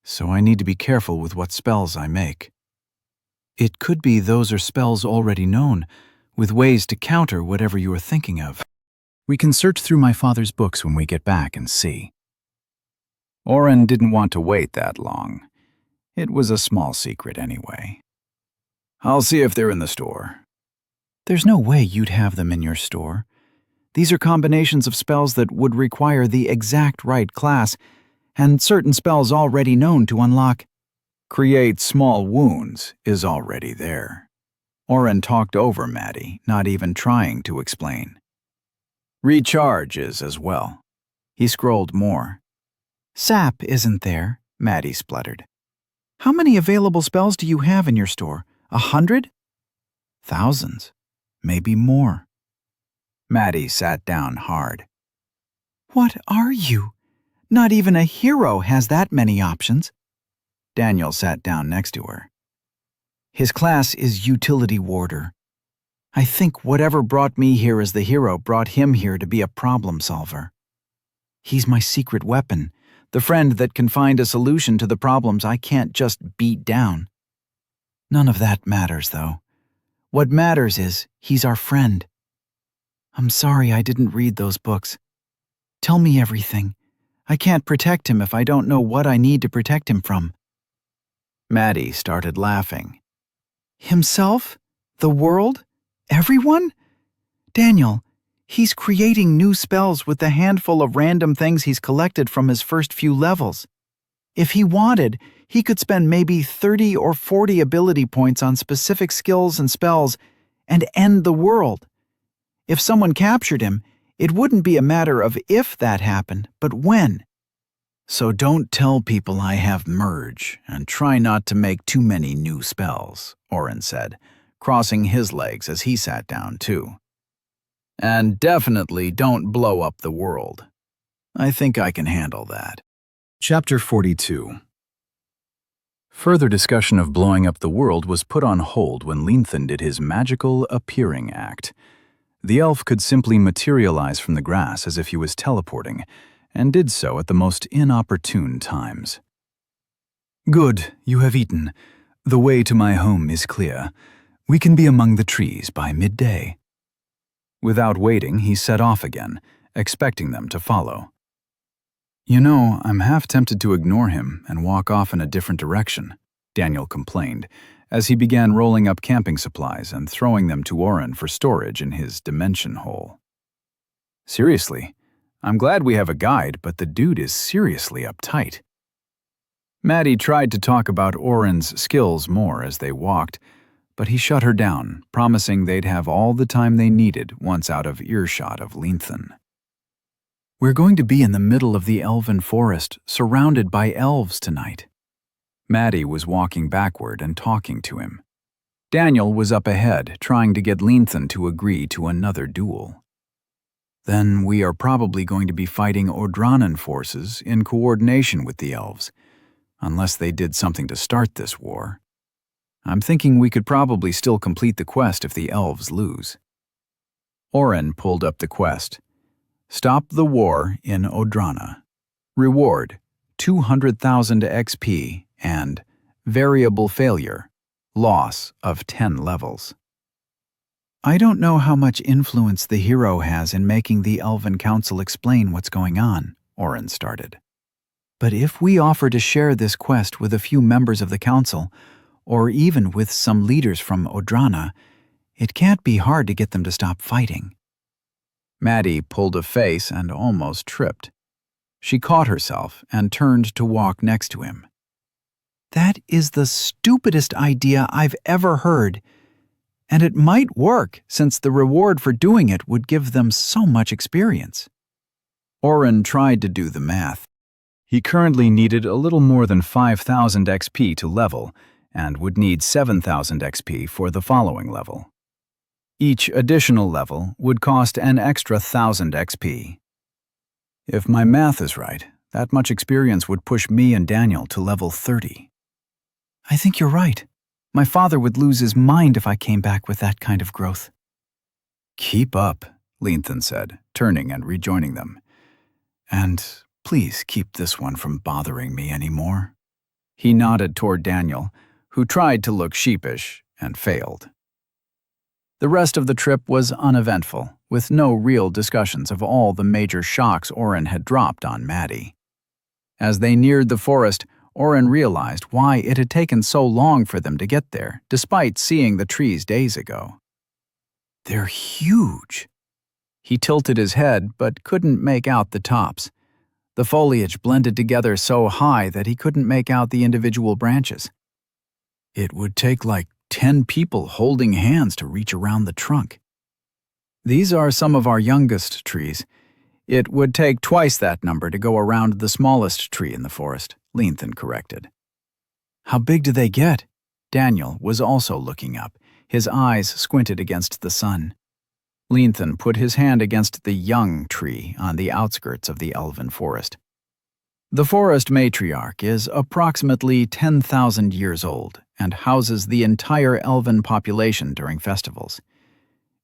So I need to be careful with what spells I make. It could be those are spells already known, with ways to counter whatever you are thinking of. We can search through my father's books when we get back and see. Oren didn't want to wait that long. It was a small secret anyway. I'll see if they're in the store. There's no way you'd have them in your store. These are combinations of spells that would require the exact right class, and certain spells already known to unlock. Create small wounds is already there. Oren talked over Maddie, not even trying to explain. Recharge is as well. He scrolled more. Sap isn't there, Maddie spluttered. How many available spells do you have in your store? 100? Thousands. Maybe more. Maddie sat down hard. What are you? Not even a hero has that many options. Daniel sat down next to her. His class is Utility Warder. I think whatever brought me here as the hero brought him here to be a problem solver. He's my secret weapon, the friend that can find a solution to the problems I can't just beat down. None of that matters, though. What matters is he's our friend. I'm sorry I didn't read those books. Tell me everything. I can't protect him if I don't know what I need to protect him from. Maddie started laughing. Himself? The world? Everyone? Daniel, he's creating new spells with the handful of random things he's collected from his first few levels. If he wanted, he could spend maybe 30 or 40 ability points on specific skills and spells and end the world. If someone captured him, it wouldn't be a matter of if that happened, but when. So don't tell people I have merge, and try not to make too many new spells, Oren said, crossing his legs as he sat down too. And definitely don't blow up the world. I think I can handle that. Chapter 42. Further discussion of blowing up the world was put on hold when Linthan did his magical appearing act. The elf could simply materialize from the grass as if he was teleporting, and did so at the most inopportune times. Good, you have eaten. The way to my home is clear. We can be among the trees by midday. Without waiting, he set off again, expecting them to follow. You know, I'm half tempted to ignore him and walk off in a different direction, Daniel complained, as he began rolling up camping supplies and throwing them to Oren for storage in his dimension hole. Seriously, I'm glad we have a guide, but the dude is seriously uptight. Maddie tried to talk about Oren's skills more as they walked, but he shut her down, promising they'd have all the time they needed once out of earshot of Linthan. We're going to be in the middle of the Elven forest, surrounded by elves tonight. Maddie was walking backward and talking to him. Daniel was up ahead, trying to get Linthan to agree to another duel. Then we are probably going to be fighting Ordranan forces in coordination with the elves, unless they did something to start this war. I'm thinking we could probably still complete the quest if the elves lose. Oren pulled up the quest. Stop the war in Odrana. Reward, 200,000 XP and variable failure, loss of 10 levels. I don't know how much influence the hero has in making the Elven Council explain what's going on, Oren started. But if we offer to share this quest with a few members of the council, or even with some leaders from Odrana, it can't be hard to get them to stop fighting. Maddie pulled a face and almost tripped. She caught herself and turned to walk next to him. That is the stupidest idea I've ever heard. And it might work, since the reward for doing it would give them so much experience. Oren tried to do the math. He currently needed a little more than 5,000 XP to level, and would need 7,000 XP for the following level. Each additional level would cost an extra 1,000 XP. If my math is right, that much experience would push me and Daniel to level 30. I think you're right. My father would lose his mind if I came back with that kind of growth. Keep up, Leanthan said, turning and rejoining them. And please keep this one from bothering me anymore. He nodded toward Daniel, who tried to look sheepish and failed. The rest of the trip was uneventful, with no real discussions of all the major shocks Oren had dropped on Maddie. As they neared the forest, Oren realized why it had taken so long for them to get there, despite seeing the trees days ago. They're huge. He tilted his head, but couldn't make out the tops. The foliage blended together so high that he couldn't make out the individual branches. It would take like 10 people holding hands to reach around the trunk. These are some of our youngest trees. It would take twice that number to go around the smallest tree in the forest, Leanthan corrected. How big do they get? Daniel was also looking up, his eyes squinted against the sun. Leanthan put his hand against the young tree on the outskirts of the Elven forest. The forest matriarch is approximately 10,000 years old and houses the entire Elven population during festivals.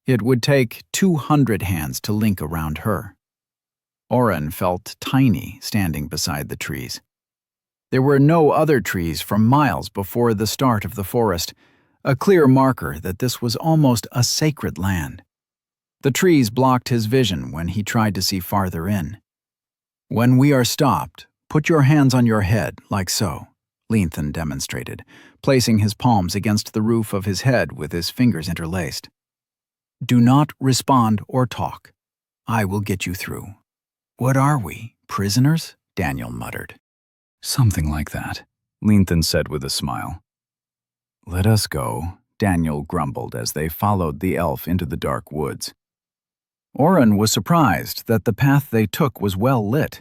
It would take 200 hands to link around her. Oren felt tiny standing beside the trees. There were no other trees for miles before the start of the forest, a clear marker that this was almost a sacred land. The trees blocked his vision when he tried to see farther in. When we are stopped, put your hands on your head, like so, Leanthan demonstrated, placing his palms against the roof of his head with his fingers interlaced. Do not respond or talk. I will get you through. What are we, prisoners? Daniel muttered. Something like that, Leanthan said with a smile. Let us go, Daniel grumbled as they followed the elf into the dark woods. Oren was surprised that the path they took was well lit.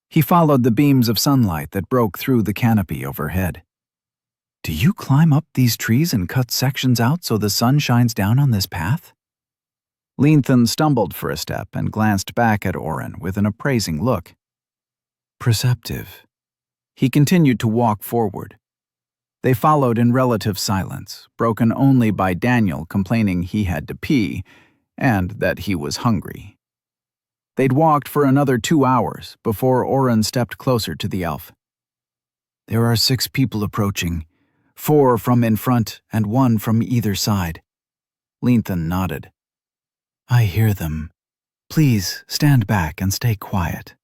He followed the beams of sunlight that broke through the canopy overhead. Do you climb up these trees and cut sections out so the sun shines down on this path? Leanthan stumbled for a step and glanced back at Oren with an appraising look. Perceptive. He continued to walk forward. They followed in relative silence, broken only by Daniel complaining he had to pee and that he was hungry. They'd walked for another 2 hours before Oren stepped closer to the elf. There are 6 people approaching, 4 from in front and 1 from either side. Leanthan nodded. I hear them. Please stand back and stay quiet.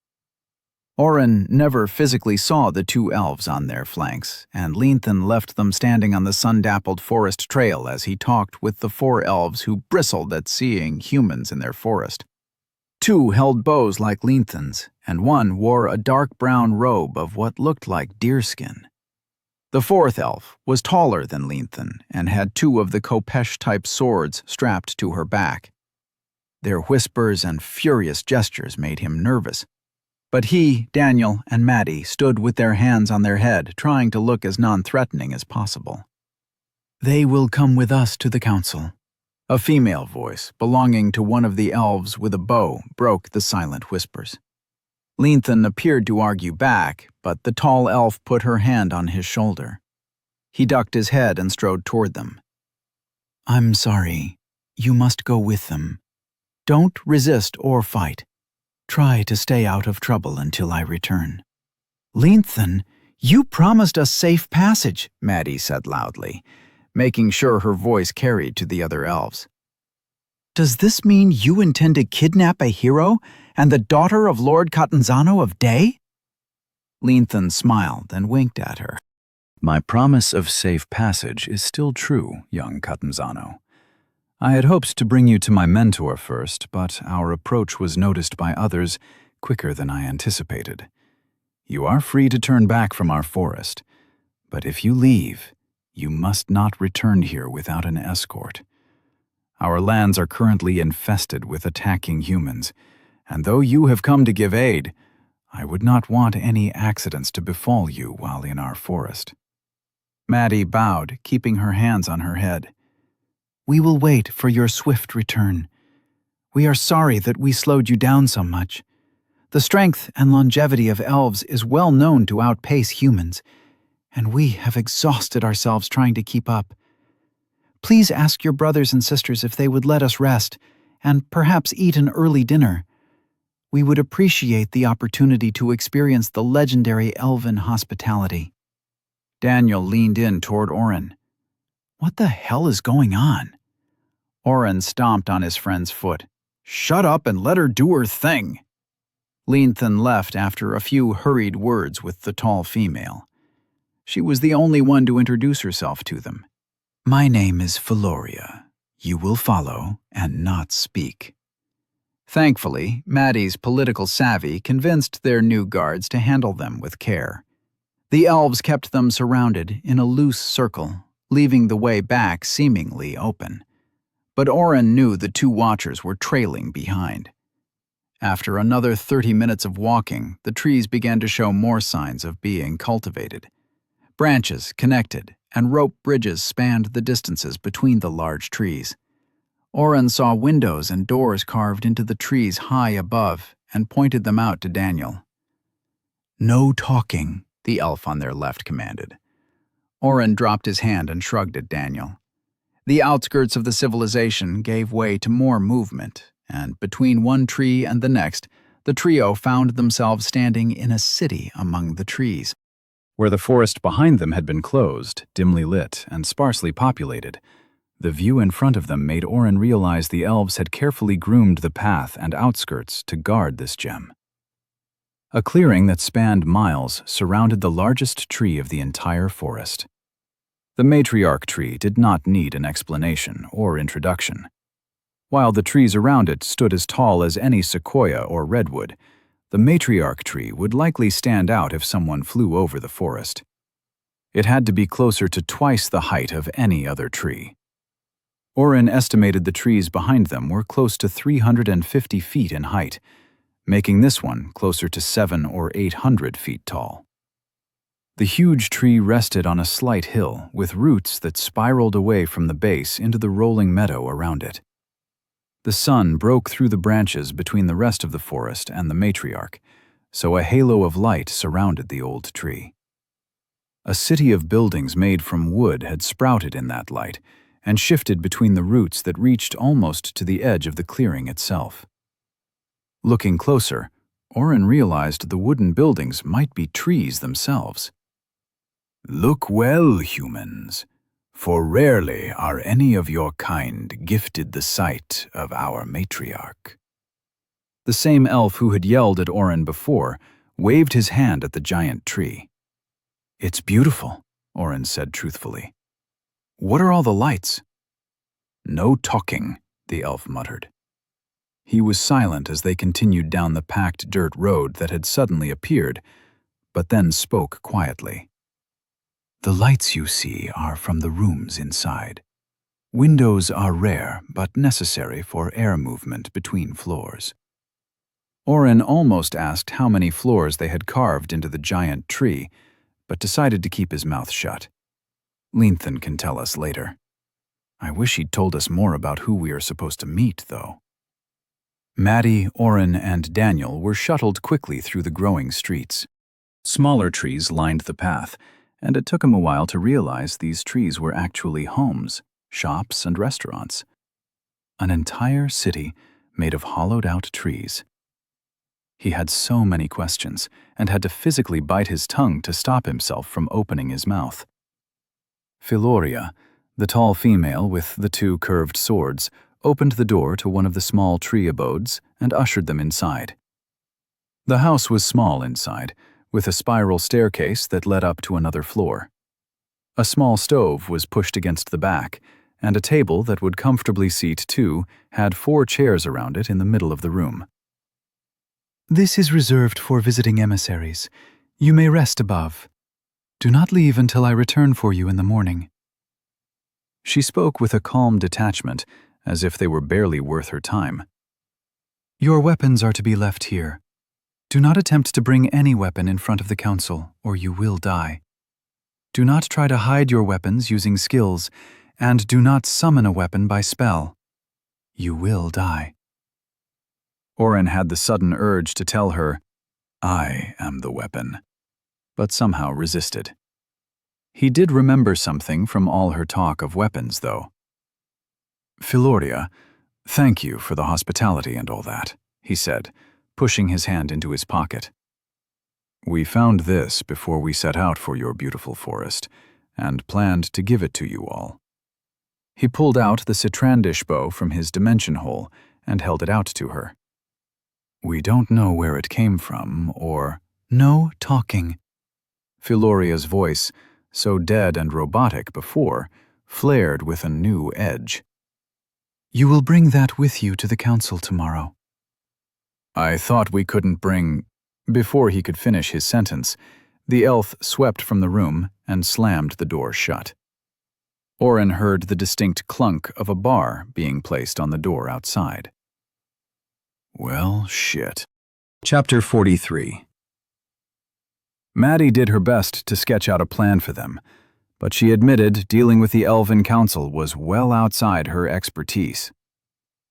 Oren never physically saw the 2 elves on their flanks, and Leanthan left them standing on the sun-dappled forest trail as he talked with the 4 elves who bristled at seeing humans in their forest. 2 held bows like Leanthan's, and 1 wore a dark brown robe of what looked like deerskin. The 4th elf was taller than Leanthan and had 2 of the Kopesh-type swords strapped to her back. Their whispers and furious gestures made him nervous. But he, Daniel, and Maddie stood with their hands on their head, trying to look as non-threatening as possible. They will come with us to the council. A female voice, belonging to one of the elves with a bow, broke the silent whispers. Leanthan appeared to argue back, but the tall elf put her hand on his shoulder. He ducked his head and strode toward them. I'm sorry. You must go with them. Don't resist or fight. Try to stay out of trouble until I return. Leanthan, you promised us safe passage, Maddie said loudly, making sure her voice carried to the other elves. Does this mean you intend to kidnap a hero and the daughter of Lord Catanzano of Day? Leanthan smiled and winked at her. My promise of safe passage is still true, young Catanzano. I had hoped to bring you to my mentor first, but our approach was noticed by others quicker than I anticipated. You are free to turn back from our forest, but if you leave, you must not return here without an escort. Our lands are currently infested with attacking humans, and though you have come to give aid, I would not want any accidents to befall you while in our forest. Maddie bowed, keeping her hands on her head. We will wait for your swift return. We are sorry that we slowed you down so much. The strength and longevity of elves is well known to outpace humans, and we have exhausted ourselves trying to keep up. Please ask your brothers and sisters if they would let us rest, and perhaps eat an early dinner. We would appreciate the opportunity to experience the legendary Elven hospitality. Daniel leaned in toward Oren. What the hell is going on? Oren stomped on his friend's foot. Shut up and let her do her thing. Leanthan left after a few hurried words with the tall female. She was the only one to introduce herself to them. My name is Feloria. You will follow and not speak. Thankfully, Maddie's political savvy convinced their new guards to handle them with care. The elves kept them surrounded in a loose circle, leaving the way back seemingly open. But Oren knew the two watchers were trailing behind. After another 30 minutes of walking, the trees began to show more signs of being cultivated. Branches connected, and rope bridges spanned the distances between the large trees. Oren saw windows and doors carved into the trees high above and pointed them out to Daniel. No talking, the elf on their left commanded. Oren dropped his hand and shrugged at Daniel. The outskirts of the civilization gave way to more movement, and between one tree and the next, the trio found themselves standing in a city among the trees. Where the forest behind them had been closed, dimly lit, and sparsely populated, the view in front of them made Oren realize the elves had carefully groomed the path and outskirts to guard this gem. A clearing that spanned miles surrounded the largest tree of the entire forest. The matriarch tree did not need an explanation or introduction. While the trees around it stood as tall as any sequoia or redwood, the matriarch tree would likely stand out if someone flew over the forest. It had to be closer to twice the height of any other tree. Oren estimated the trees behind them were close to 350 feet in height, making this one closer to 700 or 800 feet tall. The huge tree rested on a slight hill with roots that spiraled away from the base into the rolling meadow around it. The sun broke through the branches between the rest of the forest and the matriarch, so a halo of light surrounded the old tree. A city of buildings made from wood had sprouted in that light and shifted between the roots that reached almost to the edge of the clearing itself. Looking closer, Oren realized the wooden buildings might be trees themselves. Look well, humans, for rarely are any of your kind gifted the sight of our matriarch. The same elf who had yelled at Oren before waved his hand at the giant tree. It's beautiful, Oren said truthfully. What are all the lights? No talking, the elf muttered. He was silent as they continued down the packed dirt road that had suddenly appeared, but then spoke quietly. The lights you see are from the rooms inside. Windows are rare but necessary for air movement between floors. Oren almost asked how many floors they had carved into the giant tree, but decided to keep his mouth shut. Leanthan can tell us later. I wish he'd told us more about who we are supposed to meet, though. Maddie, Oren, and Daniel were shuttled quickly through the growing streets. Smaller trees lined the path, and it took him a while to realize these trees were actually homes, shops, and restaurants. An entire city made of hollowed-out trees. He had so many questions, and had to physically bite his tongue to stop himself from opening his mouth. Feloria, the tall female with the two curved swords, opened the door to one of the small tree abodes and ushered them inside. The house was small inside, with a spiral staircase that led up to another floor. A small stove was pushed against the back, and a table that would comfortably seat two had 4 chairs around it in the middle of the room. This is reserved for visiting emissaries. You may rest above. Do not leave until I return for you in the morning. She spoke with a calm detachment, as if they were barely worth her time. Your weapons are to be left here. Do not attempt to bring any weapon in front of the council, or you will die. Do not try to hide your weapons using skills, and do not summon a weapon by spell. You will die. Oren had the sudden urge to tell her, "I am the weapon," but somehow resisted. He did remember something from all her talk of weapons, though. "Philoria, thank you for the hospitality and all that," he said, pushing his hand into his pocket. "We found this before we set out for your beautiful forest, and planned to give it to you all." He pulled out the citrandish bow from his dimension hole and held it out to her. "We don't know where it came from, or—" "No talking." Philoria's voice, so dead and robotic before, flared with a new edge. "You will bring that with you to the council tomorrow." "I thought we couldn't bring—" Before he could finish his sentence, the elf swept from the room and slammed the door shut. Oren heard the distinct clunk of a bar being placed on the door outside. Well, shit. Chapter 43. Maddie did her best to sketch out a plan for them, but she admitted dealing with the Elven Council was well outside her expertise.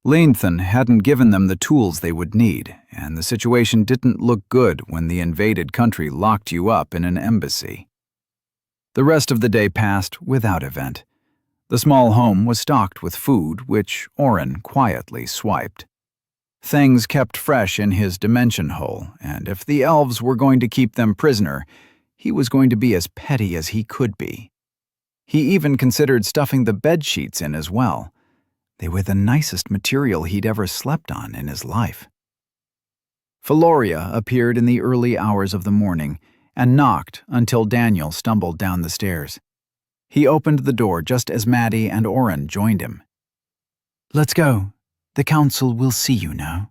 Lainthan hadn't given them the tools they would need, and the situation didn't look good when the invaded country locked you up in an embassy. The rest of the day passed without event. The small home was stocked with food, which Oren quietly swiped. Things kept fresh in his dimension hole, and if the elves were going to keep them prisoner, he was going to be as petty as he could be. He even considered stuffing the bed sheets in as well. They were the nicest material he'd ever slept on in his life. Philoria appeared in the early hours of the morning and knocked until Daniel stumbled down the stairs. He opened the door just as Maddie and Oren joined him. "Let's go. The council will see you now."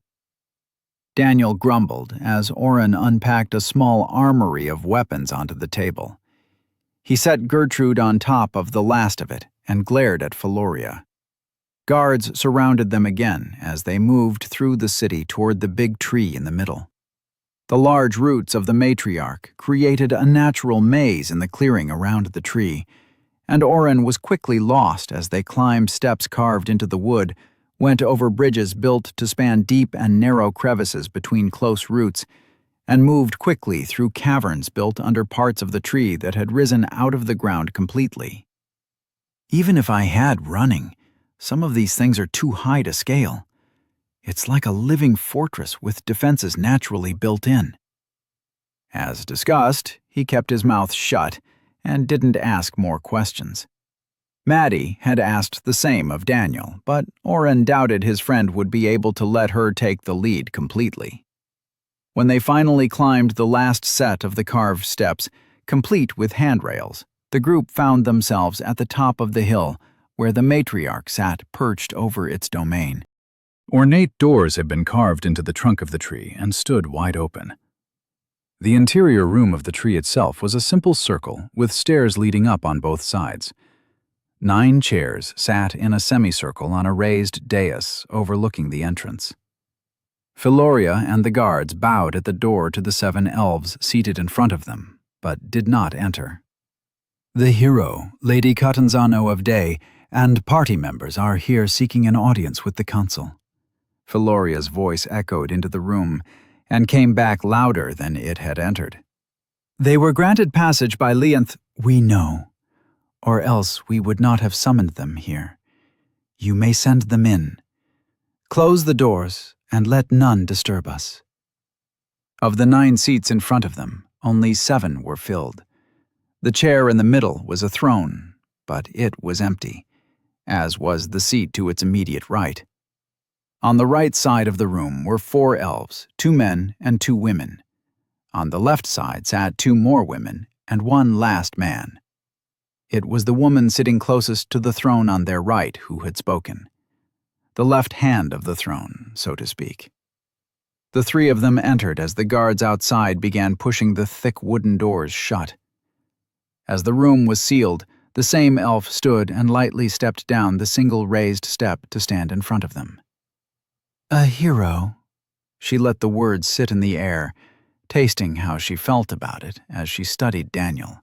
Daniel grumbled as Oren unpacked a small armory of weapons onto the table. He set Gertrude on top of the last of it and glared at Philoria. Guards surrounded them again as they moved through the city toward the big tree in the middle. The large roots of the matriarch created a natural maze in the clearing around the tree, and Oren was quickly lost as they climbed steps carved into the wood, went over bridges built to span deep and narrow crevices between close roots, and moved quickly through caverns built under parts of the tree that had risen out of the ground completely. Even if I had running, some of these things are too high to scale. It's like a living fortress with defenses naturally built in. As discussed, he kept his mouth shut and didn't ask more questions. Maddie had asked the same of Daniel, but Oren doubted his friend would be able to let her take the lead completely. When they finally climbed the last set of the carved steps, complete with handrails, the group found themselves at the top of the hill where the matriarch sat perched over its domain. Ornate doors had been carved into the trunk of the tree and stood wide open. The interior room of the tree itself was a simple circle with stairs leading up on both sides. 9 chairs sat in a semicircle on a raised dais overlooking the entrance. Philoria and the guards bowed at the door to the 7 elves seated in front of them, but did not enter. "The hero, Lady Catanzano of Day, and party members are here seeking an audience with the council." Philoria's voice echoed into the room and came back louder than it had entered. "They were granted passage by Lianth." "We know, or else we would not have summoned them here. You may send them in. Close the doors and let none disturb us." Of the 9 seats in front of them, only 7 were filled. The chair in the middle was a throne, but it was empty, as was the seat to its immediate right. On the right side of the room were 4 elves, 2 men and 2 women. On the left side sat 2 more women and 1 last man. It was the woman sitting closest to the throne on their right who had spoken. The left hand of the throne, so to speak. The three of them entered as the guards outside began pushing the thick wooden doors shut. As the room was sealed, the same elf stood and lightly stepped down the single raised step to stand in front of them. A hero. She let the words sit in the air, tasting how she felt about it as she studied Daniel.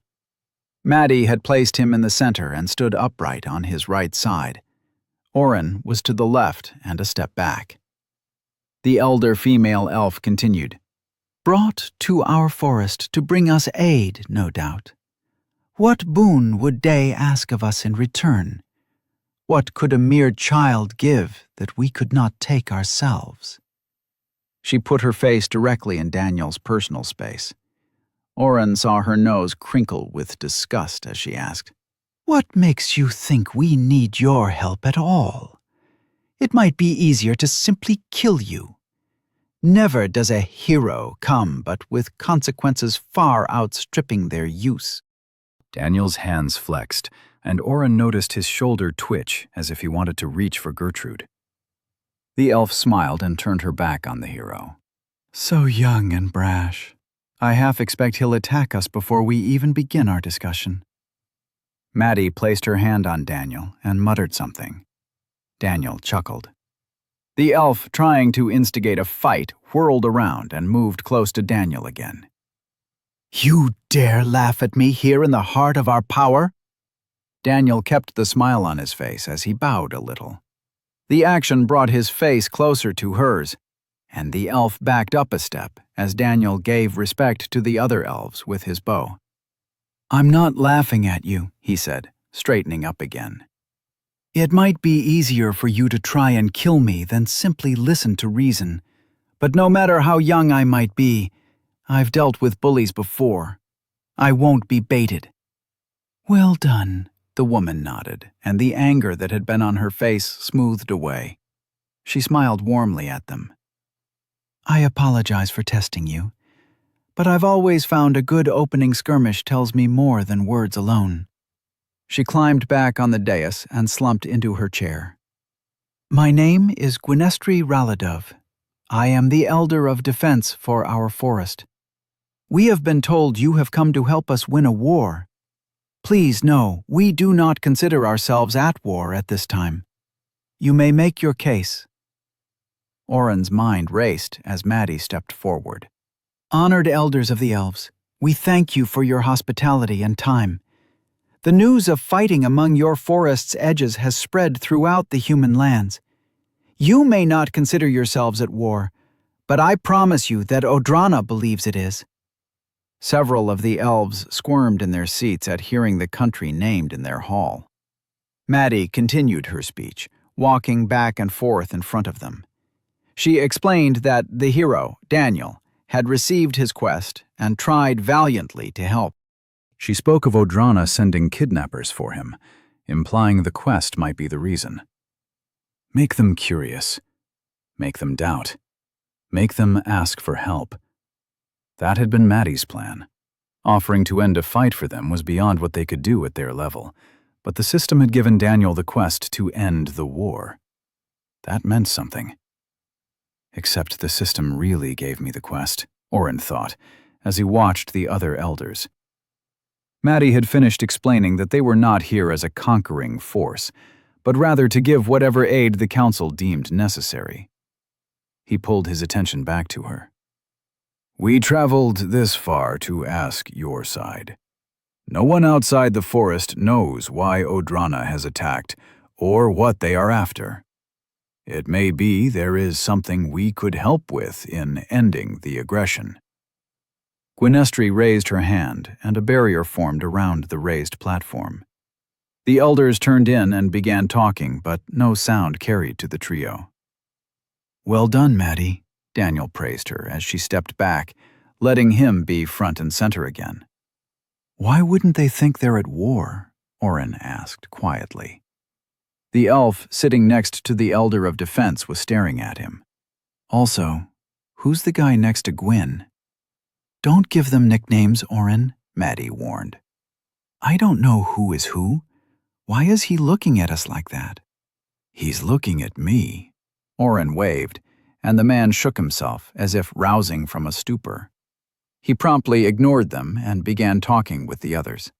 Maddie had placed him in the center and stood upright on his right side. Oren was to the left and a step back. The elder female elf continued. Brought to our forest to bring us aid, no doubt. What boon would they ask of us in return? What could a mere child give that we could not take ourselves? She put her face directly in Daniel's personal space. Oren saw her nose crinkle with disgust as she asked, What makes you think we need your help at all? It might be easier to simply kill you. Never does a hero come but with consequences far outstripping their use. Daniel's hands flexed, and Oren noticed his shoulder twitch as if he wanted to reach for Gertrude. The elf smiled and turned her back on the hero. So young and brash. I half expect he'll attack us before we even begin our discussion. Maddie placed her hand on Daniel and muttered something. Daniel chuckled. The elf, trying to instigate a fight, whirled around and moved close to Daniel again. You dare laugh at me here in the heart of our power? Daniel kept the smile on his face as he bowed a little. The action brought his face closer to hers, and the elf backed up a step as Daniel gave respect to the other elves with his bow. I'm not laughing at you, he said, straightening up again. It might be easier for you to try and kill me than simply listen to reason, but no matter how young I might be, I've dealt with bullies before. I won't be baited. Well done, the woman nodded, and the anger that had been on her face smoothed away. She smiled warmly at them. I apologize for testing you, but I've always found a good opening skirmish tells me more than words alone. She climbed back on the dais and slumped into her chair. My name is Gwynestri Raladov. I am the Elder of Defense for our forest. We have been told you have come to help us win a war. Please know, we do not consider ourselves at war at this time. You may make your case. Oren's mind raced as Maddie stepped forward. Honored elders of the elves, we thank you for your hospitality and time. The news of fighting among your forest's edges has spread throughout the human lands. You may not consider yourselves at war, but I promise you that Odrana believes it is. Several of the elves squirmed in their seats at hearing the country named in their hall. Maddie continued her speech, walking back and forth in front of them. She explained that the hero, Daniel, had received his quest and tried valiantly to help. She spoke of Odrana sending kidnappers for him, implying the quest might be the reason. Make them curious. Make them doubt. Make them ask for help. That had been Maddie's plan. Offering to end a fight for them was beyond what they could do at their level, but the system had given Daniel the quest to end the war. That meant something. Except the system really gave me the quest, Oren thought, as he watched the other elders. Maddie had finished explaining that they were not here as a conquering force, but rather to give whatever aid the council deemed necessary. He pulled his attention back to her. We traveled this far to ask your side. No one outside the forest knows why Odrana has attacked or what they are after. It may be there is something we could help with in ending the aggression. Gwynestri raised her hand, and a barrier formed around the raised platform. The elders turned in and began talking, but no sound carried to the trio. Well done, Maddie, Daniel praised her as she stepped back, letting him be front and center again. Why wouldn't they think they're at war? Oren asked quietly. The elf sitting next to the Elder of Defense was staring at him. Also, who's the guy next to Gwyn? Don't give them nicknames, Oren, Maddie warned. I don't know who is who. Why is he looking at us like that? He's looking at me. Oren waved, and the man shook himself as if rousing from a stupor. He promptly ignored them and began talking with the others.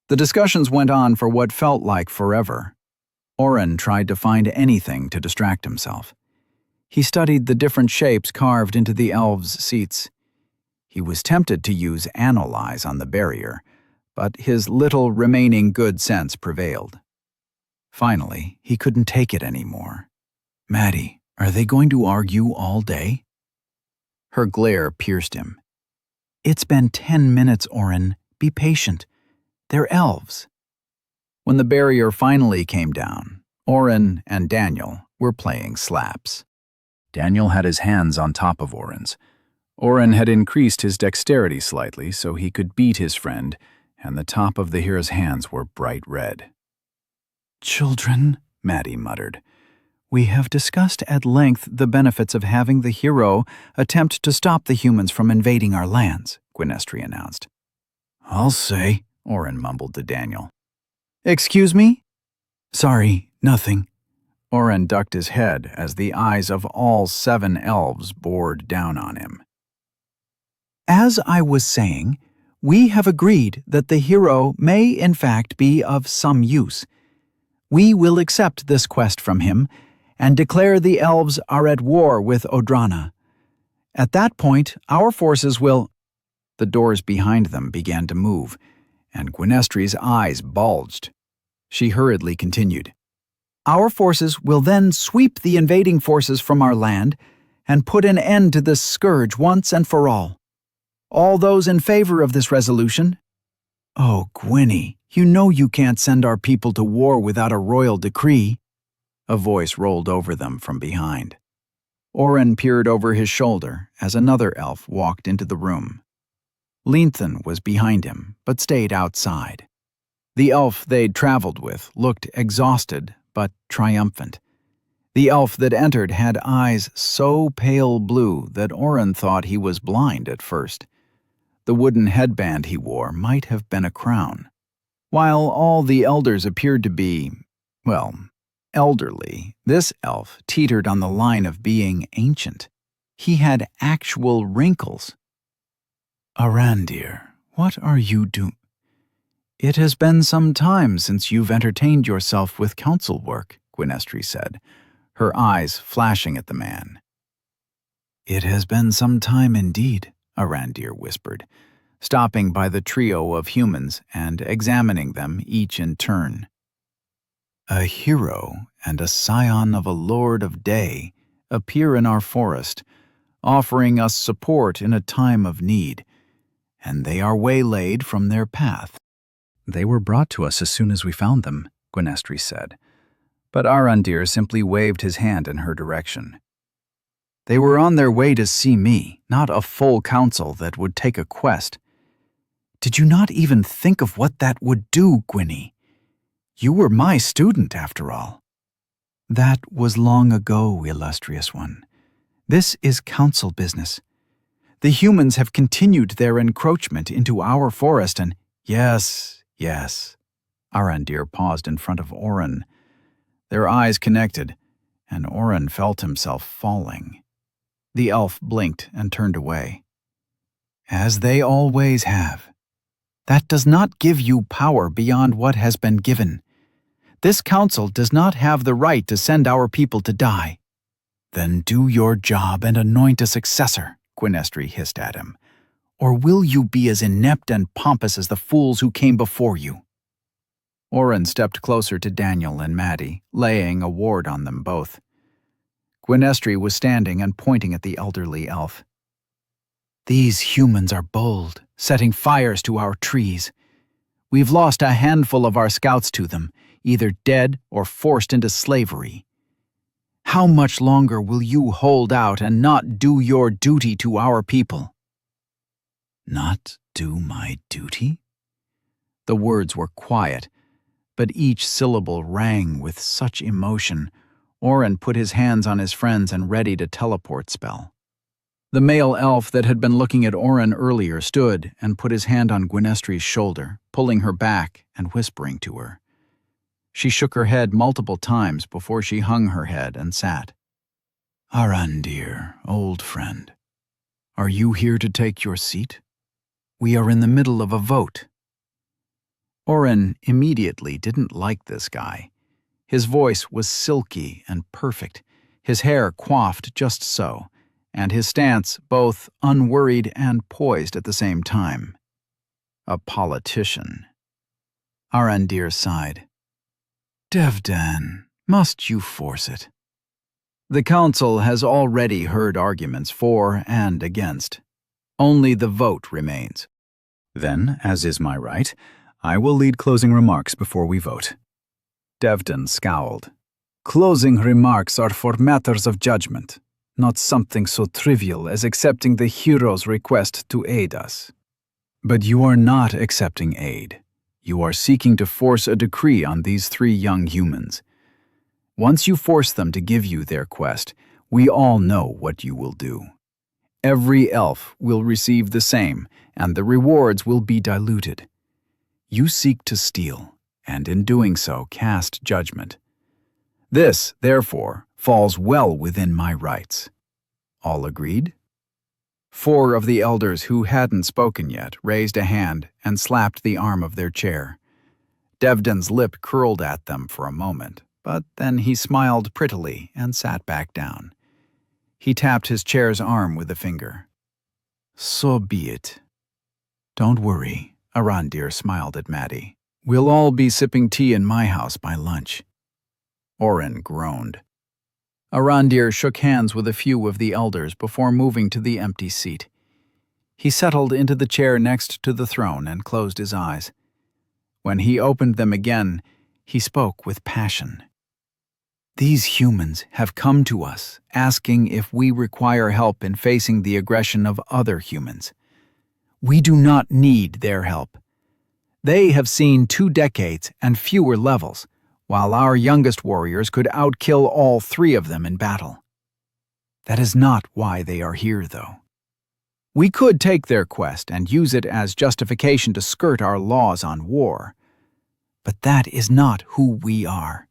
The discussions went on for what felt like forever. Oren tried to find anything to distract himself. He studied the different shapes carved into the elves' seats. He was tempted to use analyze on the barrier, but his little remaining good sense prevailed. Finally, he couldn't take it anymore. Maddie, are they going to argue all day? Her glare pierced him. It's been 10 minutes, Oren. Be patient. They're elves. When the barrier finally came down, Oren and Daniel were playing slaps. Daniel had his hands on top of Oren's. Oren had increased his dexterity slightly so he could beat his friend, and the top of the hero's hands were bright red. Children, Maddie muttered. We have discussed at length the benefits of having the hero attempt to stop the humans from invading our lands, Gwynestri announced. I'll say, Oren mumbled to Daniel. Excuse me? Sorry, nothing. Oren ducked his head as the eyes of all 7 elves bored down on him. As I was saying, we have agreed that the hero may in fact be of some use. We will accept this quest from him and declare the elves are at war with Odrana. At that point, our forces will— The doors behind them began to move, and Gwynestri's eyes bulged. She hurriedly continued. Our forces will then sweep the invading forces from our land and put an end to this scourge once and for all. All those in favor of this resolution— Oh, Gwynny, you know you can't send our people to war without a royal decree. A voice rolled over them from behind. Oren peered over his shoulder as another elf walked into the room. Leanthan was behind him, but stayed outside. The elf they'd traveled with looked exhausted but triumphant. The elf that entered had eyes so pale blue that Oren thought he was blind at first. The wooden headband he wore might have been a crown. While all the elders appeared to be, well, elderly, this elf teetered on the line of being ancient. He had actual wrinkles. Arandir, what are you doing? It has been some time since you've entertained yourself with council work, Gwynestri said, her eyes flashing at the man. It has been some time indeed, Arandir whispered, stopping by the trio of humans and examining them each in turn. A hero and a scion of a lord of day appear in our forest, offering us support in a time of need, and they are waylaid from their path. They were brought to us as soon as we found them, Gwynestri said, but Arandir simply waved his hand in her direction. They were on their way to see me, not a full council that would take a quest. Did you not even think of what that would do, Gwynny? You were my student, after all. That was long ago, illustrious one. This is council business. The humans have continued their encroachment into our forest and— Yes. Arandir paused in front of Oren. Their eyes connected, and Oren felt himself falling. The elf blinked and turned away. As they always have. That does not give you power beyond what has been given. This council does not have the right to send our people to die. Then do your job and anoint a successor, Gwynestri hissed at him. Or will you be as inept and pompous as the fools who came before you? Oren stepped closer to Daniel and Maddie, laying a ward on them both. Gwynestri was standing and pointing at the elderly elf. These humans are bold, setting fires to our trees. We've lost a handful of our scouts to them, either dead or forced into slavery. How much longer will you hold out and not do your duty to our people? Not do my duty? The words were quiet, but each syllable rang with such emotion. Oren put his hands on his friends and readied a teleport spell. The male elf that had been looking at Oren earlier stood and put his hand on Gwenestri's shoulder, pulling her back and whispering to her. She shook her head multiple times before she hung her head and sat. Arandir, old friend, are you here to take your seat? We are in the middle of a vote. Oren immediately didn't like this guy. His voice was silky and perfect, his hair coiffed just so, and his stance both unworried and poised at the same time. A politician. Arandir sighed. Devdan, must you force it? The council has already heard arguments for and against. Only the vote remains. Then, as is my right, I will lead closing remarks before we vote. Devdan scowled. Closing remarks are for matters of judgment, not something so trivial as accepting the hero's request to aid us. But you are not accepting aid. You are seeking to force a decree on these 3 young humans. Once you force them to give you their quest, we all know what you will do. Every elf will receive the same, and the rewards will be diluted. You seek to steal, and in doing so cast judgment. This, therefore, falls well within my rights. All agreed? 4 of the elders who hadn't spoken yet raised a hand and slapped the arm of their chair. Devdan's lip curled at them for a moment, but then he smiled prettily and sat back down. He tapped his chair's arm with a finger. So be it. Don't worry, Arandir smiled at Maddie. We'll all be sipping tea in my house by lunch. Oren groaned. Arandir shook hands with a few of the elders before moving to the empty seat. He settled into the chair next to the throne and closed his eyes. When he opened them again, he spoke with passion. These humans have come to us asking if we require help in facing the aggression of other humans. We do not need their help. They have seen 2 decades and fewer levels, while our youngest warriors could outkill all 3 of them in battle. That is not why they are here, though. We could take their quest and use it as justification to skirt our laws on war, but that is not who we are.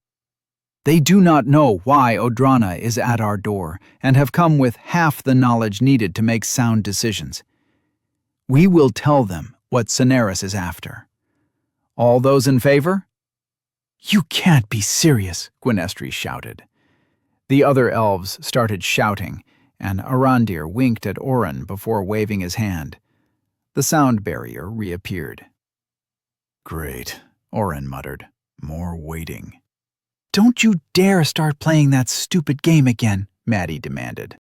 They do not know why Odrana is at our door and have come with half the knowledge needed to make sound decisions. We will tell them what Cineris is after. All those in favor? You can't be serious, Gwenestri shouted. The other elves started shouting, and Arandir winked at Oren before waving his hand. The sound barrier reappeared. Great, Oren muttered. More waiting. Don't you dare start playing that stupid game again, Maddie demanded.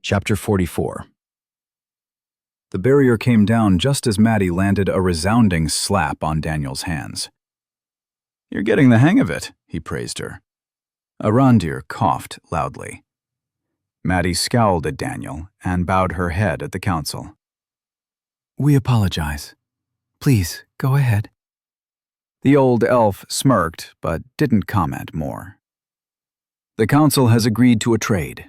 Chapter 44. The barrier came down just as Maddie landed a resounding slap on Daniel's hands. You're getting the hang of it, he praised her. Arandir coughed loudly. Maddie scowled at Daniel and bowed her head at the council. We apologize. Please, go ahead. The old elf smirked, but didn't comment more. The council has agreed to a trade.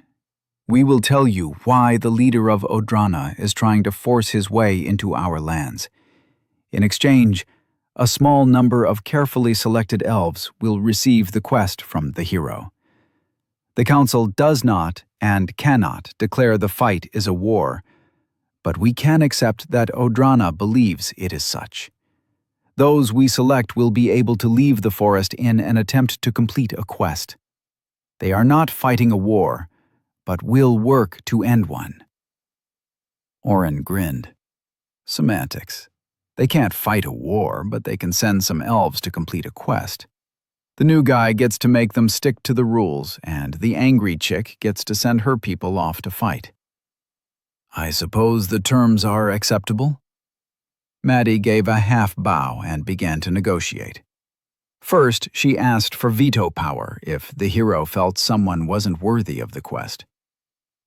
We will tell you why the leader of Odrana is trying to force his way into our lands. In exchange, a small number of carefully selected elves will receive the quest from the hero. The council does not and cannot declare the fight is a war, but we can accept that Odrana believes it is such. Those we select will be able to leave the forest in an attempt to complete a quest. They are not fighting a war, but will work to end one. Oren grinned. Semantics. They can't fight a war, but they can send some elves to complete a quest. The new guy gets to make them stick to the rules, and the angry chick gets to send her people off to fight. I suppose the terms are acceptable? Maddie gave a half bow and began to negotiate. First, she asked for veto power if the hero felt someone wasn't worthy of the quest.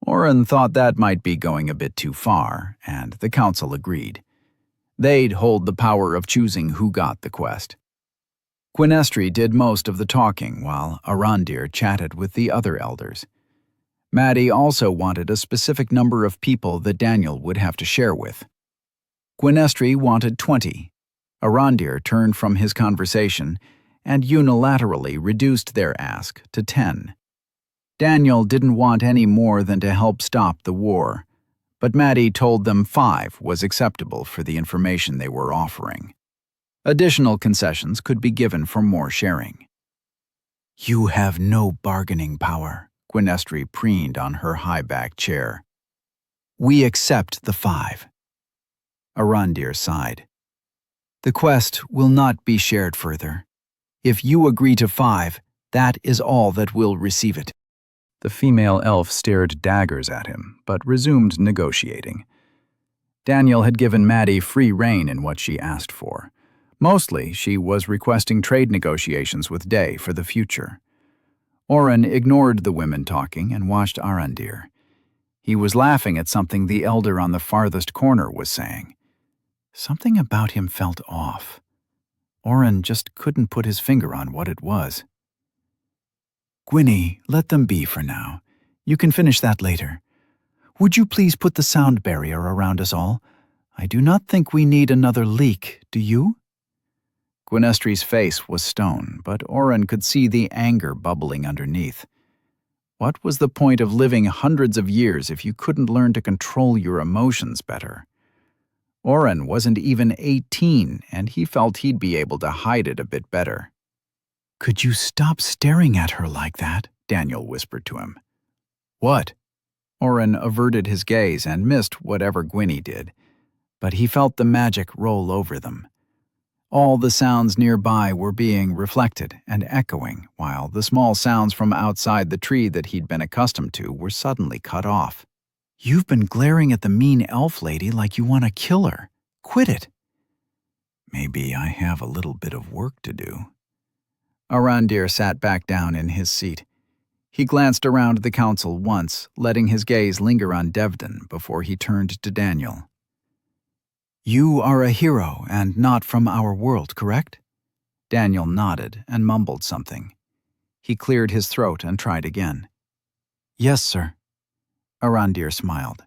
Oren thought that might be going a bit too far, and the council agreed. They'd hold the power of choosing who got the quest. Gwenestri did most of the talking while Arandir chatted with the other elders. Maddie also wanted a specific number of people that Daniel would have to share with. Gwynestri wanted 20. Arondir turned from his conversation and unilaterally reduced their ask to 10. Daniel didn't want any more than to help stop the war, but Maddie told them 5 was acceptable for the information they were offering. Additional concessions could be given for more sharing. You have no bargaining power, Gwynestri preened on her high-backed chair. We accept the 5. Arondir sighed. The quest will not be shared further. If you agree to 5, that is all that will receive it. The female elf stared daggers at him, but resumed negotiating. Daniel had given Maddie free rein in what she asked for. Mostly, she was requesting trade negotiations with Day for the future. Oren ignored the women talking and watched Arondir. He was laughing at something the elder on the farthest corner was saying. Something about him felt off. Oren just couldn't put his finger on what it was. Gwynny, let them be for now. You can finish that later. Would you please put the sound barrier around us all? I do not think we need another leak, do you? Gwynestri's face was stone, but Oren could see the anger bubbling underneath. What was the point of living hundreds of years if you couldn't learn to control your emotions better? Oren wasn't even 18, and he felt he'd be able to hide it a bit better. Could you stop staring at her like that? Daniel whispered to him. What? Oren averted his gaze and missed whatever Gwynny did, but he felt the magic roll over them. All the sounds nearby were being reflected and echoing, while the small sounds from outside the tree that he'd been accustomed to were suddenly cut off. You've been glaring at the mean elf lady like you want to kill her. Quit it. Maybe I have a little bit of work to do. Arondir sat back down in his seat. He glanced around the council once, letting his gaze linger on Devdon before he turned to Daniel. You are a hero and not from our world, correct? Daniel nodded and mumbled something. He cleared his throat and tried again. Yes, sir. Arondir smiled.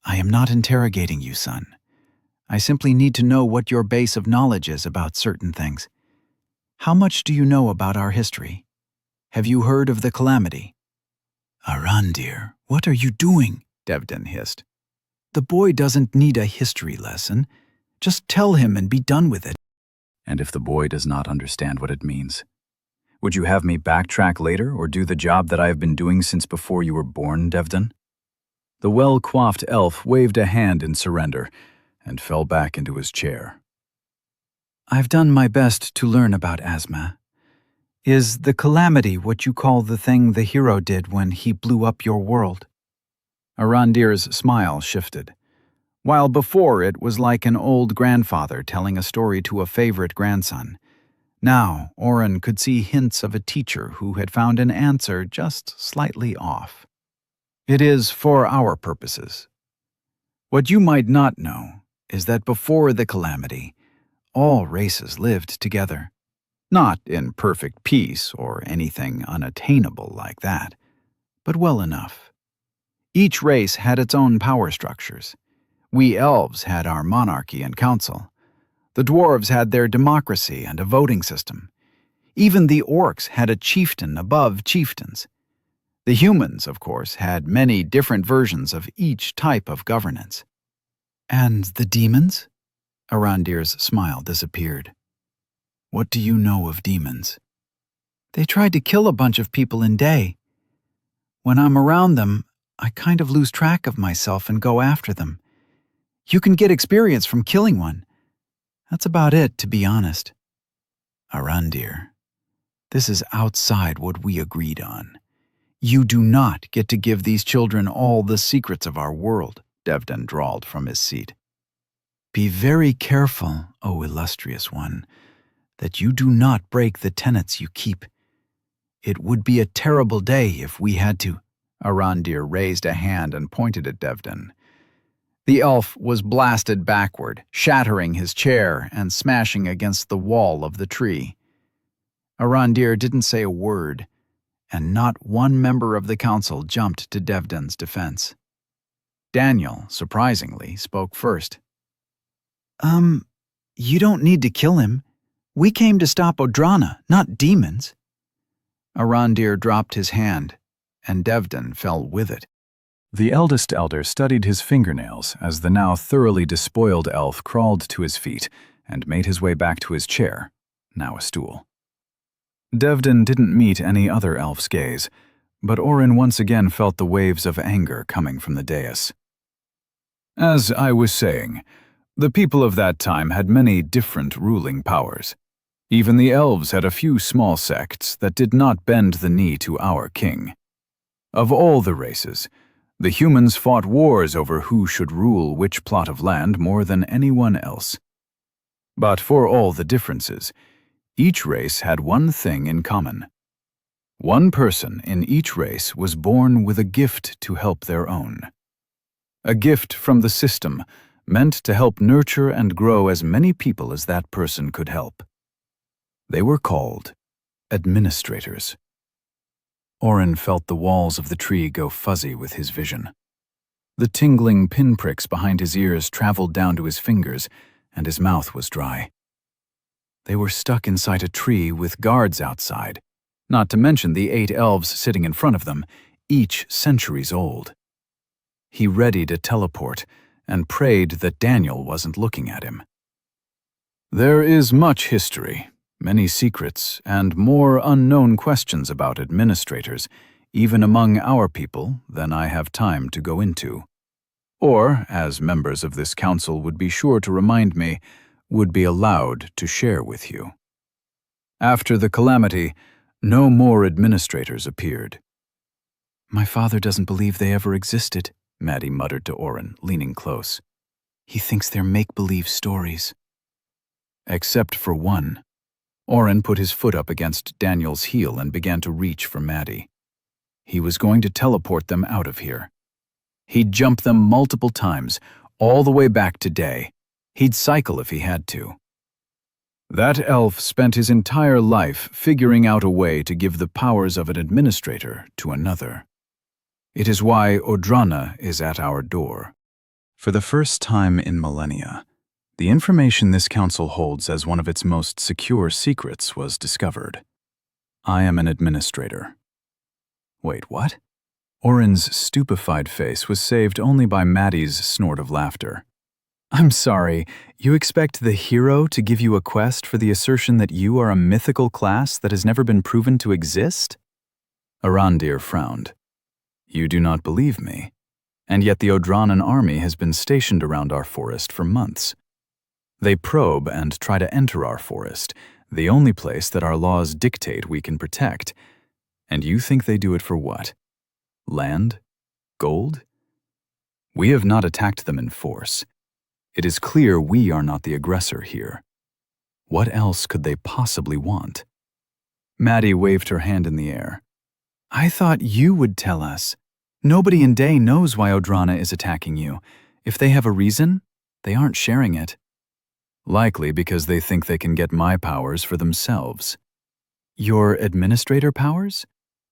I am not interrogating you, son. I simply need to know what your base of knowledge is about certain things. How much do you know about our history? Have you heard of the calamity? Arondir, what are you doing? Devdon hissed. The boy doesn't need a history lesson. Just tell him and be done with it. And if the boy does not understand what it means? Would you have me backtrack later or do the job that I have been doing since before you were born, Devdon? The well-coiffed elf waved a hand in surrender and fell back into his chair. I've done my best to learn about Asma. Is the calamity what you call the thing the hero did when he blew up your world? Arondir's smile shifted. While before it was like an old grandfather telling a story to a favorite grandson, now Oren could see hints of a teacher who had found an answer just slightly off. It is for our purposes. What you might not know is that before the calamity, all races lived together. Not in perfect peace or anything unattainable like that, but well enough. Each race had its own power structures. We elves had our monarchy and council. The dwarves had their democracy and a voting system. Even the orcs had a chieftain above chieftains. The humans, of course, had many different versions of each type of governance. And the demons? Arondir's smile disappeared. What do you know of demons? They tried to kill a bunch of people in Day. When I'm around them, I kind of lose track of myself and go after them. You can get experience from killing one. That's about it, to be honest. Arondir, this is outside what we agreed on. You do not get to give these children all the secrets of our world, Devdon drawled from his seat. Be very careful, O illustrious one, that you do not break the tenets you keep. It would be a terrible day if we had to. Arondir raised a hand and pointed at Devdon. The elf was blasted backward, shattering his chair and smashing against the wall of the tree. Arondir didn't say a word, and not one member of the council jumped to Devdan's defense. Daniel, surprisingly, spoke first. You don't need to kill him. We came to stop Odrana, not demons. Arandir dropped his hand, and Devdan fell with it. The eldest elder studied his fingernails as the now thoroughly despoiled elf crawled to his feet and made his way back to his chair, now a stool. Devdan didn't meet any other elf's gaze, but Orin once again felt the waves of anger coming from the dais. As I was saying, the people of that time had many different ruling powers. Even the elves had a few small sects that did not bend the knee to our king. Of all the races, the humans fought wars over who should rule which plot of land more than anyone else. But for all the differences, each race had one thing in common. One person in each race was born with a gift to help their own. A gift from the system meant to help nurture and grow as many people as that person could help. They were called administrators. Orin felt the walls of the tree go fuzzy with his vision. The tingling pinpricks behind his ears traveled down to his fingers, and his mouth was dry. They were stuck inside a tree with guards outside, not to mention the 8 elves sitting in front of them, each centuries old. He readied a teleport and prayed that Daniel wasn't looking at him. There is much history, many secrets, and more unknown questions about administrators, even among our people, than I have time to go into. Or, as members of this council would be sure to remind me, would be allowed to share with you. After the calamity, no more administrators appeared. My father doesn't believe they ever existed, Maddie muttered to Orin, leaning close. He thinks they're make-believe stories. Except for one. Orin put his foot up against Daniel's heel and began to reach for Maddie. He was going to teleport them out of here. He'd jump them multiple times, all the way back to Day. He'd cycle if he had to. That elf spent his entire life figuring out a way to give the powers of an administrator to another. It is why Odrana is at our door. For the first time in millennia, the information this council holds as one of its most secure secrets was discovered. I am an administrator. Wait, what? Orin's stupefied face was saved only by Maddie's snort of laughter. I'm sorry, you expect the hero to give you a quest for the assertion that you are a mythical class that has never been proven to exist? Arandir frowned. You do not believe me, and yet the Odranan army has been stationed around our forest for months. They probe and try to enter our forest, the only place that our laws dictate we can protect. And you think they do it for what? Land? Gold? We have not attacked them in force. It is clear we are not the aggressor here. What else could they possibly want? Maddie waved her hand in the air. I thought you would tell us. Nobody in Day knows why Odrana is attacking you. If they have a reason, they aren't sharing it. Likely because they think they can get my powers for themselves. Your administrator powers?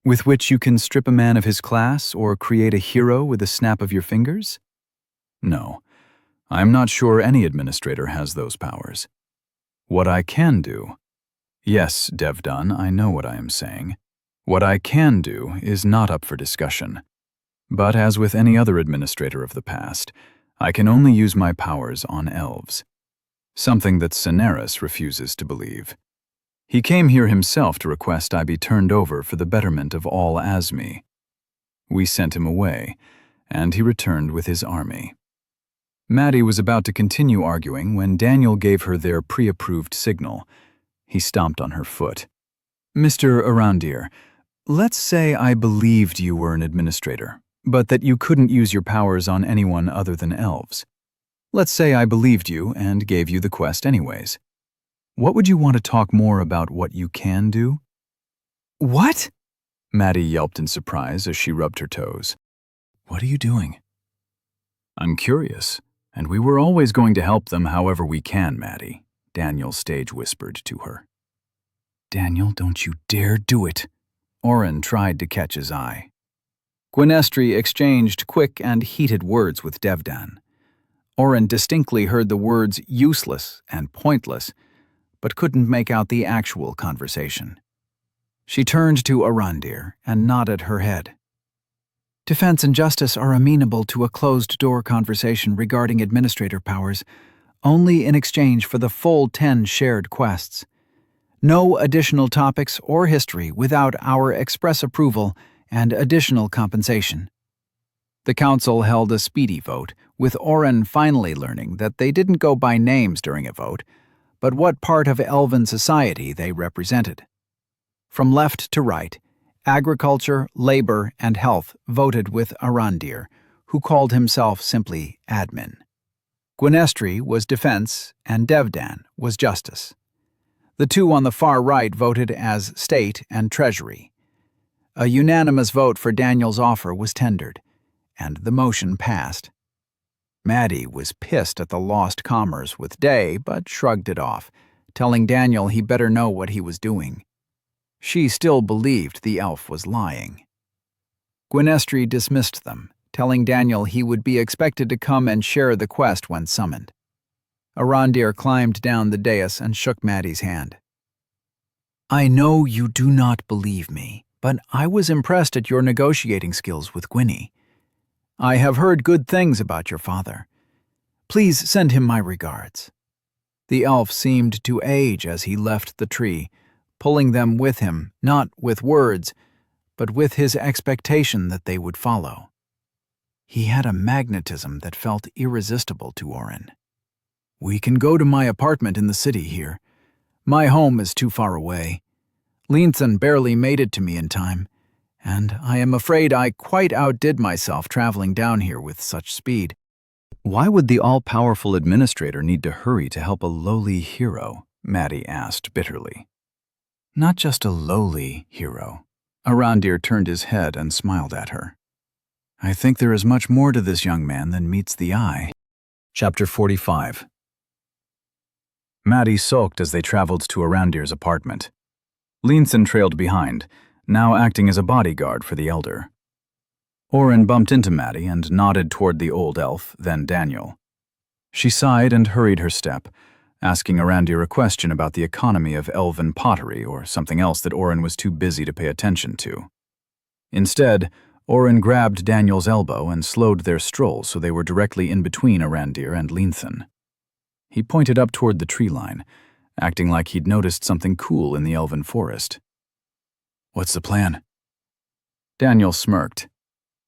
With which you can strip a man of his class or create a hero with a snap of your fingers? No, I'm not sure any administrator has those powers. What I can do— Yes, Devdan, I know what I am saying. What I can do is not up for discussion. But as with any other administrator of the past, I can only use my powers on elves. Something that Cineris refuses to believe. He came here himself to request I be turned over for the betterment of all Asmi. We sent him away, and he returned with his army. Maddie was about to continue arguing when Daniel gave her their pre-approved signal. He stomped on her foot. Mr. Arandir, let's say I believed you were an administrator, but that you couldn't use your powers on anyone other than elves. Let's say I believed you and gave you the quest anyways. What would you want to talk more about what you can do? What? Maddie yelped in surprise as she rubbed her toes. What are you doing? I'm curious, and we were always going to help them however we can, Maddie, Daniel stage whispered to her. Daniel, don't you dare do it. Oren tried to catch his eye. Gwynestri exchanged quick and heated words with Devdan. Oren distinctly heard the words useless and pointless, but couldn't make out the actual conversation. She turned to Arandir and nodded her head. Defense and Justice are amenable to a closed-door conversation regarding administrator powers, only in exchange for the full 10 shared quests. No additional topics or history without our express approval and additional compensation. The council held a speedy vote, with Oren finally learning that they didn't go by names during a vote, but what part of Elven society they represented. From left to right, Agriculture, Labor, and Health voted with Arandir, who called himself simply Admin. Gwynestri was Defense, and Devdan was Justice. The two on the far right voted as State and Treasury. A unanimous vote for Daniel's offer was tendered, and the motion passed. Maddie was pissed at the lost commerce with Day, but shrugged it off, telling Daniel he better know what he was doing. She still believed the elf was lying. Gwynestri dismissed them, telling Daniel he would be expected to come and share the quest when summoned. Arandir climbed down the dais and shook Maddie's hand. I know you do not believe me, but I was impressed at your negotiating skills with Gwynny. I have heard good things about your father. Please send him my regards. The elf seemed to age as he left the tree, pulling them with him, not with words, but with his expectation that they would follow. He had a magnetism that felt irresistible to Oren. We can go to my apartment in the city here. My home is too far away. Leanthan barely made it to me in time, and I am afraid I quite outdid myself traveling down here with such speed. Why would the all-powerful administrator need to hurry to help a lowly hero? Maddie asked bitterly. Not just a lowly hero. Arandir turned his head and smiled at her. I think there is much more to this young man than meets the eye. Chapter 45. Maddie sulked as they traveled to Arandir's apartment. Leanthan trailed behind, now acting as a bodyguard for the elder. Oren bumped into Maddie and nodded toward the old elf, then Daniel. She sighed and hurried her step, asking Arandir a question about the economy of Elven pottery or something else that Oren was too busy to pay attention to. Instead, Oren grabbed Daniel's elbow and slowed their stroll so they were directly in between Arandir and Leanthan. He pointed up toward the tree line, acting like he'd noticed something cool in the Elven forest. What's the plan? Daniel smirked.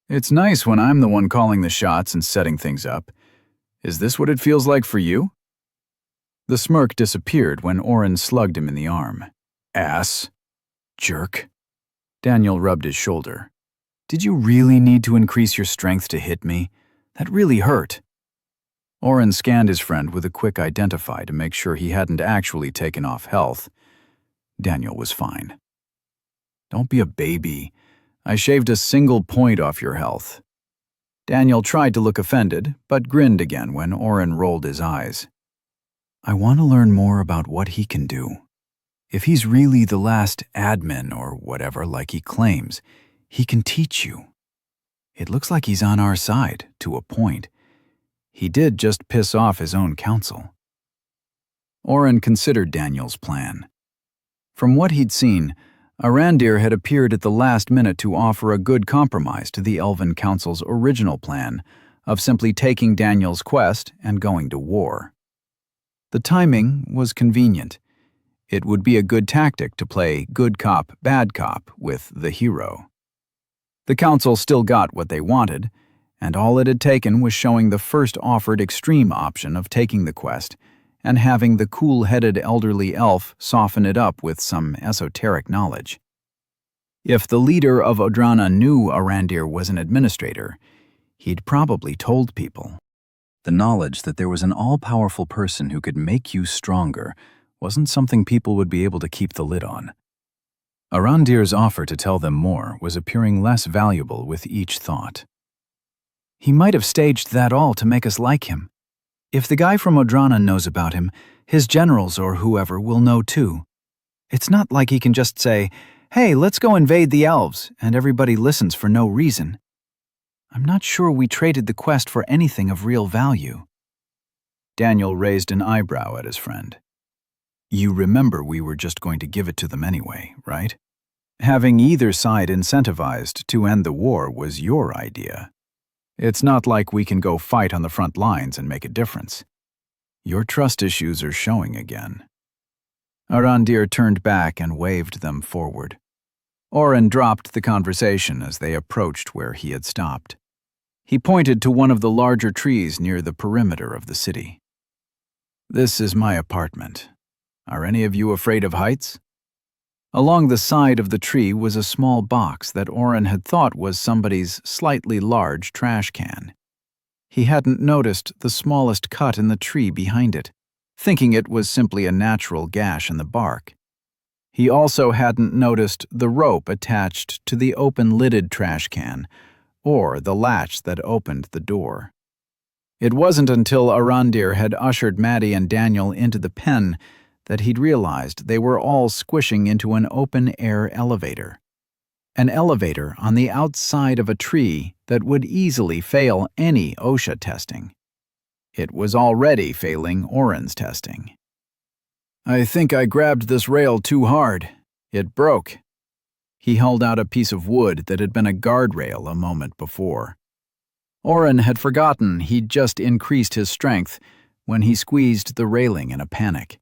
It's nice when I'm the one calling the shots and setting things up. Is this what it feels like for you? The smirk disappeared when Oren slugged him in the arm. Ass. Jerk. Daniel rubbed his shoulder. Did you really need to increase your strength to hit me? That really hurt. Oren scanned his friend with a quick identify to make sure he hadn't actually taken off health. Daniel was fine. Don't be a baby. I shaved a single point off your health. Daniel tried to look offended, but grinned again when Oren rolled his eyes. I want to learn more about what he can do. If he's really the last admin or whatever like he claims, he can teach you. It looks like he's on our side, to a point. He did just piss off his own council. Oren considered Daniel's plan. From what he'd seen, Arandir had appeared at the last minute to offer a good compromise to the Elven Council's original plan of simply taking Daniel's quest and going to war. The timing was convenient. It would be a good tactic to play good cop, bad cop with the hero. The council still got what they wanted, and all it had taken was showing the first offered extreme option of taking the quest and having the cool-headed elderly elf soften it up with some esoteric knowledge. If the leader of Odrana knew Arandir was an administrator, he'd probably told people. The knowledge that there was an all-powerful person who could make you stronger wasn't something people would be able to keep the lid on. Arandir's offer to tell them more was appearing less valuable with each thought. He might have staged that all to make us like him. If the guy from Odrana knows about him, his generals or whoever will know too. It's not like he can just say, "Hey, let's go invade the elves," and everybody listens for no reason. I'm not sure we traded the quest for anything of real value. Daniel raised an eyebrow at his friend. You remember we were just going to give it to them anyway, right? Having either side incentivized to end the war was your idea. It's not like we can go fight on the front lines and make a difference. Your trust issues are showing again. Arandir turned back and waved them forward. Oren dropped the conversation as they approached where he had stopped. He pointed to one of the larger trees near the perimeter of the city. This is my apartment. Are any of you afraid of heights? Along the side of the tree was a small box that Oren had thought was somebody's slightly large trash can. He hadn't noticed the smallest cut in the tree behind it, thinking it was simply a natural gash in the bark. He also hadn't noticed the rope attached to the open-lidded trash can, or the latch that opened the door. It wasn't until Arandir had ushered Maddie and Daniel into the pen that he'd realized they were all squishing into an open-air elevator. An elevator on the outside of a tree that would easily fail any OSHA testing. It was already failing Oren's testing. I think I grabbed this rail too hard. It broke. He held out a piece of wood that had been a guardrail a moment before. Oren had forgotten he'd just increased his strength when he squeezed the railing in a panic.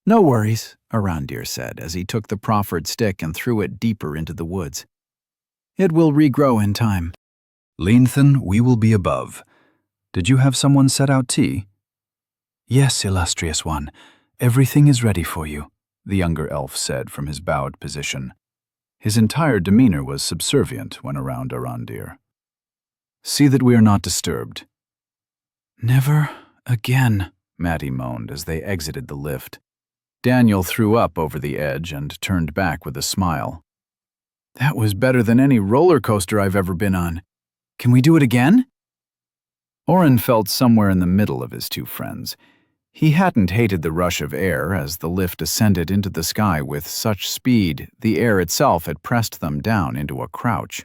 No worries, Arandir said as he took the proffered stick and threw it deeper into the woods. It will regrow in time. Leanthan, we will be above. Did you have someone set out tea? Yes, illustrious one. Everything is ready for you, the younger elf said from his bowed position. His entire demeanor was subservient when around Arandir. See that we are not disturbed. Never again, Maddie moaned as they exited the lift. Daniel threw up over the edge and turned back with a smile. That was better than any roller coaster I've ever been on. Can we do it again? Oren felt somewhere in the middle of his two friends. He hadn't hated the rush of air as the lift ascended into the sky with such speed the air itself had pressed them down into a crouch.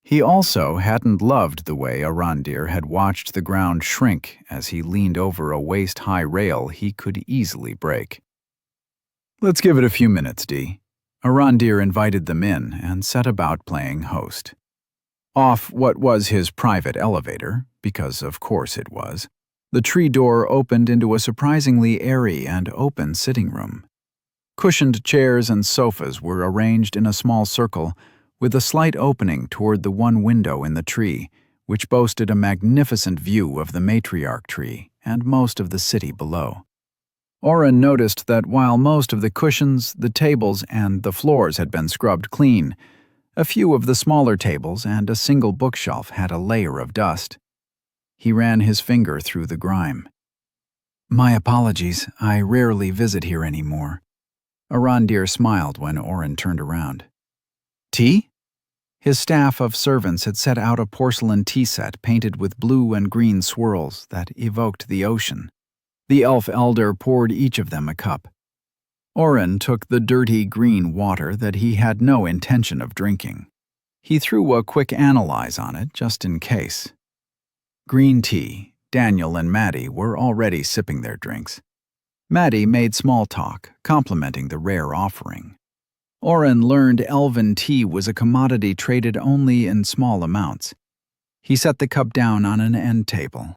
He also hadn't loved the way Arandir had watched the ground shrink as he leaned over a waist-high rail he could easily break. Let's give it a few minutes, Dee. Arandir invited them in and set about playing host. Off what was his private elevator, because of course it was, the tree door opened into a surprisingly airy and open sitting room. Cushioned chairs and sofas were arranged in a small circle, with a slight opening toward the one window in the tree, which boasted a magnificent view of the matriarch tree and most of the city below. Oren noticed that while most of the cushions, the tables, and the floors had been scrubbed clean, a few of the smaller tables and a single bookshelf had a layer of dust. He ran his finger through the grime. My apologies, I rarely visit here anymore. Arandir smiled when Oren turned around. Tea? His staff of servants had set out a porcelain tea set painted with blue and green swirls that evoked the ocean. The elf elder poured each of them a cup. Oren took the dirty green water that he had no intention of drinking. He threw a quick analyze on it just in case. Green tea, Daniel and Maddie were already sipping their drinks. Maddie made small talk, complimenting the rare offering. Oren learned Elven tea was a commodity traded only in small amounts. He set the cup down on an end table.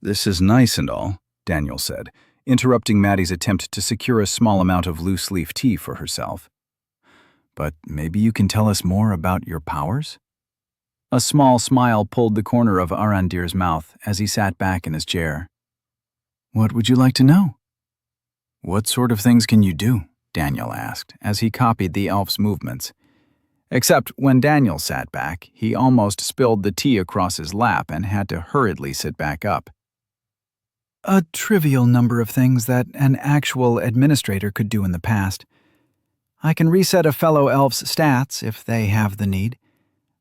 This is nice and all, Daniel said, interrupting Maddie's attempt to secure a small amount of loose-leaf tea for herself. But maybe you can tell us more about your powers? A small smile pulled the corner of Arandir's mouth as he sat back in his chair. What would you like to know? What sort of things can you do? Daniel asked as he copied the elf's movements. Except when Daniel sat back, he almost spilled the tea across his lap and had to hurriedly sit back up. A trivial number of things that an actual administrator could do in the past. I can reset a fellow elf's stats if they have the need.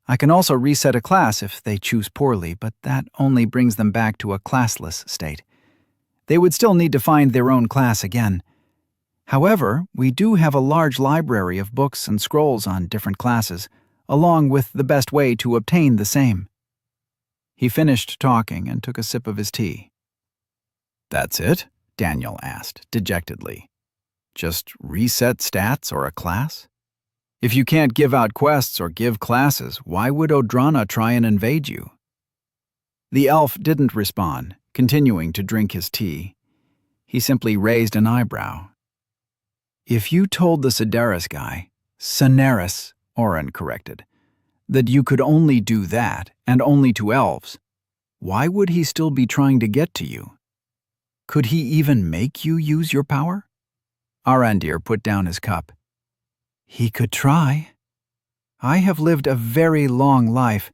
I can also reset a class if they choose poorly, but that only brings them back to a classless state. They would still need to find their own class again. However, we do have a large library of books and scrolls on different classes, along with the best way to obtain the same." He finished talking and took a sip of his tea. "That's it?" Daniel asked, dejectedly. "Just reset stats or a class? If you can't give out quests or give classes, why would Odrana try and invade you?" The elf didn't respond, continuing to drink his tea. He simply raised an eyebrow. "If you told the Sedaris guy, Senaris," Oren corrected, "that you could only do that, and only to elves, why would he still be trying to get to you? Could he even make you use your power?" Arandir put down his cup. "He could try. I have lived a very long life,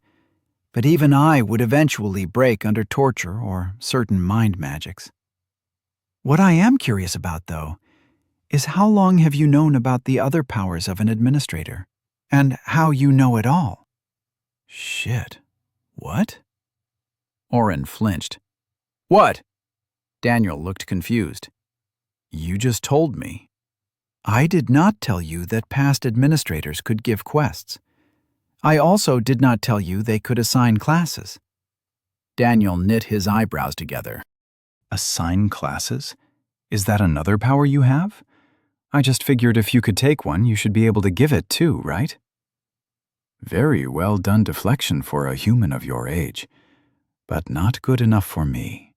but even I would eventually break under torture or certain mind magics. What I am curious about, though, is how long have you known about the other powers of an administrator, and how you know it all?" "Shit. What?" Oren flinched. "What?" Daniel looked confused. "You just told me." "I did not tell you that past administrators could give quests. I also did not tell you they could assign classes." Daniel knit his eyebrows together. Assign classes? Is that another power you have? I just figured if you could take one, you should be able to give it too, right? Very well done deflection for a human of your age, but not good enough for me.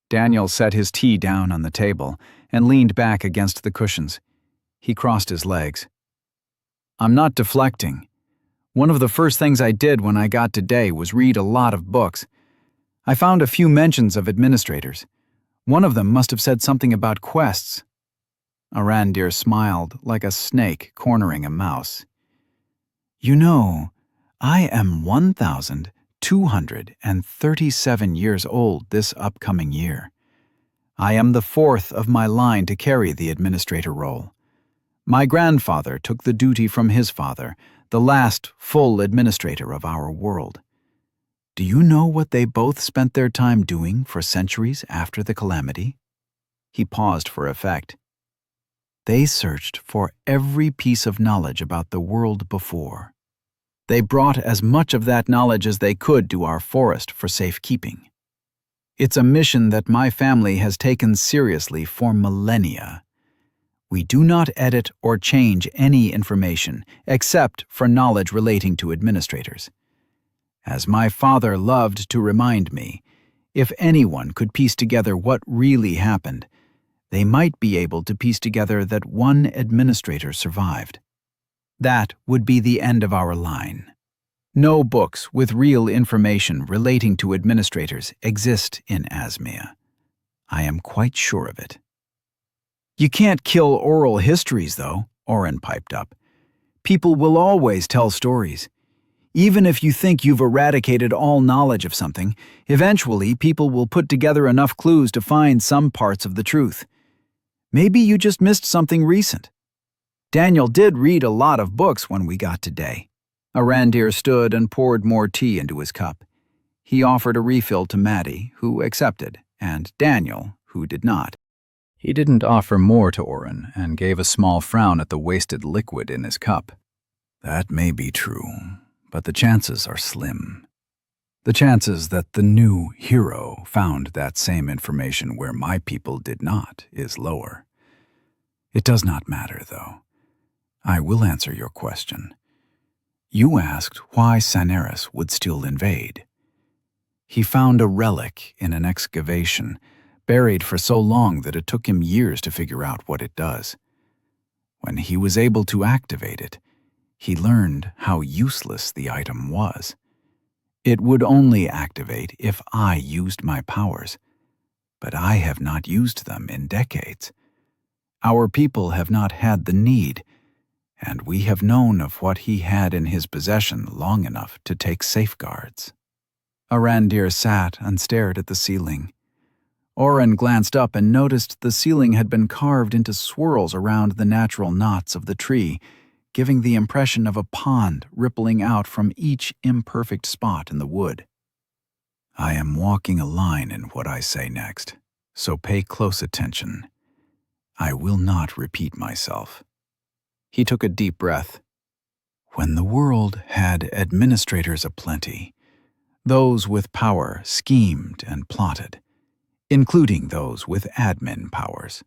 Daniel set his tea down on the table and leaned back against the cushions. He crossed his legs. "I'm not deflecting. One of the first things I did when I got today was read a lot of books. I found a few mentions of administrators. One of them must have said something about quests." Arandir smiled like a snake cornering a mouse. "You know, I am 1,237 years old this upcoming year. I am the fourth of my line to carry the administrator role. My grandfather took the duty from his father, the last full administrator of our world. Do you know what they both spent their time doing for centuries after the calamity?" He paused for effect. "They searched for every piece of knowledge about the world before. They brought as much of that knowledge as they could to our forest for safekeeping. It's a mission that my family has taken seriously for millennia. We do not edit or change any information except for knowledge relating to administrators. As my father loved to remind me, if anyone could piece together what really happened, they might be able to piece together that one administrator survived. That would be the end of our line. No books with real information relating to administrators exist in Asmia. I am quite sure of it." "You can't kill oral histories, though," Oren piped up. "People will always tell stories. Even if you think you've eradicated all knowledge of something, eventually people will put together enough clues to find some parts of the truth. Maybe you just missed something recent. Daniel did read a lot of books when we got today." Arandir stood and poured more tea into his cup. He offered a refill to Maddie, who accepted, and Daniel, who did not. He didn't offer more to Oren and gave a small frown at the wasted liquid in his cup. "That may be true, but the chances are slim. The chances that the new hero found that same information where my people did not is lower. It does not matter, though. I will answer your question. You asked why Senaris would still invade. He found a relic in an excavation, buried for so long that it took him years to figure out what it does. When he was able to activate it, he learned how useless the item was. It would only activate if I used my powers, but I have not used them in decades. Our people have not had the need, and we have known of what he had in his possession long enough to take safeguards." Arandir sat and stared at the ceiling. Oren glanced up and noticed the ceiling had been carved into swirls around the natural knots of the tree, giving the impression of a pond rippling out from each imperfect spot in the wood. I am walking a line in what I say next, so pay close attention. I will not repeat myself. He took a deep breath. When the world had administrators aplenty, those with power schemed and plotted, including those with admin powers.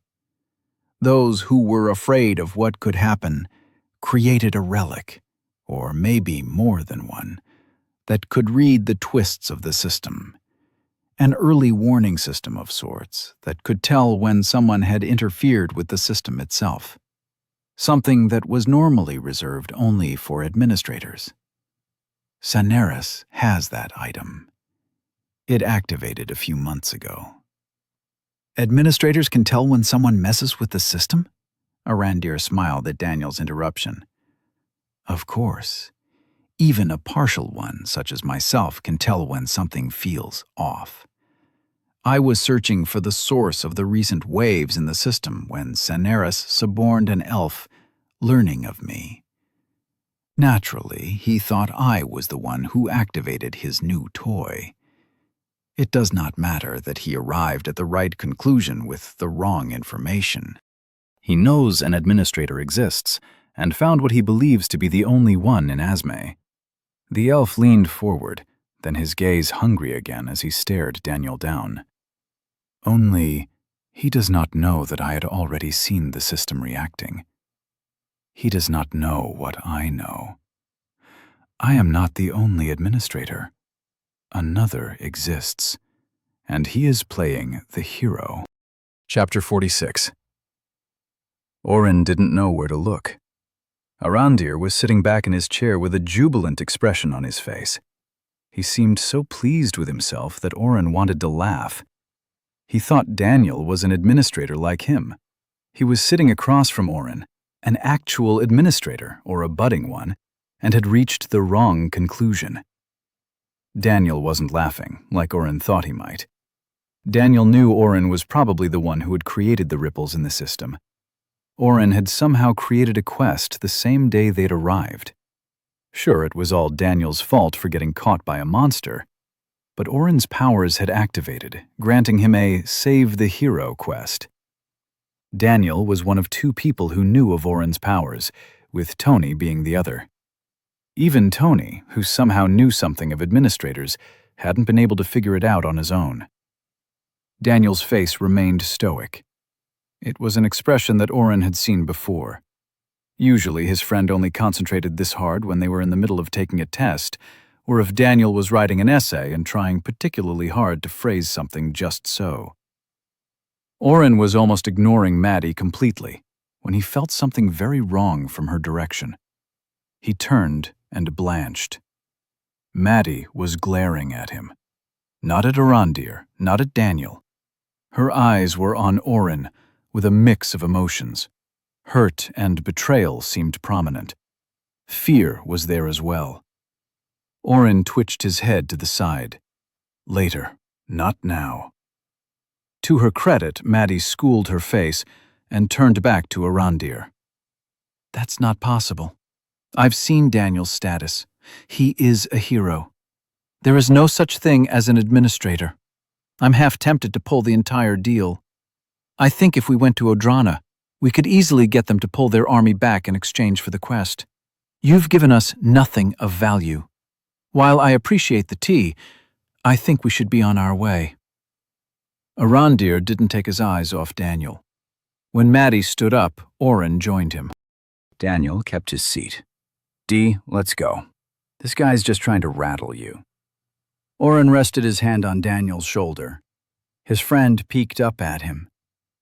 Those who were afraid of what could happen created a relic, or maybe more than one, that could read the twists of the system. An early warning system of sorts that could tell when someone had interfered with the system itself. Something that was normally reserved only for administrators. Saneris has that item. It activated a few months ago. Administrators can tell when someone messes with the system? Arandir smiled at Daniel's interruption. Of course. Even a partial one, such as myself, can tell when something feels off. I was searching for the source of the recent waves in the system when Saneris suborned an elf, learning of me. Naturally, he thought I was the one who activated his new toy. It does not matter that he arrived at the right conclusion with the wrong information. He knows an administrator exists, and found what he believes to be the only one in Asme. The elf leaned forward, then his gaze hungry again as he stared Daniel down. Only, he does not know that I had already seen the system reacting. He does not know what I know. I am not the only administrator. Another exists, and he is playing the hero. Chapter 46. Oren didn't know where to look. Arandir was sitting back in his chair with a jubilant expression on his face. He seemed so pleased with himself that Oren wanted to laugh. He thought Daniel was an administrator like him. He was sitting across from Oren, an actual administrator, or a budding one, and had reached the wrong conclusion. Daniel wasn't laughing, like Oren thought he might. Daniel knew Oren was probably the one who had created the ripples in the system. Oren had somehow created a quest the same day they'd arrived. Sure, it was all Daniel's fault for getting caught by a monster, but Oren's powers had activated, granting him a Save the Hero quest. Daniel was one of 2 people who knew of Oren's powers, with Tony being the other. Even Tony, who somehow knew something of administrators, hadn't been able to figure it out on his own. Daniel's face remained stoic. It was an expression that Oren had seen before. Usually his friend only concentrated this hard when they were in the middle of taking a test, or if Daniel was writing an essay and trying particularly hard to phrase something just so. Oren was almost ignoring Maddie completely when he felt something very wrong from her direction. He turned and blanched. Maddie was glaring at him. Not at Arandir, not at Daniel. Her eyes were on Oren, with a mix of emotions. Hurt and betrayal seemed prominent. Fear was there as well. Oren twitched his head to the side. Later, not now. To her credit, Maddie schooled her face and turned back to Arandir. That's not possible. I've seen Daniel's status. He is a hero. There is no such thing as an administrator. I'm half tempted to pull the entire deal. I think if we went to Odrana, we could easily get them to pull their army back in exchange for the quest. You've given us nothing of value. While I appreciate the tea, I think we should be on our way. Arandir didn't take his eyes off Daniel. When Maddie stood up, Oren joined him. Daniel kept his seat. Dee, let's go. This guy's just trying to rattle you. Oren rested his hand on Daniel's shoulder. His friend peeked up at him.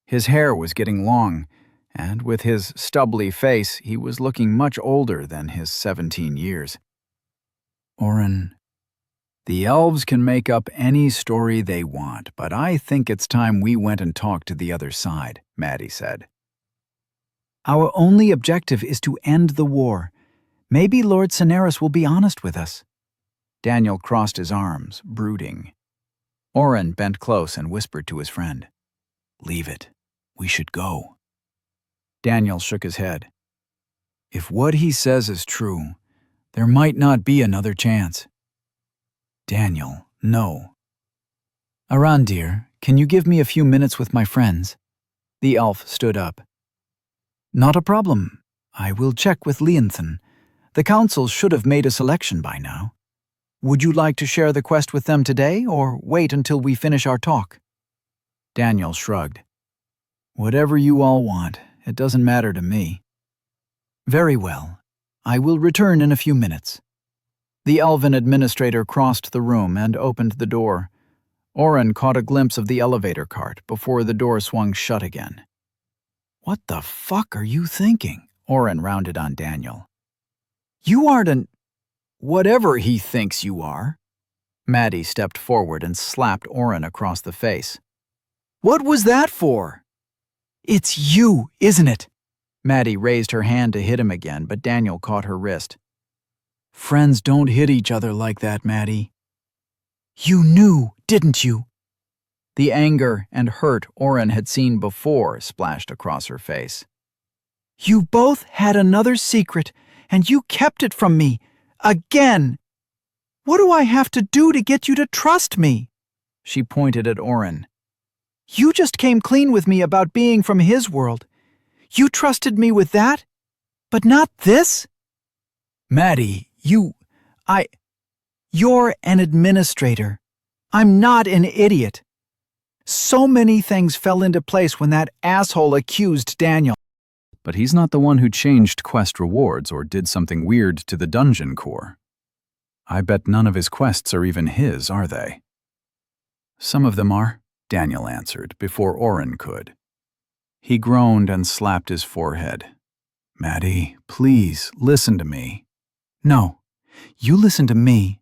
His hair was getting long, and with his stubbly face, he was looking much older than his 17 years. Oren, the elves can make up any story they want, but I think it's time we went and talked to the other side, Maddie said. Our only objective is to end the war. Maybe Lord Saneris will be honest with us. Daniel crossed his arms, brooding. Oren bent close and whispered to his friend. Leave it. We should go. Daniel shook his head. If what he says is true, there might not be another chance. Daniel, no. Arandir, can you give me a few minutes with my friends? The elf stood up. Not a problem. I will check with Leonthan. The council should have made a selection by now. Would you like to share the quest with them today, or wait until we finish our talk? Daniel shrugged. Whatever you all want. It doesn't matter to me. Very well. I will return in a few minutes. The elven administrator crossed the room and opened the door. Oren caught a glimpse of the elevator cart before the door swung shut again. What the fuck are you thinking? Oren rounded on Daniel. You aren't an... whatever he thinks you are. Maddie stepped forward and slapped Oren across the face. What was that for? It's you, isn't it? Maddie raised her hand to hit him again, but Daniel caught her wrist. Friends don't hit each other like that, Maddie. You knew, didn't you? The anger and hurt Oren had seen before splashed across her face. You both had another secret, and you kept it from me. Again! What do I have to do to get you to trust me? She pointed at Oren. You just came clean with me about being from his world. You trusted me with that? But not this? Maddie, You're an administrator. I'm not an idiot. So many things fell into place when that asshole accused Daniel. But he's not the one who changed quest rewards or did something weird to the dungeon core. I bet none of his quests are even his, are they? Some of them are, Daniel answered before Oren could. He groaned and slapped his forehead. Maddie, please, listen to me. No, you listen to me.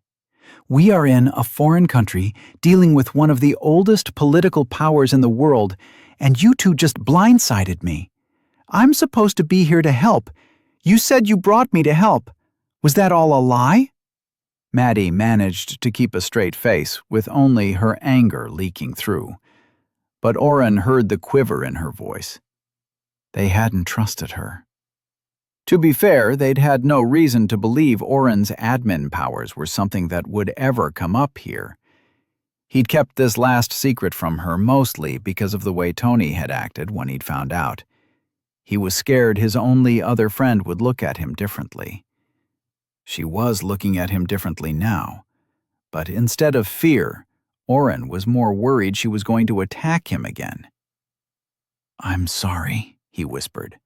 We are in a foreign country dealing with one of the oldest political powers in the world, and you two just blindsided me. I'm supposed to be here to help. You said you brought me to help. Was that all a lie? Maddie managed to keep a straight face with only her anger leaking through. But Oren heard the quiver in her voice. They hadn't trusted her. To be fair, they'd had no reason to believe Oren's admin powers were something that would ever come up here. He'd kept this last secret from her mostly because of the way Tony had acted when he'd found out. He was scared his only other friend would look at him differently. She was looking at him differently now, but instead of fear, Oren was more worried she was going to attack him again. I'm sorry, he whispered.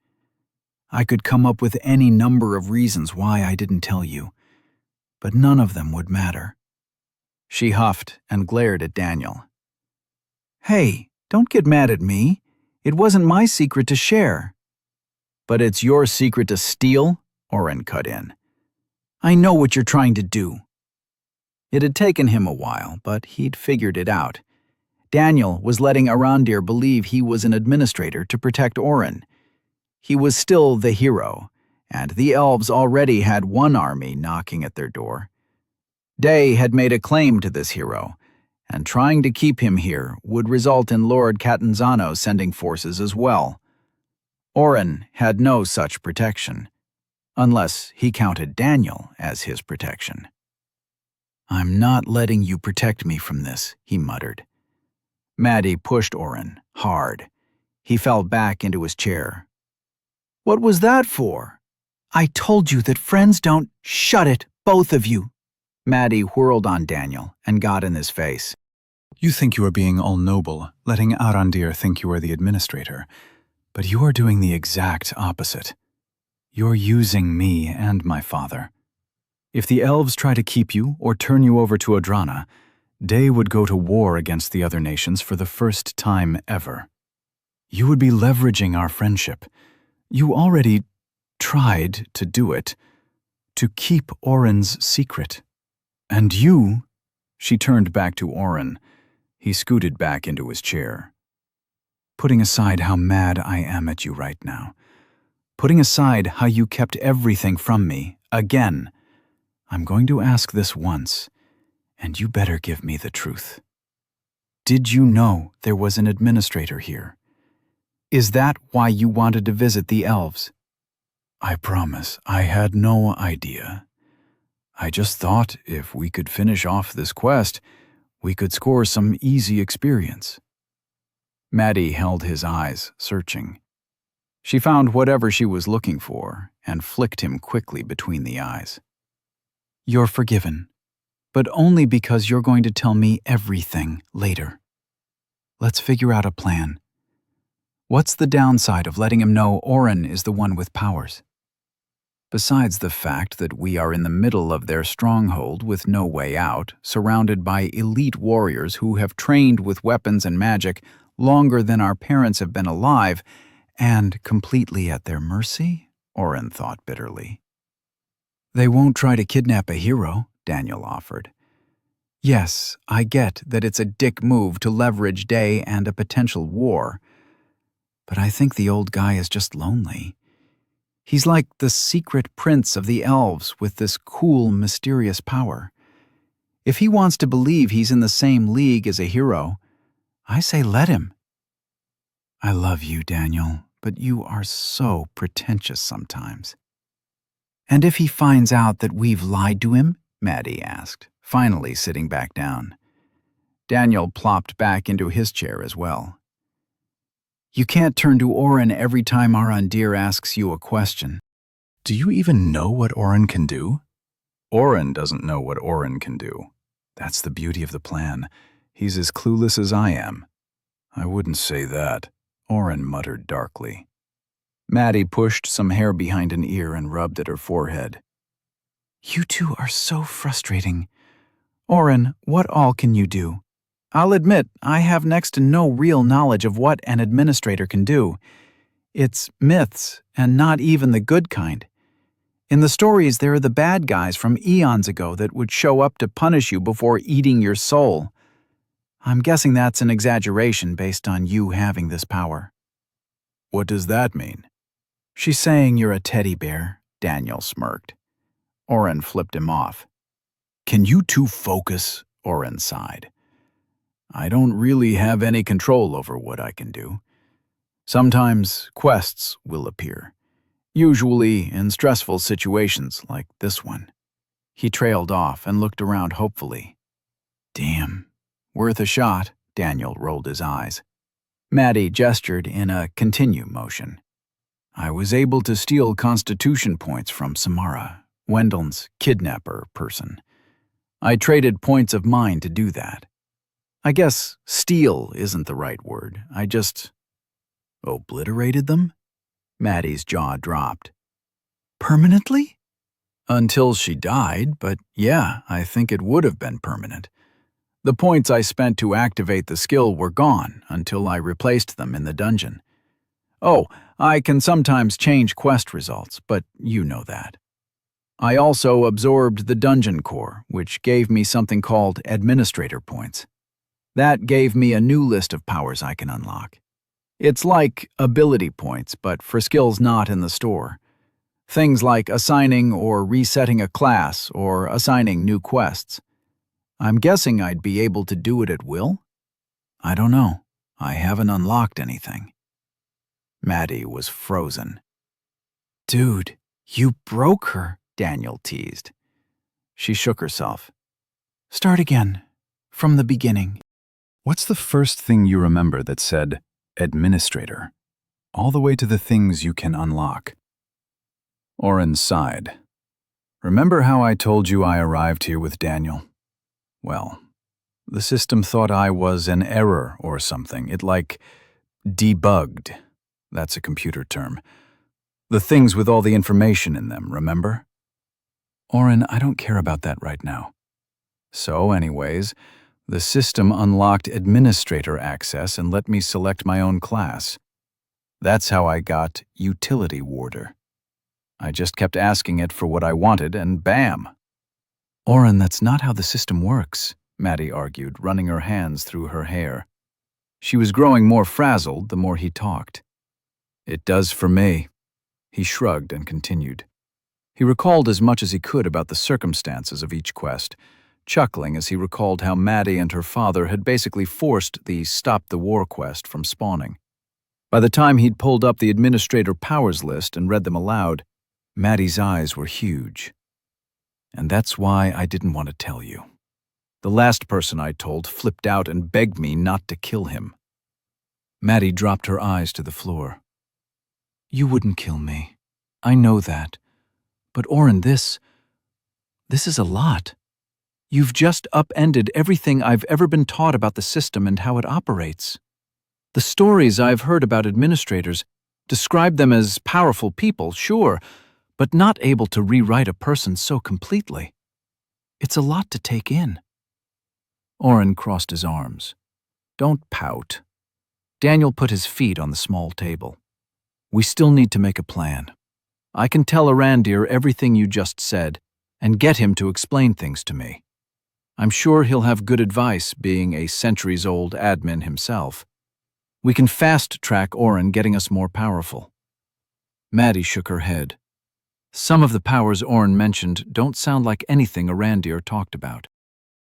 I could come up with any number of reasons why I didn't tell you, but none of them would matter. She huffed and glared at Daniel. Hey, don't get mad at me. It wasn't my secret to share. But it's your secret to steal, Oren cut in. I know what you're trying to do. It had taken him a while, but he'd figured it out. Daniel was letting Arandir believe he was an administrator to protect Oren. He was still the hero, and the elves already had one army knocking at their door. Day had made a claim to this hero, and trying to keep him here would result in Lord Catanzano sending forces as well. Oren had no such protection, unless he counted Daniel as his protection. I'm not letting you protect me from this, he muttered. Maddie pushed Oren hard. He fell back into his chair. What was that for? I told you that friends don't... Shut it, both of you. Maddie whirled on Daniel and got in his face. You think you are being all noble, letting Arandir think you are the administrator, but you are doing the exact opposite. You're using me and my father. If the elves try to keep you or turn you over to Adrana, Day would go to war against the other nations for the first time ever. You would be leveraging our friendship. You already tried to do it, to keep Oren's secret. And you, she turned back to Oren. He scooted back into his chair. Putting aside how mad I am at you right now, putting aside how you kept everything from me, again, I'm going to ask this once, and you better give me the truth. Did you know there was an administrator here? Is that why you wanted to visit the elves? I promise I had no idea. I just thought if we could finish off this quest, we could score some easy experience. Maddie held his eyes, searching. She found whatever she was looking for and flicked him quickly between the eyes. You're forgiven, but only because you're going to tell me everything later. Let's figure out a plan. What's the downside of letting him know Oren is the one with powers? Besides the fact that we are in the middle of their stronghold with no way out, surrounded by elite warriors who have trained with weapons and magic longer than our parents have been alive, and completely at their mercy, Oren thought bitterly. They won't try to kidnap a hero, Daniel offered. Yes, I get that it's a dick move to leverage Day and a potential war, but I think the old guy is just lonely. He's like the secret prince of the elves with this cool, mysterious power. If he wants to believe he's in the same league as a hero, I say let him. I love you, Daniel, but you are so pretentious sometimes. And if he finds out that we've lied to him? Maddie asked, finally sitting back down. Daniel plopped back into his chair as well. You can't turn to Oren every time Arandir asks you a question. Do you even know what Oren can do? Oren doesn't know what Oren can do. That's the beauty of the plan. He's as clueless as I am. I wouldn't say that, Oren muttered darkly. Maddie pushed some hair behind an ear and rubbed at her forehead. You two are so frustrating. Oren, what all can you do? I'll admit, I have next to no real knowledge of what an administrator can do. It's myths, and not even the good kind. In the stories, there are the bad guys from eons ago that would show up to punish you before eating your soul. I'm guessing that's an exaggeration based on you having this power. What does that mean? She's saying you're a teddy bear, Daniel smirked. Oren flipped him off. Can you two focus? Oren sighed. I don't really have any control over what I can do. Sometimes quests will appear, usually in stressful situations like this one. He trailed off and looked around hopefully. Damn, worth a shot, Daniel rolled his eyes. Maddie gestured in a continue motion. I was able to steal constitution points from Samara, Wendel's kidnapper person. I traded points of mine to do that. I guess steal isn't the right word. I just obliterated them? Maddie's jaw dropped. Permanently? Until she died, but yeah, I think it would have been permanent. The points I spent to activate the skill were gone until I replaced them in the dungeon. Oh, I can sometimes change quest results, but you know that. I also absorbed the dungeon core, which gave me something called administrator points. That gave me a new list of powers I can unlock. It's like ability points, but for skills not in the store. Things like assigning or resetting a class or assigning new quests. I'm guessing I'd be able to do it at will? I don't know. I haven't unlocked anything. Maddie was frozen. Dude, you broke her, Daniel teased. She shook herself. Start again, from the beginning. What's the first thing you remember that said administrator, all the way to the things you can unlock? Oren sighed. Remember how I told you I arrived here with Daniel? Well, the system thought I was an error or something. It debugged. That's a computer term. The things with all the information in them, remember? Oren, I don't care about that right now. So anyways, the system unlocked administrator access and let me select my own class. That's how I got utility warder. I just kept asking it for what I wanted and bam. Oren, that's not how the system works, Maddie argued, running her hands through her hair. She was growing more frazzled the more he talked. It does for me. He shrugged and continued. He recalled as much as he could about the circumstances of each quest, chuckling as he recalled how Maddie and her father had basically forced the Stop the War quest from spawning. By the time he'd pulled up the administrator powers list and read them aloud, Maddie's eyes were huge. And that's why I didn't want to tell you. The last person I told flipped out and begged me not to kill him. Maddie dropped her eyes to the floor. You wouldn't kill me. I know that. But Oren, this is a lot. You've just upended everything I've ever been taught about the system and how it operates. The stories I've heard about administrators describe them as powerful people, sure, but not able to rewrite a person so completely. It's a lot to take in. Oren crossed his arms. Don't pout. Daniel put his feet on the small table. We still need to make a plan. I can tell Arandir everything you just said and get him to explain things to me. I'm sure he'll have good advice, being a centuries-old admin himself. We can fast-track Oren getting us more powerful. Maddie shook her head. Some of the powers Oren mentioned don't sound like anything Arandir talked about.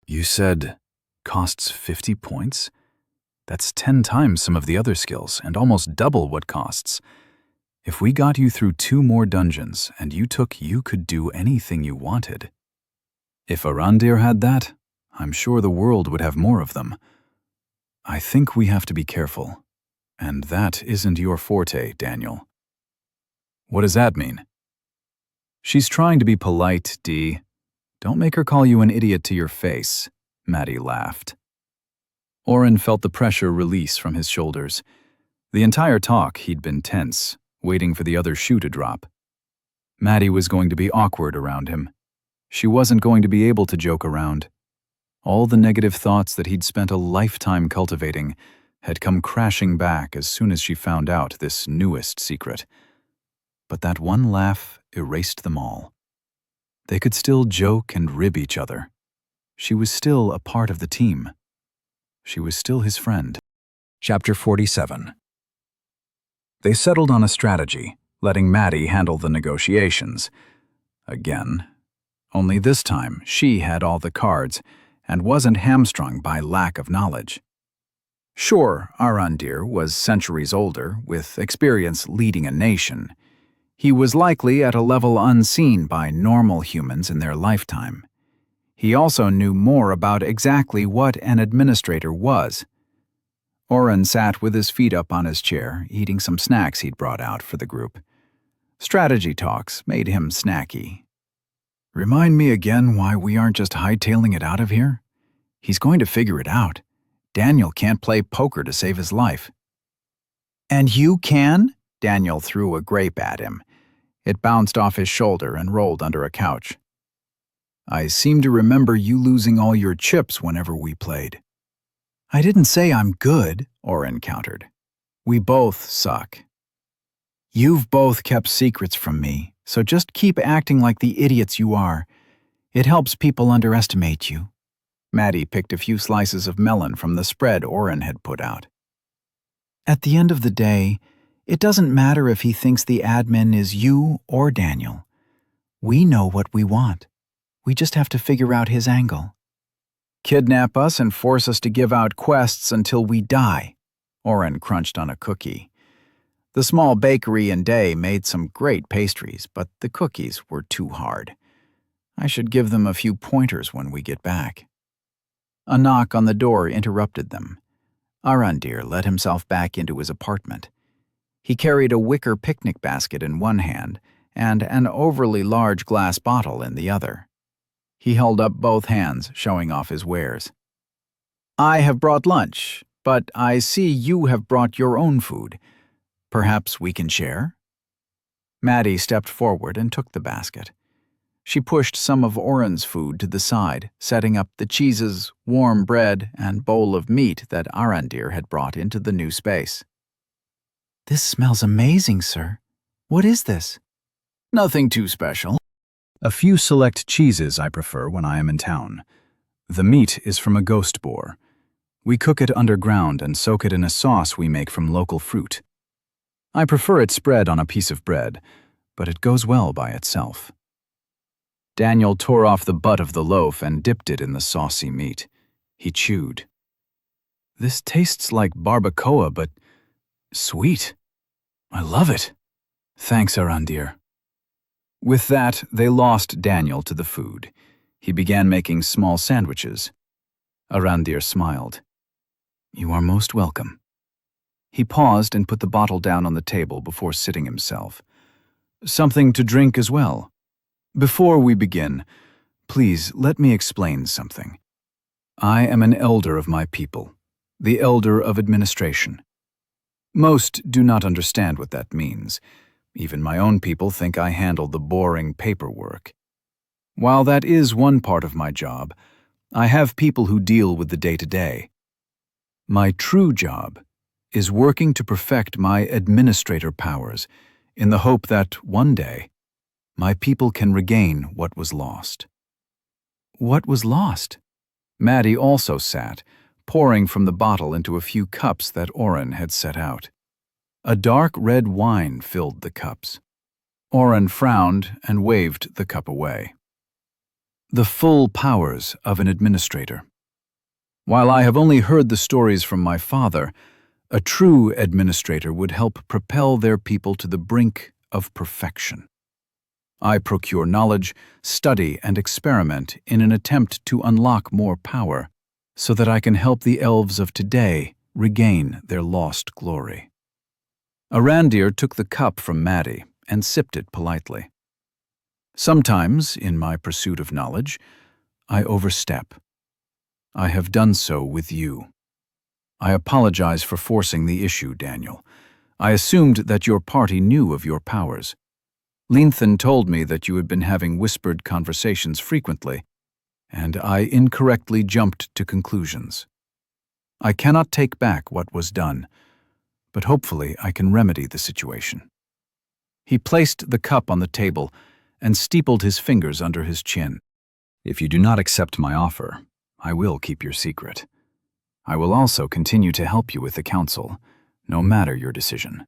You said costs 50 points? That's 10 times some of the other skills and almost double what costs. If we got you through 2 more dungeons and you could do anything you wanted. If Arandir had that, I'm sure the world would have more of them. I think we have to be careful. And that isn't your forte, Daniel. What does that mean? She's trying to be polite, Dee. Don't make her call you an idiot to your face, Maddie laughed. Oren felt the pressure release from his shoulders. The entire talk he'd been tense, waiting for the other shoe to drop. Maddie was going to be awkward around him. She wasn't going to be able to joke around. All the negative thoughts that he'd spent a lifetime cultivating had come crashing back as soon as she found out this newest secret. But that one laugh erased them all. They could still joke and rib each other. She was still a part of the team. She was still his friend. Chapter 47. They settled on a strategy, letting Maddie handle the negotiations. Again. Only this time, she had all the cards and wasn't hamstrung by lack of knowledge. Sure, Arandir was centuries older, with experience leading a nation. He was likely at a level unseen by normal humans in their lifetime. He also knew more about exactly what an administrator was. Oren sat with his feet up on his chair, eating some snacks he'd brought out for the group. Strategy talks made him snacky. Remind me again why we aren't just hightailing it out of here? He's going to figure it out. Daniel can't play poker to save his life. And you can? Daniel threw a grape at him. It bounced off his shoulder and rolled under a couch. I seem to remember you losing all your chips whenever we played. I didn't say I'm good, Oren countered. We both suck. You've both kept secrets from me, so just keep acting like the idiots you are. It helps people underestimate you. Maddie picked a few slices of melon from the spread Oren had put out. At the end of the day, it doesn't matter if he thinks the admin is you or Daniel. We know what we want. We just have to figure out his angle. Kidnap us and force us to give out quests until we die. Oren crunched on a cookie. The small bakery in Day made some great pastries, but the cookies were too hard. I should give them a few pointers when we get back. A knock on the door interrupted them. Arandir let himself back into his apartment. He carried a wicker picnic basket in one hand and an overly large glass bottle in the other. He held up both hands, showing off his wares. I have brought lunch, but I see you have brought your own food. Perhaps we can share? Maddie stepped forward and took the basket. She pushed some of Oren's food to the side, setting up the cheeses, warm bread, and bowl of meat that Arandir had brought into the new space. This smells amazing, sir. What is this? Nothing too special. A few select cheeses I prefer when I am in town. The meat is from a ghost boar. We cook it underground and soak it in a sauce we make from local fruit. I prefer it spread on a piece of bread, but it goes well by itself. Daniel tore off the butt of the loaf and dipped it in the saucy meat. He chewed. This tastes like barbacoa, but sweet. I love it. Thanks, Arandir. With that, they lost Daniel to the food. He began making small sandwiches. Arandir smiled. You are most welcome. He paused and put the bottle down on the table before sitting himself. "Something to drink as well. Before we begin, please let me explain something. I am an elder of my people, the elder of administration. Most do not understand what that means. Even my own people think I handle the boring paperwork. While that is one part of my job, I have people who deal with the day-to-day. My true job is working to perfect my administrator powers in the hope that one day my people can regain what was lost." "What was lost?" Maddie also sat, pouring from the bottle into a few cups that Oren had set out. A dark red wine filled the cups. Oren frowned and waved the cup away. "The full powers of an administrator. While I have only heard the stories from my father, a true administrator would help propel their people to the brink of perfection. I procure knowledge, study, and experiment in an attempt to unlock more power, so that I can help the elves of today regain their lost glory." Arandir took the cup from Maddie and sipped it politely. "Sometimes, in my pursuit of knowledge, I overstep. I have done so with you. I apologize for forcing the issue, Daniel. I assumed that your party knew of your powers. Leanthan told me that you had been having whispered conversations frequently, and I incorrectly jumped to conclusions. I cannot take back what was done, but hopefully I can remedy the situation." He placed the cup on the table and steepled his fingers under his chin. "If you do not accept my offer, I will keep your secret. I will also continue to help you with the council, no matter your decision.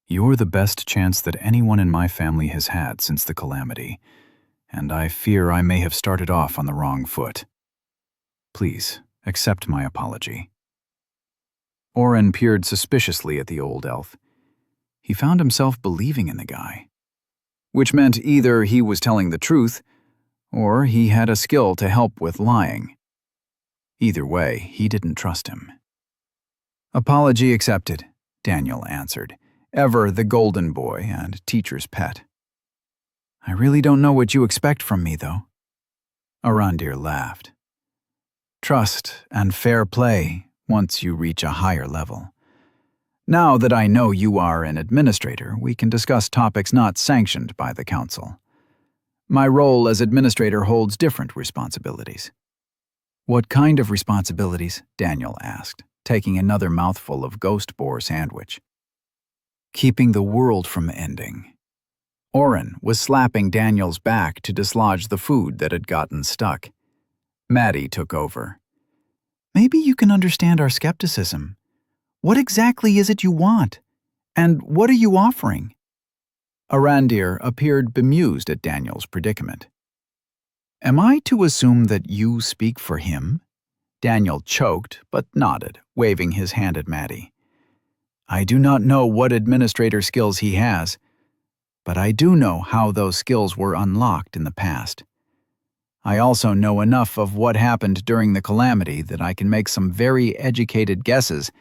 You're the best chance that anyone in my family has had since the calamity, and I fear I may have started off on the wrong foot. Please, accept my apology." Oren peered suspiciously at the old elf. He found himself believing in the guy, which meant either he was telling the truth, or he had a skill to help with lying. Either way, he didn't trust him. "Apology accepted," Daniel answered, ever the golden boy and teacher's pet. "I really don't know what you expect from me, though." Arandir laughed. "Trust and fair play once you reach a higher level. Now that I know you are an administrator, we can discuss topics not sanctioned by the council. My role as administrator holds different responsibilities." "What kind of responsibilities?" Daniel asked, taking another mouthful of ghost boar sandwich. "Keeping the world from ending." Oren was slapping Daniel's back to dislodge the food that had gotten stuck. Maddie took over. "Maybe you can understand our skepticism. What exactly is it you want? And what are you offering?" Arandir appeared bemused at Daniel's predicament. "Am I to assume that you speak for him?" Daniel choked, but nodded, waving his hand at Maddie. "I do not know what administrator skills he has, but I do know how those skills were unlocked in the past. I also know enough of what happened during the calamity that I can make some very educated guesses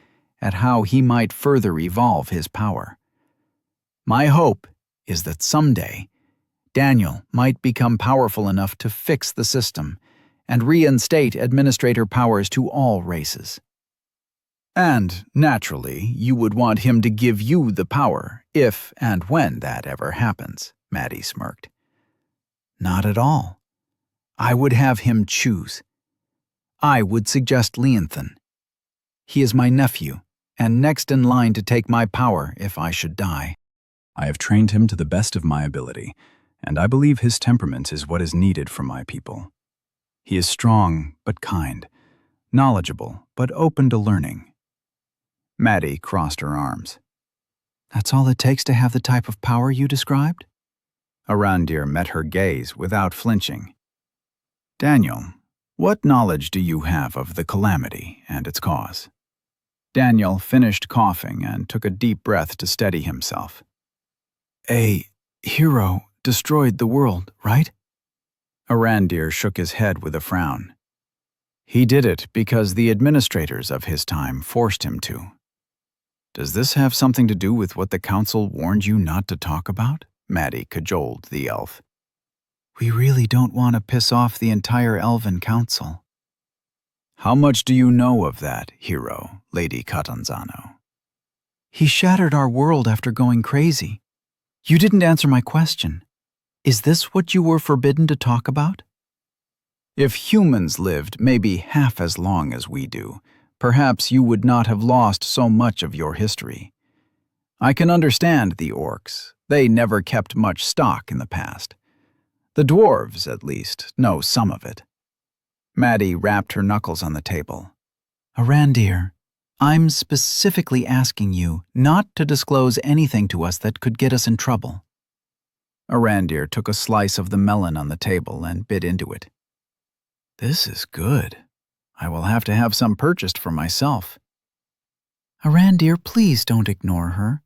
at how he might further evolve his power. My hope is that someday Daniel might become powerful enough to fix the system and reinstate administrator powers to all races. And, naturally, you would want him to give you the power, if and when that ever happens," Maddie smirked. "Not at all. I would have him choose. I would suggest Leanthan. He is my nephew, and next in line to take my power if I should die. I have trained him to the best of my ability, and I believe his temperament is what is needed for my people. He is strong but kind, knowledgeable but open to learning." Maddie crossed her arms. "That's all it takes to have the type of power you described?" Arandir met her gaze without flinching. "Daniel, what knowledge do you have of the calamity and its cause?" Daniel finished coughing and took a deep breath to steady himself. "A hero destroyed the world, right?" Arandir shook his head with a frown. "He did it because the administrators of his time forced him to. Does this have something to do with what the council warned you not to talk about? Maddie cajoled the elf. We really don't want to piss off the entire Elven Council. How much do you know of that hero, Lady Catanzano? He shattered our world after going crazy. You didn't answer my question. Is this what you were forbidden to talk about? If humans lived maybe half as long as we do, perhaps you would not have lost so much of your history. I can understand the orcs. They never kept much stock in the past. The dwarves, at least, know some of it. Maddie rapped her knuckles on the table. Arandir, I'm specifically asking you not to disclose anything to us that could get us in trouble. Arandir took a slice of the melon on the table and bit into it. This is good. I will have to have some purchased for myself. Arandir, please don't ignore her.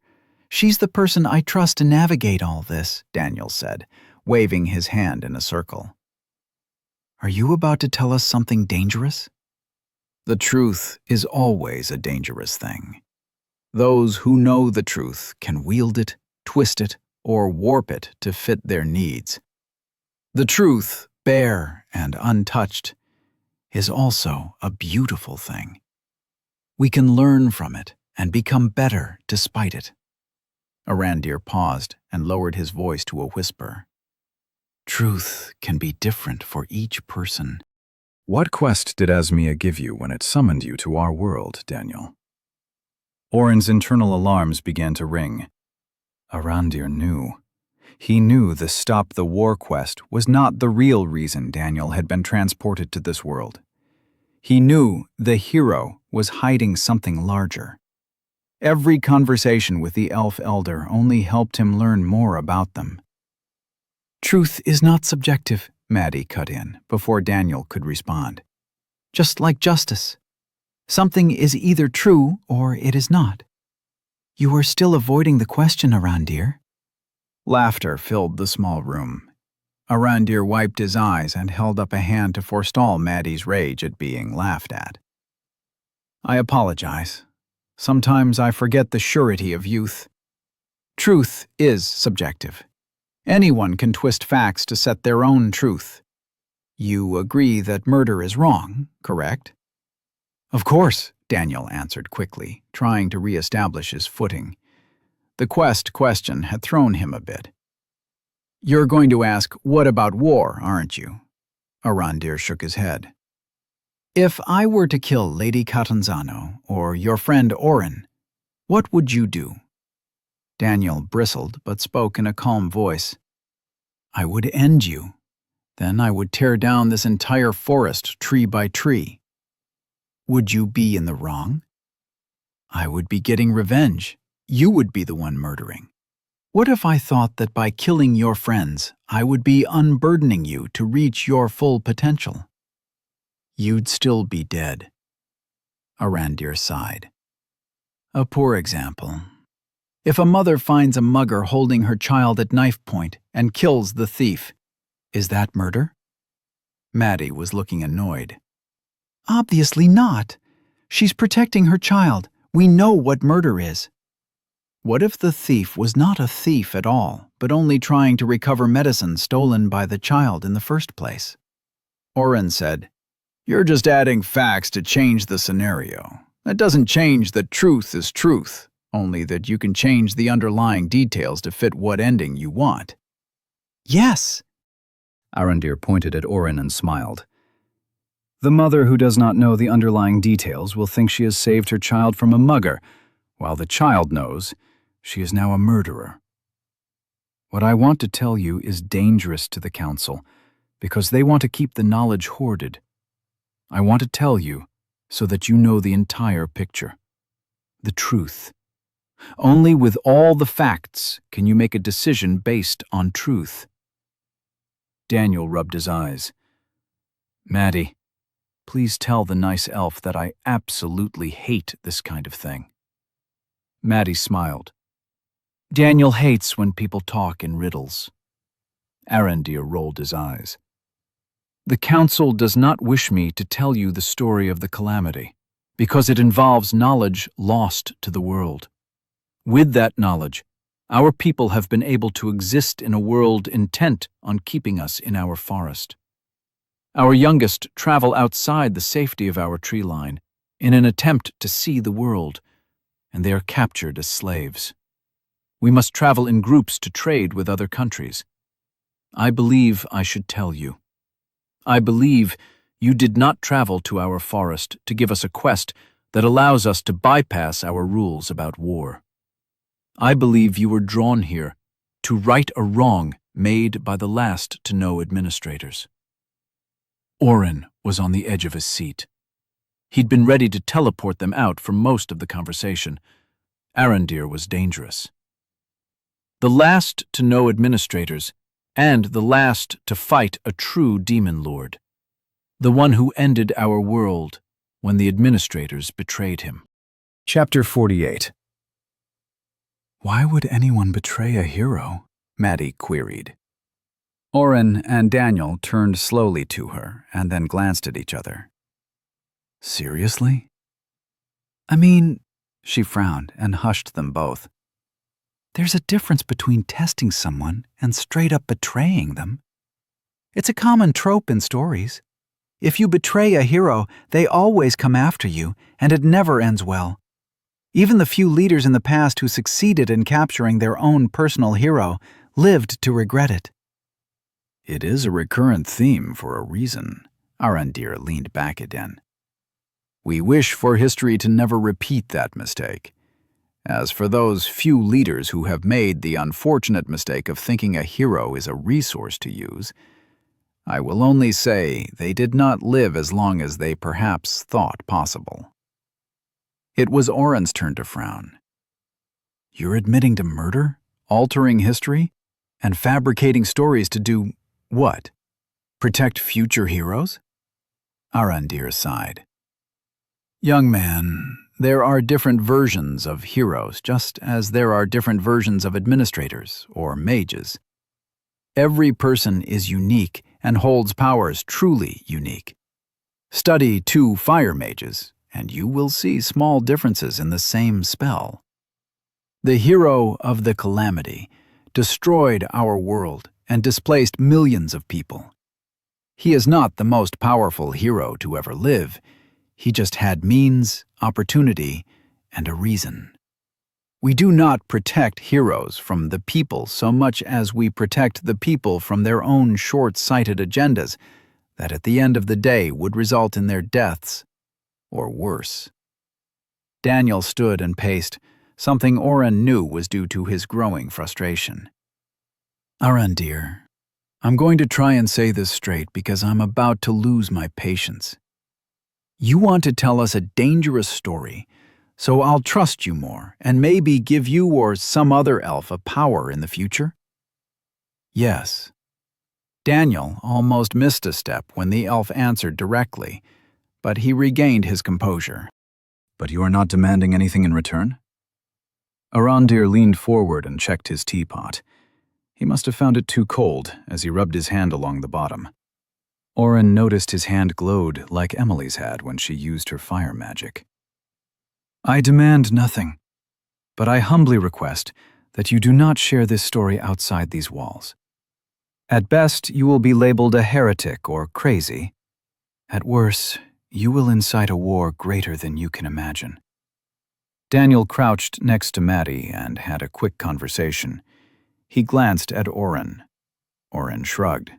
She's the person I trust to navigate all this, Daniel said, waving his hand in a circle. Are you about to tell us something dangerous? The truth is always a dangerous thing. Those who know the truth can wield it, twist it, or warp it to fit their needs. The truth, bare and untouched, is also a beautiful thing. We can learn from it and become better despite it. Arandir paused and lowered his voice to a whisper. Truth can be different for each person. What quest did Asmia give you when it summoned you to our world, Daniel? Orin's internal alarms began to ring. Arandir knew. He knew the Stop the War quest was not the real reason Daniel had been transported to this world. He knew the hero was hiding something larger. Every conversation with the elf elder only helped him learn more about them. Truth is not subjective, Maddie cut in before Daniel could respond. Just like justice. Something is either true or it is not. You are still avoiding the question, Arandir. Laughter filled the small room. Arandir wiped his eyes and held up a hand to forestall Maddie's rage at being laughed at. I apologize. Sometimes I forget the surety of youth. Truth is subjective. Anyone can twist facts to set their own truth. You agree that murder is wrong, correct? Of course, Daniel answered quickly, trying to re-establish his footing. The quest question had thrown him a bit. You're going to ask, what about war, aren't you? Arandir shook his head. If I were to kill Lady Catanzano or your friend Orin, what would you do? Daniel bristled but spoke in a calm voice. I would end you. Then I would tear down this entire forest tree by tree. Would you be in the wrong? I would be getting revenge. You would be the one murdering. What if I thought that by killing your friends, I would be unburdening you to reach your full potential? You'd still be dead. Arandir sighed. A poor example. If a mother finds a mugger holding her child at knife point and kills the thief, is that murder? Maddie was looking annoyed. Obviously not. She's protecting her child. We know what murder is. What if the thief was not a thief at all, but only trying to recover medicine stolen by the child in the first place? Orin said, You're just adding facts to change the scenario. That doesn't change that truth is truth, only that you can change the underlying details to fit what ending you want. Yes. Arandir pointed at Orin and smiled. The mother who does not know the underlying details will think she has saved her child from a mugger, while the child knows she is now a murderer. What I want to tell you is dangerous to the Council, because they want to keep the knowledge hoarded. I want to tell you so that you know the entire picture. The truth. Only with all the facts can you make a decision based on truth. Daniel rubbed his eyes. Maddie, please tell the nice elf that I absolutely hate this kind of thing. Maddie smiled. Daniel hates when people talk in riddles. Arandir rolled his eyes. The Council does not wish me to tell you the story of the calamity, because it involves knowledge lost to the world. With that knowledge, our people have been able to exist in a world intent on keeping us in our forest. Our youngest travel outside the safety of our tree line in an attempt to see the world, and they are captured as slaves. We must travel in groups to trade with other countries. I believe I should tell you. I believe you did not travel to our forest to give us a quest that allows us to bypass our rules about war. I believe you were drawn here to right a wrong made by the last to know administrators. Oren was on the edge of his seat. He'd been ready to teleport them out for most of the conversation. Arondir was dangerous. The last to know administrators, and the last to fight a true demon lord. The one who ended our world when the administrators betrayed him. Chapter 48. Why would anyone betray a hero? Maddie queried. Oren and Daniel turned slowly to her and then glanced at each other. Seriously? I mean, she frowned and hushed them both. There's a difference between testing someone and straight up betraying them. It's a common trope in stories. If you betray a hero, they always come after you, and it never ends well. Even the few leaders in the past who succeeded in capturing their own personal hero lived to regret it. It is a recurrent theme for a reason. Arondir leaned back again. We wish for history to never repeat that mistake. As for those few leaders who have made the unfortunate mistake of thinking a hero is a resource to use, I will only say they did not live as long as they perhaps thought possible. It was Oren's turn to frown. You're admitting to murder, altering history, and fabricating stories to do what? Protect future heroes? Arondir sighed. Young man, there are different versions of heroes, just as there are different versions of administrators or mages. Every person is unique and holds powers truly unique. Study 2 fire mages, and you will see small differences in the same spell. The hero of the calamity destroyed our world and displaced millions of people. He is not the most powerful hero to ever live. He just had means, opportunity, and a reason. We do not protect heroes from the people so much as we protect the people from their own short-sighted agendas that at the end of the day would result in their deaths, or worse. Daniel stood and paced, something Oren knew was due to his growing frustration. Arondir, I'm going to try and say this straight because I'm about to lose my patience. You want to tell us a dangerous story, so I'll trust you more and maybe give you or some other elf a power in the future? Yes. Daniel almost missed a step when the elf answered directly, but he regained his composure. But you are not demanding anything in return? Arondir leaned forward and checked his teapot. He must have found it too cold as he rubbed his hand along the bottom. Oren noticed his hand glowed like Emily's had when she used her fire magic. I demand nothing, but I humbly request that you do not share this story outside these walls. At best, you will be labeled a heretic or crazy. At worst, you will incite a war greater than you can imagine. Daniel crouched next to Maddie and had a quick conversation. He glanced at Oren. Oren shrugged.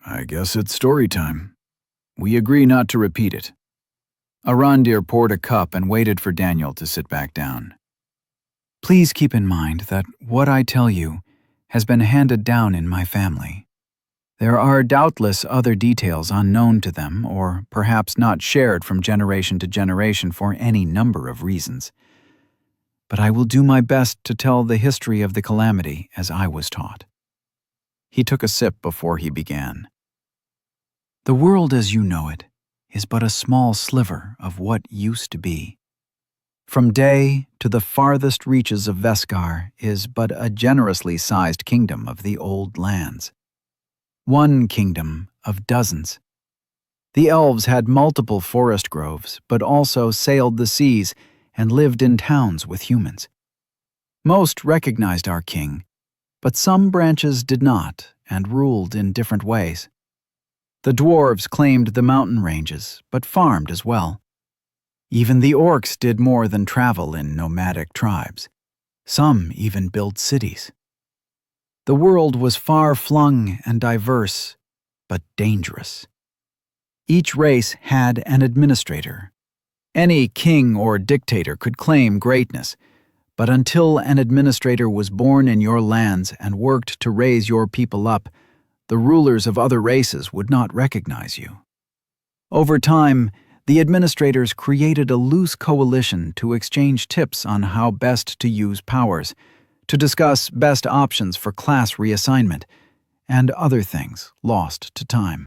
I guess it's story time. We agree not to repeat it. Arondir poured a cup and waited for Daniel to sit back down. Please keep in mind that what I tell you has been handed down in my family. There are doubtless other details unknown to them or perhaps not shared from generation to generation for any number of reasons. But I will do my best to tell the history of the calamity as I was taught. He took a sip before he began. The world as you know it is but a small sliver of what used to be. From Day to the farthest reaches of Veskar is but a generously sized kingdom of the old lands. One kingdom of dozens. The elves had multiple forest groves, but also sailed the seas and lived in towns with humans. Most recognized our king, but some branches did not and ruled in different ways. The dwarves claimed the mountain ranges, but farmed as well. Even the orcs did more than travel in nomadic tribes. Some even built cities. The world was far-flung and diverse, but dangerous. Each race had an administrator. Any king or dictator could claim greatness, but until an administrator was born in your lands and worked to raise your people up, the rulers of other races would not recognize you. Over time, the administrators created a loose coalition to exchange tips on how best to use powers, to discuss best options for class reassignment, and other things lost to time.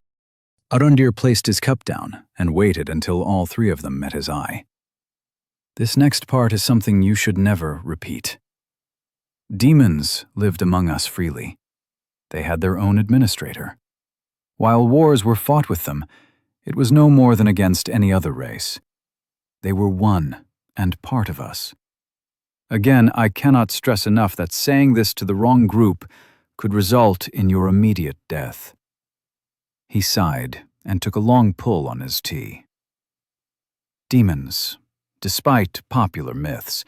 Arondir placed his cup down and waited until all three of them met his eye. This next part is something you should never repeat. Demons lived among us freely. They had their own administrator. While wars were fought with them, it was no more than against any other race. They were one and part of us. Again, I cannot stress enough that saying this to the wrong group could result in your immediate death. He sighed and took a long pull on his tea. Demons, despite popular myths,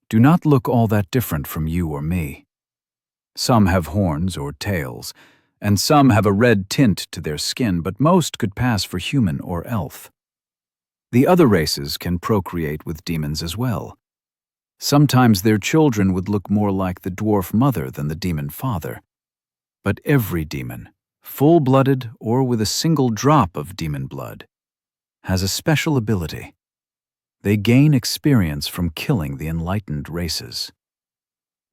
do not look all that different from you or me. Some have horns or tails, and some have a red tint to their skin, but most could pass for human or elf. The other races can procreate with demons as well. Sometimes their children would look more like the dwarf mother than the demon father. But every demon, full-blooded or with a single drop of demon blood, has a special ability. They gain experience from killing the enlightened races.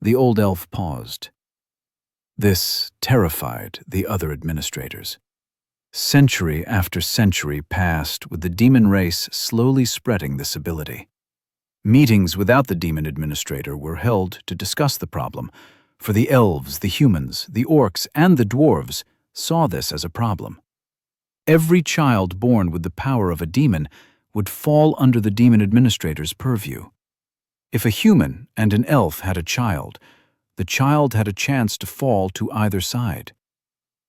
The old elf paused. This terrified the other administrators. Century after century passed with the demon race slowly spreading this ability. Meetings without the demon administrator were held to discuss the problem, for the elves, the humans, the orcs, and the dwarves saw this as a problem. Every child born with the power of a demon would fall under the demon administrator's purview. If a human and an elf had a child, the child had a chance to fall to either side.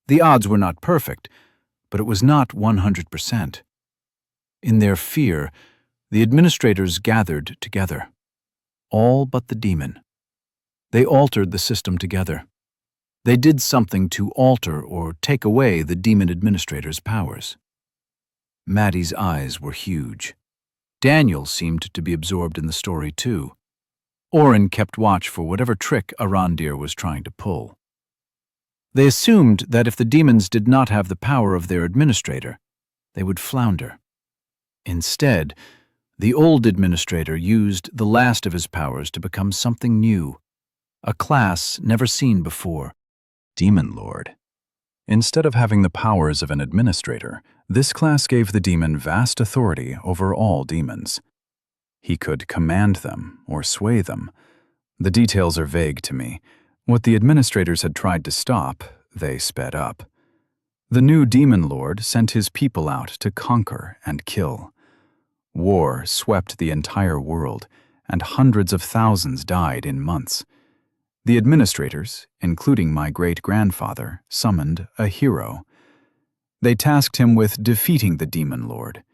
The odds were not perfect, but it was not 100%. In their fear, the administrators gathered together, all but the demon. They altered the system together. They did something to alter or take away the demon administrator's powers. Maddie's eyes were huge. Daniel seemed to be absorbed in the story too. Oren kept watch for whatever trick Arondir was trying to pull. They assumed that if the demons did not have the power of their administrator, they would flounder. Instead, the old administrator used the last of his powers to become something new, a class never seen before. Demon Lord. Instead of having the powers of an administrator, this class gave the demon vast authority over all demons. He could command them or sway them. The details are vague to me. What the administrators had tried to stop, they sped up. The new demon lord sent his people out to conquer and kill. War swept the entire world, and hundreds of thousands died in months. The administrators, including my great-grandfather, summoned a hero. They tasked him with defeating the demon lord.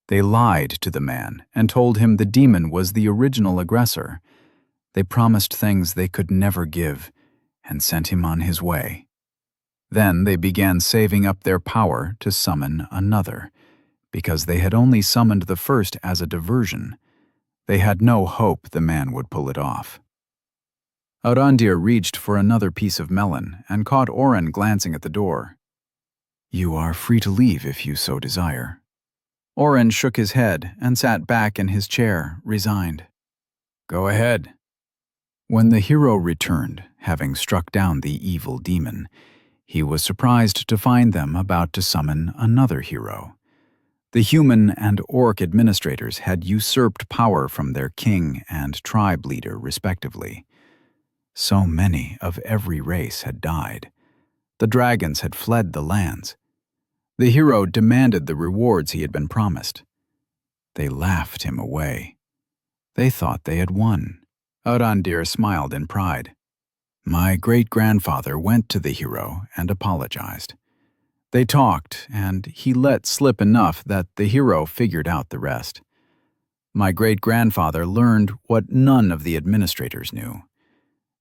They lied to the man and told him the demon was the original aggressor. They promised things they could never give and sent him on his way. Then they began saving up their power to summon another, because they had only summoned the first as a diversion. They had no hope the man would pull it off. Arondir reached for another piece of melon and caught Oren glancing at the door. "You are free to leave if you so desire." Oren shook his head and sat back in his chair, resigned. "Go ahead." When the hero returned, having struck down the evil demon, he was surprised to find them about to summon another hero. The human and orc administrators had usurped power from their king and tribe leader, respectively. So many of every race had died. The dragons had fled the lands. The hero demanded the rewards he had been promised. They laughed him away. They thought they had won. Audondir smiled in pride. My great-grandfather went to the hero and apologized. They talked, and he let slip enough that the hero figured out the rest. My great-grandfather learned what none of the administrators knew.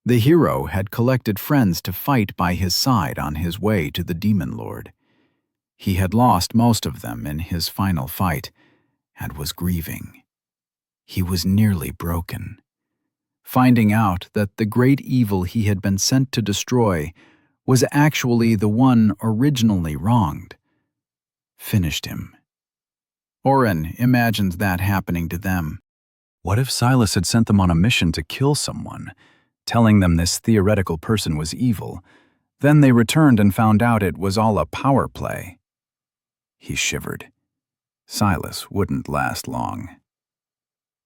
The hero had collected friends to fight by his side on his way to the Demon Lord. He had lost most of them in his final fight and was grieving. He was nearly broken. Finding out that the great evil he had been sent to destroy was actually the one originally wronged finished him. Oren imagined that happening to them. What if Silas had sent them on a mission to kill someone, telling them this theoretical person was evil? Then they returned and found out it was all a power play. He shivered. Silas wouldn't last long.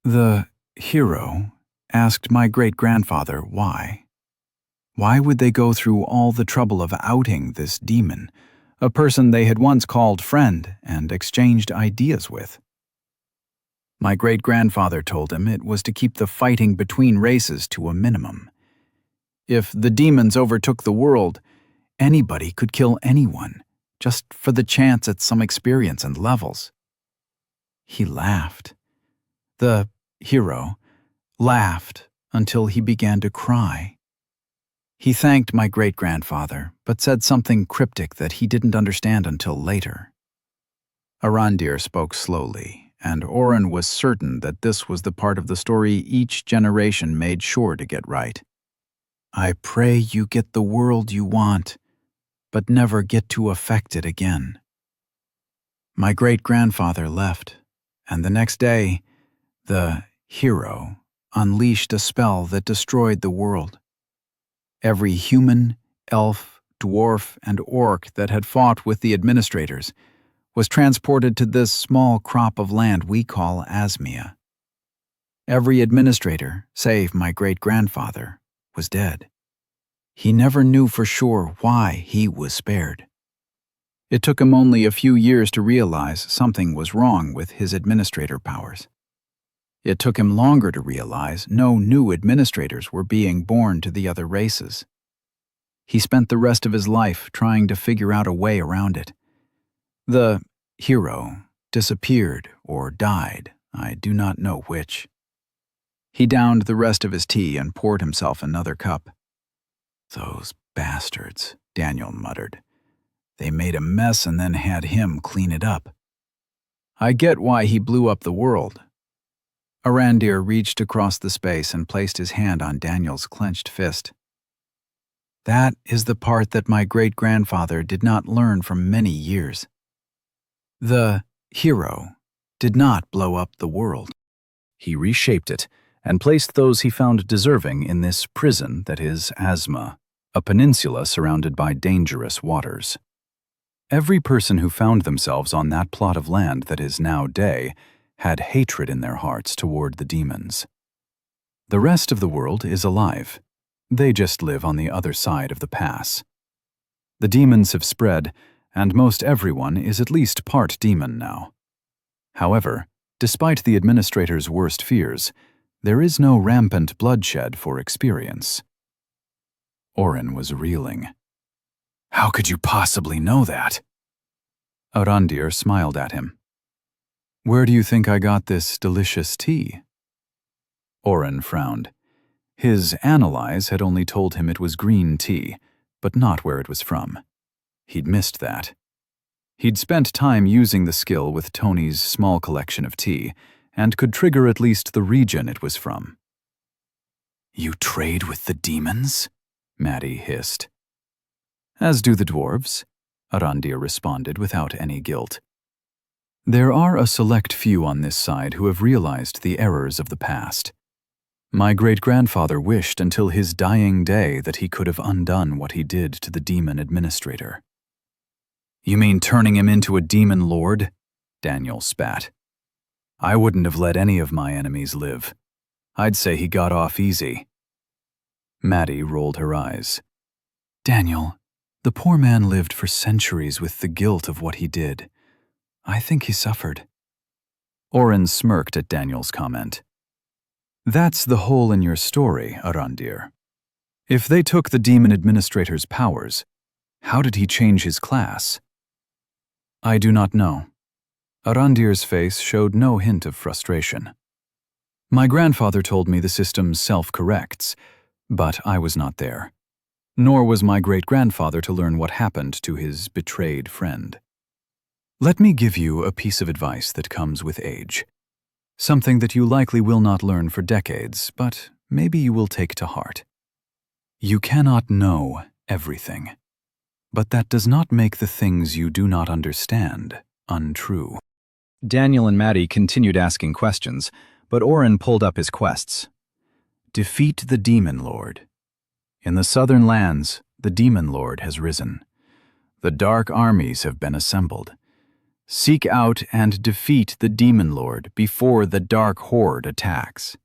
The hero asked my great-grandfather why. Why would they go through all the trouble of outing this demon, a person they had once called friend and exchanged ideas with? My great-grandfather told him it was to keep the fighting between races to a minimum. If the demons overtook the world, anybody could kill anyone, just for the chance at some experience and levels. He laughed. The hero laughed until he began to cry. He thanked my great-grandfather, but said something cryptic that he didn't understand until later. Arondir spoke slowly, and Oren was certain that this was the part of the story each generation made sure to get right. I pray you get the world you want, but never get to affect it again. My great-grandfather left, and the next day, the hero unleashed a spell that destroyed the world. Every human, elf, dwarf, and orc that had fought with the administrators was transported to this small crop of land we call Asmia. Every administrator, save my great-grandfather, was dead. He never knew for sure why he was spared. It took him only a few years to realize something was wrong with his administrator powers. It took him longer to realize no new administrators were being born to the other races. He spent the rest of his life trying to figure out a way around it. The hero disappeared or died, I do not know which. He downed the rest of his tea and poured himself another cup. Those bastards, Daniel muttered. They made a mess and then had him clean it up. I get why he blew up the world. Arondir reached across the space and placed his hand on Daniel's clenched fist. That is the part that my great-grandfather did not learn for many years. The hero did not blow up the world. He reshaped it and placed those he found deserving in this prison that is Asma, a peninsula surrounded by dangerous waters. Every person who found themselves on that plot of land that is now day had hatred in their hearts toward the demons. The rest of the world is alive. They just live on the other side of the pass. The demons have spread, and most everyone is at least part demon now. However, despite the administrator's worst fears, there is no rampant bloodshed for experience. Oren was reeling. How could you possibly know that? Arondir smiled at him. Where do you think I got this delicious tea? Oren frowned. His analyze had only told him it was green tea, but not where it was from. He'd missed that. He'd spent time using the skill with Tony's small collection of tea, and could trigger at least the region it was from. You trade with the demons? Maddie hissed. As do the dwarves, Arondir responded without any guilt. There are a select few on this side who have realized the errors of the past. My great-grandfather wished until his dying day that he could have undone what he did to the demon administrator. You mean turning him into a demon lord? Daniel spat. I wouldn't have let any of my enemies live. I'd say he got off easy. Maddie rolled her eyes. Daniel, the poor man lived for centuries with the guilt of what he did. I think he suffered. Oren smirked at Daniel's comment. That's the hole in your story, Arandir. If they took the demon administrator's powers, how did he change his class? I do not know. Arandir's face showed no hint of frustration. My grandfather told me the system self-corrects, but I was not there. Nor was my great-grandfather to learn what happened to his betrayed friend. Let me give you a piece of advice that comes with age. Something that you likely will not learn for decades, but maybe you will take to heart. You cannot know everything, but that does not make the things you do not understand untrue. Daniel and Maddie continued asking questions, but Oren pulled up his quests. Defeat the Demon Lord. In the southern lands, the Demon Lord has risen. The dark armies have been assembled. Seek out and defeat the Demon Lord before the Dark Horde attacks.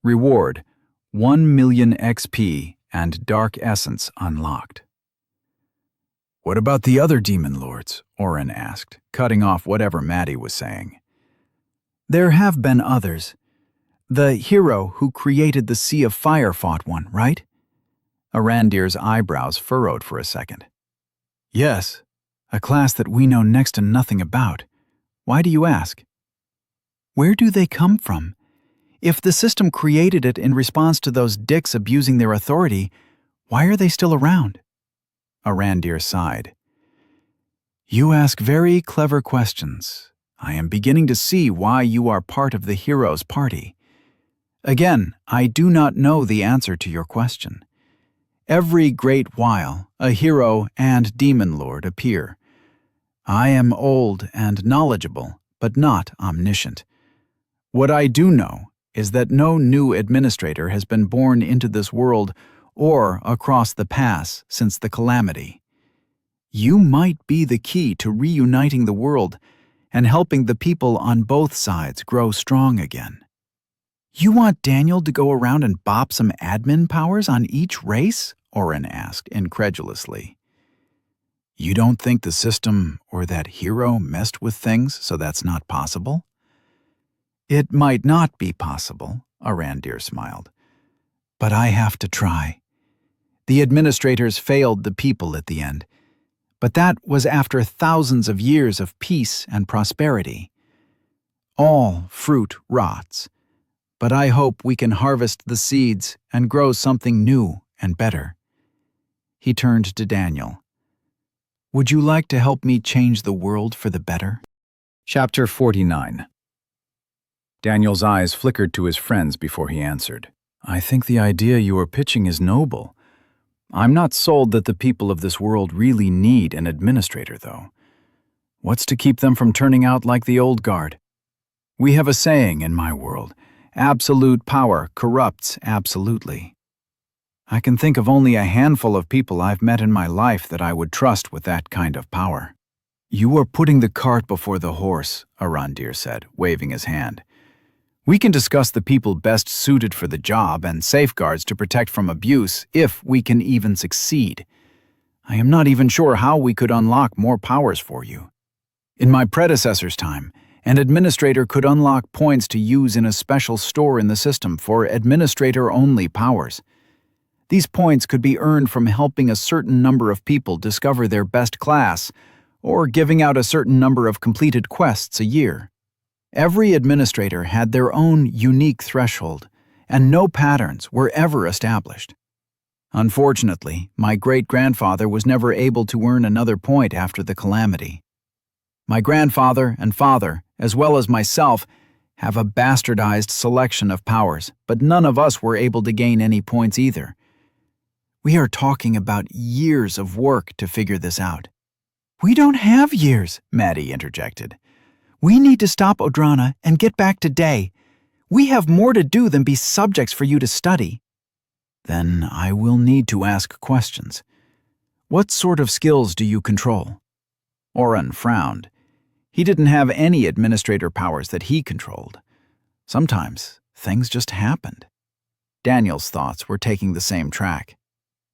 Reward: 1 million XP and Dark Essence unlocked. What about the other Demon Lords? Oren asked, cutting off whatever Maddie was saying. There have been others. The hero who created the Sea of Fire fought one, right? Arandir's eyebrows furrowed for a second. Yes, a class that we know next to nothing about. Why do you ask? Where do they come from? If the system created it in response to those dicks abusing their authority, why are they still around? Arandir sighed. You ask very clever questions. I am beginning to see why you are part of the hero's party. Again, I do not know the answer to your question. Every great while, a hero and demon lord appear. I am old and knowledgeable, but not omniscient. What I do know is that no new administrator has been born into this world or across the pass since the calamity. You might be the key to reuniting the world and helping the people on both sides grow strong again. You want Daniel to go around and bop some admin powers on each race? Oren asked incredulously. You don't think the system or that hero messed with things so that's not possible? It might not be possible, Arandir smiled. But I have to try. The administrators failed the people at the end, but that was after thousands of years of peace and prosperity. All fruit rots, but I hope we can harvest the seeds and grow something new and better. He turned to Daniel. Would you like to help me change the world for the better? Chapter 49. Daniel's eyes flickered to his friends before he answered. I think the idea you are pitching is noble. I'm not sold that the people of this world really need an administrator, though. What's to keep them from turning out like the old guard? We have a saying in my world, absolute power corrupts absolutely. I can think of only a handful of people I've met in my life that I would trust with that kind of power. You are putting the cart before the horse, Arandir said, waving his hand. We can discuss the people best suited for the job and safeguards to protect from abuse if we can even succeed. I am not even sure how we could unlock more powers for you. In my predecessor's time, an administrator could unlock points to use in a special store in the system for administrator-only powers. These points could be earned from helping a certain number of people discover their best class or giving out a certain number of completed quests a year. Every administrator had their own unique threshold, and no patterns were ever established. Unfortunately, my great-grandfather was never able to earn another point after the calamity. My grandfather and father, as well as myself, have a bastardized selection of powers, but none of us were able to gain any points either. We are talking about years of work to figure this out. We don't have years, Maddie interjected. We need to stop Odrana and get back to Day. We have more to do than be subjects for you to study. Then I will need to ask questions. What sort of skills do you control? Oren frowned. He didn't have any administrator powers that he controlled. Sometimes things just happened. Daniel's thoughts were taking the same track.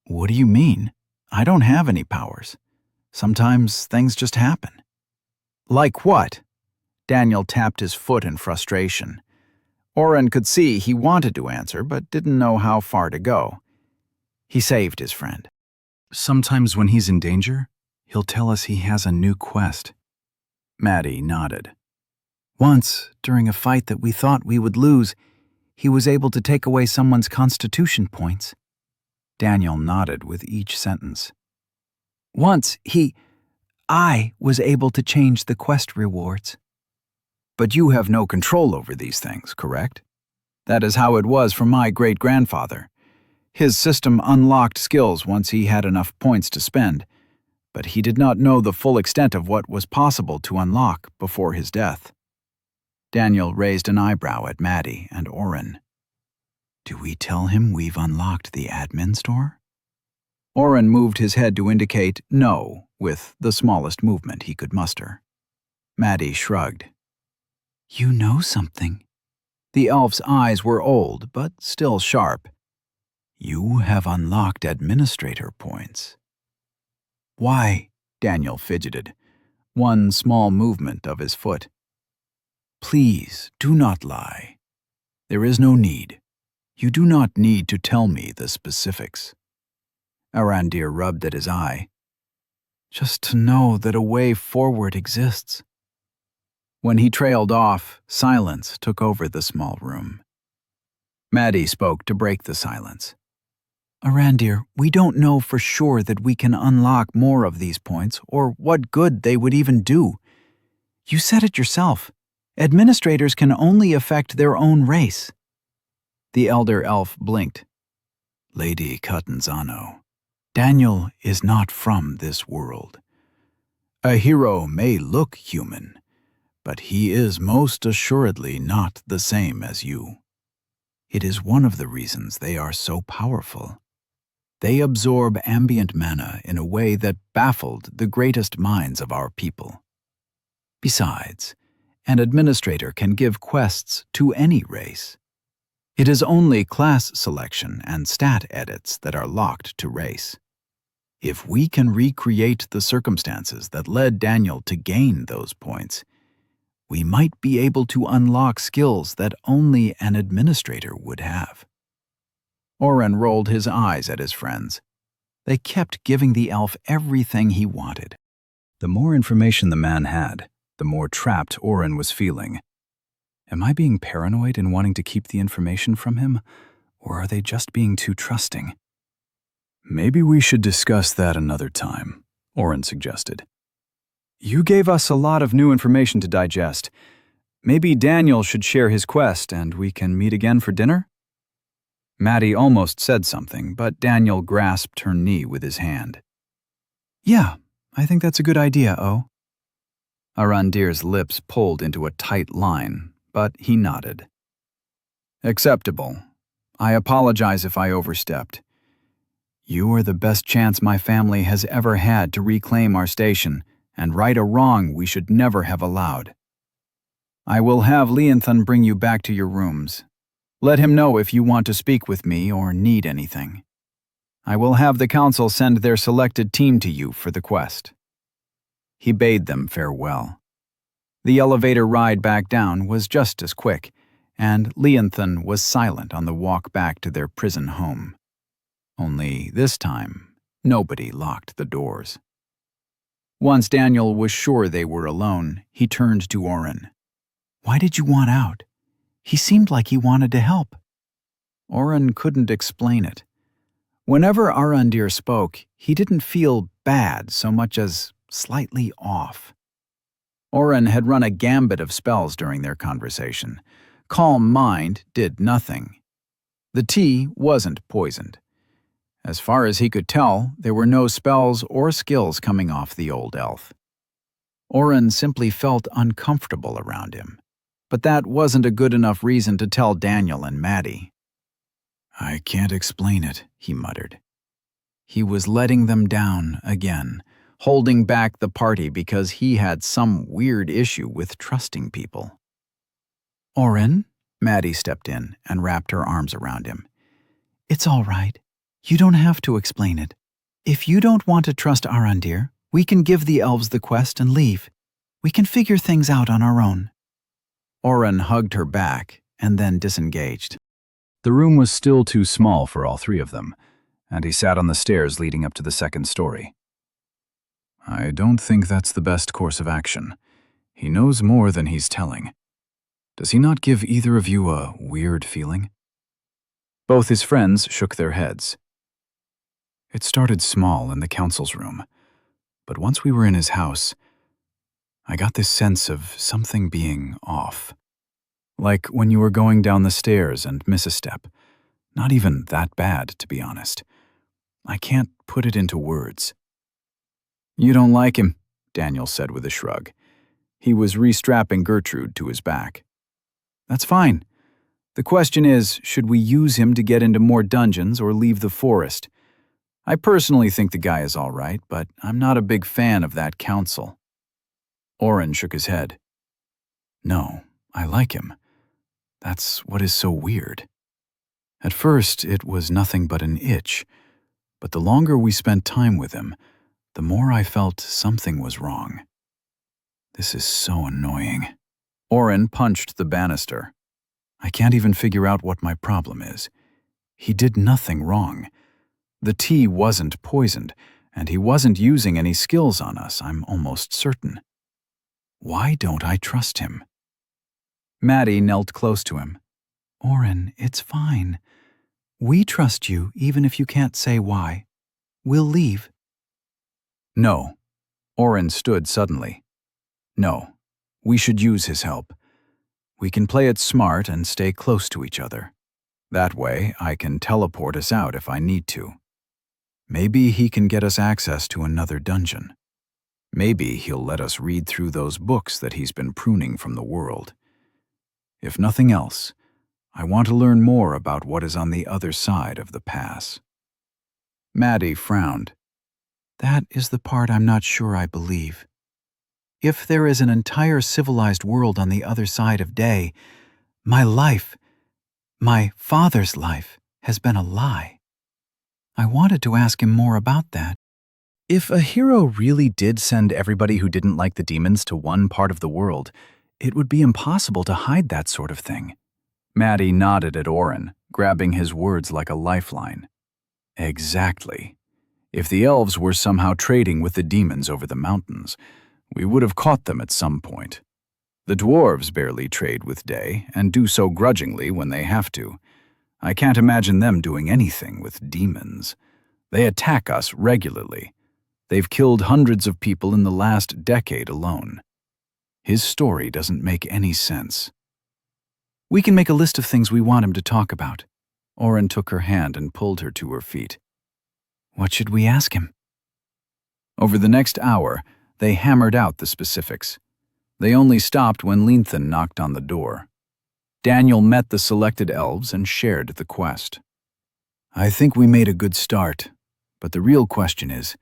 What do you mean? I don't have any powers. Sometimes things just happen. Like what? Daniel tapped his foot in frustration. Oren could see he wanted to answer but didn't know how far to go. He saved his friend. Sometimes when he's in danger, he'll tell us he has a new quest. Maddie nodded. Once, during a fight that we thought we would lose, he was able to take away someone's constitution points. Daniel nodded with each sentence. Once, I was able to change the quest rewards. But you have no control over these things, correct? That is how it was for my great-grandfather. His system unlocked skills once he had enough points to spend, but he did not know the full extent of what was possible to unlock before his death. Daniel raised an eyebrow at Maddie and Oren. Do we tell him we've unlocked the admin store? Oren moved his head to indicate no with the smallest movement he could muster. Maddie shrugged. You know something. The elf's eyes were old, but still sharp. You have unlocked administrator points. Why? Daniel fidgeted. One small movement of his foot. Please, do not lie. There is no need. You do not need to tell me the specifics. Arandir rubbed at his eye. Just to know that a way forward exists. When he trailed off, silence took over the small room. Maddie spoke to break the silence. Arandir, we don't know for sure that we can unlock more of these points or what good they would even do. You said it yourself. Administrators can only affect their own race. The elder elf blinked. Lady Catanzano, Daniel is not from this world. A hero may look human, but he is most assuredly not the same as you. It is one of the reasons they are so powerful. They absorb ambient mana in a way that baffled the greatest minds of our people. Besides, an administrator can give quests to any race. It is only class selection and stat edits that are locked to race. If we can recreate the circumstances that led Daniel to gain those points, we might be able to unlock skills that only an administrator would have. Oren rolled his eyes at his friends. They kept giving the elf everything he wanted. The more information the man had, the more trapped Oren was feeling. Am I being paranoid in wanting to keep the information from him, or are they just being too trusting? Maybe we should discuss that another time, Oren suggested. You gave us a lot of new information to digest. Maybe Daniel should share his quest and we can meet again for dinner? Maddie almost said something, but Daniel grasped her knee with his hand. Yeah, I think that's a good idea, O. Arandir's lips pulled into a tight line, but he nodded. Acceptable. I apologize if I overstepped. You are the best chance my family has ever had to reclaim our station and right a wrong we should never have allowed. I will have Leonthan bring you back to your rooms. Let him know if you want to speak with me or need anything. I will have the council send their selected team to you for the quest. He bade them farewell. The elevator ride back down was just as quick, and Leonthan was silent on the walk back to their prison home. Only this time, nobody locked the doors. Once Daniel was sure they were alone, he turned to Oren. Why did you want out? He seemed like he wanted to help. Oren couldn't explain it. Whenever Arandir spoke, he didn't feel bad so much as slightly off. Oren had run a gambit of spells during their conversation. Calm Mind did nothing. The tea wasn't poisoned. As far as he could tell, there were no spells or skills coming off the old elf. Oren simply felt uncomfortable around him, but that wasn't a good enough reason to tell Daniel and Maddie. I can't explain it, he muttered. He was letting them down again, holding back the party because he had some weird issue with trusting people. Oren? Maddie stepped in and wrapped her arms around him. It's all right. You don't have to explain it. If you don't want to trust Arandir, we can give the elves the quest and leave. We can figure things out on our own. Oren hugged her back, and then disengaged. The room was still too small for all three of them, and he sat on the stairs leading up to the second story. I don't think that's the best course of action. He knows more than he's telling. Does he not give either of you a weird feeling? Both his friends shook their heads. It started small in the council's room, but once we were in his house, I got this sense of something being off. Like when you were going down the stairs and miss a step. Not even that bad, to be honest. I can't put it into words. You don't like him, Daniel said with a shrug. He was restrapping Gertrude to his back. That's fine. The question is, should we use him to get into more dungeons or leave the forest? I personally think the guy is all right, but I'm not a big fan of that council. Oren shook his head. No, I like him. That's what is so weird. At first, it was nothing but an itch, but the longer we spent time with him, the more I felt something was wrong. This is so annoying. Oren punched the banister. I can't even figure out what my problem is. He did nothing wrong. The tea wasn't poisoned, and he wasn't using any skills on us, I'm almost certain. Why don't I trust him? Maddie knelt close to him. Oren, it's fine. We trust you even if you can't say why. We'll leave. No. Oren stood suddenly. No. We should use his help. We can play it smart and stay close to each other. That way, I can teleport us out if I need to. Maybe he can get us access to another dungeon. Maybe he'll let us read through those books that he's been pruning from the world. If nothing else, I want to learn more about what is on the other side of the pass. Maddie frowned. That is the part I'm not sure I believe. If there is an entire civilized world on the other side of day, my life, my father's life, has been a lie. I wanted to ask him more about that. If a hero really did send everybody who didn't like the demons to one part of the world, it would be impossible to hide that sort of thing. Maddie nodded at Oren, grabbing his words like a lifeline. Exactly. If the elves were somehow trading with the demons over the mountains, we would have caught them at some point. The dwarves barely trade with day, and do so grudgingly when they have to. I can't imagine them doing anything with demons. They attack us regularly. They've killed hundreds of people in the last decade alone. His story doesn't make any sense. We can make a list of things we want him to talk about. Oren took her hand and pulled her to her feet. What should we ask him? Over the next hour, they hammered out the specifics. They only stopped when Linthan knocked on the door. Daniel met the selected elves and shared the quest. I think we made a good start, but the real question is,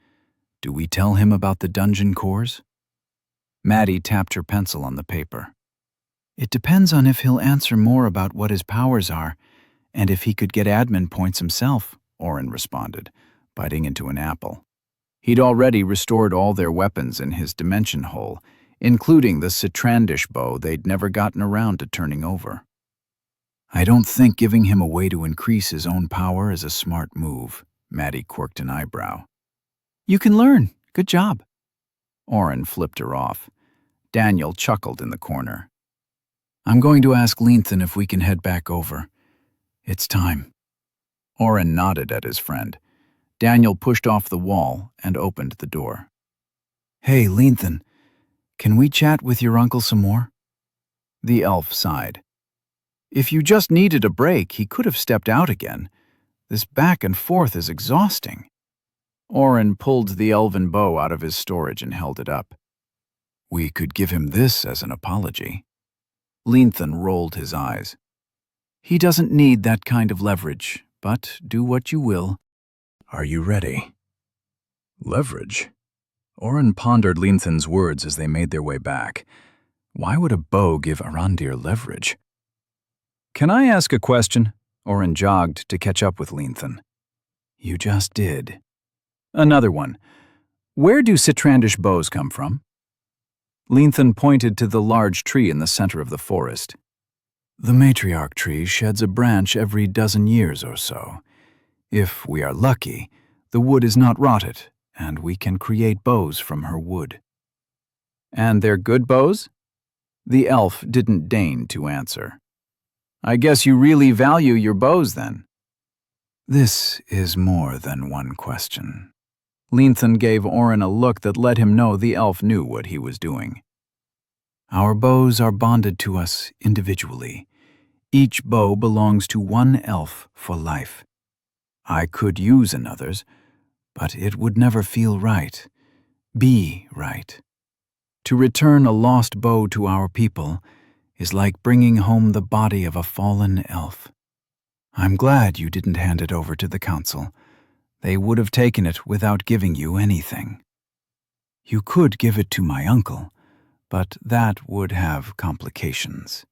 do we tell him about the dungeon cores? Maddie tapped her pencil on the paper. It depends on if he'll answer more about what his powers are, and if he could get admin points himself, Oren responded, biting into an apple. He'd already restored all their weapons in his dimension hole, including the Citrandish bow they'd never gotten around to turning over. I don't think giving him a way to increase his own power is a smart move, Maddie quirked an eyebrow. You can learn. Good job. Oren flipped her off. Daniel chuckled in the corner. I'm going to ask Linthan if we can head back over. It's time. Oren nodded at his friend. Daniel pushed off the wall and opened the door. Hey, Linthan, can we chat with your uncle some more? The elf sighed. If you just needed a break, he could have stepped out again. This back and forth is exhausting. Oren pulled the elven bow out of his storage and held it up. We could give him this as an apology. Linthan rolled his eyes. He doesn't need that kind of leverage, but do what you will. Are you ready? Leverage? Oren pondered Linthan's words as they made their way back. Why would a bow give Arandir leverage? Can I ask a question? Oren jogged to catch up with Linthan. You just did. Another one. Where do Citrandish bows come from? Linthan pointed to the large tree in the center of the forest. The matriarch tree sheds a branch every dozen years or so. If we are lucky, the wood is not rotted, and we can create bows from her wood. And they're good bows? The elf didn't deign to answer. I guess you really value your bows, then. This is more than one question. Leanthan gave Orin a look that let him know the elf knew what he was doing. Our bows are bonded to us individually. Each bow belongs to one elf for life. I could use another's, but it would never feel right, be right. To return a lost bow to our people is like bringing home the body of a fallen elf. I'm glad you didn't hand it over to the council. They would have taken it without giving you anything. You could give it to my uncle, but that would have complications.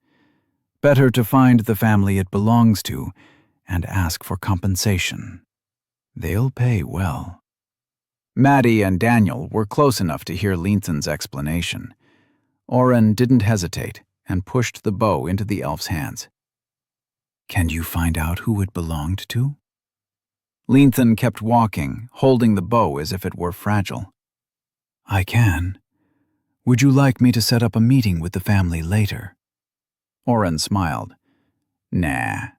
Better to find the family it belongs to and ask for compensation. They'll pay well. Maddie and Daniel were close enough to hear Leanthan's explanation. Orin didn't hesitate and pushed the bow into the elf's hands. Can you find out who it belonged to? Leanthan kept walking, holding the bow as if it were fragile. I can. Would you like me to set up a meeting with the family later? Orin smiled. Nah.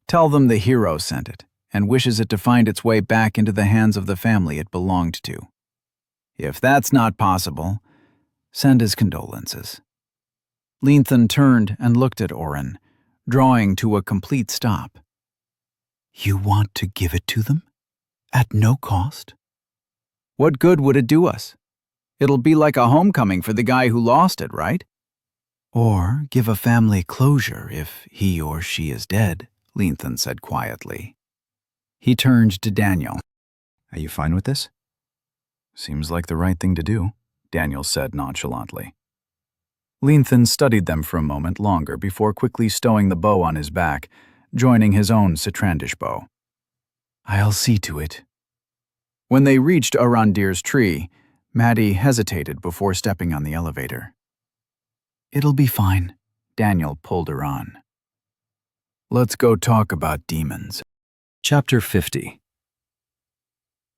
Tell them the hero sent it and wishes it to find its way back into the hands of the family it belonged to. If that's not possible, send his condolences. Leanthan turned and looked at Orin, drawing to a complete stop. You want to give it to them? At no cost? What good would it do us? It'll be like a homecoming for the guy who lost it, right? Or give a family closure if he or she is dead, Leanthan said quietly. He turned to Daniel. Are you fine with this? Seems like the right thing to do, Daniel said nonchalantly. Leanthan studied them for a moment longer before quickly stowing the bow on his back, joining his own Citrandish bow. I'll see to it. When they reached Arandir's tree, Maddie hesitated before stepping on the elevator. It'll be fine, Daniel pulled her on. Let's go talk about demons. Chapter 50.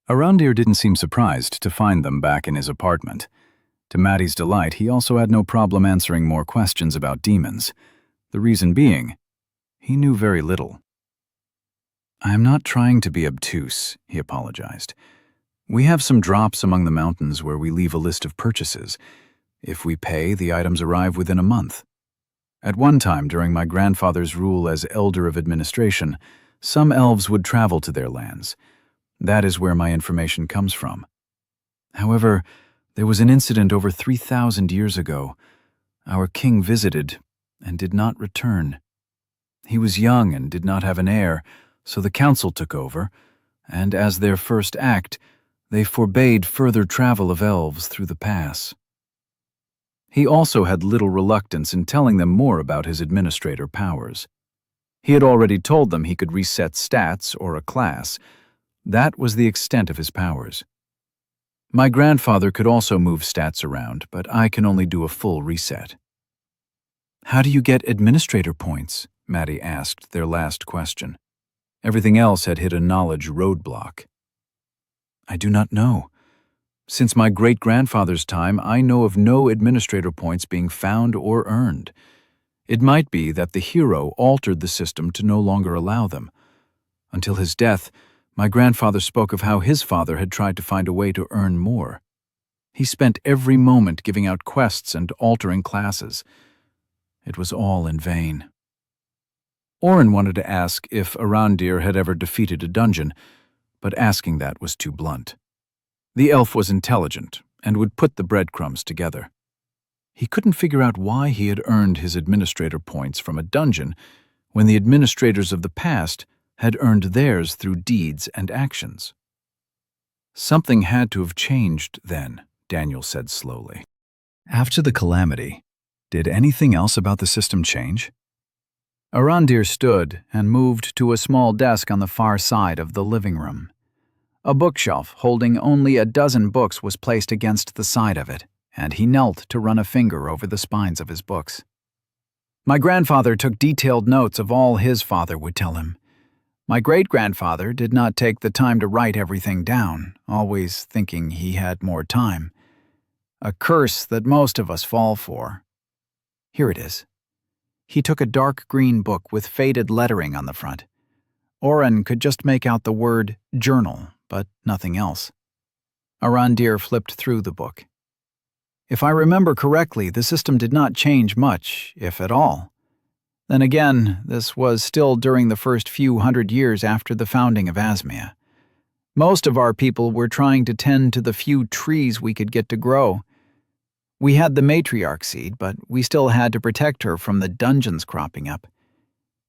Arandir didn't seem surprised to find them back in his apartment. To Maddie's delight, he also had no problem answering more questions about demons. The reason being, he knew very little. I am not trying to be obtuse, he apologized. We have some drops among the mountains where we leave a list of purchases. If we pay, the items arrive within a month. At one time during my grandfather's rule as Elder of Administration, some elves would travel to their lands. That is where my information comes from. However, there was an incident over 3,000 years ago. Our king visited and did not return. He was young and did not have an heir, so the council took over, and as their first act, they forbade further travel of elves through the pass. He also had little reluctance in telling them more about his administrator powers. He had already told them he could reset stats or a class. That was the extent of his powers. My grandfather could also move stats around, but I can only do a full reset. How do you get administrator points? Maddie asked their last question. Everything else had hit a knowledge roadblock. I do not know. Since my great-grandfather's time, I know of no administrator points being found or earned. It might be that the hero altered the system to no longer allow them. Until his death, my grandfather spoke of how his father had tried to find a way to earn more. He spent every moment giving out quests and altering classes. It was all in vain. Orin wanted to ask if Arandir had ever defeated a dungeon, but asking that was too blunt. The elf was intelligent and would put the breadcrumbs together. He couldn't figure out why he had earned his administrator points from a dungeon when the administrators of the past had earned theirs through deeds and actions. Something had to have changed then, Daniel said slowly. After the calamity, did anything else about the system change? Arandir stood and moved to a small desk on the far side of the living room. A bookshelf holding only a dozen books was placed against the side of it, and he knelt to run a finger over the spines of his books. My grandfather took detailed notes of all his father would tell him. My great-grandfather did not take the time to write everything down, always thinking he had more time. A curse that most of us fall for. Here it is. He took a dark green book with faded lettering on the front. Oren could just make out the word journal, but nothing else. Arandir flipped through the book. If I remember correctly, the system did not change much, if at all. Then again, this was still during the first few hundred years after the founding of Asmia. Most of our people were trying to tend to the few trees we could get to grow. We had the matriarch seed, but we still had to protect her from the dungeons cropping up.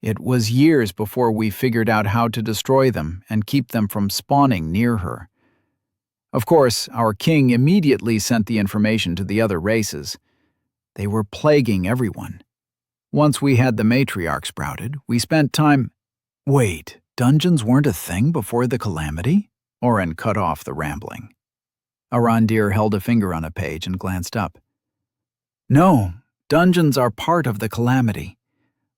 It was years before we figured out how to destroy them and keep them from spawning near her. Of course, our king immediately sent the information to the other races. They were plaguing everyone. Once we had the matriarch sprouted, we spent time— Wait, dungeons weren't a thing before the calamity? Oren cut off the rambling. Arandir held a finger on a page and glanced up. No, dungeons are part of the calamity.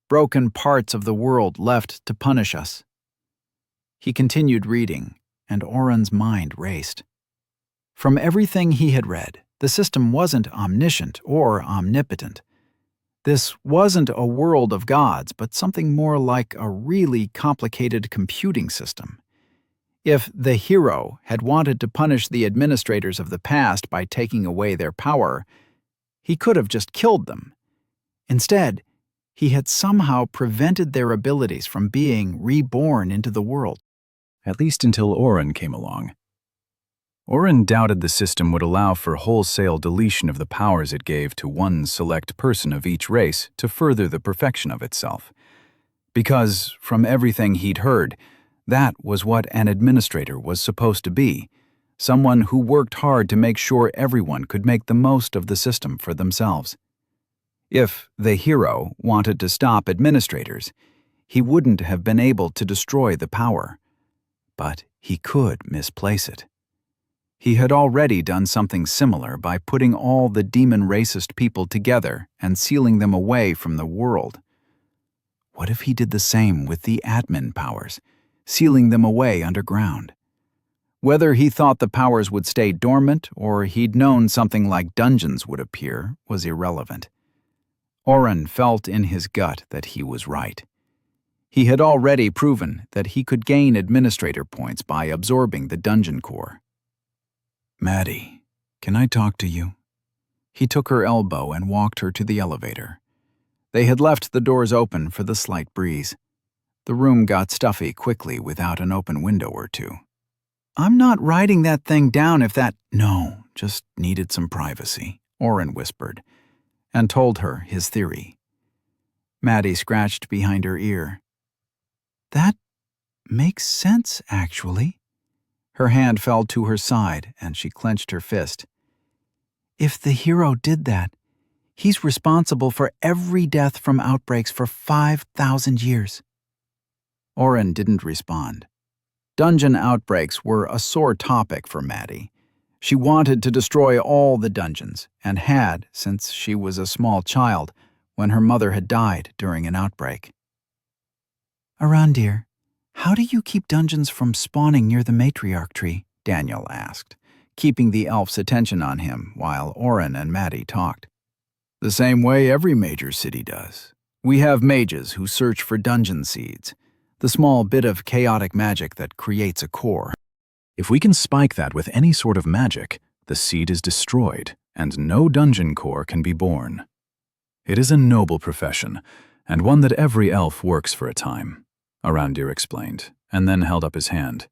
Broken parts of the world left to punish us. He continued reading, and Oren's mind raced. From everything he had read, the system wasn't omniscient or omnipotent. This wasn't a world of gods, but something more like a really complicated computing system. If the hero had wanted to punish the administrators of the past by taking away their power, he could have just killed them. Instead, he had somehow prevented their abilities from being reborn into the world. At least until Oren came along. Oren doubted the system would allow for wholesale deletion of the powers it gave to one select person of each race to further the perfection of itself. Because, from everything he'd heard, that was what an administrator was supposed to be, someone who worked hard to make sure everyone could make the most of the system for themselves. If the hero wanted to stop administrators, he wouldn't have been able to destroy the power. But he could misplace it. He had already done something similar by putting all the demon-racist people together and sealing them away from the world. What if he did the same with the admin powers, sealing them away underground? Whether he thought the powers would stay dormant or he'd known something like dungeons would appear was irrelevant. Oren felt in his gut that he was right. He had already proven that he could gain administrator points by absorbing the dungeon core. Maddie, can I talk to you? He took her elbow and walked her to the elevator. They had left the doors open for the slight breeze. The room got stuffy quickly without an open window or two. I'm not writing that thing down if that— No, just needed some privacy, Oren whispered, and told her his theory. Maddie scratched behind her ear. That makes sense, actually. Her hand fell to her side, and she clenched her fist. If the hero did that, he's responsible for every death from outbreaks for 5,000 years. Oren didn't respond. Dungeon outbreaks were a sore topic for Maddie. She wanted to destroy all the dungeons, and had since she was a small child, when her mother had died during an outbreak. Arandir, how do you keep dungeons from spawning near the matriarch tree? Daniel asked, keeping the elf's attention on him while Oren and Maddie talked. The same way every major city does. We have mages who search for dungeon seeds, the small bit of chaotic magic that creates a core. If we can spike that with any sort of magic, the seed is destroyed, and no dungeon core can be born. It is a noble profession, and one that every elf works for a time, Arandir explained, and then held up his hand.